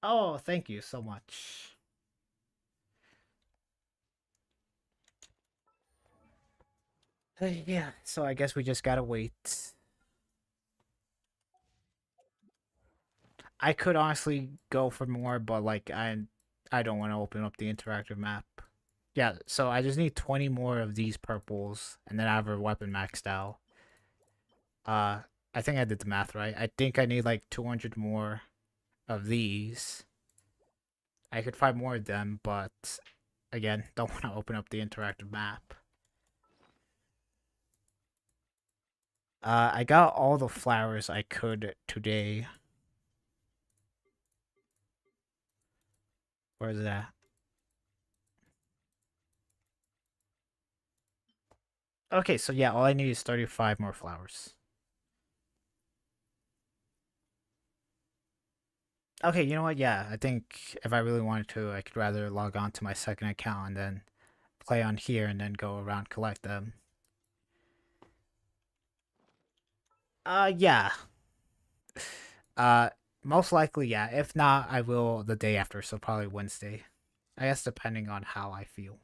Oh, thank you so much. Yeah, so I guess we just gotta wait. I could honestly go for more, but like I don't want to open up the interactive map. Yeah, so I just need 20 more of these purples, and then I have a weapon maxed out. I think I did the math right. I think I need like 200 more of these. I could find more of them, but again, don't want to open up the interactive map. I got all the flowers I could today. Where's that? Okay, so yeah, all I need is 35 more flowers. Okay, you know what? Yeah, I think if I really wanted to, I could rather log on to my second account and then play on here and then go around collect them. Yeah. Most likely, yeah. If not, I will the day after, so probably Wednesday. I guess depending on how I feel.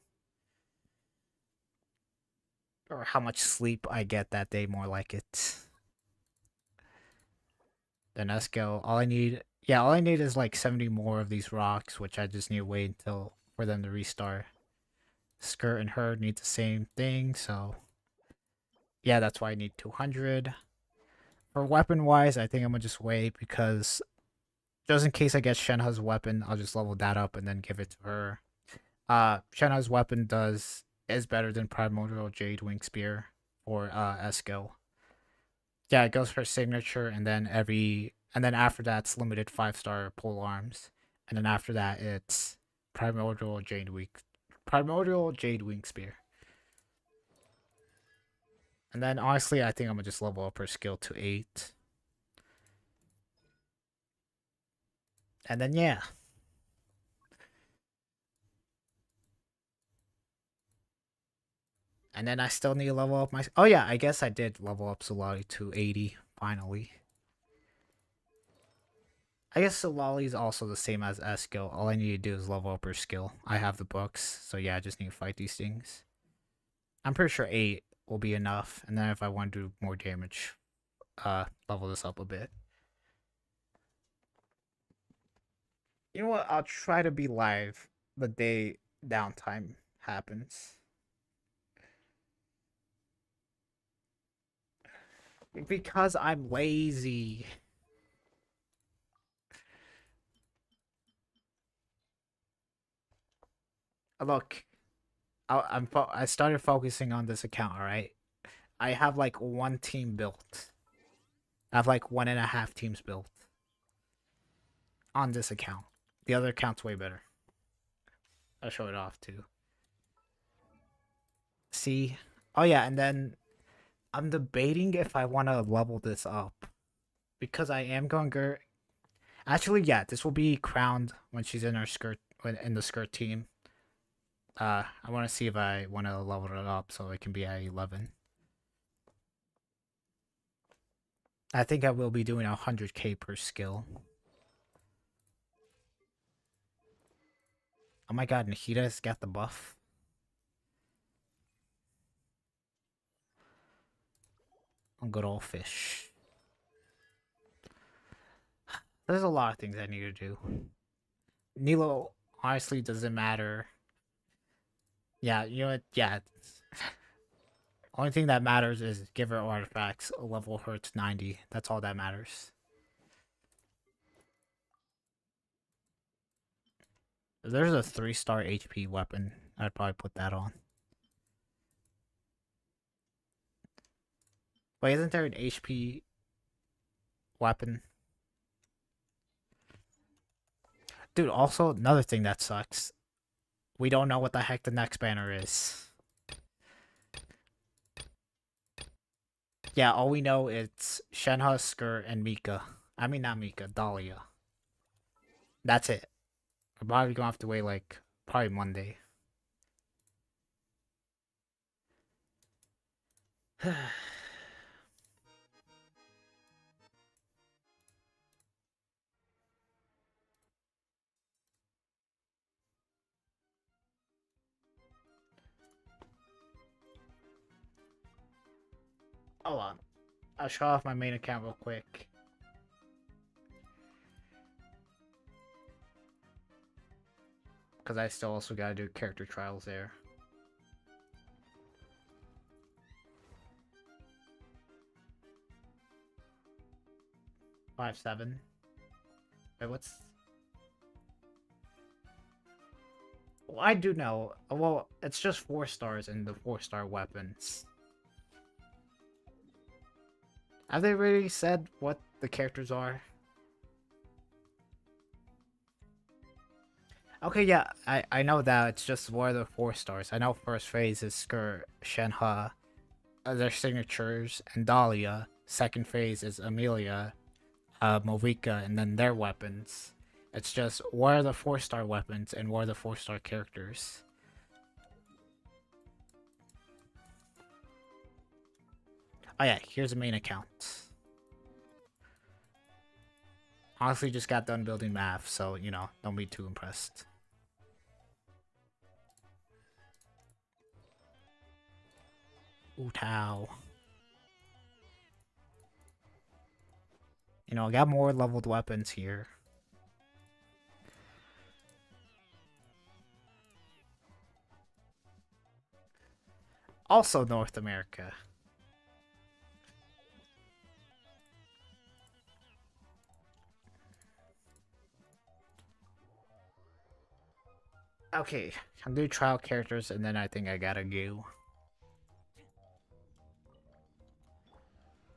Or how much sleep I get that day, more like it. Then let's go. All I need is like 70 more of these rocks, which I just need to wait until for them to restart. Skirt and her need the same thing, so yeah, that's why I need 200. For weapon wise, I think I'm gonna just wait because just in case I get Shenhe's weapon, I'll just level that up and then give it to her. Shenhe's weapon is better than Primordial Jade Wing Spear or Eskil. Yeah, it goes for signature, and then after that it's limited 5-star pole arms, and then after that it's Primordial Jade Wing Spear. And then honestly, I think I'm gonna just level up her skill to 8. And then yeah. And then I still need to level up my. Oh yeah, I guess I did level up Solali to 80 finally. I guess Solali is also the same as Eskil. All I need to do is level up her skill. I have the books, so yeah, I just need to fight these things. I'm pretty sure 8 will be enough, and then if I want to do more damage, level this up a bit. You know what? I'll try to be live the day downtime happens. Because I'm lazy. Look, I started focusing on this account, alright? I have like one team built. I have like 1.5 teams built on this account. The other account's way better. I'll show it off too. See? Oh yeah, and then I'm debating if I want to level this up. Because I am going to... Actually, yeah, this will be crowned when she's in her skirt, in the skirt team. I want to see if I want to level it up so it can be at 11. I think I will be doing 100k per skill. Oh my god, Nahita's got the buff. On good old fish. There's a lot of things I need to do. Nilo honestly doesn't matter. Yeah, you know what? Yeah. Only thing that matters is give her artifacts, level her to 90. That's all that matters. If there's a 3-star HP weapon, I'd probably put that on. Wait, isn't there an HP weapon? Dude, also, another thing that sucks. We don't know what the heck the next banner is. Yeah, all we know is Shenhe, Skirk, and Mika. I mean, not Mika, Dahlia. That's it. We're probably gonna have to wait, like, probably Monday. Hold on. I'll show off my main account real quick. Because I still also gotta do character trials there. Five, 7. Wait, what's... Well, I do know. Well, it's just 4 stars in the 4-star weapons. Have they really said what the characters are? Okay, yeah, I know that. It's just what are the 4 stars. I know first phase is Skirk, Shenhe, their signatures, and Dahlia. Second phase is Amelia, Movika, and then their weapons. It's just what are the 4-star weapons and what are the 4-star characters. Oh yeah, here's the main account. Honestly, just got done building math, so, you know, don't be too impressed. Ooh, Tao. You know, I got more leveled weapons here. Also North America. Okay, I'll do trial characters and then I think I gotta go.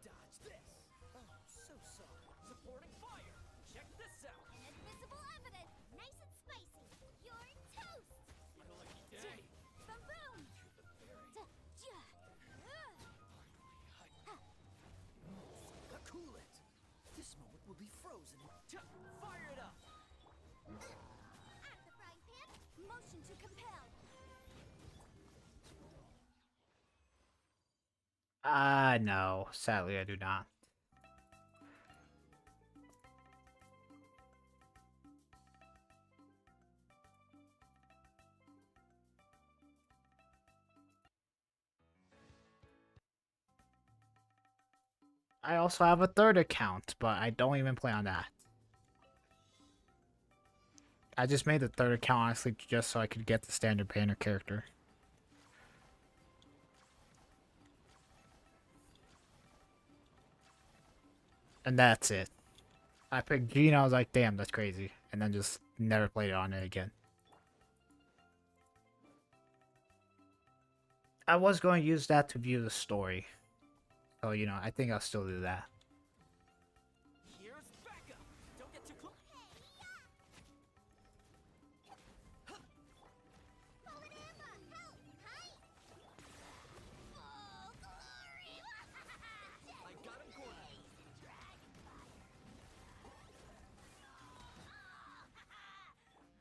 Dodge this. Oh, so sorry. Supporting fire. Check this out. Inadmissible evidence. Nice and spicy. You're toast. What a lucky day. Ba-boom. Cool it. This moment will be frozen. Fire it up. Out of the frying pan. Motion to compel. No. Sadly, I do not. I also have a third account, but I don't even play on that. I just made the third account honestly just so I could get the standard banner character. And that's it. I picked Gene, I was like, damn, that's crazy. And then just never played on it again. I was going to use that to view the story. So, you know, I think I'll still do that. Here's backup. Don't get too close. Fallen Emma, help! Hi! Oh, glory! I got him cornered.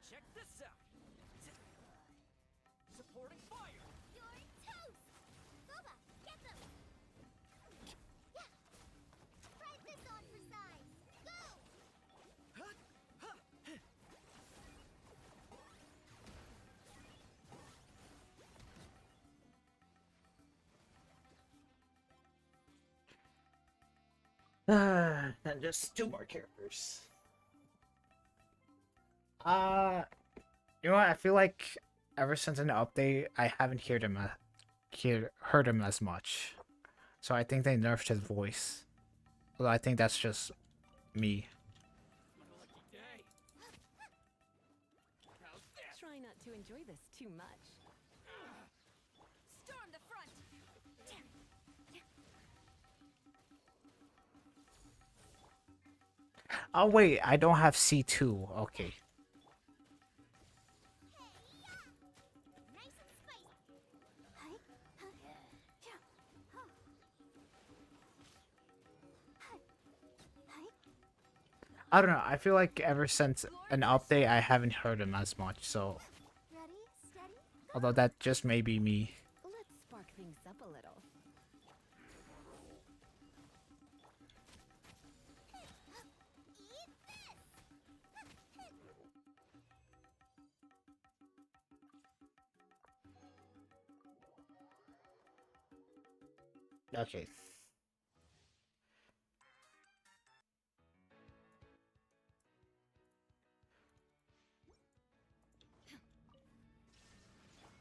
Check this out. Supporting fire. You're toast! Boba, get them! Yeah! Try this on for size! Go! And just two more characters. You know what? I feel like ever since an update, I haven't heard him as much. So I think they nerfed his voice. Although I think that's just me. What a lucky day. How's this? Try not to enjoy this too much. Storm the front! Oh wait, I don't have C2. Okay. Nice and spicy! Hi! I don't know. I feel like ever since an update, I haven't heard him as much. So, Ready, steady, although that just may be me. Let's spark things up a little. eat this! Okay.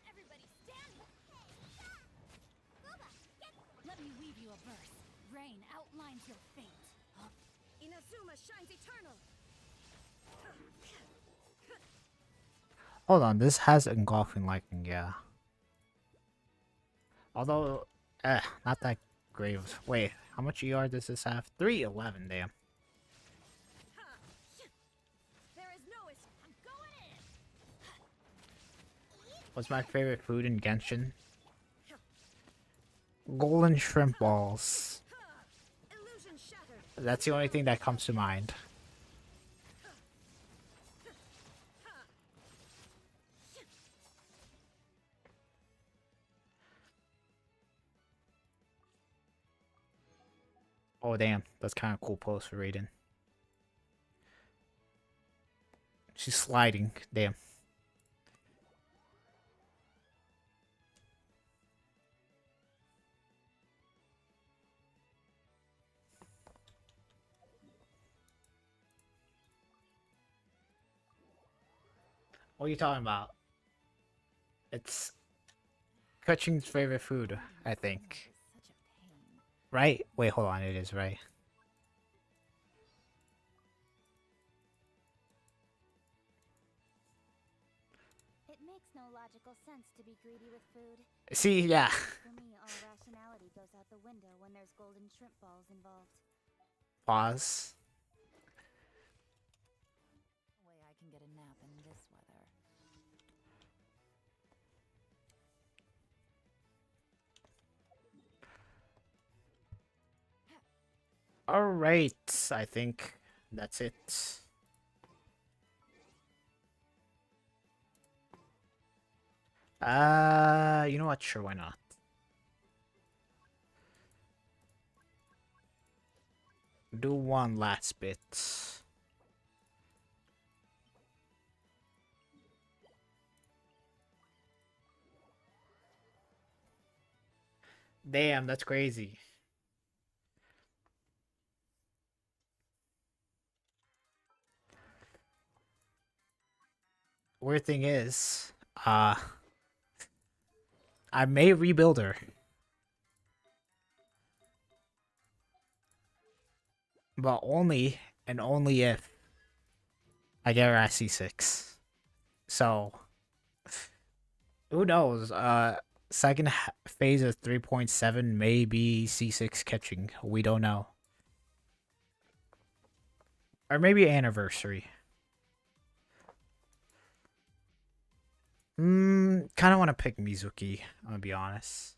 Everybody stand! Boba, get... Let me weave you a verse. Rain outlines your fate. Inazuma shines eternal! Hold on. This has engulfing lightning. Yeah. Although, not that great. Wait, how much ER does this have? 311. Damn. There is no escape. I'm going in! What's my favorite food in Genshin? Golden shrimp balls. Illusion shattered! That's the only thing that comes to mind. Oh damn, that's kind of cool pose for Raiden. She's sliding. Damn. What are you talking about? It's Kuchin's favorite food, I think. Such a pain. Right? Wait, hold on. It is right. It makes no logical sense to be greedy with food. See, yeah. For me, all rationality goes out the window when there's golden shrimp balls involved. Pause. No way I can get a nap in this weather. Alright, I think that's it. You know what? Sure, why not? Do one last bit. Damn, that's crazy. Weird thing is, I may rebuild her. But only and only if I get her at C6. So, who knows? Second phase of 3.7 may be C6 catching. We don't know. Or maybe anniversary. Kind of want to pick Mizuki, I'm gonna be honest.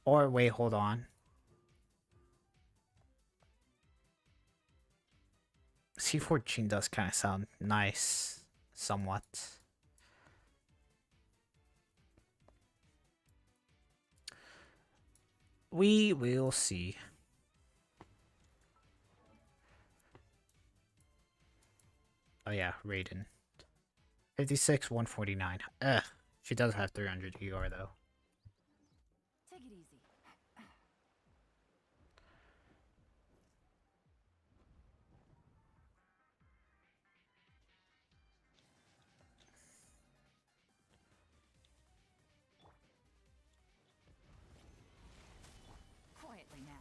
Or wait, hold on. C14 does kind of sound nice, somewhat. We will see. Oh yeah, Raiden. 56, 149. She does have 300 ER though. Take it easy. Quietly now.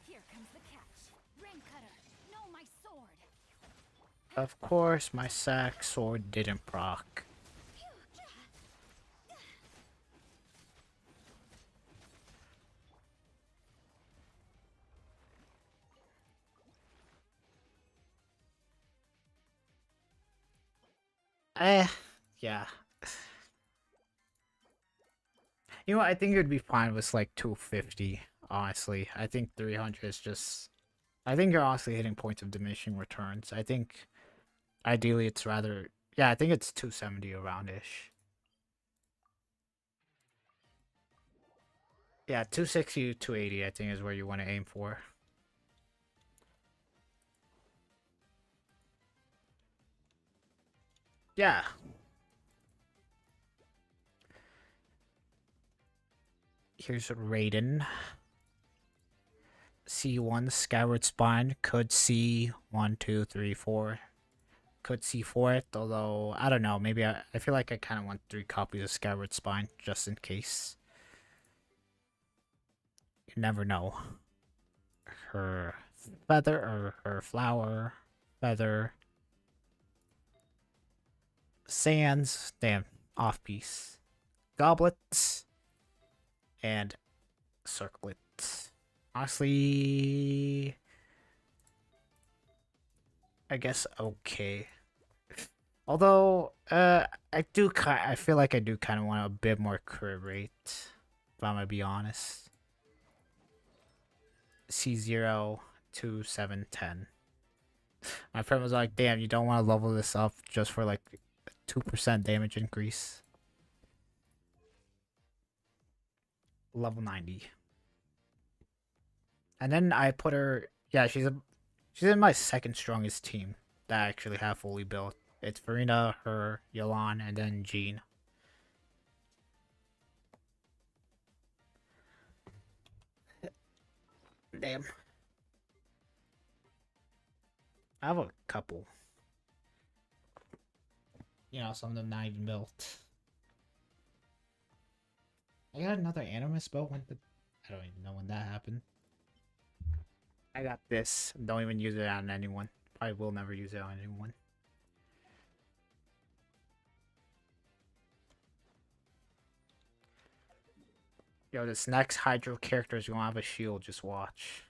Here comes the catch. Rain cutter. No, my sword. Of course, my sack sword didn't proc. Yeah. You know, I think it would be fine with like 250, honestly. I think 300 is just... I think you're honestly hitting points of diminishing returns. I think ideally it's rather... Yeah, I think it's 270 around-ish. Yeah, 260 to 280 I think is where you want to aim for. Yeah. Here's Raiden. C1 Skyward Spine could see 1, 2, 3, 4. Could see 4th, although I don't know. Maybe I feel like I kind of want 3 copies of Skyward Spine just in case. You never know. Her feather or her flower, feather, sands, damn, off piece, goblets, and circlet. Honestly, I guess okay. Although, I feel like I do kind of want a bit more crit rate, if I'm gonna be honest. C0, 2, 7, 10. My friend was like, damn, you don't want to level this up just for like 2% damage increase. Level 90. And then I put her, yeah, she's in my second strongest team that I actually have fully built. It's Verena, her, Yolan, and then Jean. Damn. I have a couple. You know, some of them not even built. I got another animus bow. When the I don't even know when that happened. I got this. Don't even use it on anyone. Probably will never use it on anyone. Yo, this next Hydro character is gonna have a shield. Just watch.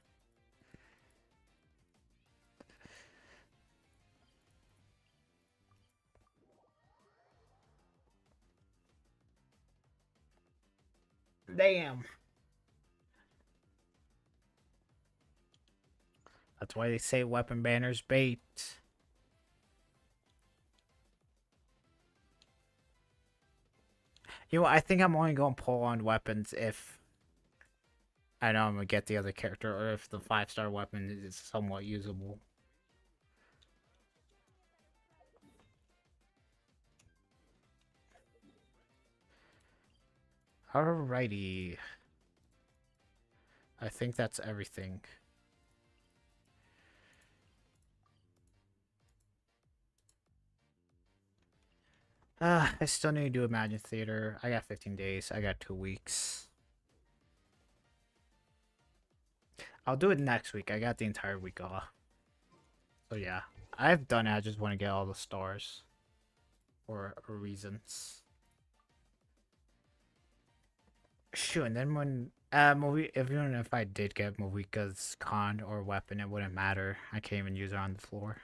Damn. That's why they say weapon banners bait. You know, I think I'm only gonna pull on weapons if I know I'm gonna get the other character, or if the 5-star weapon is somewhat usable. Alrighty. I think that's everything. I still need to do Imagine Theater. I got 15 days. I got 2 weeks. I'll do it next week. I got the entire week off. So yeah. I've done it. I just want to get all the stars. For reasons. Sure, and then when movie, even if I did get Movika's con or weapon, it wouldn't matter. I can't even use it on the floor.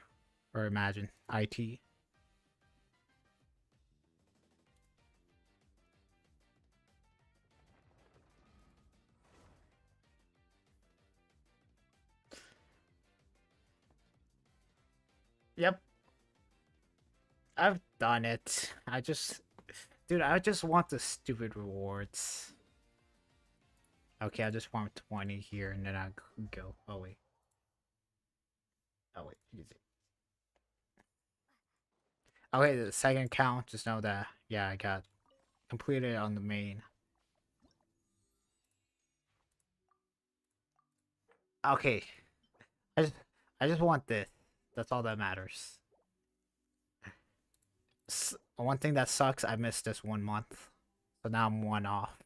Or imagine IT. Yep. I've done it. Dude, I just want the stupid rewards. Okay, I just want 20 here and then I go. Oh wait. Oh wait, easy. Okay, the second count, just know that, yeah, I got completed on the main. Okay. I just, I just want this. That's all that matters. One thing that sucks, I missed this 1 month. So now I'm 1 off.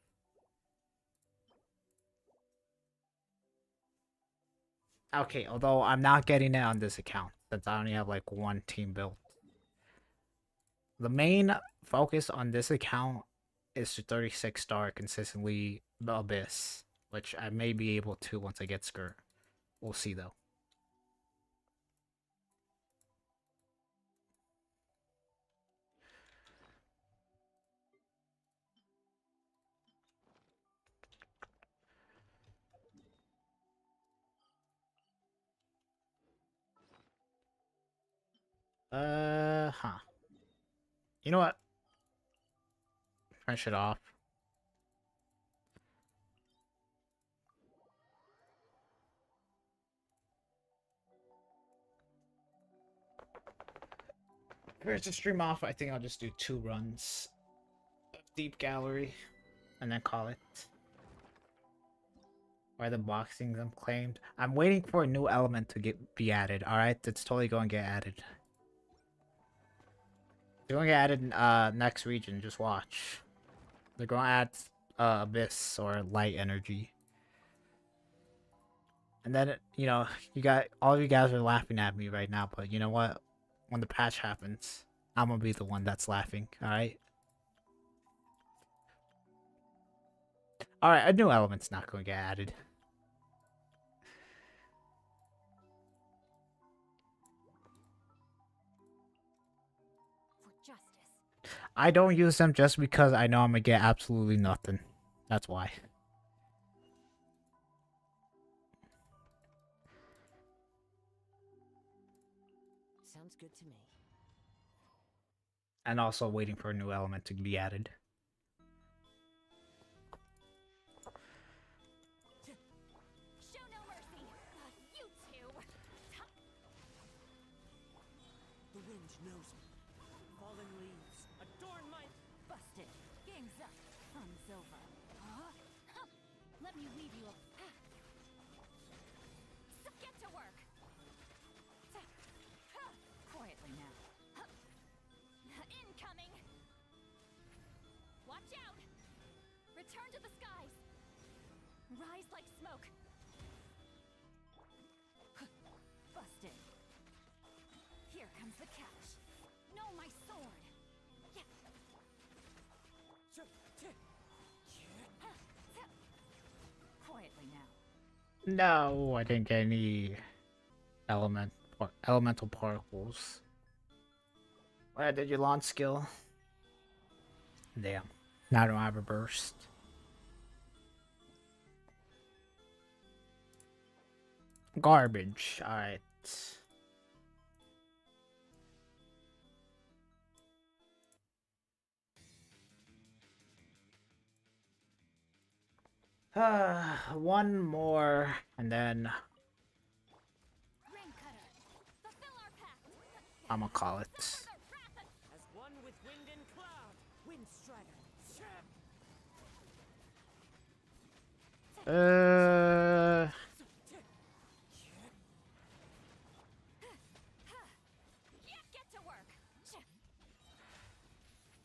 Okay, although I'm not getting it on this account, since I only have like 1 team built. The main focus on this account is to 36-star consistently the Abyss, which I may be able to once I get Skirk. We'll see though. Huh. You know what? Finish it off. Finish the stream off. I think I'll just do 2 runs of Deep Gallery and then call it. Why the boxing's unclaimed? I'm waiting for a new element to be added. Alright, it's totally going to get added. They're going to get added next region. Just watch. They're going to add Abyss or Light Energy. And then, you know, all of you guys are laughing at me right now, but you know what? When the patch happens, I'm going to be the one that's laughing. Alright? Alright, a new element's not going to get added. For justice. I don't use them just because I know I'm going to get absolutely nothing. That's why. Sounds good to me. And also waiting for a new element to be added. Show no mercy. You two. The wind knows me. Fallen leaves adorn my... Busted. Game's up. Fun's over. Huh? Huh. Let me weave you a path. So get to work. Quietly now. Incoming. Rise like smoke. Busted. Here comes the catch. No, my sword. Yeah. Quietly now. No, I didn't get any elemental particles. Where did you launch skill? Damn. Now I don't have a burst. Garbage. Alright. One more, and then Rain cutter. Fulfill our pact. I'm gonna call it. As one with wind and cloud, wind strider. Get to work.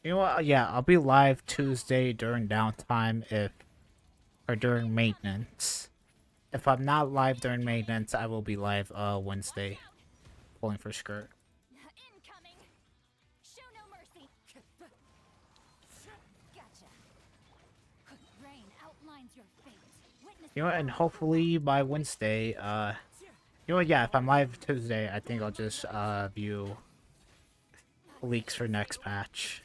You know what? Yeah, I'll be live Tuesday during downtime or during maintenance. If I'm not live during maintenance, I will be live Wednesday, pulling for Skirk. Incoming. Show no mercy. Gotcha. Rain outlines your fate. Witness You know what? And hopefully by Wednesday, you know what? Yeah, if I'm live Tuesday, I think I'll just view leaks for next patch.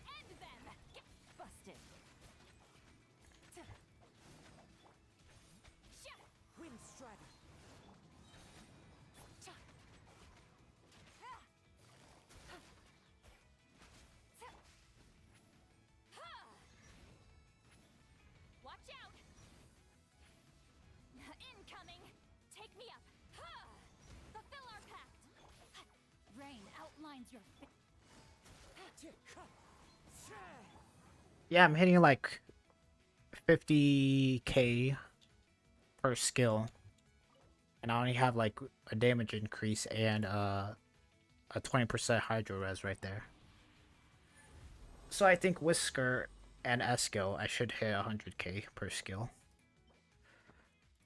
time to end them. Busted. Wind strider. Watch out. Incoming. Take me up. Fulfill our pact. Rain outlines your fate. Yeah, I'm hitting like 50k per skill, and I only have like a damage increase and a 20% hydro res right there. So I think Whisker and Esco, I should hit 100k per skill.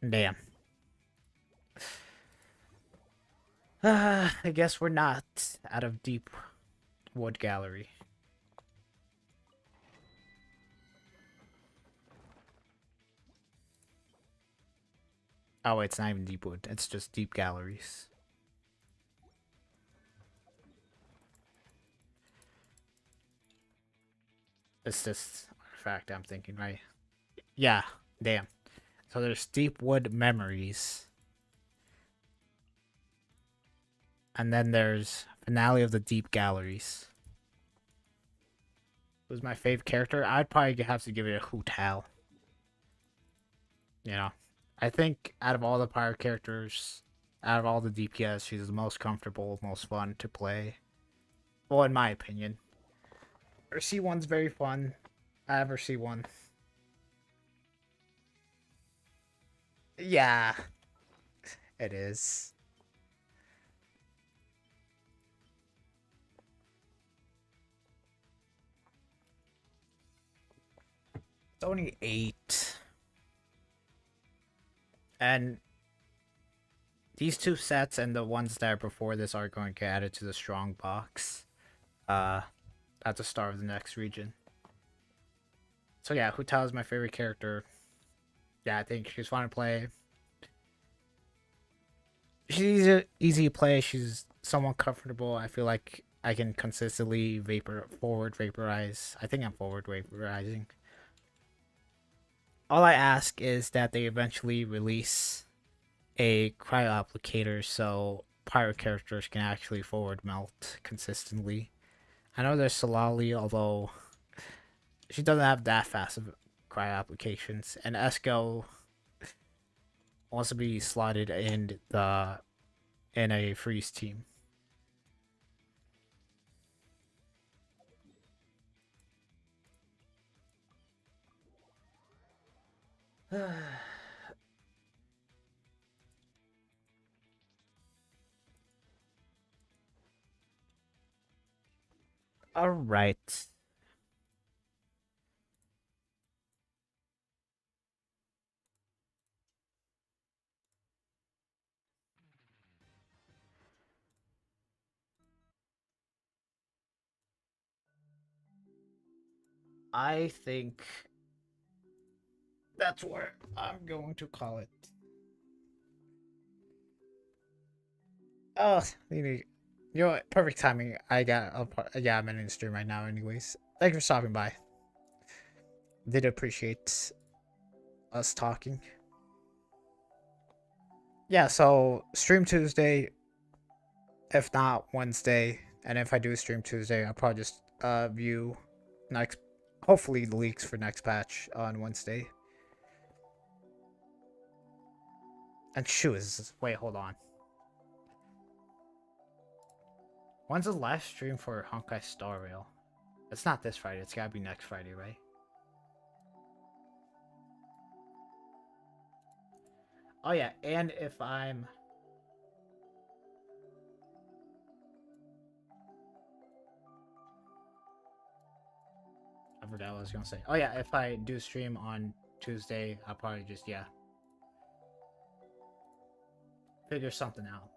Damn. I guess we're not out of Deep Wood Gallery. Oh, wait, it's not even Deep Wood. It's just Deep Galleries. It's just a fact I'm thinking, right? Yeah, damn. So there's Deep Wood Memories. And then there's Finale of the Deep Galleries. Who's my favorite character? I'd probably have to give it a Hu Tao. You know, I think out of all the pirate characters, out of all the DPS, she's the most comfortable, most fun to play. Well, in my opinion. Her C1's very fun. I have her C1. Yeah, it is. It's only 8. And these two sets and the ones that are before this are going to get added to the strong box. At the start of the next region. So yeah, Hu Tao is my favorite character. Yeah, I think she's fun to play. She's easy to play. She's somewhat comfortable. I feel like I can consistently forward vaporize. I think I'm forward vaporizing. All I ask is that they eventually release a cryo applicator so pirate characters can actually forward melt consistently. I know there's Solali, although she doesn't have that fast of cryo applications, and Esco wants to be slotted in a freeze team. All right. I think that's where I'm going to call it. Oh, you know what? Perfect timing. I'm in the stream right now, anyways. Thanks for stopping by. Did appreciate us talking. Yeah, so stream Tuesday, if not Wednesday, and if I do stream Tuesday, I'll probably just view next, hopefully the leaks for next patch on Wednesday. And wait, hold on. When's the live stream for Honkai Star Rail? It's not this Friday. It's gotta be next Friday, right? Oh yeah, and if I'm... I forgot what I was gonna say. Oh yeah, if I do stream on Tuesday, I'll probably just, yeah, figure something out.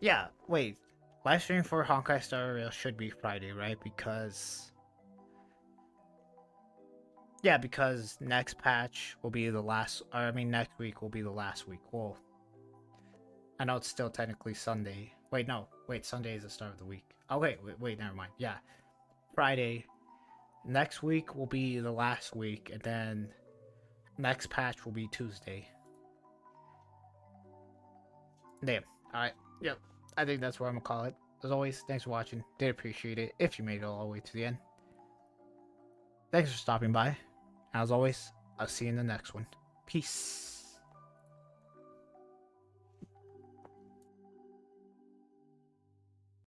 Yeah, wait. Live stream for Honkai Star Rail should be Friday, right? Because... yeah, because next patch will be the last... or, I mean, next week will be the last week. Well, I know it's still technically Sunday. Wait, no. Wait, Sunday is the start of the week. Oh, wait, never mind. Yeah. Friday. Next week will be the last week, and then next patch will be Tuesday. Damn. Alright. Yep. I think that's what I'm gonna call it. As always, thanks for watching. Did appreciate it if you made it all the way to the end. Thanks for stopping by. As always, I'll see you in the next one. Peace.